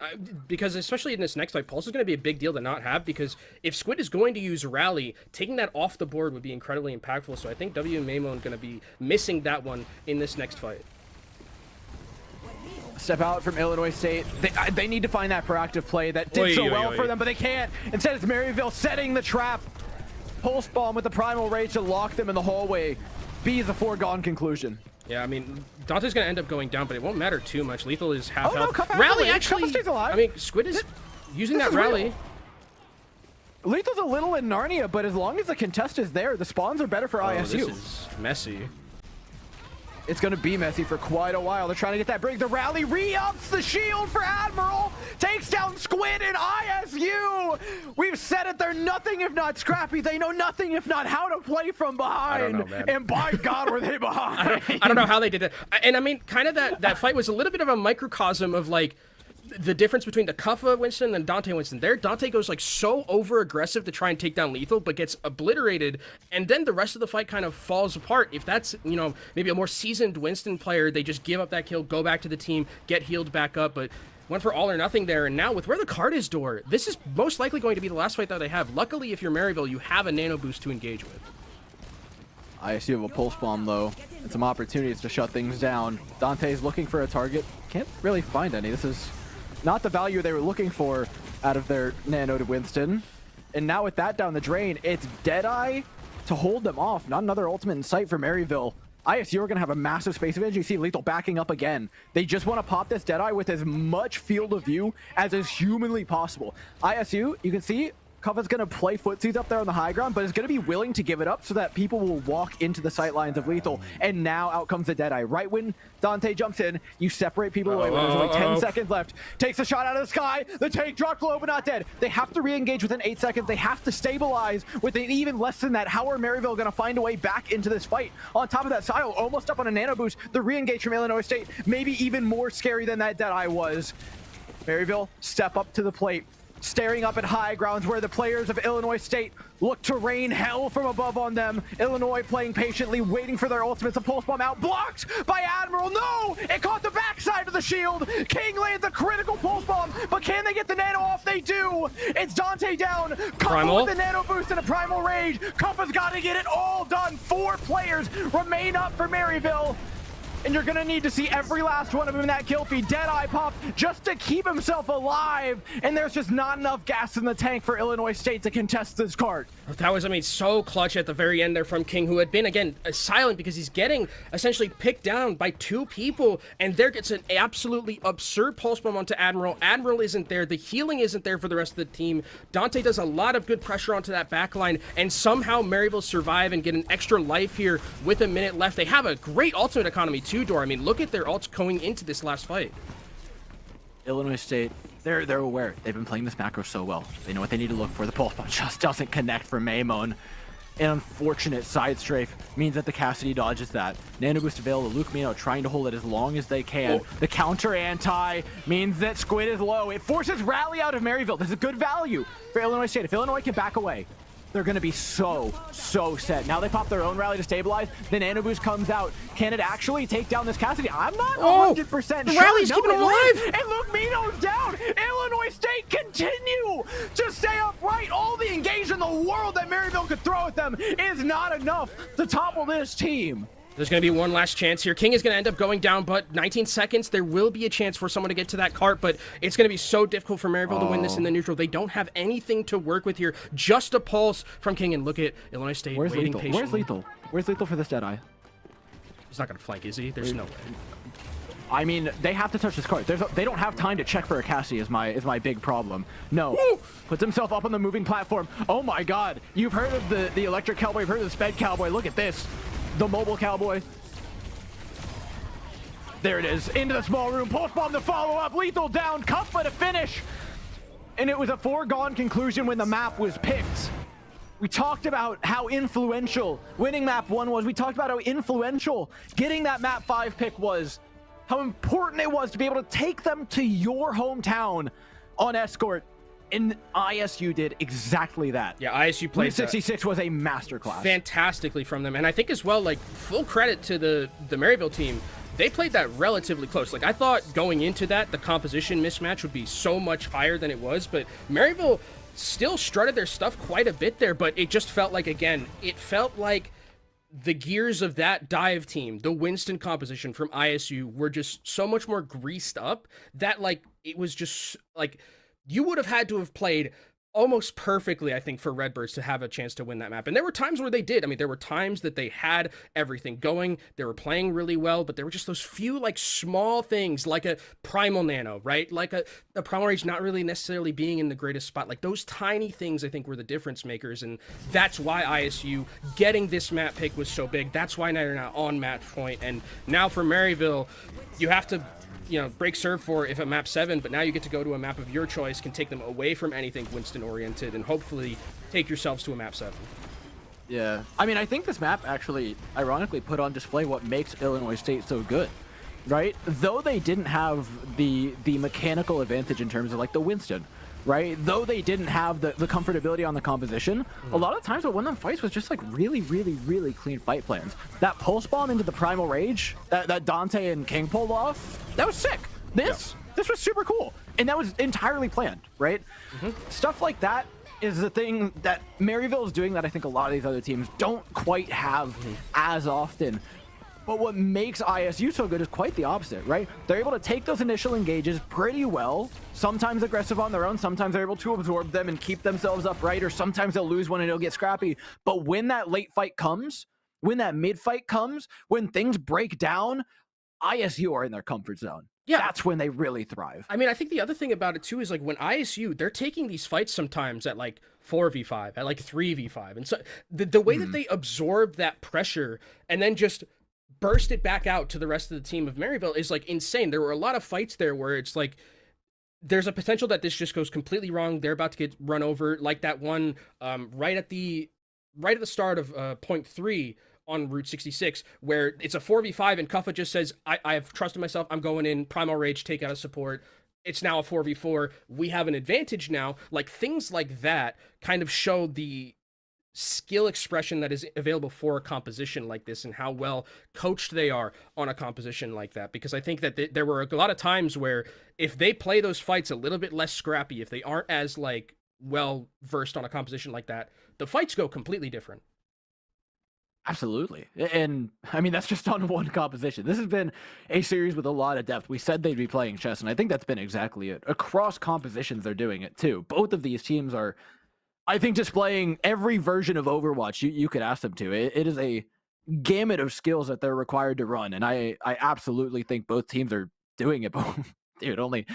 Because especially in this next fight, Pulse is going to be a big deal to not have, because if Squid is going to use Rally, taking that off the board would be incredibly impactful. So I think W and Maymon going to be missing that one in this next fight. Step out from Illinois State. They need to find that proactive play that did so well for them, but they can't. Instead, it's Maryville setting the trap. Pulse Bomb with the Primal Rage to lock them in the hallway. B is a foregone conclusion. Yeah, I mean, Dante's going to end up going down, but it won't matter too much. Lethal is half health. No, Rally actually, stays alive. I mean, Squid is using that Rally. Lethal's a little in Narnia, but as long as the contest is there, the spawns are better for ISU. This is messy. It's going to be messy for quite a while. They're trying to get that break. The Rally re-ups the shield for Admiral. Takes down Squid and ISU. We've said it. They're nothing if not scrappy. They know nothing if not how to play from behind. I don't know, man. And by God, were they behind. I don't know how they did it. And I mean, kind of that fight was a little bit of a microcosm of like the difference between the Kuffa Winston and Dante Winston. There, Dante goes like so over aggressive to try and take down Lethal, but gets obliterated, and then the rest of the fight kind of falls apart. If that's, you know, maybe a more seasoned Winston player, they just give up that kill, go back to the team, get healed back up, but went for all or nothing there. And now with where the card is, Door, this is most likely going to be the last fight that they have. Luckily, if you're Maryville, you have a nano boost to engage with. ISU have a pulse bomb though, and some opportunities to shut things down. Dante's looking for a target. Can't really find any. This is not the value they were looking for out of their nano to Winston. And now with that down the drain, it's Deadeye to hold them off. Not another ultimate in sight for Maryville. ISU are going to have a massive space advantage. You see Lethal backing up again. They just want to pop this Deadeye with as much field of view as is humanly possible. ISU, you can see Kuffa's going to play footsies up there on the high ground, but is going to be willing to give it up so that people will walk into the sight lines of Lethal. And now out comes the Deadeye. Right when Dante jumps in, you separate people away when there's only 10 seconds left. Takes a shot out of the sky. The tank dropped low, but not dead. They have to re-engage within 8 seconds. They have to stabilize within even less than that. How are Maryville going to find a way back into this fight? On top of that, Sile almost up on a nano boost. The re-engage from Illinois State, maybe even more scary than that Deadeye was. Maryville step up to the plate, staring up at high grounds where the players of Illinois State look to rain hell from above on them. Illinois playing patiently, waiting for their ultimates. A pulse bomb out, blocked by Admiral. No! It caught the backside of the shield. King lands a critical pulse bomb, but can they get the nano off? They do! It's Dante down. Kuffa with the nano boost and a primal rage. Kuffa's got to get it all done. 4 players remain up for Maryville. And you're going to need to see every last one of them in that kill feed. Deadeye pop just to keep himself alive. And there's just not enough gas in the tank for Illinois State to contest this cart. That was, I mean, so clutch at the very end there from King, who had been, again, silent because he's getting essentially picked down by 2 people. And there gets an absolutely absurd pulse bomb onto Admiral. Admiral isn't there. The healing isn't there for the rest of the team. Dante does a lot of good pressure onto that backline. And somehow Maryville survive and get an extra life here with a minute left. They have a great ultimate economy too, Door. I mean, look at their ults going into this last fight. Illinois State, they're aware. They've been playing this macro so well. They know what they need to look for. The pulse bomb just doesn't connect for Maymon. An unfortunate side strafe means that the Cassidy dodges that. Nano boost available. Luke Mino trying to hold it as long as they can. The counter anti means that Squid is low. It forces Rally out of Maryville. This is good value for Illinois State. If Illinois can back away, they're going to be so set. Now they pop their own Rally to stabilize. Then Nano boost comes out. Can it actually take down this Cassidy? I'm not 100% sure. The Rally's keeping him alive. And Luke Mino's down. Illinois State continue to stay upright. All the engagement in the world that Maryville could throw at them is not enough to topple this team. There's going to be one last chance here. King is going to end up going down, but 19 seconds, there will be a chance for someone to get to that cart, but it's going to be so difficult for Maryville to win this in the neutral. They don't have anything to work with here. Just a pulse from King, and look at Illinois State waiting patiently. Where's Lethal? Where's Lethal for this Deadeye? He's not going to flank, is he? There's no way. I mean, they have to touch this cart. They don't have time to check for a Cassie is my big problem. No. Woo! Puts himself up on the moving platform. Oh my God. You've heard of the electric cowboy. You've heard of the sped cowboy. Look at this. The mobile cowboy. There it is. Into the small room. Pulse bomb to follow up. Lethal down. Kuffa to finish. And it was a foregone conclusion when the map was picked. We talked about how influential winning map 1 was. We talked about how influential getting that map 5 pick was. How important it was to be able to take them to your hometown on Escort. And ISU did exactly that. Yeah, ISU played 66 was a masterclass. Fantastically from them. And I think as well, like, full credit to the Maryville team. They played that relatively close. Like, I thought going into that, the composition mismatch would be so much higher than it was, but Maryville still strutted their stuff quite a bit there, but it just felt like, again, it felt like the gears of that dive team, the Winston composition from ISU, were just so much more greased up that, like, it was just, like, you would have had to have played almost perfectly, I think, for Redbirds to have a chance to win that map. And there were times where they did. I mean, there were times that they had everything going. They were playing really well, but there were just those few, like, small things, like a Primal Nano, right? Like a Primal Rage not really necessarily being in the greatest spot. Like, those tiny things, I think, were the difference makers, and that's why ISU getting this map pick was so big. That's why they're now on match point. And now for Maryville, you have to, you know, break serve for if a map 7, but now you get to go to a map of your choice, can take them away from anything Winston oriented, and hopefully take yourselves to a map 7. Yeah, I mean, I think this map actually ironically put on display what makes Illinois State so good, right? Though they didn't have the mechanical advantage in terms of like the Winston, right? Though they didn't have the comfortability on the composition, a lot of times what won them fights was just like really, really, really clean fight plans. That pulse bomb into the Primal Rage that Dante and King pulled off, that was sick. This was super cool. And that was entirely planned, right? Stuff like that is the thing that Maryville is doing that I think a lot of these other teams don't quite have as often. But what makes ISU so good is quite the opposite, right? They're able to take those initial engages pretty well, sometimes aggressive on their own, sometimes they're able to absorb them and keep themselves upright, or sometimes they'll lose one and it'll get scrappy. But when that late fight comes, when that mid fight comes, when things break down, ISU are in their comfort zone. Yeah, that's when they really thrive. I mean, I think the other thing about it too is like when ISU, they're taking these fights sometimes at like 4v5, at like 3v5. And so the way that they absorb that pressure and then just burst it back out to the rest of the team of Maryville is like insane. There were a lot of fights there where it's like there's a potential that this just goes completely wrong. They're about to get run over, like that one right at the start of point 3 on Route 66, where it's a 4v5 and Kuffa just says, I have trusted myself, I'm going in, Primal Rage, take out a support. It's now a 4v4. We have an advantage now. Like, things like that kind of show the skill expression that is available for a composition like this and how well coached they are on a composition like that. Because I think that there were a lot of times where if they play those fights a little bit less scrappy, if they aren't as like well versed on a composition like that, the fights go completely different. Absolutely. And I mean, that's just on one composition. This has been a series with a lot of depth. We said they'd be playing chess, and I think that's been exactly it. Across compositions, they're doing it too. Both of these teams are, I think, displaying every version of Overwatch you could ask them to. It is a gamut of skills that they're required to run, and I absolutely think both teams are doing it. Dude, only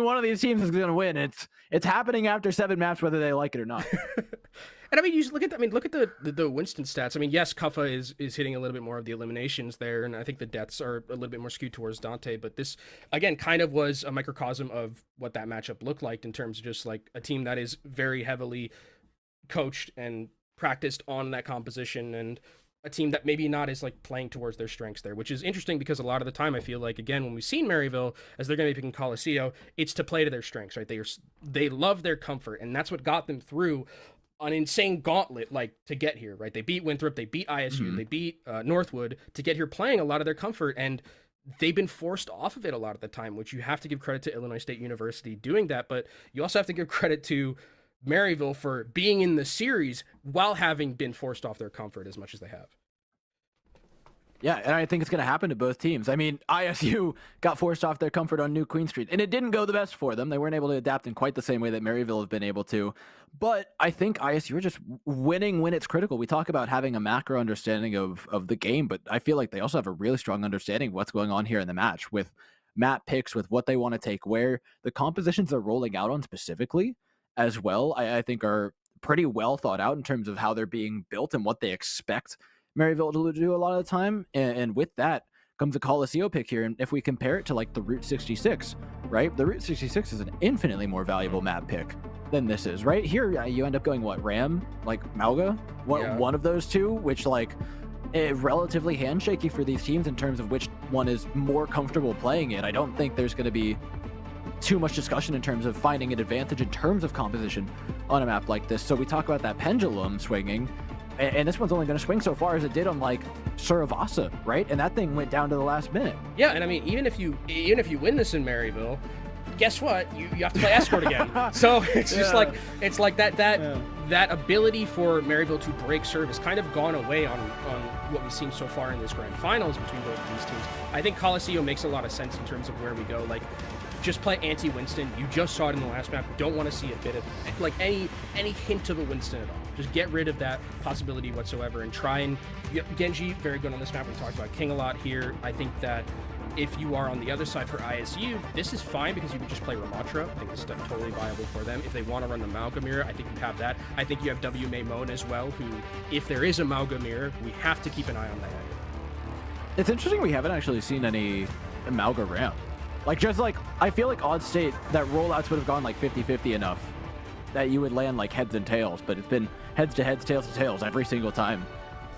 one of these teams is going to win. It's happening after 7 maps, whether they like it or not. And I mean, you look at the Winston stats. I mean, yes, Kuffa is hitting a little bit more of the eliminations there, and I think the deaths are a little bit more skewed towards Dante. But this, again, kind of was a microcosm of what that matchup looked like in terms of just like a team that is very heavily coached and practiced on that composition, and a team that maybe not is like playing towards their strengths there, which is interesting because a lot of the time I feel like, again, when we've seen Maryville, as they're going to be picking Colosseo, it's to play to their strengths, right? They love their comfort, and that's what got them through an insane gauntlet, like, to get here, right? They beat Winthrop, they beat ISU, they beat Northwood to get here playing a lot of their comfort, and they've been forced off of it a lot of the time, which you have to give credit to Illinois State University doing that, but you also have to give credit to Maryville for being in the series while having been forced off their comfort as much as they have. Yeah, and I think it's going to happen to both teams. I mean, ISU got forced off their comfort on New Queen Street, and it didn't go the best for them. They weren't able to adapt in quite the same way that Maryville has been able to. But I think ISU are just winning when it's critical. We talk about having a macro understanding of the game, but I feel like they also have a really strong understanding of what's going on here in the match with map picks, with what they want to take, where the compositions they're rolling out on specifically as well, I think are pretty well thought out in terms of how they're being built and what they expect Maryville to do a lot of the time. And with that comes a Colosseo pick here. And if we compare it to like the Route 66, right? The Route 66 is an infinitely more valuable map pick than this is, right? Here, you end up going, what, Ram? Like, Mauga? One of those two, which, like, relatively handshaky for these teams in terms of which one is more comfortable playing it. I don't think there's going to be too much discussion in terms of finding an advantage in terms of composition on a map like this. So we talk about that pendulum swinging, and this one's only going to swing so far as it did on like Suravasa, right? And that thing went down to the last minute. Yeah, and I mean, even if you win this in Maryville, guess what? You have to play Escort again. So it's just like that ability for Maryville to break serve has kind of gone away on what we've seen so far in this grand finals between both of these teams. I think Colosseo makes a lot of sense in terms of where we go. Like, just play anti-Winston. You just saw it in the last map. Don't want to see a bit of like any hint of a Winston at all. Just get rid of that possibility whatsoever and try and Genji, very good on this map. We talked about King a lot here. I think that if you are on the other side for ISU, this is fine because you would just play Ramatra. I think this is totally viable for them. If they want to run the Mauga mirror, I think you have that. I think you have W Maymon as well, who, if there is a Mauga mirror, we have to keep an eye on that. It's interesting we haven't actually seen any Mauga ramp. Like, just like, I feel like Odd State, that rollouts would have gone like 50-50 enough that you would land like heads and tails, but it's been heads to heads, tails to tails every single time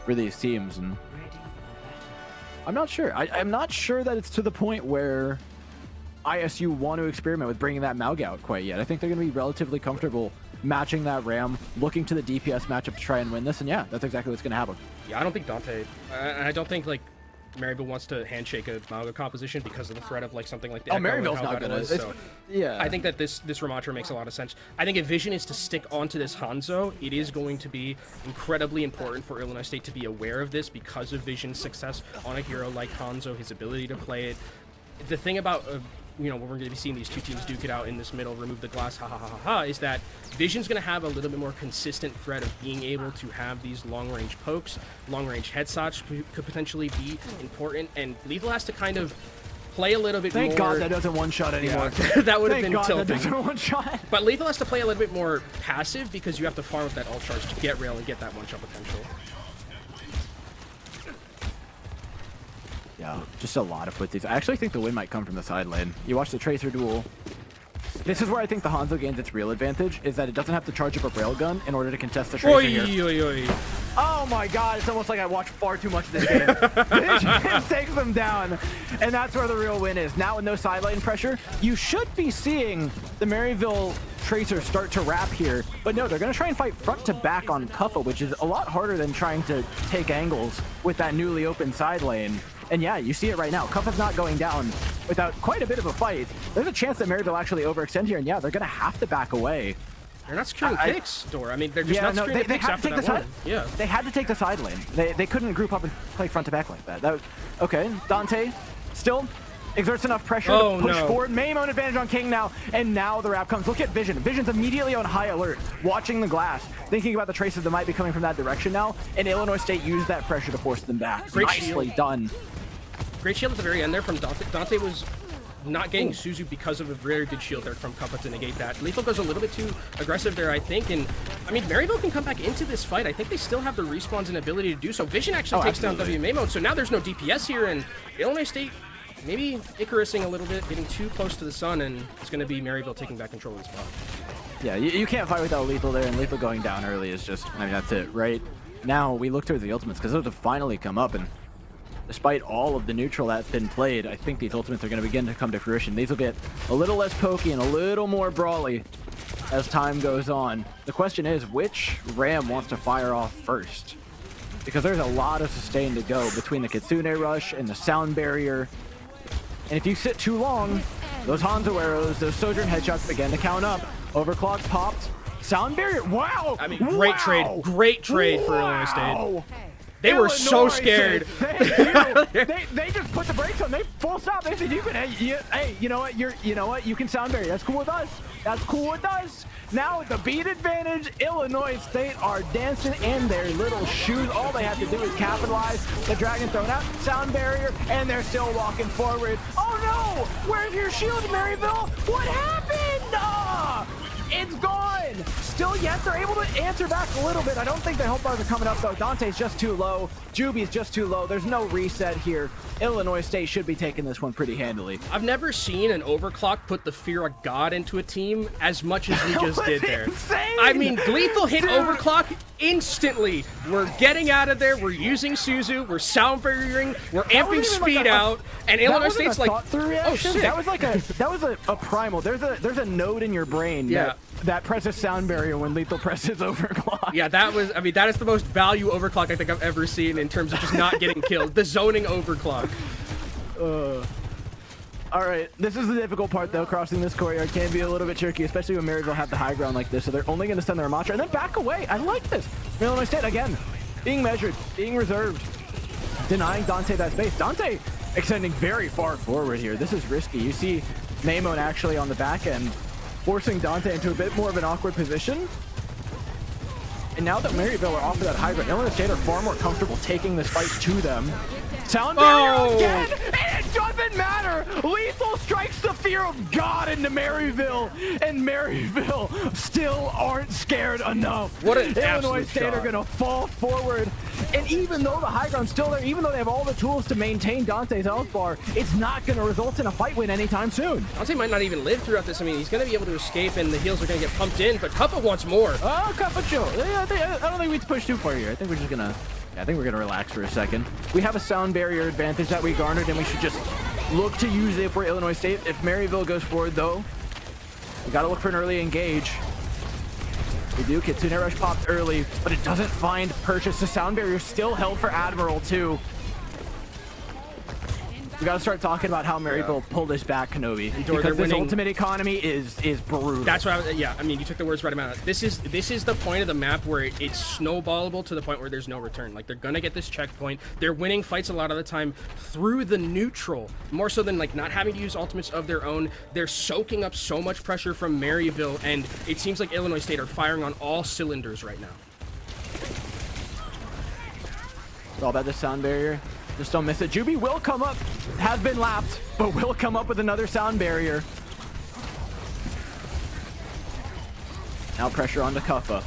for these teams. And I'm not sure. I'm not sure that it's to the point where ISU want to experiment with bringing that Mauga out quite yet. I think they're going to be relatively comfortable matching that Ram, looking to the DPS matchup to try and win this. And yeah, that's exactly what's going to happen. Yeah, I don't think Dante, I don't think like Maryville wants to handshake a Mauga composition because of the threat of like something like the Echo Maryville's not gonna. So yeah, I think that this Ramatra makes a lot of sense. I think if Vision is to stick onto this Hanzo, it is going to be incredibly important for Illinois State to be aware of this because of Vision's success on a hero like Hanzo, his ability to play it. The thing about we're going to be seeing these two teams duke it out in this middle, remove the glass, is that Vision's going to have a little bit more consistent threat of being able to have these long-range pokes, long-range headshots could potentially be important, and Lethal has to kind of play a little bit more. Thank God that doesn't one-shot anymore. Yeah, that would have been God tilting. That doesn't one-shot. But Lethal has to play a little bit more passive because you have to farm up that ult charge to get rail and get that one-shot potential. Yeah, just a lot of footsies. I actually think the win might come from the side lane. You watch the Tracer duel. This is where I think the Hanzo gains its real advantage, is that it doesn't have to charge up a railgun in order to contest the Tracer here. Oh my God, it's almost like I watched far too much of this game. Vision takes them down, and that's where the real win is. Now with no side lane pressure, you should be seeing the Maryville Tracer start to wrap here, but no, they're going to try and fight front to back on Kuffa, which is a lot harder than trying to take angles with that newly open side lane. And yeah, you see it right now. Kuffa's not going down without quite a bit of a fight. There's a chance that Maryville actually overextend here, and yeah, they're going to have to back away. They're not securing picks, Dor. I mean, they're just not securing picks after that one. Yeah. They had to take the side lane. They couldn't group up and play front to back like that. Okay, Dante still exerts enough pressure to push forward. Maymon advantage on King now, and now the wrap comes. Look at Vision. Vision's immediately on high alert, watching the glass, thinking about the traces that might be coming from that direction now, and Illinois State used that pressure to force them back. Nicely done. Great shield at the very end there from Dante. Dante was not getting Suzu because of a very good shield there from Kuffa to negate that. Lethal goes a little bit too aggressive there, I think, and I mean, Maryville can come back into this fight. I think they still have the respawns and ability to do so. Vision actually takes down W Maymon, so now there's no DPS here, and Illinois State maybe Icarusing a little bit, getting too close to the sun, and it's going to be Maryville taking back control of the spot. Yeah, you can't fight without Lethal there, and Lethal going down early is just, I mean, that's it, right? Now we look towards the ultimates, because those have finally come up, and despite all of the neutral that's been played, I think these ultimates are going to begin to come to fruition. These will get a little less pokey and a little more brawly as time goes on. The question is, which Ram wants to fire off first? Because there's a lot of sustain to go between the Kitsune Rush and the Sound Barrier. And if you sit too long, those Hanzo arrows, those Sojourn headshots begin to count up. Overclock popped. Sound Barrier, wow! I mean, great trade for Illinois State. They were so scared. They just put the brakes on. They full stop. They said, hey, you know what? You can Sound Barrier. That's cool with us. That's cool with us. Now with the beat advantage, Illinois State are dancing in their little shoes. All they have to do is capitalize. The Dragon thrown out, Sound Barrier, and they're still walking forward. Oh no! Where's your shield, Maryville? What happened? It's gone! Still yet, they're able to answer back a little bit. I don't think the health bars are coming up, though. Dante's just too low. Juby's just too low. There's no reset here. Illinois State should be taking this one pretty handily. I've never seen an overclock put the fear of God into a team as much as we just did there. Insane! I mean, Lethal hit overclock instantly. We're getting out of there. We're using Suzu. We're sound barriering. We're amping speed out. And Illinois State's like, oh shit. That was like a primal. There's a node in your brain that presses sound barrier when Lethal presses overclock. Yeah, that is the most value overclock I think I've ever seen in terms of just not getting killed. The zoning overclock. All right, this is the difficult part, though. Crossing this courtyard can be a little bit tricky, especially when Maryville have the high ground like this, so they're only going to send their Ramatra and then back away. I like this. Illinois State, again, being measured, being reserved, denying Dante that space. Dante extending very far forward here. This is risky. You see Maymon actually on the back end, forcing Dante into a bit more of an awkward position. And now that Maryville are off of that high ground, Illinois State are far more comfortable taking this fight to them. Sound barrier again, and it doesn't matter. Lethal strikes the fear of God into Maryville, and Maryville still aren't scared enough. What an Illinois absolute State shot. are gonna fall forward, and even though the high ground's still there, even though they have all the tools to maintain Dante's health bar, it's not gonna result in a fight win anytime soon. Dante might not even live throughout this. I mean, he's going to be able to escape, and the heals are going to get pumped in, but Kuppa wants more. Oh, Kuppa chill. I don't think we need to push too far here. I think we're just gonna. I think we're gonna relax for a second. We have a sound barrier advantage that we garnered, and we should just look to use it for Illinois State. If Maryville goes forward, though, we gotta look for an early engage. We do. Kitsune Rush popped early, but it doesn't find purchase. The sound barrier still held for Admiral, too. We gotta start talking about how Maryville pulled this back, Kenobi, because this ultimate economy is brutal. That's what I mean, you took the words right out. This is the point of the map where it's snowballable to the point where there's no return. Like, they're gonna get this checkpoint. They're winning fights a lot of the time through the neutral, more so than like not having to use ultimates of their own. They're soaking up so much pressure from Maryville, and it seems like Illinois State are firing on all cylinders right now. It's all about the sound barrier. Just don't miss it. Juby will come up, has been lapped, but will come up with another sound barrier. Now pressure onto Kuppa.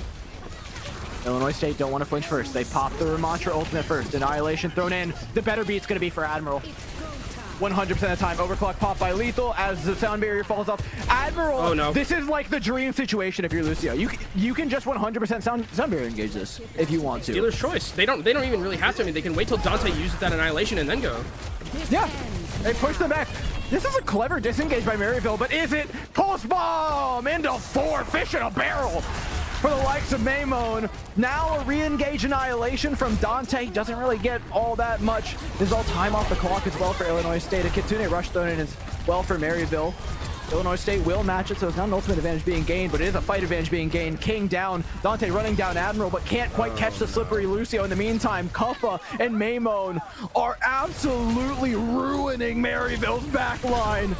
Illinois State don't want to flinch first. They pop the Ramatra ultimate first. Annihilation thrown in. The better beat's going to be for Admiral. 100% of the time. Overclock pop by Lethal as the sound barrier falls off. Admiral, oh, no. This is like the dream situation if you're Lucio. You can just 100% sound barrier engage this if you want to. Dealer's choice. They don't even really have to. I mean, they can wait till Dante uses that Annihilation and then go. Yeah, they push them back. This is a clever disengage by Maryville, but is it? Pulse bomb into 4 fish in a barrel for the likes of Maymon. Now a re-engage Annihilation from Dante. Doesn't really get all that much. There's all time off the clock as well for Illinois State. A Kitsune Rush thrown in as well for Maryville. Illinois State will match it, so it's not an ultimate advantage being gained, but it is a fight advantage being gained. King down, Dante running down Admiral, but can't quite catch the slippery Lucio. In the meantime, Kuppa and Maymon are absolutely ruining Maryville's back line.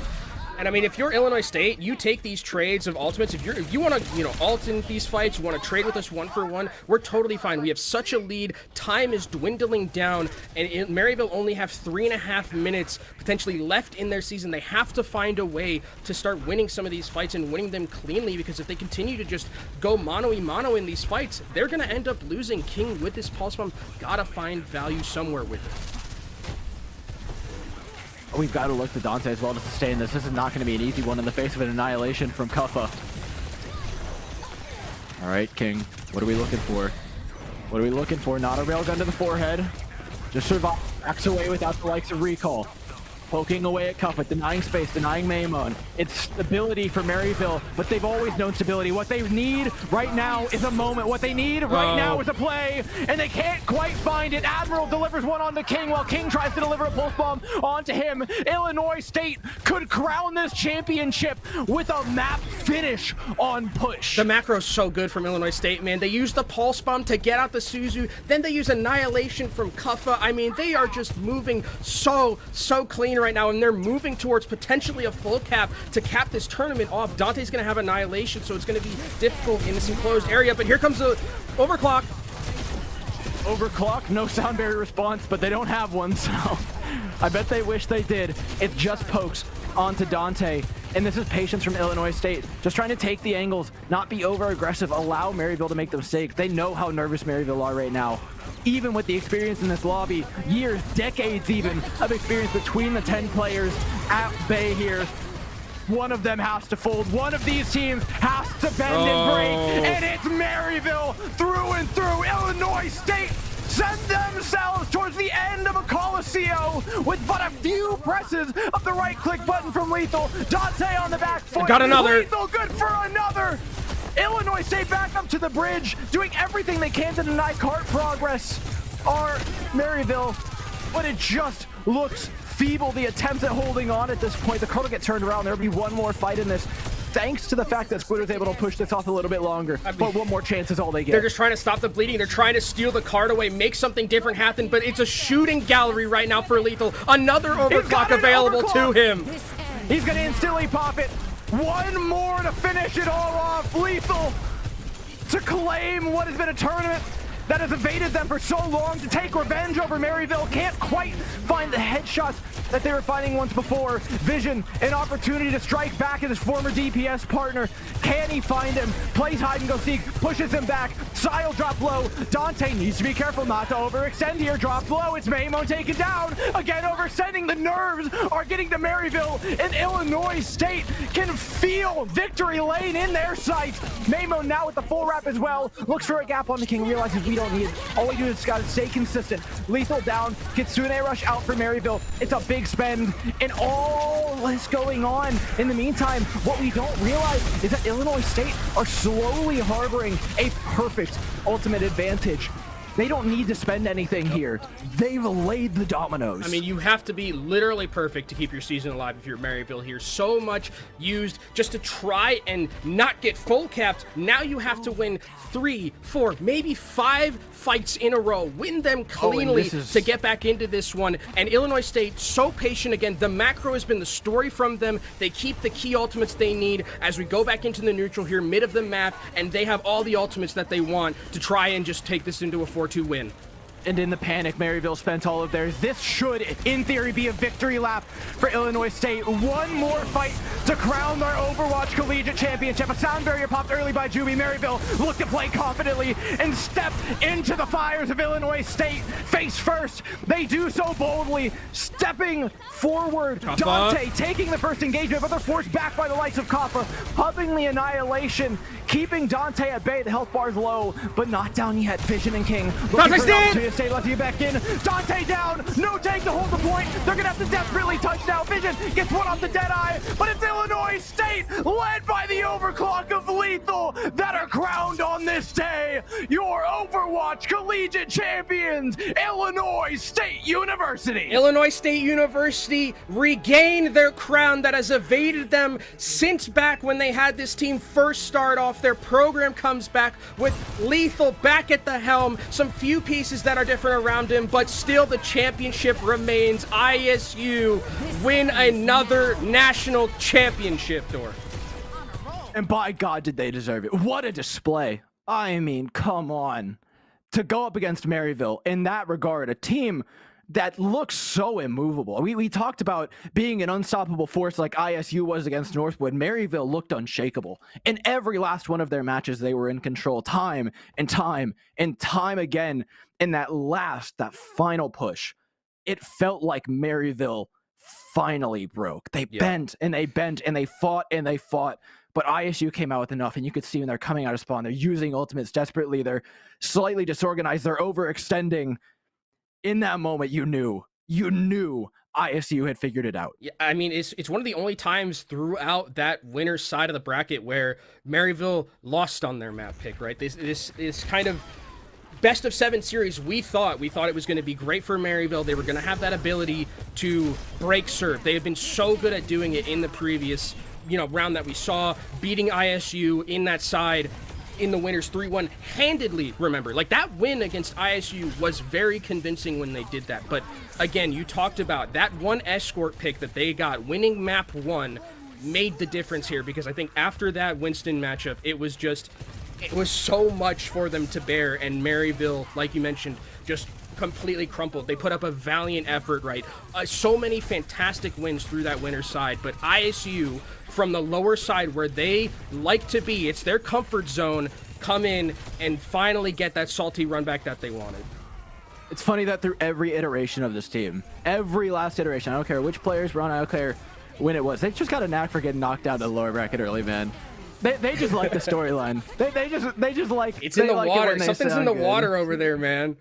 And I mean, if you're Illinois State, you take these trades of ultimates. If you want to, ult in these fights, you want to trade with us 1-for-1, we're totally fine. We have such a lead. Time is dwindling down, and Maryville only have 3.5 minutes potentially left in their season. They have to find a way to start winning some of these fights and winning them cleanly, because if they continue to just go mano-y-mano in these fights, they're going to end up losing. King with this pulse bomb, gotta find value somewhere with it. We've got to look to Dante as well to sustain this. This is not going to be an easy one in the face of an Annihilation from Kuppa. All right, King. What are we looking for? What are we looking for? Not a railgun to the forehead. Just survive. Backs away without the likes of recall. Poking away at Kuppa, denying space, denying Maymon. It's stability for Maryville, but they've always known stability. What they need right now is a moment. What they need right now is a play, and they can't quite find it. Admiral delivers one onto King while King tries to deliver a pulse bomb onto him. Illinois State could crown this championship with a map finish on push. The macro's so good from Illinois State, man. They use the pulse bomb to get out the Suzu, then they use Annihilation from Kuppa. I mean, they are just moving so clean right now, and they're moving towards potentially a full cap to cap this tournament off. Dante's going to have Annihilation, so it's going to be difficult in this enclosed area, but here comes the overclock. Overclock, no sound barrier response, but they don't have one, so I bet they wish they did. It just pokes onto Dante. And this is patience from Illinois State. Just trying to take the angles, not be over-aggressive, allow Maryville to make the mistake. They know how nervous Maryville are right now. Even with the experience in this lobby, years, decades even, of experience between the 10 players at bay here. One of them has to fold. One of these teams has to bend and break. And it's Maryville through and through. Illinois State send themselves towards the end of a Colosseo with but a few presses of the right-click button from Lethal. Dante on the back foot. Got another. Lethal good for another. Illinois State back up to the bridge, doing everything they can to deny cart progress. Are Maryville, but it just looks feeble. The attempts at holding on at this point. The cart will get turned around. There'll be one more fight in this, thanks to the fact that Squid was able to push this off a little bit longer. But one more chance is all they get. They're just trying to stop the bleeding. They're trying to steal the card away, make something different happen, but it's a shooting gallery right now for Lethal. Another overclock available to him. He's going to instantly pop it. One more to finish it all off. Lethal to claim what has been a tournament that has evaded them for so long, to take revenge over Maryville. Can't quite find the headshots that they were finding once before. Vision, an opportunity to strike back at his former DPS partner. Can he find him? Plays hide and go seek, pushes him back. Sile drop low. Dante needs to be careful not to overextend here. Drop low. It's Maymo taken down. Again, overextending. The nerves are getting to Maryville, and Illinois State can feel victory lane in their sights. Maymo now with the full wrap as well. Looks for a gap on the king, realizes we don't need it. All we do is gotta stay consistent. Lethal down. Kitsune rush out for Maryville. It's a big spend, and all is going on. In the meantime, what we don't realize is that Illinois State are slowly harboring a perfect ultimate advantage. They don't need to spend anything here. They've laid the dominoes. I mean, you have to be literally perfect to keep your season alive if you're Maryville here. So much used just to try and not get full capped. Now you have to win 3, 4, maybe 5 fights in a row. Win them cleanly to get back into this one. And Illinois State, so patient again. The macro has been the story from them. They keep the key ultimates they need as we go back into the neutral here, mid of the map, and they have all the ultimates that they want to try and just take this into a 4-2 win. And in the panic, Maryville spent all of theirs. This should, in theory, be a victory lap for Illinois State. One more fight to crown their Overwatch Collegiate Championship. A sound barrier popped early by Juby. Maryville looked to play confidently and step into the fires of Illinois State. Face first, they do so boldly, stepping forward. Kaffa. Dante taking the first engagement, but they're forced back by the likes of Kaffa, hubbing the annihilation, keeping Dante at bay. The health bar's low, but not down yet. Vision and King looking for an opportunity to stay left to get back in. Dante down, no tank to hold the point. They're gonna have to desperately touch now. Vision gets one off the Deadeye, but it's Illinois State, led by the overclock of Lethal, that are crowned on this day your Overwatch Collegiate Champions, Illinois State University. Illinois State University regain their crown that has evaded them since back when they had this team first start off. Their program comes back with Lethal back at the helm, some few pieces that are different around him, but still the championship remains. ISU win another national championship door. And by God, did they deserve it. What a display. I mean, come on. To go up against Maryville in that regard, a team that looks so immovable. We talked about being an unstoppable force like ISU was against Northwood. Maryville looked unshakable. In every last one of their matches, they were in control time and time and time again. In that final push, it felt like Maryville finally broke. They bent and they bent and they fought and they fought. But ISU came out with enough, and you could see when they're coming out of spawn, they're using ultimates desperately. They're slightly disorganized. They're overextending. In that moment, you knew ISU had figured it out. Yeah, I mean, it's one of the only times throughout that winner's side of the bracket where Maryville lost on their map pick, right? This kind of best of 7 series, we thought it was going to be great for Maryville. They were going to have that ability to break serve. They have been so good at doing it in the previous, round that we saw, beating ISU in that side in the winners 3-1 handedly. Remember, like, that win against ISU was very convincing when they did that. But again, you talked about that one escort pick that they got, winning map 1 made the difference here, because I think after that Winston matchup, it was just it was so much for them to bear, and Maryville, like you mentioned, just completely crumpled. They put up a valiant effort, right? So many fantastic wins through that winner's side, but ISU, from the lower side where they like to be, it's their comfort zone, come in and finally get that salty run back that they wanted. It's funny that through every iteration of this team, every last iteration, I don't care which players were on, I don't care when it was, they just got a knack for getting knocked down to the lower bracket early, man. They just like the storyline. They just like it's in the like water. Something's in the good. water over there, man.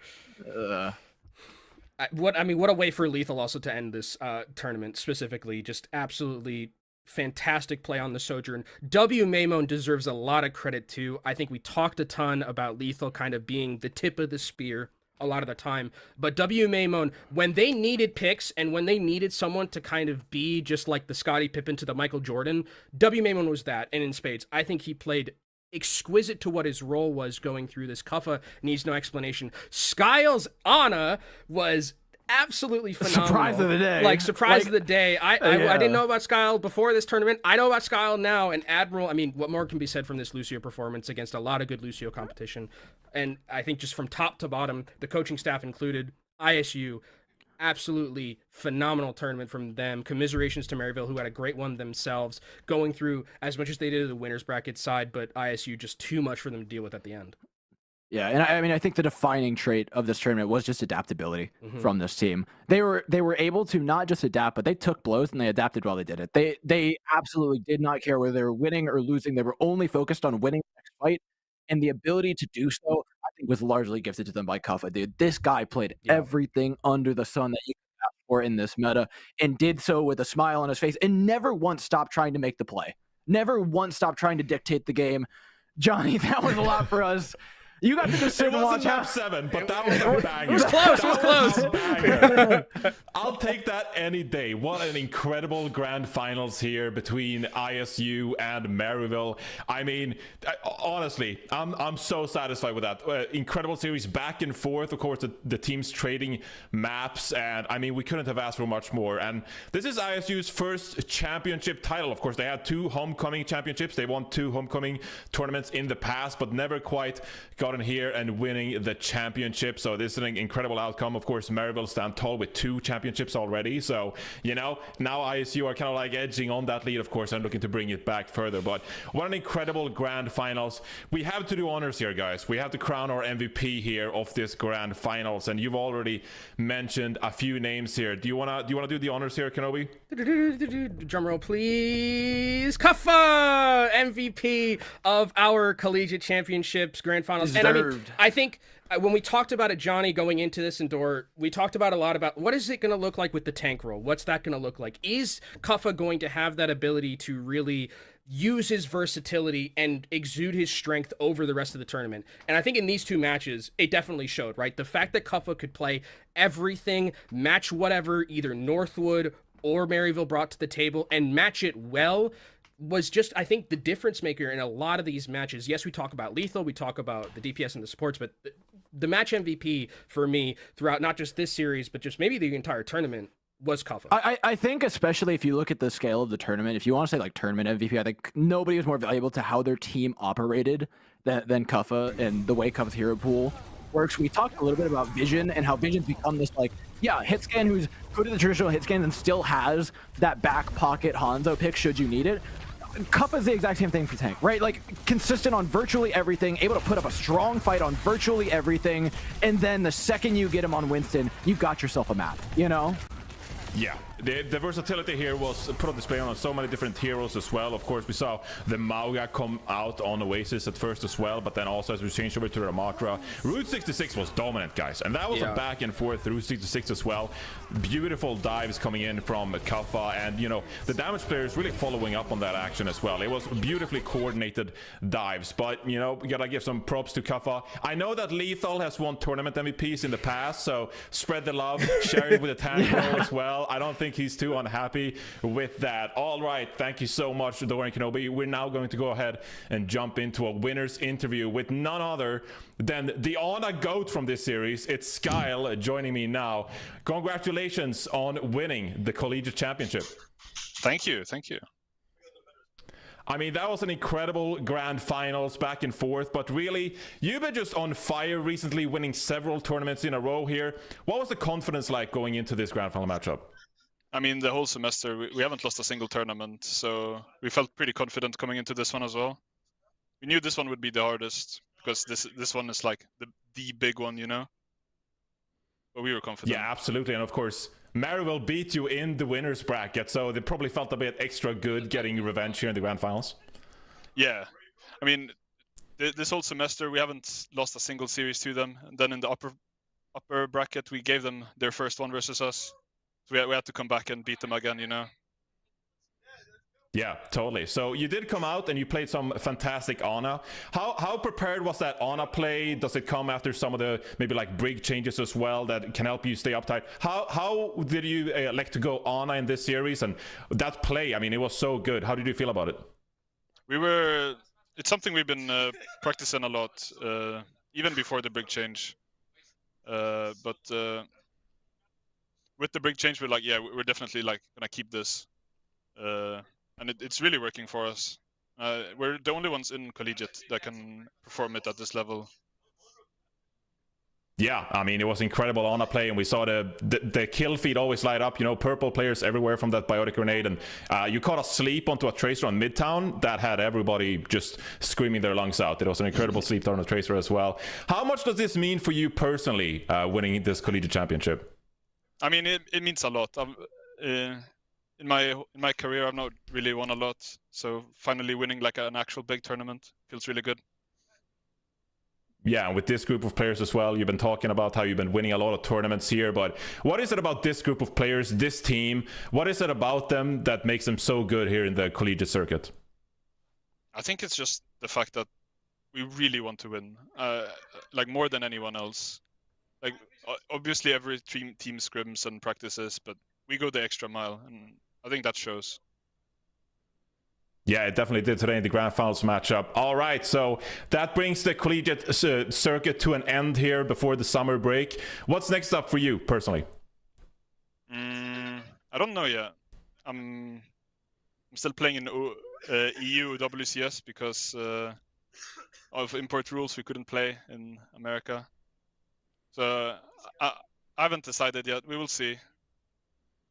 What a way for Lethal also to end this tournament specifically. Just absolutely fantastic play on the Sojourn. W Maymon deserves a lot of credit too. I think we talked a ton about Lethal kind of being the tip of the spear a lot of the time, but W Maymon, when they needed picks and when they needed someone to kind of be just like the Scottie Pippen to the Michael Jordan, W Maymon was that, and in spades. I think he played exquisite to what his role was going through this. Kuffa needs no explanation. Skiles Ana was absolutely phenomenal. Surprise of the day. Like, surprise of the day. I didn't know about Skyle before this tournament. I know about Skyle now, and Admiral, I mean, what more can be said from this Lucio performance against a lot of good Lucio competition? And I think just from top to bottom, the coaching staff included, ISU, absolutely phenomenal tournament from them. Commiserations to Maryville, who had a great one themselves, going through as much as they did the winners bracket side, but ISU just too much for them to deal with at the end. Yeah, and I mean, I think the defining trait of this tournament was just adaptability from this team. They were able to not just adapt, but they took blows and they adapted while they did it. They absolutely did not care whether they were winning or losing. They were only focused on winning the next fight, and the ability to do so, I think, was largely gifted to them by Kuffa. Dude, this guy played everything under the sun that you could ask for in this meta, and did so with a smile on his face, and never once stopped trying to make the play. Never once stopped trying to dictate the game. Johnny, that was a lot for us. You got to just sit and watch top 7, but that was a banger. It was close. It was close. I'll take that any day. What an incredible grand finals here between ISU and Maryville. I mean, honestly, I'm so satisfied with that. Incredible series, back and forth. Of course, the teams trading maps, and I mean, we couldn't have asked for much more. And this is ISU's first championship title. Of course, they had 2 homecoming championships. They won 2 homecoming tournaments in the past, but never quite got in here and winning the championship. So this is an incredible outcome. Of course, Maryville stand tall with 2 championships already. So, you know, now ISU are kind of like edging on that lead, of course, and looking to bring it back further. But what an incredible grand finals. We have to do honors here, guys. We have to crown our MVP here of this grand finals. And you've already mentioned a few names here. Do you wanna do the honors here, Kenobi? Drum roll, please. Kuffa, MVP of our collegiate championships grand finals. Deserved. And I mean, I think when we talked about it, Johnny, going into this indoor, we talked about a lot about what is it going to look like with the tank role? What's that going to look like? Is Kuffa going to have that ability to really use his versatility and exude his strength over the rest of the tournament? And I think in these 2 matches, it definitely showed, right? The fact that Kuffa could play everything, match whatever either Northwood or Maryville brought to the table, and match it well, was just, I think, the difference maker in a lot of these matches. Yes, we talk about Lethal, we talk about the DPS and the supports, but the match MVP for me throughout not just this series, but just maybe the entire tournament was Kuffa. I think, especially if you look at the scale of the tournament, if you want to say like tournament MVP, I think nobody was more valuable to how their team operated than Kuffa and the way Kuffa's hero pool works. We talked a little bit about Vision and how Vision's become this like, hit scan who's good at the traditional hit scan and still has that back pocket Hanzo pick should you need it. Kuffa's the exact same thing for tank, right? Like, consistent on virtually everything, able to put up a strong fight on virtually everything, and then the second you get him on Winston, you've got yourself a map, you know? Yeah, the versatility here was put on display on so many different heroes as well. Of course, we saw the Mauga come out on Oasis at first as well, but then also as we changed over to the Ramakra, Route 66 was dominant, guys, and that was a back and forth Route 66 as well. Beautiful dives coming in from Kuffa, and you know, the damage players really following up on that action as well. It was beautifully coordinated dives, but you know, we gotta give some props to Kuffa. I know that Lethal has won tournament MVPs in the past, so spread the love, share it with the tank role as well. I don't think he's too unhappy with that. All right, thank you so much, Dorian Kenobi. We're now going to go ahead and jump into a winner's interview with none other than the Ana GOAT from this series. It's Skyle joining me now. Congratulations on winning the collegiate championship. Thank you. I mean, that was an incredible grand finals back and forth, but really, you've been just on fire recently, winning several tournaments in a row here. What was the confidence like going into this grand final matchup? I mean, the whole semester, we haven't lost a single tournament, so we felt pretty confident coming into this one as well. We knew this one would be the hardest, because this one is like the big one, you know? But we were confident. Yeah, absolutely. And of course, Maryville beat you in the winner's bracket, so they probably felt a bit extra good getting revenge here in the grand finals. Yeah. I mean, this whole semester, we haven't lost a single series to them. And then in the upper bracket, we gave them their first one versus us. So we had to come back and beat them again, you know? Yeah, totally. So you did come out and you played some fantastic Ana. How prepared was that Ana play? Does it come after some of the maybe like brig changes as well that can help you stay uptight? How did you elect to go Ana in this series? And that play, I mean, it was so good. How did you feel about it? It's something we've been practicing a lot, even before the brig change. But with the brig change, we're like, yeah, we're definitely like gonna keep this. And it's really working for us. We're the only ones in Collegiate that can perform it at this level. Yeah, I mean, it was incredible on a play, and we saw the kill feed always light up, you know, purple players everywhere from that biotic grenade, and you caught a sleep onto a Tracer on Midtown that had everybody just screaming their lungs out. It was an incredible sleep on a Tracer as well. How much does this mean for you personally, winning this Collegiate Championship? I mean, it means a lot. In my career, I've not really won a lot, so finally winning like an actual big tournament feels really good. Yeah, and with this group of players as well, you've been talking about how you've been winning a lot of tournaments here, but what is it about this group of players, this team? What is it about them that makes them so good here in the collegiate circuit? I think it's just the fact that we really want to win, like more than anyone else. Like obviously every team scrims and practices, but we go the extra mile, and I think that shows. Yeah, it definitely did today in the grand finals matchup. All right, so that brings the collegiate circuit to an end here before the summer break. What's next up for you personally? I don't know yet. I'm still playing in EU WCS because of import rules. We couldn't play in America, so I haven't decided yet. We will see.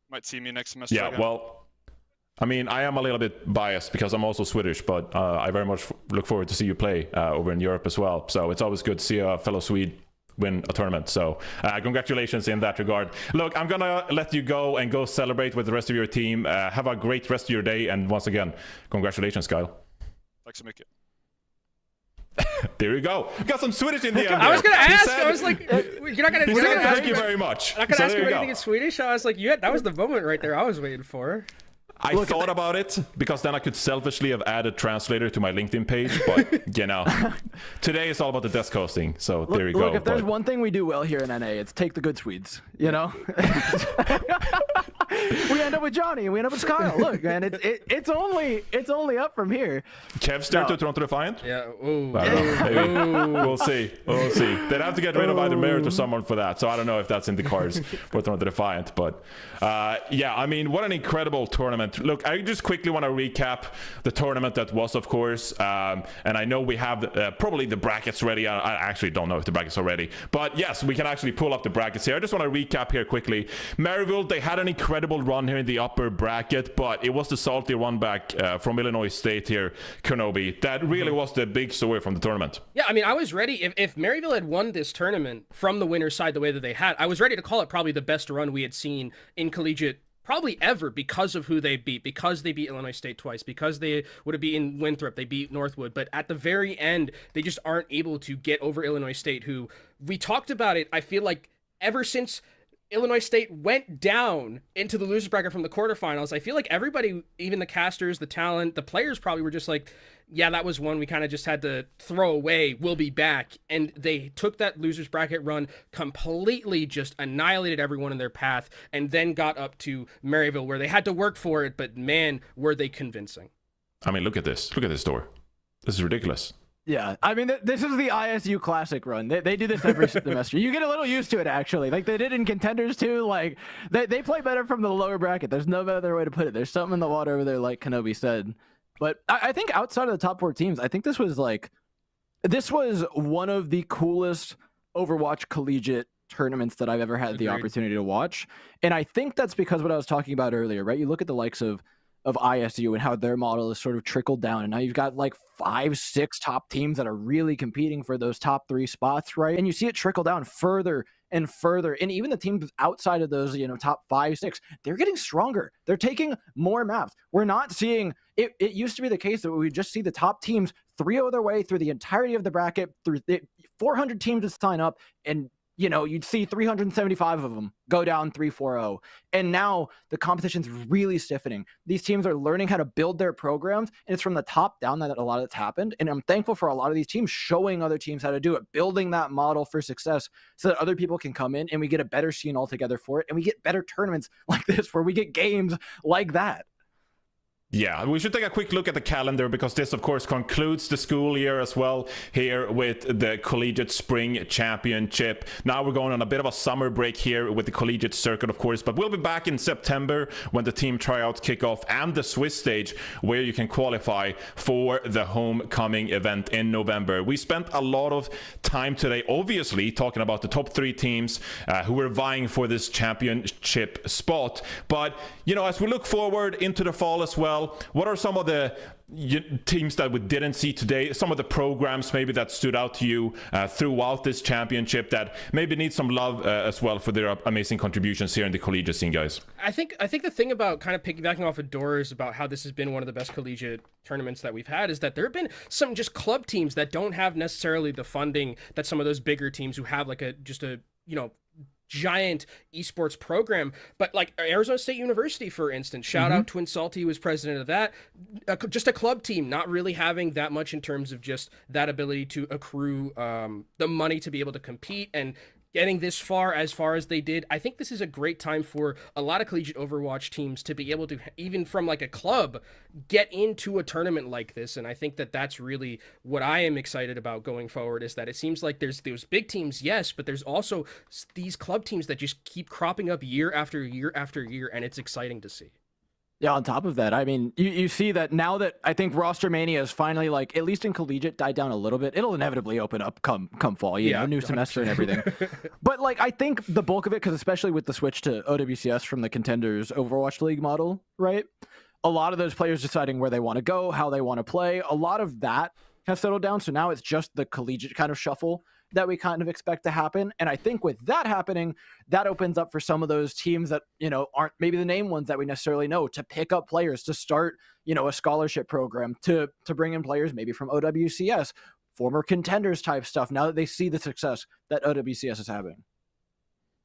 Might see me next semester. Yeah, again. Well, I mean, I am a little bit biased because I'm also Swedish, but I very much look forward to see you play over in Europe as well. So it's always good to see a fellow Swede win a tournament. So congratulations in that regard. Look, I'm gonna let you go and go celebrate with the rest of your team. Have a great rest of your day, and once again, congratulations, Kyle. Tack så mycket. There you go. We got some Swedish in the end. I was gonna ask. Said, I was like, "You're not gonna." He said, "Thank you very much." I'm not gonna So ask there you you anything go. in Swedish. I was like, "Yeah, that was the moment right there. I was waiting for." I thought about it because then I could selfishly have added translator to my LinkedIn page, but you know, today is all about the desk hosting. So there you go. Look, if there's one thing we do well here in NA, it's take the good Swedes. You know, we end up with Johnny and we end up with Kyle. Look, man, it's only up from here. Kevster to Toronto Defiant? Yeah. Ooh. I don't know. Maybe. We'll see. We'll see. They'd have to get rid of either Merit or someone for that. So I don't know if that's in the cards for Toronto Defiant. But yeah, I mean, what an incredible tournament. Look, I just quickly want to recap the tournament that was, of course. And I know we have probably the brackets ready. I actually don't know if the brackets are ready. But yes, we can actually pull up the brackets here. I just want to recap here quickly. Maryville, they had an incredible run here in the upper bracket, but it was the salty run back from Illinois State here, Kenobi. That really was the big story from the tournament. Yeah, I mean, I was ready. If Maryville had won this tournament from the winner's side the way that they had, I was ready to call it probably the best run we had seen in collegiate probably ever, because of who they beat, because they beat Illinois State twice, because they would have beaten Winthrop, they beat Northwood, but at the very end, they just aren't able to get over Illinois State, who we talked about it, I feel like ever since Illinois State went down into the loser bracket from the quarterfinals, I feel like everybody, even the casters, the talent, the players probably were just like, yeah, that was one we kind of just had to throw away. We'll be back. And they took that losers bracket run, completely just annihilated everyone in their path, and then got up to Maryville, where they had to work for it, but man, were they convincing. I mean, look at this. Look at this door. This is ridiculous. Yeah, I mean, this is the ISU Classic run. They do this every semester. You get a little used to it, actually. Like, they did in Contenders, too. Like, they play better from the lower bracket. There's no other way to put it. There's something in the water over there, like Kenobi said. But I think outside of the top 4 teams, I think this was one of the coolest Overwatch Collegiate tournaments that I've ever had the opportunity to watch. And I think that's because what I was talking about earlier, right? You look at the likes of ISU and how their model is sort of trickled down, and now you've got like 5-6 top teams that are really competing for those top 3 spots, right? And you see it trickle down further and further, and even the teams outside of those, top 5-6, they're getting stronger. They're taking more maps. We're not seeing it. It used to be the case that we would just see the top teams 3-0 their way through the entirety of the bracket, through 400 teams to sign up, and you'd see 375 of them go down 3-4-0. And now the competition's really stiffening. These teams are learning how to build their programs, and it's from the top down that a lot of it's happened. And I'm thankful for a lot of these teams showing other teams how to do it, building that model for success so that other people can come in and we get a better scene altogether for it. And we get better tournaments like this where we get games like that. Yeah, we should take a quick look at the calendar because this, of course, concludes the school year as well here with the Collegiate Spring Championship. Now we're going on a bit of a summer break here with the Collegiate Circuit, of course, but we'll be back in September when the team tryouts kick off and the Swiss stage where you can qualify for the homecoming event in November. We spent a lot of time today, obviously, talking about the top 3 teams who were vying for this championship spot. But, as we look forward into the fall as well, what are some of the teams that we didn't see today? Some of the programs maybe that stood out to you throughout this championship that maybe need some love as well for their amazing contributions here in the collegiate scene, guys? I think the thing about kind of piggybacking off of Doors about how this has been one of the best collegiate tournaments that we've had is that there have been some just club teams that don't have necessarily the funding that some of those bigger teams who have like a giant esports program, but like Arizona State University, for instance, shout out Twin Salty, who was president of that, just a club team, not really having that much in terms of just that ability to accrue the money to be able to compete and getting this far as they did. I think this is a great time for a lot of collegiate Overwatch teams to be able to, even from like a club, get into a tournament like this. And I think that that's really what I am excited about going forward, is that it seems like there's those big teams, yes, but there's also these club teams that just keep cropping up year after year after year, and it's exciting to see. Yeah, on top of that, I mean, you see that now that I think roster mania is finally, like, at least in collegiate, died down a little bit. It'll inevitably open up come fall, you know, new semester and everything. But, like, I think the bulk of it, because especially with the switch to OWCS from the Contenders Overwatch League model, right? A lot of those players deciding where they want to go, how they want to play, a lot of that has settled down. So now it's just the collegiate kind of shuffle that we kind of expect to happen. And I think with that happening, that opens up for some of those teams that, aren't maybe the name ones that we necessarily know, to pick up players, to start, a scholarship program, to bring in players maybe from OWCS, former Contenders type stuff, now that they see the success that OWCS is having.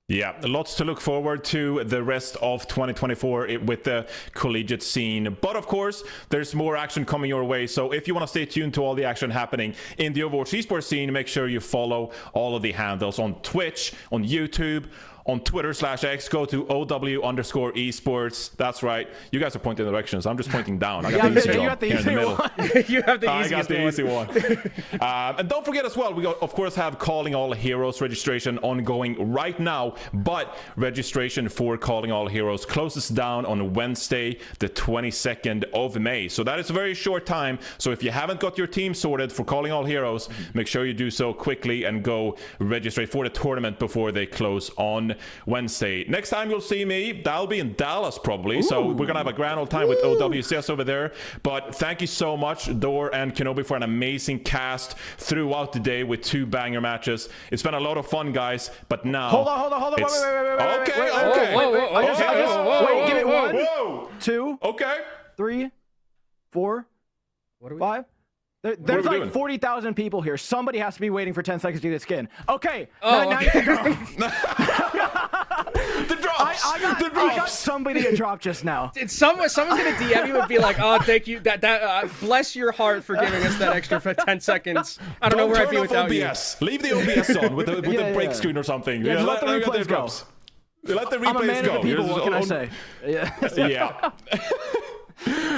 Yeah, lots to look forward to the rest of 2024 with the collegiate scene. But of course, there's more action coming your way. So if you want to stay tuned to all the action happening in the Overwatch esports scene, make sure you follow all of the handles on Twitch, on YouTube, on Twitter/X, go to OW_esports. That's right. You guys are pointing in directions. I'm just pointing down. I got the easy job here in the middle. You have the I got the easy one. And don't forget as well, we of course have Calling All Heroes registration ongoing right now, but registration for Calling All Heroes closes down on Wednesday, the 22nd of May. So that is a very short time. So if you haven't got your team sorted for Calling All Heroes, make sure you do so quickly and go register for the tournament before they close on Wednesday. Next time you'll see me, that'll be in Dallas probably. Ooh. So we're gonna have a grand old time with OWCS over there. But thank you so much, Dor and Kenobi, for an amazing cast throughout the day with 2 banger matches. It's been a lot of fun, guys. But now hold on. Wait, Wait, give it 1, 2, 3, 4, 5. There's like doing? 40,000 people here. Somebody has to be waiting for 10 seconds to get skin. Okay. Now you can go. The drops. I got somebody a drop just now. Someone's gonna DM you and be like, "Oh, thank you. That bless your heart for giving us that extra for 10 seconds." I don't know where I'd be without OBS. Leave the OBS on with the break screen or something. Yeah, let the replays go. Let the replays I'm a man go. of the people. What can I say? Yeah.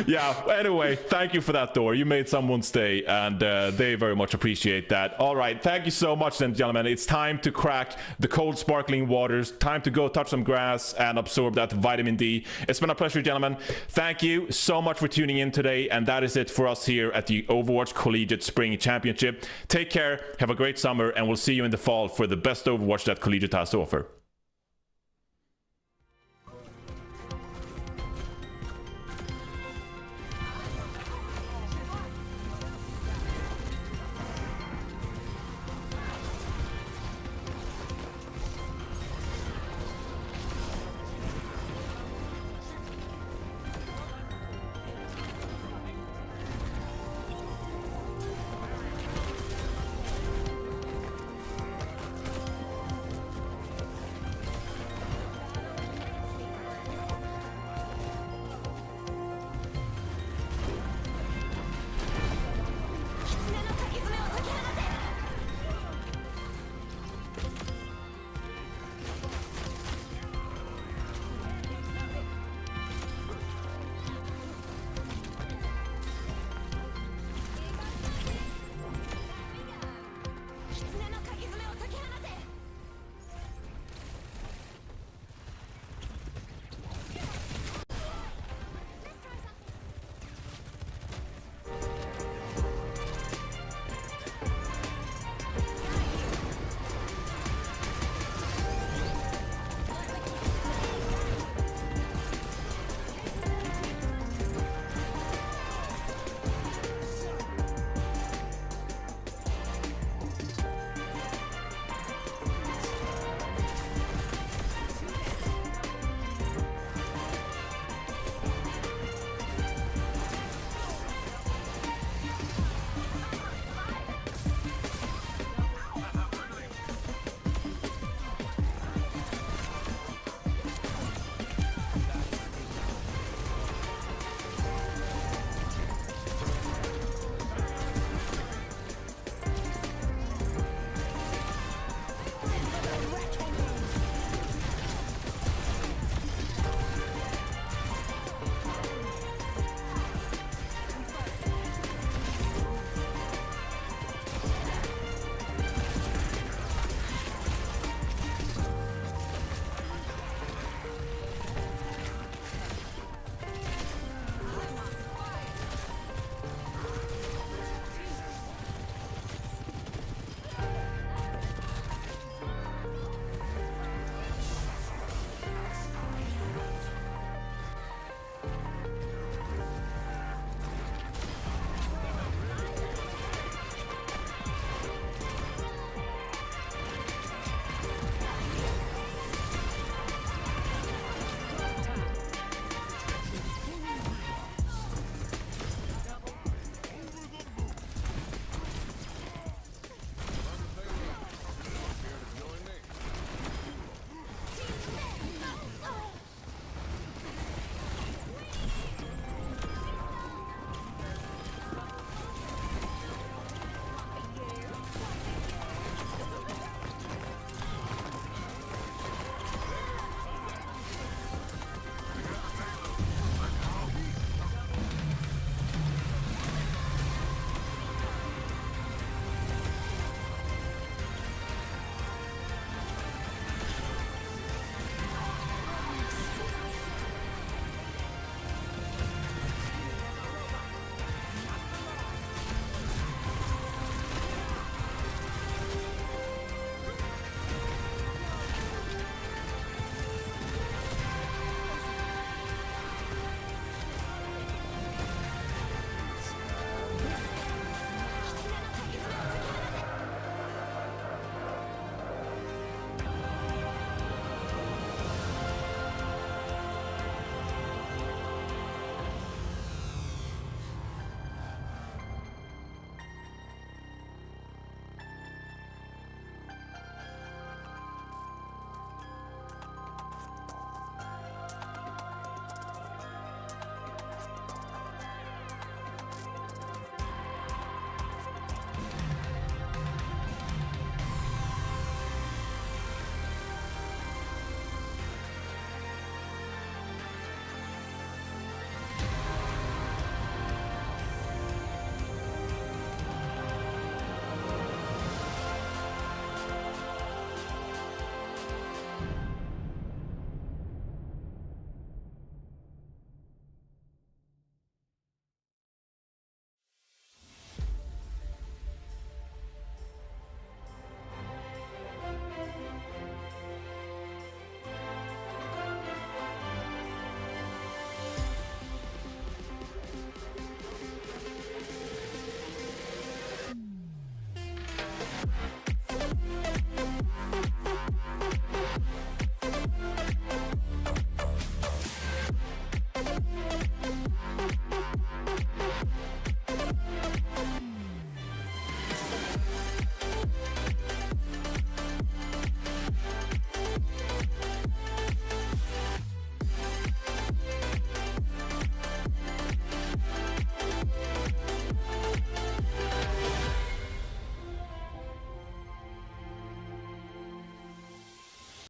Yeah, anyway, thank you for that, Thor. You made someone's day, and they very much appreciate that. All right, thank you so much then, gentlemen. It's time to crack the cold sparkling waters, time to go touch some grass and absorb that vitamin D. It's been a pleasure, gentlemen. Thank you so much for tuning in today, and that is it for us here at the Overwatch Collegiate Spring Championship. Take care, have a great summer, and we'll see you in the fall for the best Overwatch that Collegiate has to offer.